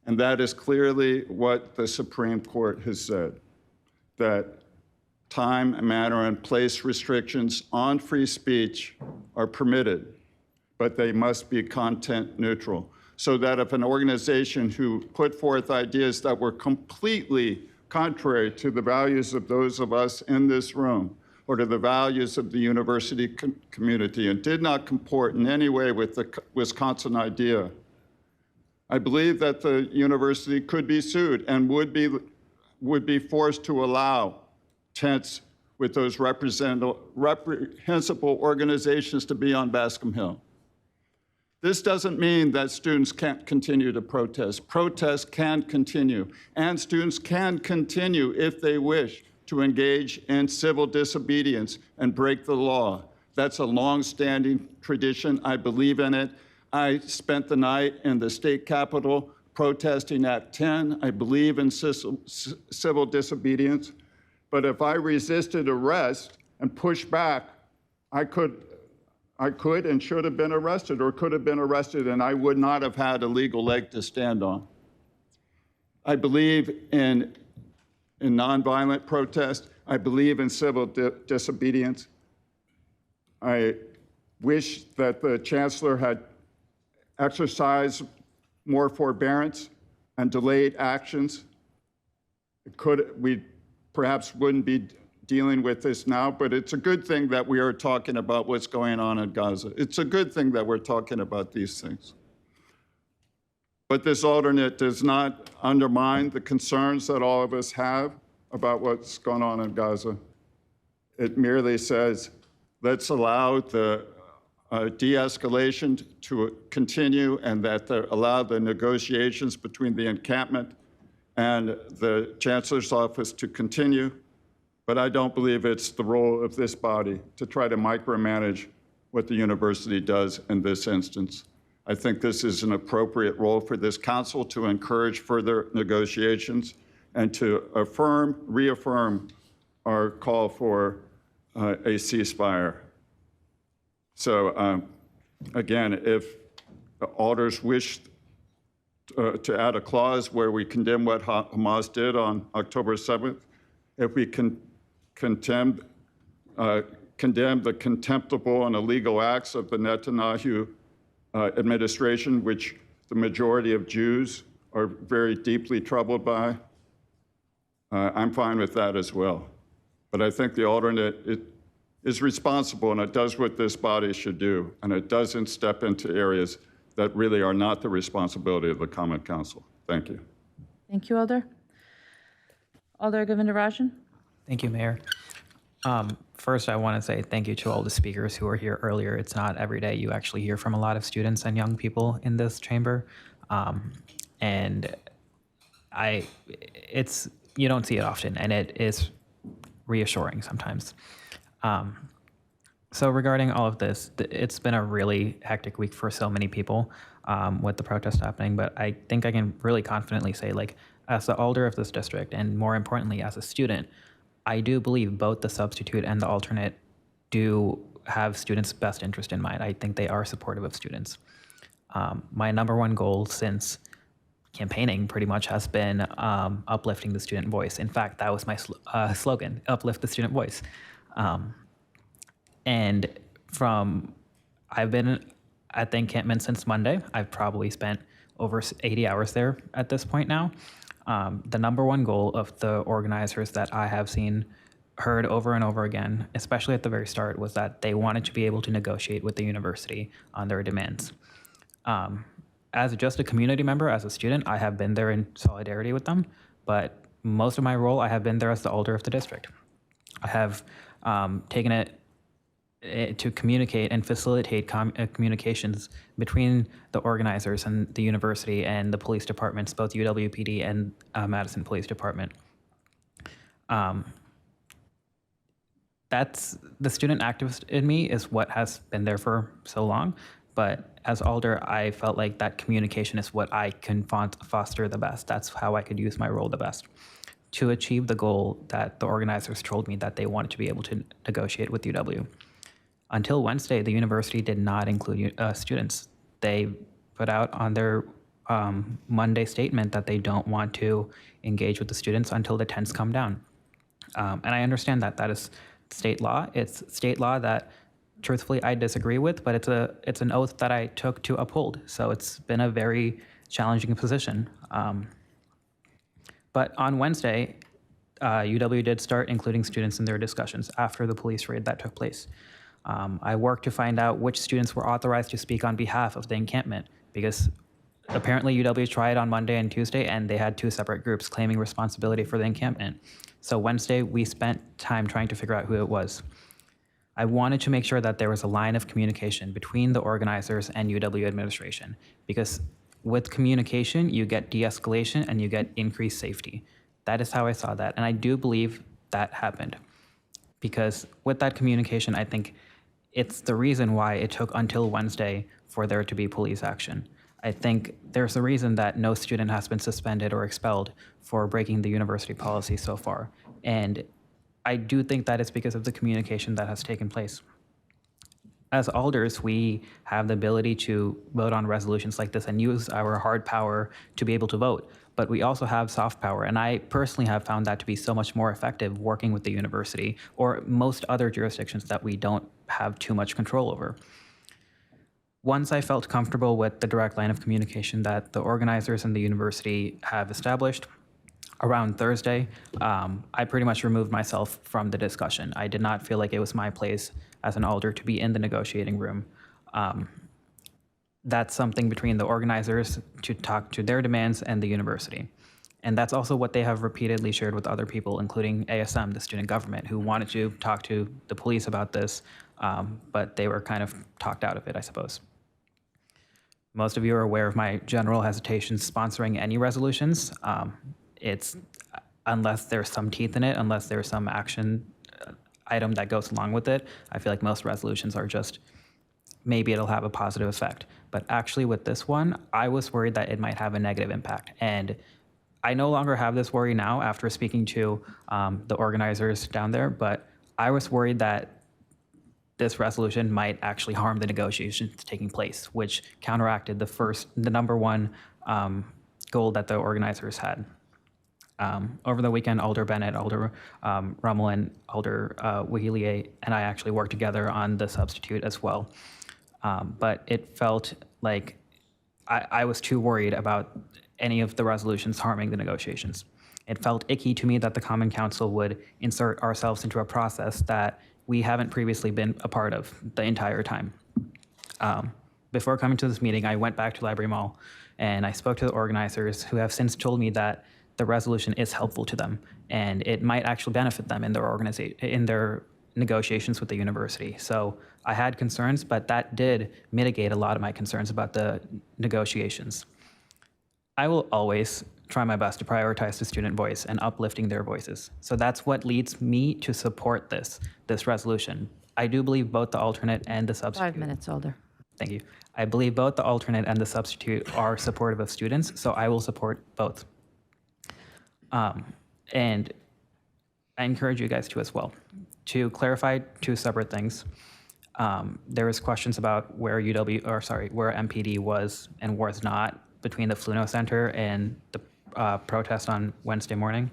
And that is clearly what the Supreme Court has said, that time, manner, and place restrictions on free speech are permitted, but they must be content neutral. So that if an organization who put forth ideas that were completely contrary to the values of those of us in this room, or to the values of the university community, and did not comport in any way with the Wisconsin idea, I believe that the university could be sued and would be forced to allow tents with those reprehensible organizations to be on Bascom Hill. This doesn't mean that students can't continue to protest. Protests can continue, and students can continue, if they wish, to engage in civil disobedience and break the law. That's a long-standing tradition. I believe in it. I spent the night in the state capitol protesting at 10. I believe in civil disobedience. But if I resisted arrest and pushed back, I could and should have been arrested, or could have been arrested, and I would not have had a legal leg to stand on. I believe in nonviolent protest. I believe in civil disobedience. I wish that the chancellor had exercised more forbearance and delayed actions. We perhaps wouldn't be dealing with this now, but it's a good thing that we are talking about what's going on in Gaza. It's a good thing that we're talking about these things. But this alternate does not undermine the concerns that all of us have about what's going on in Gaza. It merely says, let's allow the de-escalation to continue, and that allow the negotiations between the encampment and the chancellor's office to continue. But I don't believe it's the role of this body to try to micromanage what the university does in this instance. I think this is an appropriate role for this council to encourage further negotiations and to reaffirm our call for a ceasefire. So again, if the alders wish to add a clause where we condemn what Hamas did on October 7th, if we can condemn the contemptible and illegal acts of the Netanyahu administration, which the majority of Jews are very deeply troubled by, I'm fine with that as well. But I think the alternate is responsible, and it does what this body should do, and it doesn't step into areas that really are not the responsibility of the Common Council. Thank you. Thank you, Alder. Alder Govindarajan. Thank you, Mayor. First, I want to say thank you to all the speakers who were here earlier. It's not every day you actually hear from a lot of students and young people in this chamber. And you don't see it often, and it is reassuring sometimes. So regarding all of this, it's been a really hectic week for so many people with the protest happening, but I think I can really confidently say, like, as the alder of this district, and more importantly, as a student, I do believe both the substitute and the alternate do have students' best interest in mind. I think they are supportive of students. My number one goal since campaigning pretty much has been uplifting the student voice. In fact, that was my slogan, uplift the student voice. And I've been at the encampment since Monday. I've probably spent over 80 hours there at this point now. The number one goal of the organizers that I have heard over and over again, especially at the very start, was that they wanted to be able to negotiate with the university on their demands. as just a community member, as a student, I have been there in solidarity with them, but most of my role, I have been there as the alder of the district. I have taken it to communicate and facilitate communications between the organizers and the university and the police departments, both UWPD and Madison Police Department. That's the student activist in me is what has been there for so long. But as alder, I felt like that communication is what I can foster the best. That's how I could use my role the best to achieve the goal that the organizers told me that they wanted to be able to negotiate with UW. Until Wednesday, the university did not include students. They put out on their Monday statement that they don't want to engage with the students until the tents come down. And I understand that that is state law. It's state law that, truthfully, I disagree with, but it's an oath that I took to uphold. So it's been a very challenging position. But on Wednesday, UW did start including students in their discussions after the police raid that took place. I worked to find out which students were authorized to speak on behalf of the encampment, because apparently UW tried on Monday and Tuesday, and they had two separate groups claiming responsibility for the encampment. So Wednesday, we spent time trying to figure out who it was. I wanted to make sure that there was a line of communication between the organizers and UW administration, because with communication, you get de-escalation and you get increased safety. That is how I saw that, and I do believe that happened. Because with that communication, I think it's the reason why it took until Wednesday for there to be police action. I think there's a reason that no student has been suspended or expelled for breaking the university policy so far. And I do think that it's because of the communication that has taken place. As alders, we have the ability to vote on resolutions like this and use our hard power to be able to vote. But we also have soft power, and I personally have found that to be so much more effective working with the university or most other jurisdictions that we don't have too much control over. Once I felt comfortable with the direct line of communication that the organizers and the university have established, around Thursday, I pretty much removed myself from the discussion. I did not feel like it was my place as an alder to be in the negotiating room. That's something between the organizers to talk to their demands and the university. And that's also what they have repeatedly shared with other people, including ASM, the student government, who wanted to talk to the police about this, but they were kind of talked out of it, I suppose. Most of you are aware of my general hesitations sponsoring any resolutions. It's unless there's some teeth in it, unless there's some action item that goes along with it, I feel like most resolutions are just, maybe it'll have a positive effect. But actually with this one, I was worried that it might have a negative impact. And I no longer have this worry now after speaking to the organizers down there, but I was worried that this resolution might actually harm the negotiations taking place, which counteracted the number one goal that the organizers had. Over the weekend, Alder Bennett, Alder Rummel, and Alder Wahilier and I actually worked together on the substitute as well. But it felt like I was too worried about any of the resolutions harming the negotiations. It felt icky to me that the Common Council would insert ourselves into a process that we haven't previously been a part of the entire time. Before coming to this meeting, I went back to Library Mall and I spoke to the organizers, who have since told me that the resolution is helpful to them and it might actually benefit them in their negotiations with the university. So I had concerns, but that did mitigate a lot of my concerns about the negotiations. I will always try my best to prioritize the student voice and uplifting their voices. So that's what leads me to support this resolution. I do believe both the alternate and the substitute. 5 minutes, Alder. Thank you. I believe both the alternate and the substitute are supportive of students, so I will support both. And I encourage you guys to as well. To clarify two separate things, there was questions about where where MPD was and was not between the Fluno Center and the protest on Wednesday morning.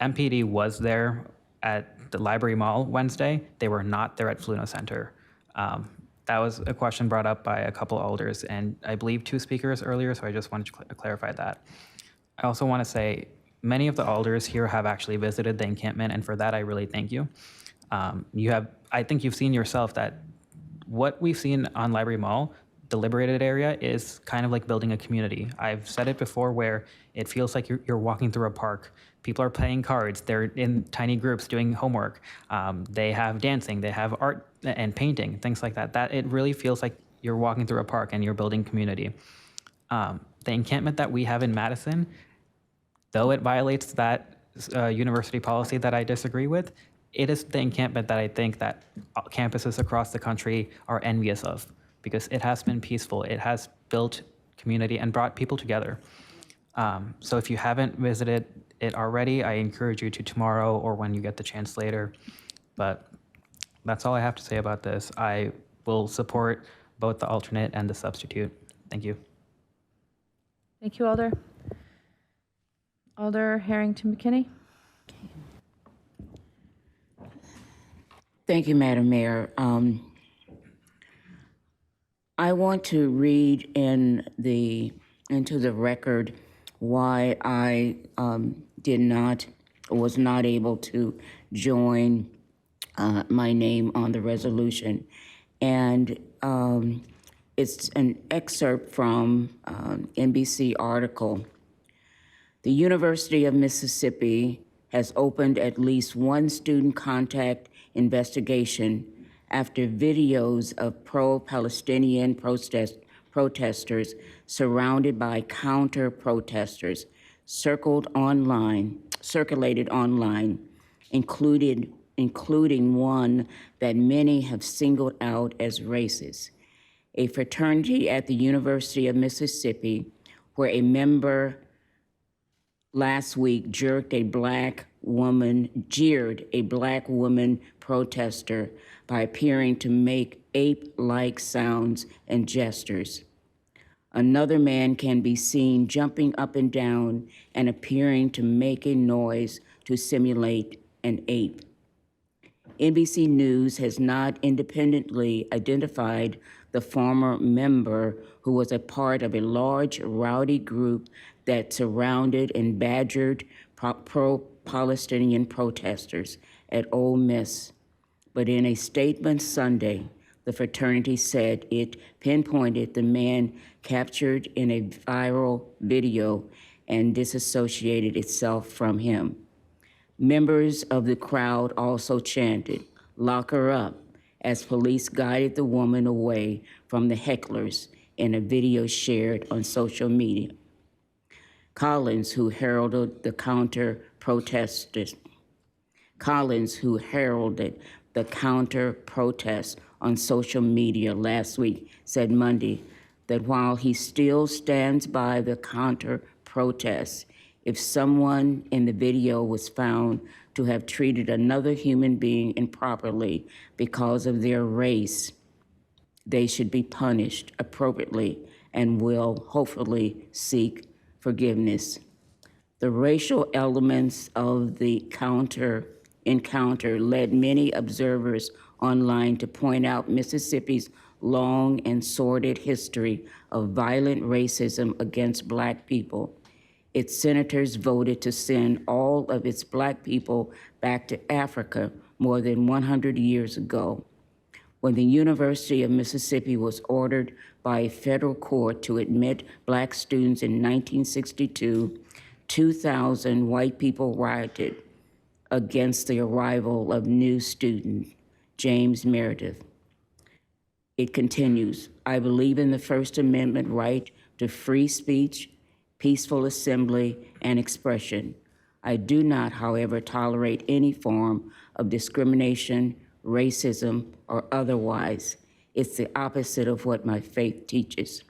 MPD was there at the Library Mall Wednesday. They were not there at Fluno Center. That was a question brought up by a couple alders and I believe 2 speakers earlier, so I just wanted to clarify that. I also want to say many of the alders here have actually visited the encampment, and for that I really thank you. I think you've seen yourself that what we've seen on Library Mall, deliberated area is kind of like building a community. I've said it before where it feels like you're walking through a park. People are playing cards. They're in tiny groups doing homework. They have dancing. They have art and painting, things like that. That it really feels like you're walking through a park and you're building community. The encampment that we have in Madison, though it violates that university policy that I disagree with, it is the encampment that I think that campuses across the country are envious of, because it has been peaceful. It has built community and brought people together. So if you haven't visited it already, I encourage you to tomorrow or when you get the chance later. But that's all I have to say about this. I will support both the alternate and the substitute. Thank you. Thank you, Alder. Alder Harrington McKinney. Thank you, Madam Mayor. I want to read into the record why I was not able to join my name on the resolution. And it's an excerpt from NBC article. The University of Mississippi has opened at least one student contact investigation after videos of pro-Palestinian protesters surrounded by counter-protesters circulated online, including one that many have singled out as racist. A fraternity at the University of Mississippi, where a member last week jeered a black woman protester by appearing to make ape-like sounds and gestures. Another man can be seen jumping up and down and appearing to make a noise to simulate an ape. NBC News has not independently identified the former member who was a part of a large rowdy group that surrounded and badgered pro-Palestinian protesters at Ole Miss. But in a statement Sunday, the fraternity said it pinpointed the man captured in a viral video and disassociated itself from him. Members of the crowd also chanted, "Lock her up," as police guided the woman away from the hecklers in a video shared on social media. Collins, who heralded the counter-protest on social media last week, said Monday that while he still stands by the counter-protest, if someone in the video was found to have treated another human being improperly because of their race, they should be punished appropriately and will hopefully seek forgiveness. The racial elements of the encounter led many observers online to point out Mississippi's long and sordid history of violent racism against Black people. Its senators voted to send all of its Black people back to Africa more than 100 years ago. When the University of Mississippi was ordered by a federal court to admit Black students in 1962, 2,000 white people rioted against the arrival of new student, James Meredith. It continues, "I believe in the First Amendment right to free speech, peaceful assembly, and expression. I do not, however, tolerate any form of discrimination, racism, or otherwise. It's the opposite of what my faith teaches."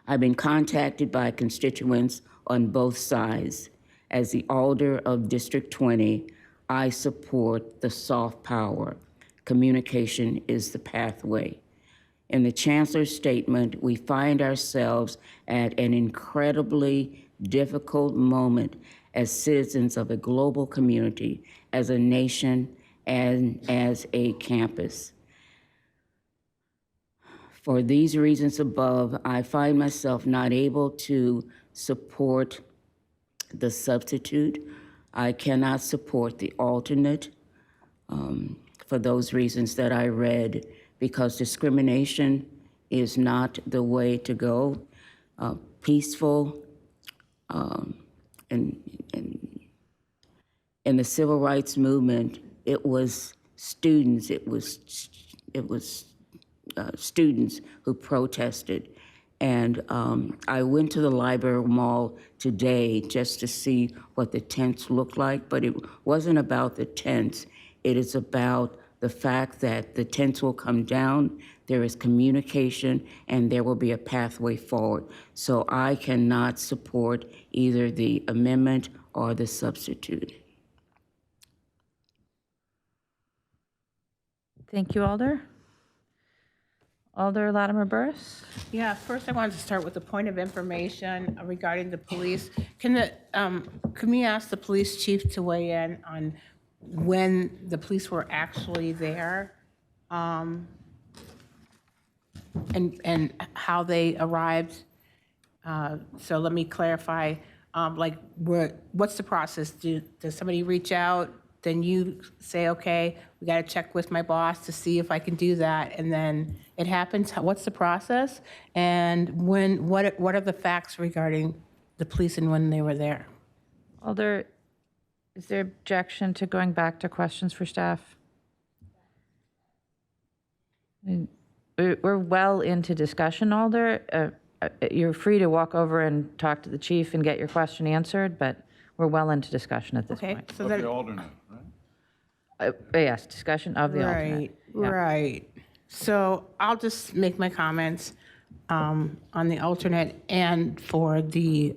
I've been contacted by constituents on both sides. As the alder of District 20, I support the soft power. Communication is the pathway. In the Chancellor's statement, we find ourselves at an incredibly difficult moment as citizens of a global community, as a nation, and as a campus. For these reasons above, I find myself not able to support the substitute. I cannot support the alternate for those reasons that I read, because discrimination is not the way to go. Peaceful, and in the civil rights movement, it was students, students who protested. And I went to the Library Mall today just to see what the tents looked like, but it wasn't about the tents. It is about the fact that the tents will come down, there is communication, and there will be a pathway forward. So I cannot support either the amendment or the substitute. Thank you, Alder. Alder Latimer Burris. Yeah, first I wanted to start with a point of information regarding the police. Can we ask the police chief to weigh in on when the police were actually there, and how they arrived? So let me clarify. What's the process? Does somebody reach out? Then you say, okay, we got to check with my boss to see if I can do that, and then it happens. What's the process? And what are the facts regarding the police and when they were there? Alder, is there objection to going back to questions for staff? We're well into discussion, Alder. You're free to walk over and talk to the chief and get your question answered, but we're well into discussion at this point. So The alternate, right? Yes, discussion of the alternate. Yeah. Right. So I'll just make my comments on the alternate and for the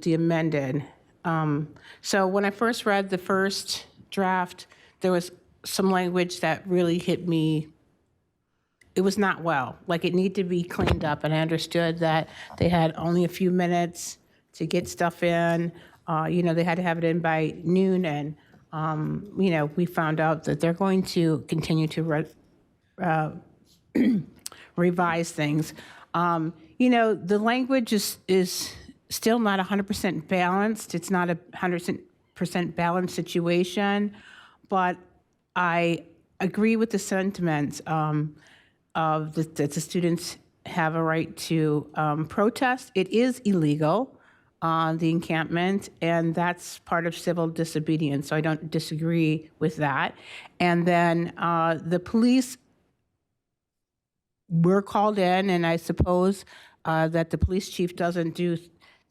amended. So when I first read the first draft, there was some language that really hit me. It was not well, like it needed to be cleaned up, and I understood that they had only a few minutes to get stuff in. They had to have it in by noon, and we found out that they're going to continue to revise things. The language is still not 100% balanced. It's not a 100% balanced situation, but I agree with the sentiments that the students have a right to protest. It is illegal, the encampment, and that's part of civil disobedience, so I don't disagree with that. And then the police were called in, and I suppose that the police chief doesn't do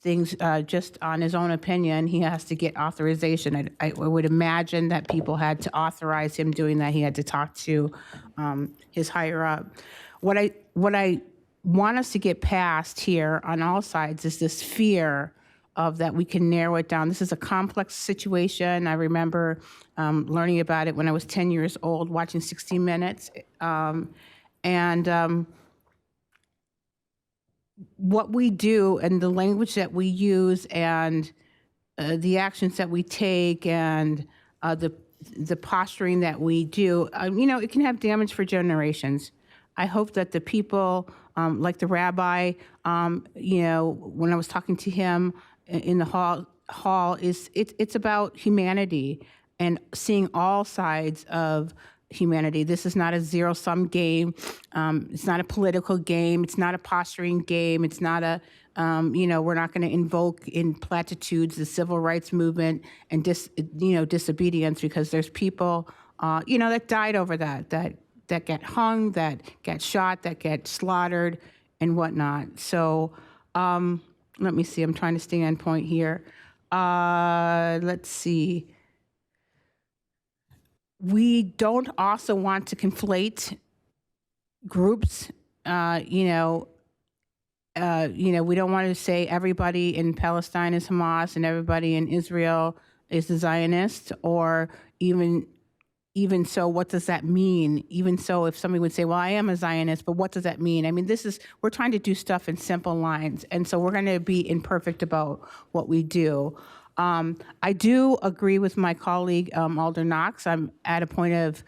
things just on his own opinion. He has to get authorization. I would imagine that people had to authorize him doing that. He had to talk to his higher up. What I want us to get past here on all sides is this fear of that we can narrow it down. This is a complex situation. I remember learning about it when I was 10 years old, watching 60 Minutes. What we do and the language that we use and the actions that we take and the posturing that we do, it can have damage for generations. I hope that the people, like the rabbi, when I was talking to him in the hall, it's about humanity and seeing all sides of humanity. This is not a zero-sum game. It's not a political game. It's not a posturing game. It's not a, we're not going to invoke in platitudes the civil rights movement and disobedience, because there's people, that died over that get hung, that get shot, that get slaughtered and whatnot. So let me see. I'm trying to stay on point here. Let's see. We don't also want to conflate groups. We don't want to say everybody in Palestine is Hamas and everybody in Israel is a Zionist, or even so, what does that mean? Even so, if somebody would say, well, I am a Zionist, but what does that mean? I mean, we're trying to do stuff in simple lines, and so we're going to be imperfect about what we do. I do agree with my colleague, Alder Knox. I'm at a point of,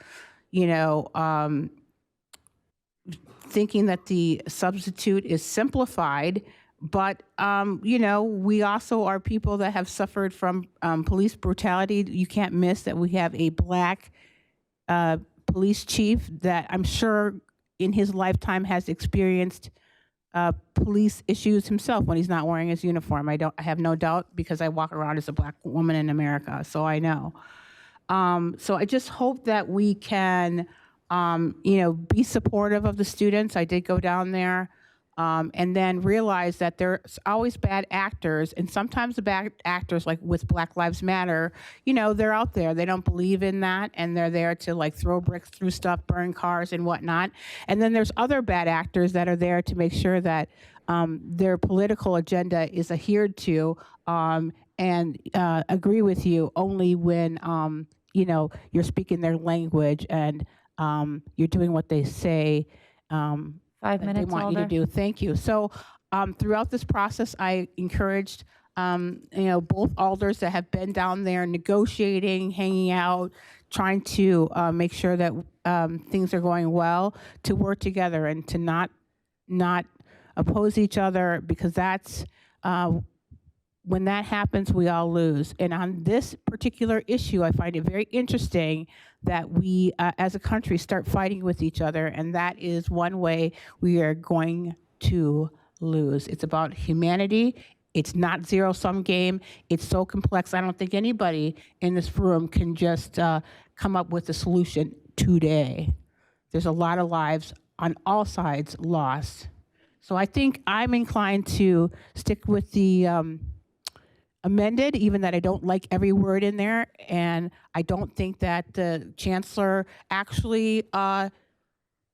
thinking that the substitute is simplified, but, we also are people that have suffered from police brutality. You can't miss that we have a Black police chief that I'm sure in his lifetime has experienced police issues himself when he's not wearing his uniform. I have no doubt because I walk around as a Black woman in America, so I know. So I just hope that we can, be supportive of the students. I did go down there, and then realize that there's always bad actors, and sometimes the bad actors, like with Black Lives Matter, they're out there. They don't believe in that, and they're there to like throw bricks through stuff, burn cars, and whatnot. And then there's other bad actors that are there to make sure that their political agenda is adhered to, and agree with you only when you're speaking their language and you're doing what they say. 5 that minutes, they want you to Alder. do. Thank you. So throughout this process, I encouraged both alders that have been down there negotiating, hanging out, trying to make sure that things are going well, to work together and to not oppose each other, because that's when that happens, we all lose. And on this particular issue, I find it very interesting that we, as a country, start fighting with each other, and that is one way we are going to lose. It's about humanity. It's not zero-sum game. It's so complex. I don't think anybody in this room can just come up with a solution today. There's a lot of lives on all sides lost. So I think I'm inclined to stick with the amended, even that I don't like every word in there, and I don't think that the chancellor actually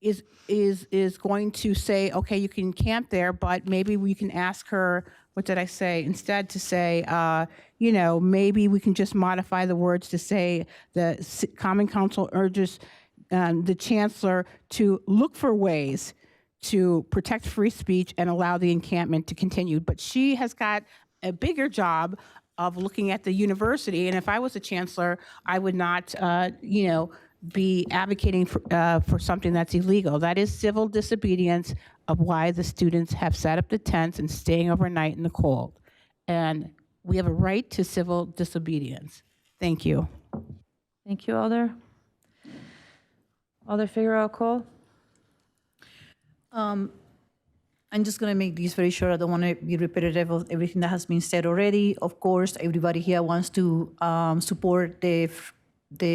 is going to say, okay, you can camp there, but maybe we can ask her, what did I say? Instead to say, maybe we can just modify the words to say the Common Council urges the chancellor to look for ways to protect free speech and allow the encampment to continue. But she has got a bigger job of looking at the university. And if I was a chancellor, I would not, be advocating for something that's illegal. That is civil disobedience of why the students have set up the tents and staying overnight in the cold. And we have a right to civil disobedience. Thank you. Thank you, Alder. Alder Figueroa-Cole. I'm just going to make this very short. I don't want to be repetitive of everything that has been said already. Of course, everybody here wants to support the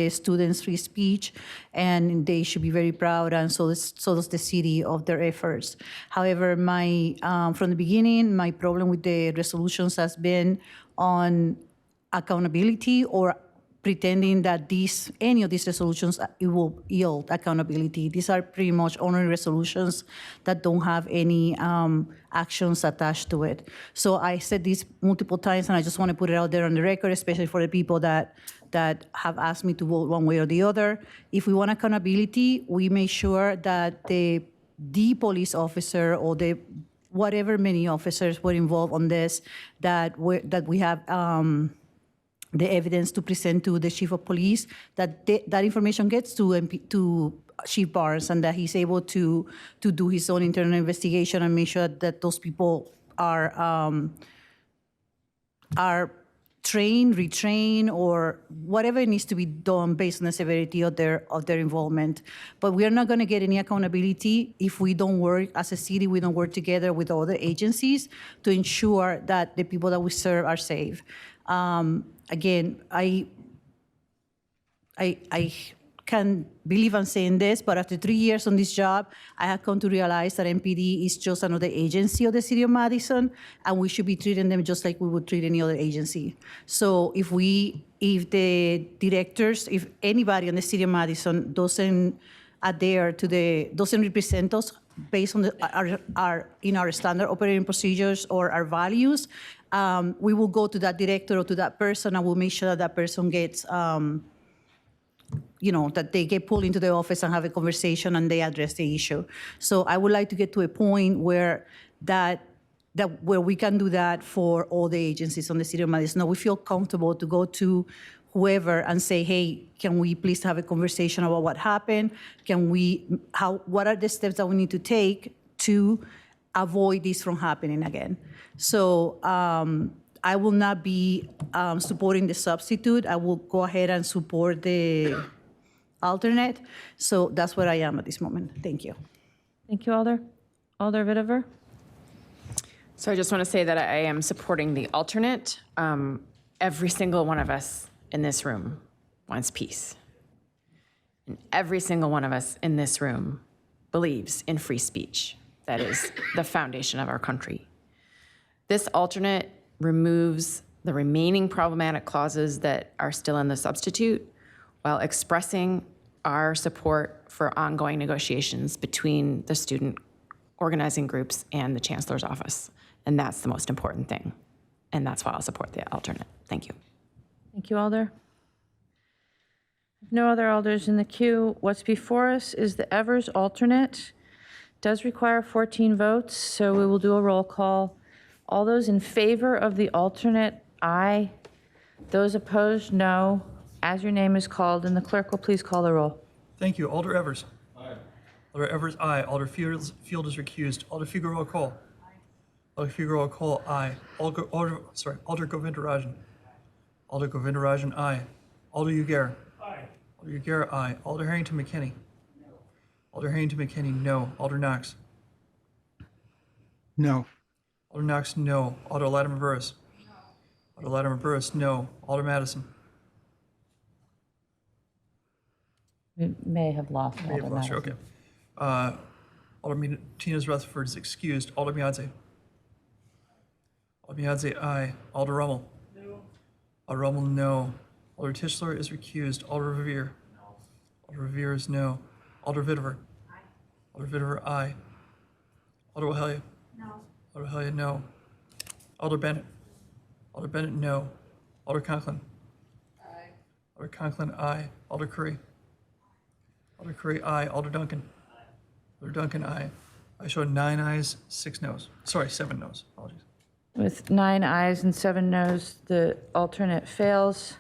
students' free speech, and they should be very proud, and so does the city, of their efforts. However, from the beginning, my problem with the resolutions has been on accountability, or pretending that any of these resolutions it will yield accountability. These are pretty much only resolutions that don't have any actions attached to it. So I said this multiple times, and I just want to put it out there on the record, especially for the people that have asked me to vote one way or the other. If we want accountability, we make sure that the police officer or the whatever many officers were involved on this, that we have the evidence to present to the chief of police, that that information gets to Chief Barnes, and that he's able to do his own internal investigation and make sure that those people are trained, retrained, or whatever needs to be done based on the severity of their involvement. But we are not going to get any accountability if we don't work as a city. We don't work together with other agencies to ensure that the people that we serve are safe. Again, I can't believe I'm saying this, but after 3 years on this job, I have come to realize that MPD is just another agency of the city of Madison, and we should be treating them just like we would treat any other agency. So if the directors, if anybody in the city of Madison doesn't adhere to doesn't represent us based on our standard operating procedures or our values, we will go to that director or to that person, and we'll make sure that person gets, that they get pulled into the office and have a conversation and they address the issue. So I would like to get to a point where where we can do that for all the agencies on the city of Madison. Now we feel comfortable to go to whoever and say, hey, can we please have a conversation about what happened? What are the steps that we need to take to avoid this from happening again? So I will not be supporting the substitute. I will go ahead and support the alternate. So that's where I am at this moment. Thank you. Thank you, Alder. Alder Vitever? So I just want to say that I am supporting the alternate. Every single one of us in this room wants peace. And every single one of us in this room believes in free speech. That is the foundation of our country. This alternate removes the remaining problematic clauses that are still in the substitute while expressing our support for ongoing negotiations between the student organizing groups and the chancellor's office. And that's the most important thing. And that's why I'll support the alternate. Thank you. Thank you, Alder. No other alders in the queue. What's before us is the Evers alternate. Does require 14 votes, so we will do a roll call. All those in favor of the alternate, aye. Those opposed, no. As your name is called, and the clerk will please call the roll. Thank you. Alder Evers. Aye. Alder Evers, aye. Alder Field is recused. Alder Figueroa Cole. Alder Figueroa Cole, aye. Alder Govindarajan. Alder Govindarajan, aye. Alder Ugair. Aye. Alder Ugair, aye. Alder Harrington McKinney. No. Alder Harrington McKinney, no. Alder Knox. No. Alder Knox, no. Alder Latimer Burris. No. Alder Latimer Burris, no. Alder Madison. We may have lost May have Alder lost her, Madison. okay. Alder Martinez Rutherford is excused. Alder Miadze. Alder Miadze, aye. Alder Rummel. No. Alder Rummel, no. Alder Tischler is recused. Alder Revere. No. Alder Revere is no. Alder Vitever. Aye. Alder Vitever, aye. Alder Wahelia. No. Alder Wahelia, no. Alder Bennett. Alder Bennett, no. Alder Conklin. Aye. Alder Conklin, aye. Alder Curry. Alder Curry, aye. Alder Duncan. Aye. Alder Duncan, aye. I showed 9 ayes, 6 noes. Sorry, 7 noes. Apologies. With 9 ayes and 7 noes, the alternate fails.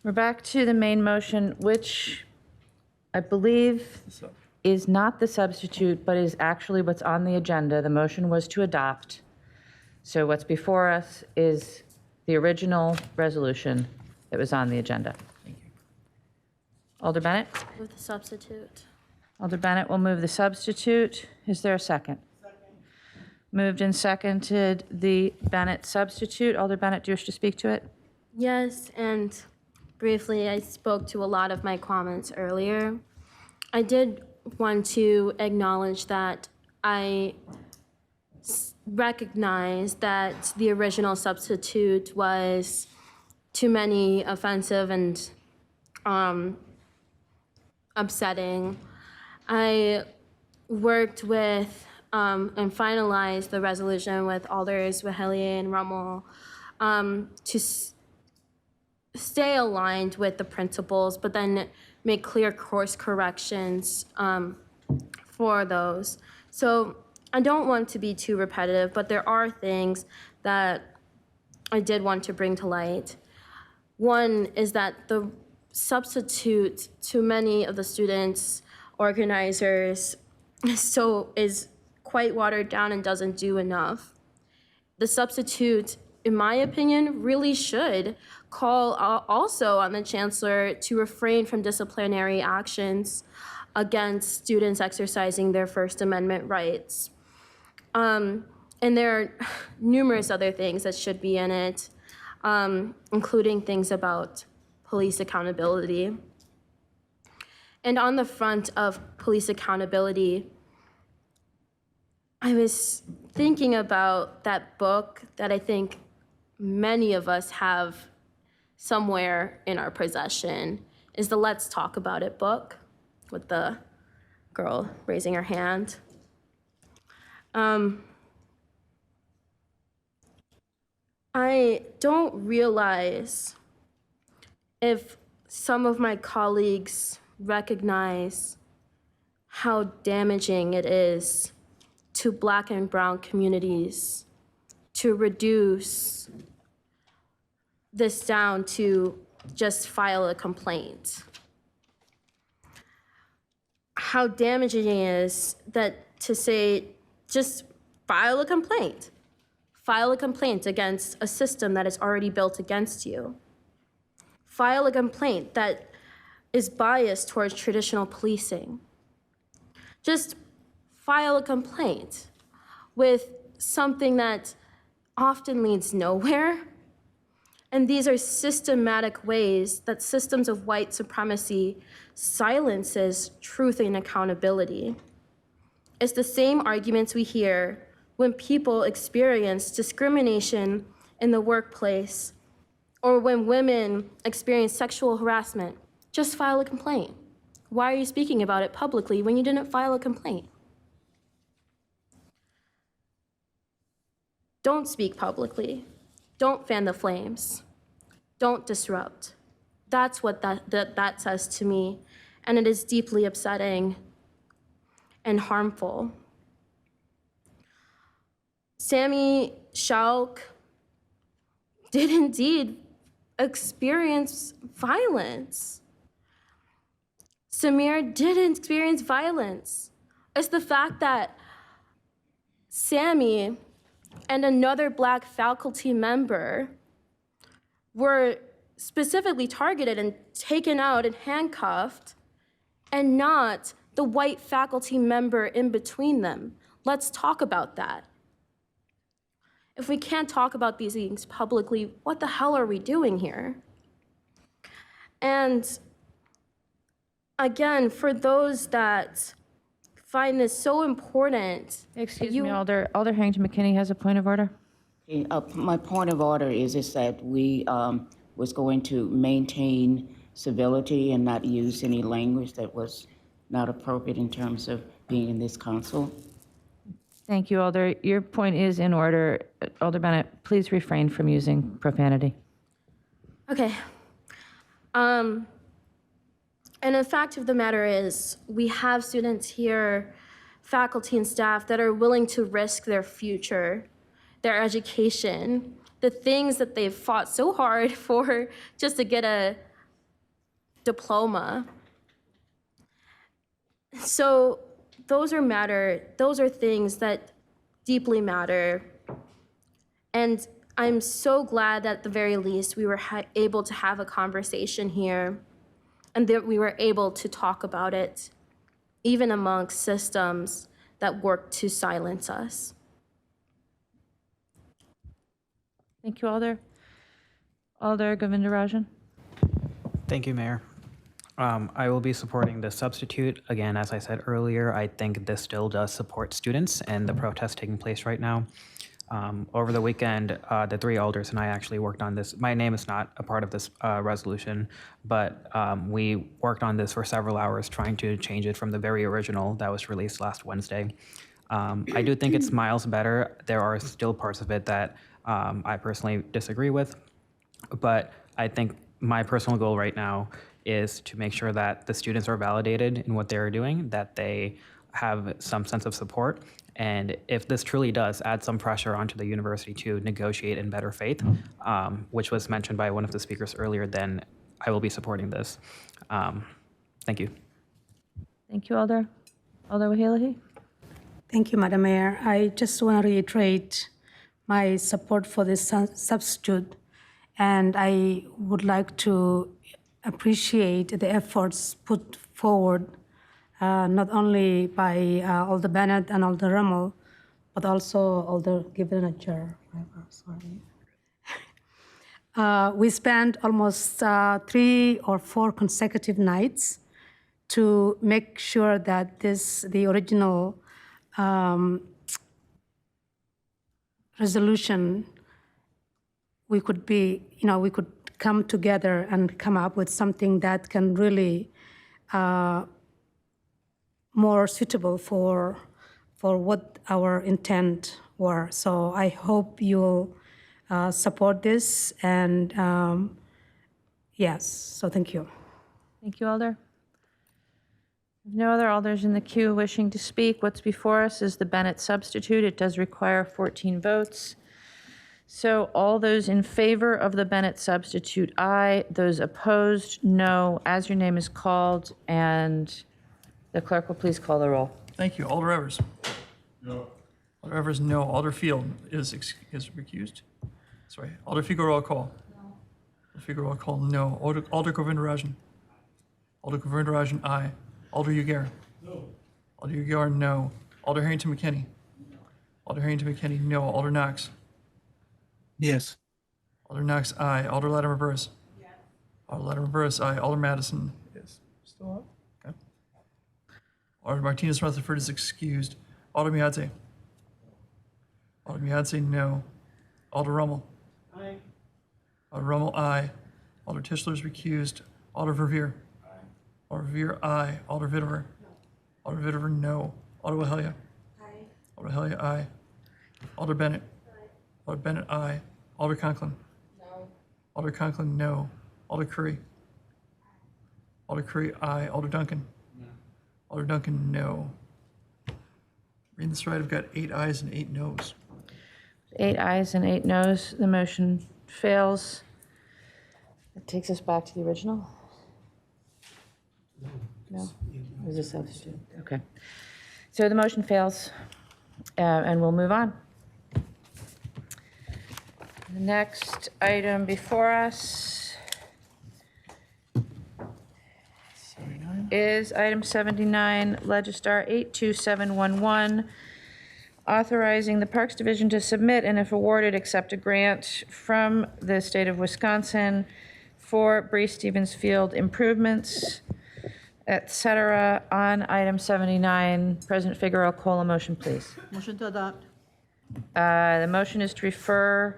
We're back to the main motion, which I believe is not the substitute, but is actually what's on the agenda. The motion was to adopt. So what's before us is the original resolution that was on the agenda. Alder Bennett? With the substitute. Alder Bennett will move the substitute. Is there a second? Moved and seconded the Bennett substitute. Alder Bennett, do you wish to speak to it? Yes, and briefly, I spoke to a lot of my comments earlier. I did want to acknowledge that I recognize that the original substitute was too many offensive and upsetting. I worked with and finalized the resolution with Alders, Wahelia, and Rummel to stay aligned with the principles, but then make clear course corrections for those. So I don't want to be too repetitive, but there are things that I did want to bring to light. One is that the substitute to many of the students, organizers, is quite watered down and doesn't do enough. The substitute, in my opinion, really should call also on the chancellor to refrain from disciplinary actions against students exercising their First Amendment rights. And there are numerous other things that should be in it, including things about police accountability. And on the front of police accountability, I was thinking about that book that I think many of us have somewhere in our possession, is the Let's Talk About It book with the girl raising her hand. I don't realize if some of my colleagues recognize how damaging it is to Black and brown communities to reduce this down to just file a complaint. How damaging it is that to say, just file a complaint. File a complaint against a system that is already built against you. File a complaint that is biased towards traditional policing. Just file a complaint with something that often leads nowhere. And these are systematic ways that systems of white supremacy silences truth and accountability. It's the same arguments we hear when people experience discrimination in the workplace or when women experience sexual harassment. Just file a complaint. Why are you speaking about it publicly when you didn't file a complaint? Don't speak publicly. Don't fan the flames. Don't disrupt. That's what that says to me, and it is deeply upsetting and harmful. Sammy Shauk did indeed experience violence. Samir did experience violence. It's the fact that Sammy and another Black faculty member were specifically targeted and taken out and handcuffed, and not the white faculty member in between them. Let's talk about that. If we can't talk about these things publicly, what the hell are we doing here? And again, for those that find this so important. Excuse me, Alder Harrington McKinney has a point of order. My point of order is that we was going to maintain civility and not use any language that was not appropriate in terms of being in this council. Thank you, Alder. Your point is in order. Alder Bennett, please refrain from using profanity. Okay. And the fact of the matter is, we have students here, faculty and staff, that are willing to risk their future, their education, the things that they've fought so hard for just to get a diploma. So those are things that deeply matter. And I'm so glad that at the very least we were able to have a conversation here and that we were able to talk about it, even amongst systems that work to silence us. Thank you, Alder. Alder Govindarajan. Thank you, Mayor. I will be supporting the substitute. Again, as I said earlier, I think this still does support students and the protest taking place right now. Over the weekend, the three alders and I actually worked on this. My name is not a part of this resolution, but we worked on this for several hours trying to change it from the very original that was released last Wednesday. I do think it's miles better. There are still parts of it that I personally disagree with, but I think my personal goal right now is to make sure that the students are validated in what they're doing, that they have some sense of support. And if this truly does add some pressure onto the university to negotiate in better faith, which was mentioned by one of the speakers earlier, then I will be supporting this. Thank you. Thank you, Alder. Alder Wahalahi. Thank you, Madam Mayor. I just want to reiterate my support for this substitute, and I would like to appreciate the efforts put forward not only by Alder Bennett and Alder Rummel, but also Alder Govindarajan. We spent almost 3 or 4 consecutive nights to make sure that the original resolution, we could come together and come up with something that can really more suitable for what our intent were. So I hope you'll support this, and yes, so thank you. Thank you, Alder. No other alders in the queue wishing to speak. What's before us is the Bennett substitute. It does require 14 votes. So all those in favor of the Bennett substitute, aye. Those opposed, no. As your name is called, and the clerk will please call the roll. Thank you. Alder Evers? No. Alder Evers, no. Alder Field is recused? Sorry. Alder Figueroa call? No. Alder Figueroa call, no. Alder Govindarajan? Alder Govindarajan, aye. Alder Uyghur? No. Alder Uyghur, no. Alder Harrington McKinney? Alder Harrington McKinney, no. Alder Knox? Yes. Alder Knox, aye. Alder Latimer Burris? Yes. Alder Latimer Burris, aye. Alder Madison is still up? Okay. Alder Martinez Rutherford is excused. Alder Miadze? Alder Miadze, no. Alder Rummel? Aye. Alder Rummel, aye. Alder Tischler is recused. Alder Verveer? Aye. Alder Verveer, aye. Alder Vitever? No. Alder Vitever, no. Alder Wahelia? Aye. Alder Wahelia, aye. Alder Bennett? Aye. Alder Bennett, aye. Alder Conklin? No. Alder Conklin, no. Alder Curry? Alder Curry, aye. Alder Duncan? No. Alder Duncan, no. Reading this right, I've got 8 ayes and 8 noes. 8 ayes and 8 noes. The motion fails. That takes us back to the original? No? Or is it substitute? Okay. So the motion fails, and we'll move on. The next item before us is item 79, Legistar 82711, authorizing the Parks Division to submit and, if awarded, accept a grant from the state of Wisconsin for Bree Stevens Field improvements, et cetera. On item 79, President Figueroa, call a motion, please. Motion to adopt. The motion is to refer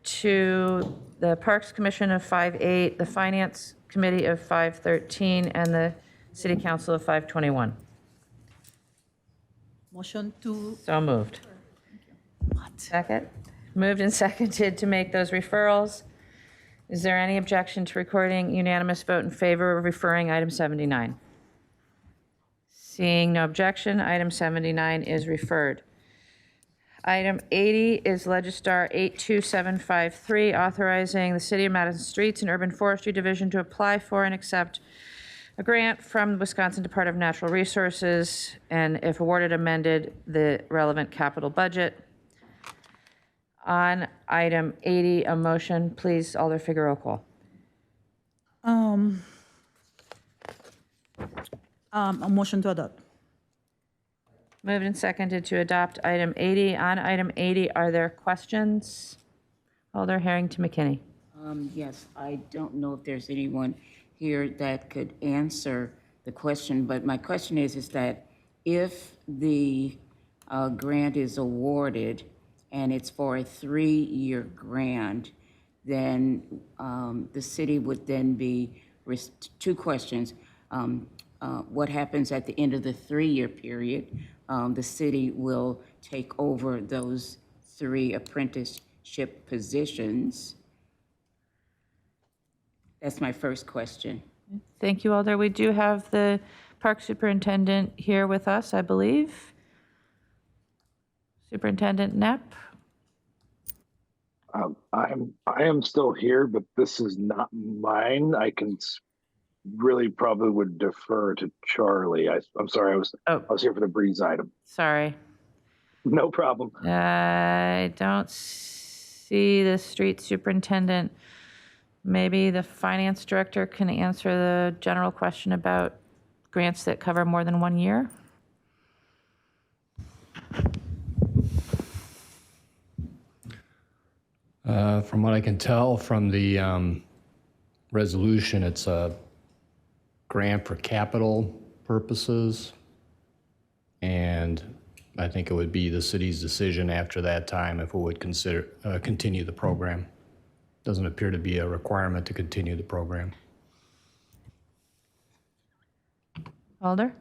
to the Parks Commission of 5/8, the Finance Committee of 5/13, and the City Council of 5/21. Motion to. So moved. Second? Moved and seconded to make those referrals. Is there any objection to recording unanimous vote in favor of referring item 79? Seeing no objection, item 79 is referred. Item 80 is Legistar 82753, authorizing the City of Madison Streets and Urban Forestry Division to apply for and accept a grant from the Wisconsin Department of Natural Resources, and if awarded, amended the relevant capital budget. On item 80, a motion, please, Alder Figueroa call. A motion to adopt. Moved and seconded to adopt item 80. On item 80, are there questions? Alder Harrington McKinney. Yes, I don't know if there's anyone here that could answer the question, but my question is that if the grant is awarded and it's for a 3-year grant, then the city would then be, 2 questions. What happens at the end of the 3-year period? The city will take over those 3 apprenticeship positions. That's my first question. Thank you, Alder. We do have the Park Superintendent here with us, I believe. Superintendent Knapp. I am still here, but this is not mine. I can really probably would defer to Charlie. I'm sorry, I was here for the Breeze item. Sorry. No problem. I don't see the street superintendent. Maybe the finance director can answer the general question about grants that cover more than 1 year. From what I can tell from the resolution, it's a grant for capital purposes. And I think it would be the city's decision after that time if it would consider continue the program. Doesn't appear to be a requirement to continue the program. Alder?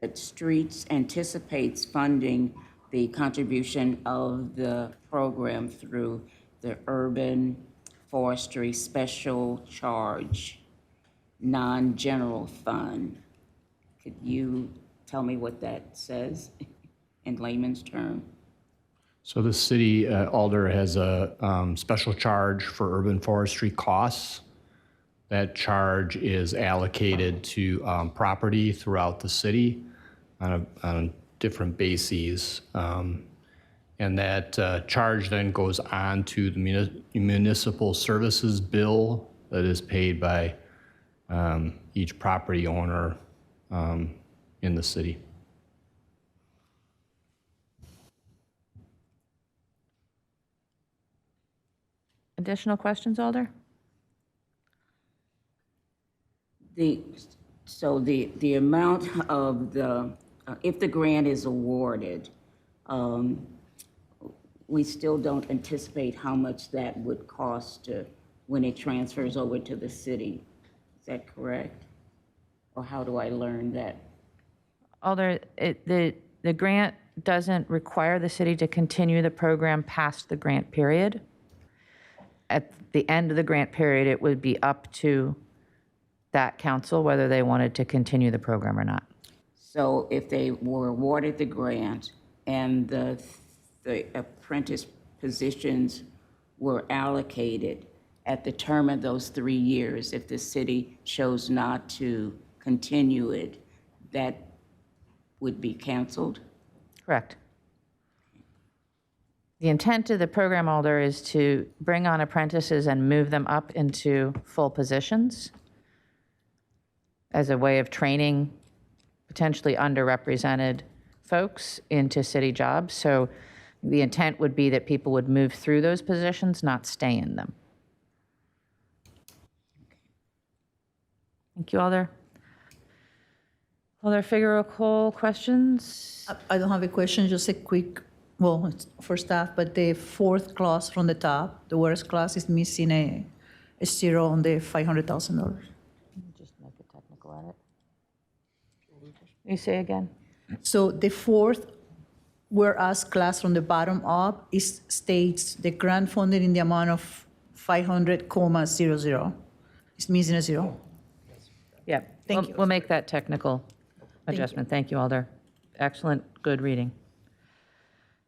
That Streets anticipates funding the contribution of the program through the Urban Forestry Special Charge Non-General Fund. Could you tell me what that says in layman's term? So the city, Alder, has a special charge for urban forestry costs. That charge is allocated to property throughout the city on different bases. And that charge then goes on to the municipal services bill that is paid by each property owner in the city. Additional questions, Alder? So the amount of the, if the grant is awarded, we still don't anticipate how much that would cost when it transfers over to the city. Is that correct? Or how do I learn that? Alder, the grant doesn't require the city to continue the program past the grant period. At the end of the grant period, it would be up to that council whether they wanted to continue the program or not. So if they were awarded the grant and the apprentice positions were allocated at the term of those 3 years, if the city chose not to continue it, that would be canceled? Correct. The intent of the program, Alder, is to bring on apprentices and move them up into full positions as a way of training potentially underrepresented folks into city jobs. So the intent would be that people would move through those positions, not stay in them. Thank you, Alder. Alder Figueroa-Cole, questions? I don't have a question, just a quick, well, it's for staff, but the fourth clause from the top, the worst clause is missing a zero on the $500,000. Just make a technical edit. You say again? So the fourth whereas class from the bottom up is states the grant funded in the amount of 500,00. It's missing a zero. Yeah, Thank you. We'll make that technical adjustment. Thank you, Alder. Excellent, good reading.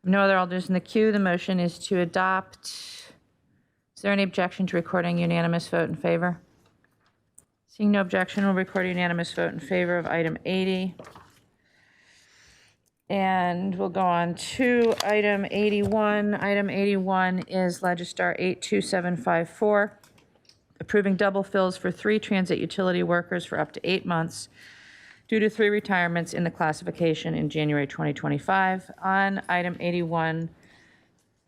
No other Alders in the queue. The motion is to adopt. Is there any objection to recording unanimous vote in favor? Seeing no objection, we'll record a unanimous vote in favor of item 80. And we'll go on to item 81. Item 81 is Legistar 82754, approving double fills for 3 transit utility workers for up to 8 months due to 3 retirements in the classification in January 2025. On item 81,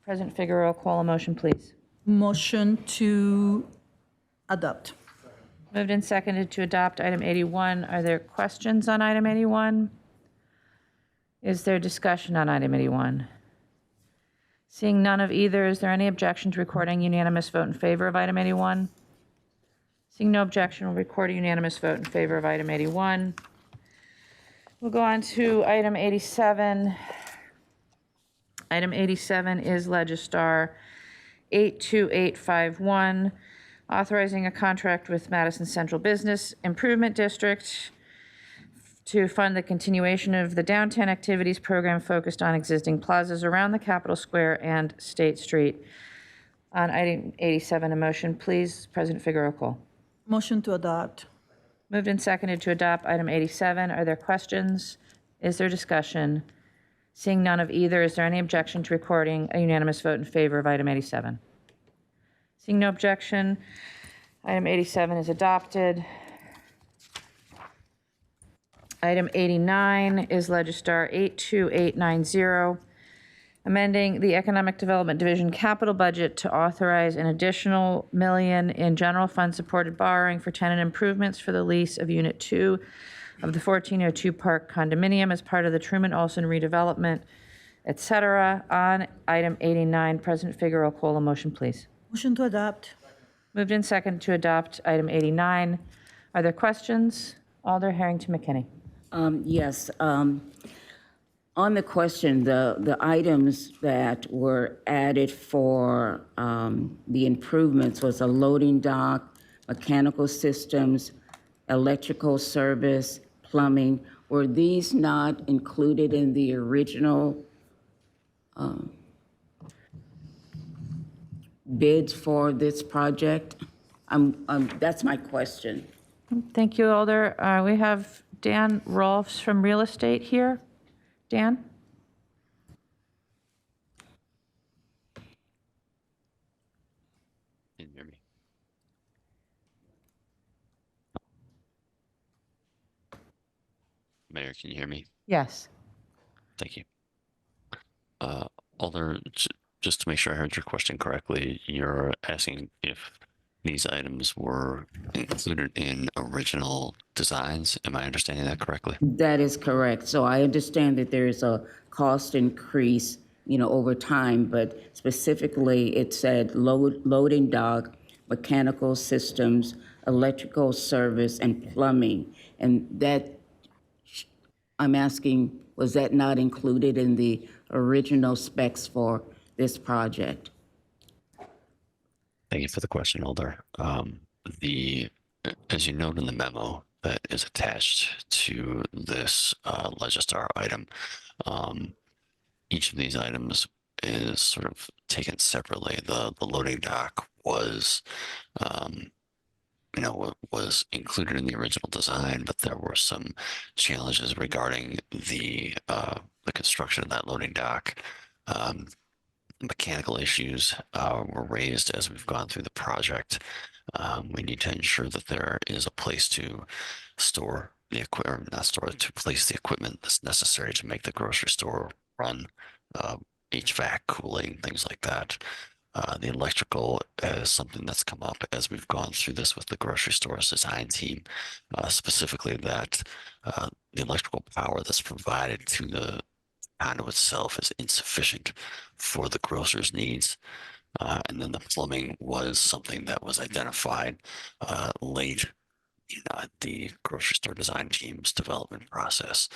President Figueroa, call a motion, please. Motion to adopt. Moved and seconded to adopt item 81. Are there questions on item 81? Is there discussion on item 81? Seeing none of either, is there any objection to recording unanimous vote in favor of item 81? Seeing no objection, we'll record a unanimous vote in favor of item 81. We'll go on to item 87. Item 87 is Legistar 82851, authorizing a contract with Madison Central Business Improvement District to fund the continuation of the downtown activities program focused on existing plazas around the Capitol Square and State Street. On item 87, a motion, please. President Figueroa-Cole. Motion to adopt. Moved and seconded to adopt item 87. Are there questions? Is there discussion? Seeing none of either, is there any objection to recording a unanimous vote in favor of item 87? Seeing no objection, item 87 is adopted. Item 89 is Legistar 82890, amending the Economic Development Division capital budget to authorize an additional $1 million in general fund supported borrowing for tenant improvements for the lease of Unit 2 of the 1402 Park condominium as part of the Truman Olson redevelopment, et cetera. On item 89, President Figueroa, call a motion, please. Motion to adopt. Moved in second to adopt item 89. Are there questions? Alder Harrington McKinney. Yes. On the question, the items that were added for the improvements was a loading dock, mechanical systems, electrical service, plumbing. Were these not included in the original bids for this project? That's my question. Thank you, Alder. We have Dan Rolfs from Real Estate here. Dan? Can you hear me? Mayor, can you hear me? Yes. Thank you. Alder, just to make sure I heard your question correctly, you're asking if these items were included in original designs. Am I understanding that correctly? That is correct. So I understand that there is a cost increase, over time, but specifically it said loading dock, mechanical systems, electrical service, and plumbing. And that, I'm asking, was that not included in the original specs for this project? Thank you for the question, Alder. As you note in the memo that is attached to this Legistar item, each of these items is sort of taken separately. The loading dock was, was included in the original design, but there were some challenges regarding the construction of that loading dock. Mechanical issues were raised as we've gone through the project. We need to ensure that there is a place to store the equipment, not store, to place the equipment that's necessary to make the grocery store run, HVAC, cooling, things like that. The electrical is something that's come up as we've gone through this with the grocery store's design team, specifically that the electrical power that's provided to the conduit itself is insufficient for the grocer's needs. And then the plumbing was something that was identified late in the grocery store design team's development process,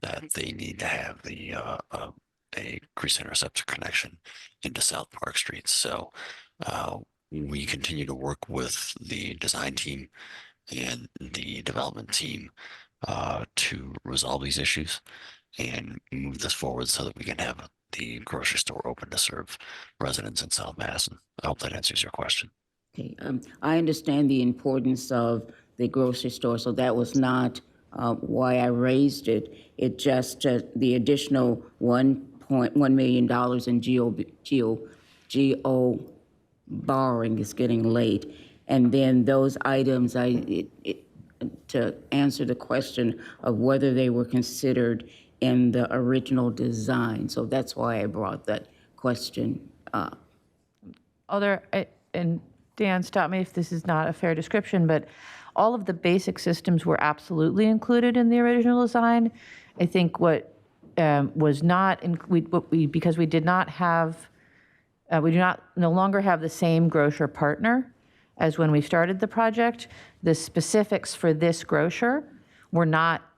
that they need to have a grease interceptor connection into South Park Street. So we continue to work with the design team and the development team to resolve these issues and move this forward so that we can have the grocery store open to serve residents in South Madison. I hope that answers your question. Okay, I understand the importance of the grocery store, so that was not why I raised it. It just, the additional $1.1 million in GO borrowing is getting late. And then those items, to answer the question of whether they were considered in the original design. So that's why I brought that question up. Alder, and Dan, stop me if this is not a fair description, but all of the basic systems were absolutely included in the original design. I think what was not, because we did not have, we no longer have the same grocer partner as when we started the project. The specifics for this grocer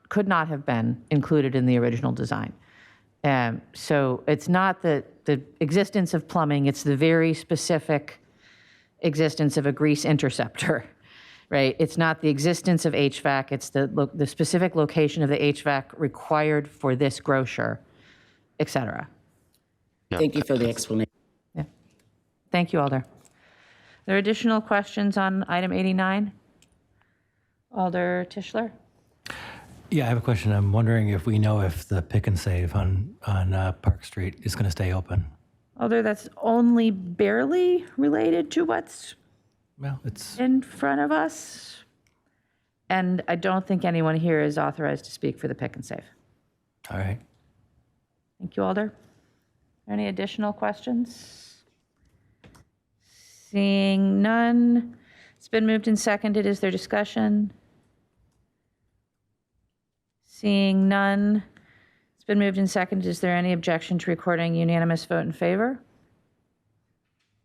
could not have been included in the original design. So it's not the existence of plumbing, it's the very specific existence of a grease interceptor, right? It's not the existence of HVAC, it's the specific location of the HVAC required for this grocer, et cetera. Thank you for the explanation. Yeah. Thank you, Alder. Are there additional questions on item 89? Alder Tischler? Yeah, I have a question. I'm wondering if we know if the pick and save on Park Street is going to stay open. Alder, that's only barely related to what's in front of us. And I don't think anyone here is authorized to speak for the pick and save. All right. Thank you, Alder. Any additional questions? Seeing none. It's been moved and seconded. Is there discussion? Seeing none. It's been moved and seconded. Is there any objection to recording unanimous vote in favor?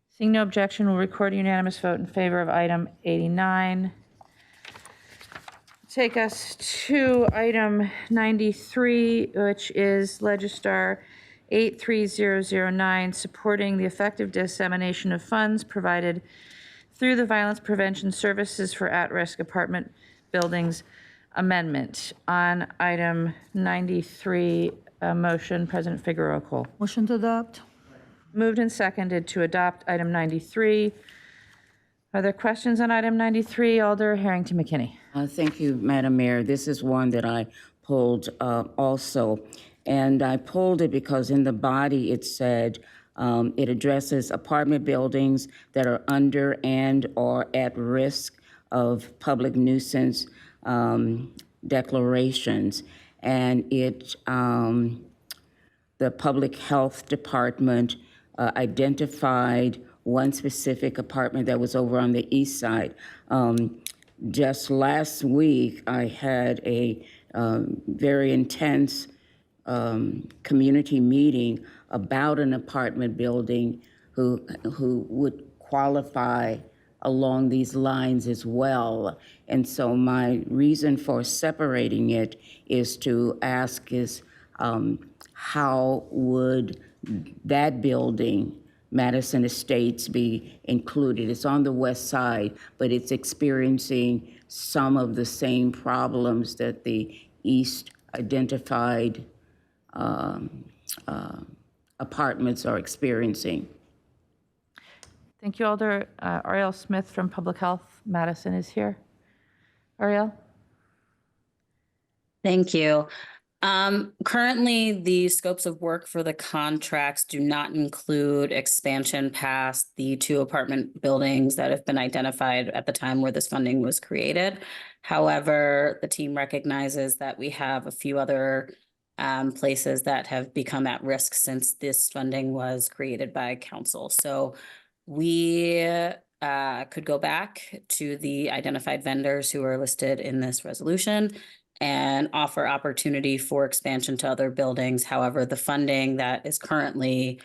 Seeing no objection, we'll record a unanimous vote in favor of item 89. Take us to item 93, which is Legistar 83009, supporting the effective dissemination of funds provided through the Violence Prevention Services for At-Risk Apartment Buildings Amendment. On item 93, a motion, President Figueroa Cole. Motion to adopt. Moved and seconded to adopt item 93. Are there questions on item 93? Alder Harrington McKinney. Thank you, Madam Mayor. This is one that I pulled also. And I pulled it because in the body it said it addresses apartment buildings that are under and or at risk of public nuisance declarations. and the Public Health Department identified one specific apartment that was over on the east side. Just last week, I had a very intense community meeting about an apartment building who would qualify along these lines as well. And so my reason for separating it is to ask is how would that building, Madison Estates, be included? It's on the west side, but it's experiencing some of the same problems that the east identified apartments are experiencing. Thank you, Alder. Ariel Smith from Public Health, Madison is here. Ariel? Thank you. Currently, the scopes of work for the contracts do not include expansion past the 2 apartment buildings that have been identified at the time where this funding was created. However, the team recognizes that we have a few other places that have become at risk since this funding was created by council. So we could go back to the identified vendors who are listed in this resolution and offer opportunity for expansion to other buildings. However, the funding that is currently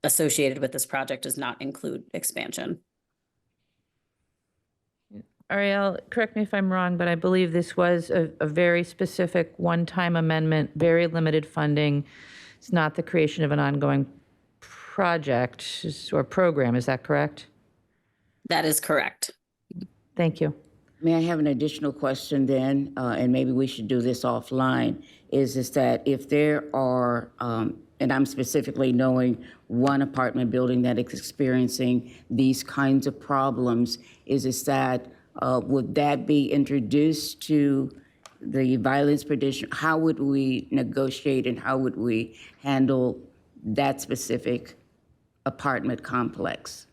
associated with this project does not include expansion. Ariel, correct me if I'm wrong, but I believe this was a very specific one-time amendment, very limited funding. It's not the creation of an ongoing project or program, is that correct? That is correct. Thank you. May I have an additional question then, and maybe we should do this offline, is that if there are, and I'm specifically knowing one apartment building that is experiencing these kinds of problems, is that, would that be introduced to the violence prevention? How would we negotiate and how would we handle that specific apartment complex?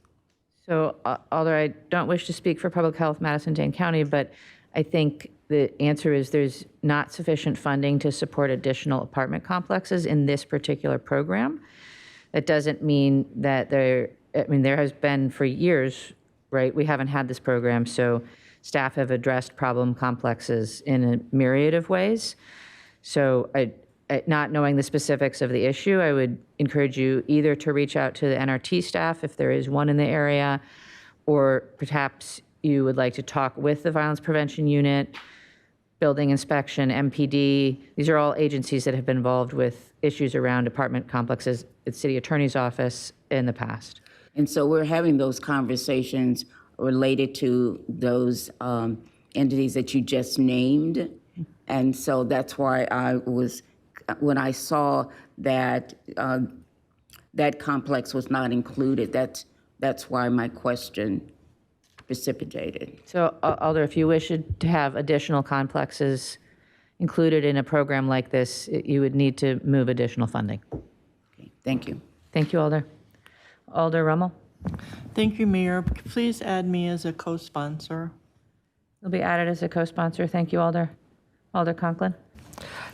So, although I don't wish to speak for Public Health Madison-Dane County, but I think the answer is there's not sufficient funding to support additional apartment complexes in this particular program. That doesn't mean that there has been for years, right? We haven't had this program, so staff have addressed problem complexes in a myriad of ways. So not knowing the specifics of the issue, I would encourage you either to reach out to the NRT staff if there is one in the area, or perhaps you would like to talk with the Violence Prevention Unit, Building Inspection, MPD. These are all agencies that have been involved with issues around apartment complexes at City Attorney's Office in the past. And so we're having those conversations related to those entities that you just named. And so that's why when I saw that that complex was not included, that's why my question precipitated. So, Alder, if you wish to have additional complexes included in a program like this, you would need to move additional funding. Okay, thank you. Thank you, Alder. Alder Rummel? Thank you, Mayor. Please add me as a co-sponsor. You'll be added as a co-sponsor. Thank you, Alder. Alder Conklin?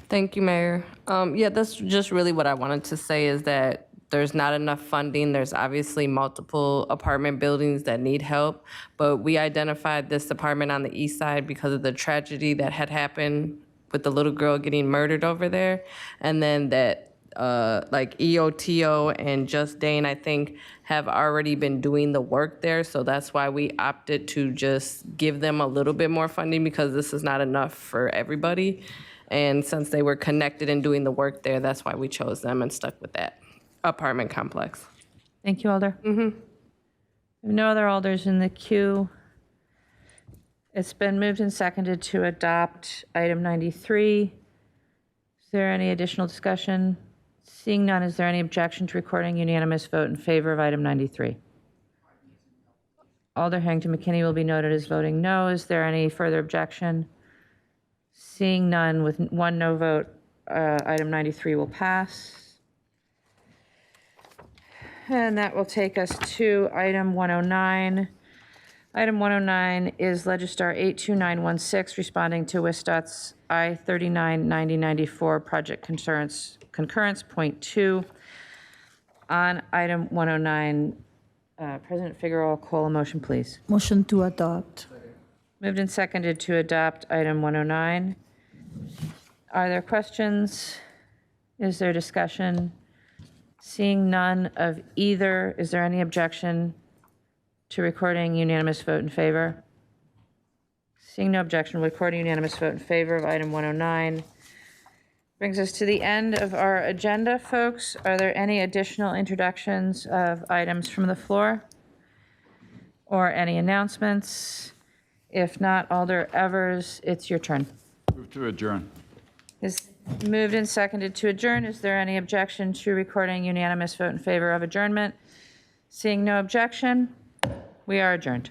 Thank you, Mayor. Yeah, that's just really what I wanted to say is that there's not enough funding. There's obviously multiple apartment buildings that need help, but we identified this apartment on the east side because of the tragedy that had happened with the little girl getting murdered over there. And then that like EOTO and Just Dane, I think, have already been doing the work there. So that's why we opted to just give them a little bit more funding because this is not enough for everybody. And since they were connected and doing the work there, that's why we chose them and stuck with that apartment complex. Thank you, Alder. We have no other Alders in the queue. It's been moved and seconded to adopt item 93. Is there any additional discussion? Seeing none, is there any objection to recording unanimous vote in favor of item 93? Alder Harrington McKinney will be noted as voting no. Is there any further objection? Seeing none, with one no vote, item 93 will pass. And that will take us to item 109, Item 109 is Legistar 82916, responding to WISDOT's I-399094 project concurrence, point 2. On item 109, President Figueroa, call a motion, please. Motion to adopt. Moved and seconded to adopt item 109. Are there questions? Is there discussion? Seeing none of either, is there any objection to recording unanimous vote in favor? Seeing no objection, recording unanimous vote in favor of item 109. Brings us to the end of our agenda, folks. Are there any additional introductions of items from the floor? Or any announcements? If not, Alder Evers, it's your turn. Move to adjourn. Is moved and seconded to adjourn. Is there any objection to recording unanimous vote in favor of adjournment? Seeing no objection, we are adjourned.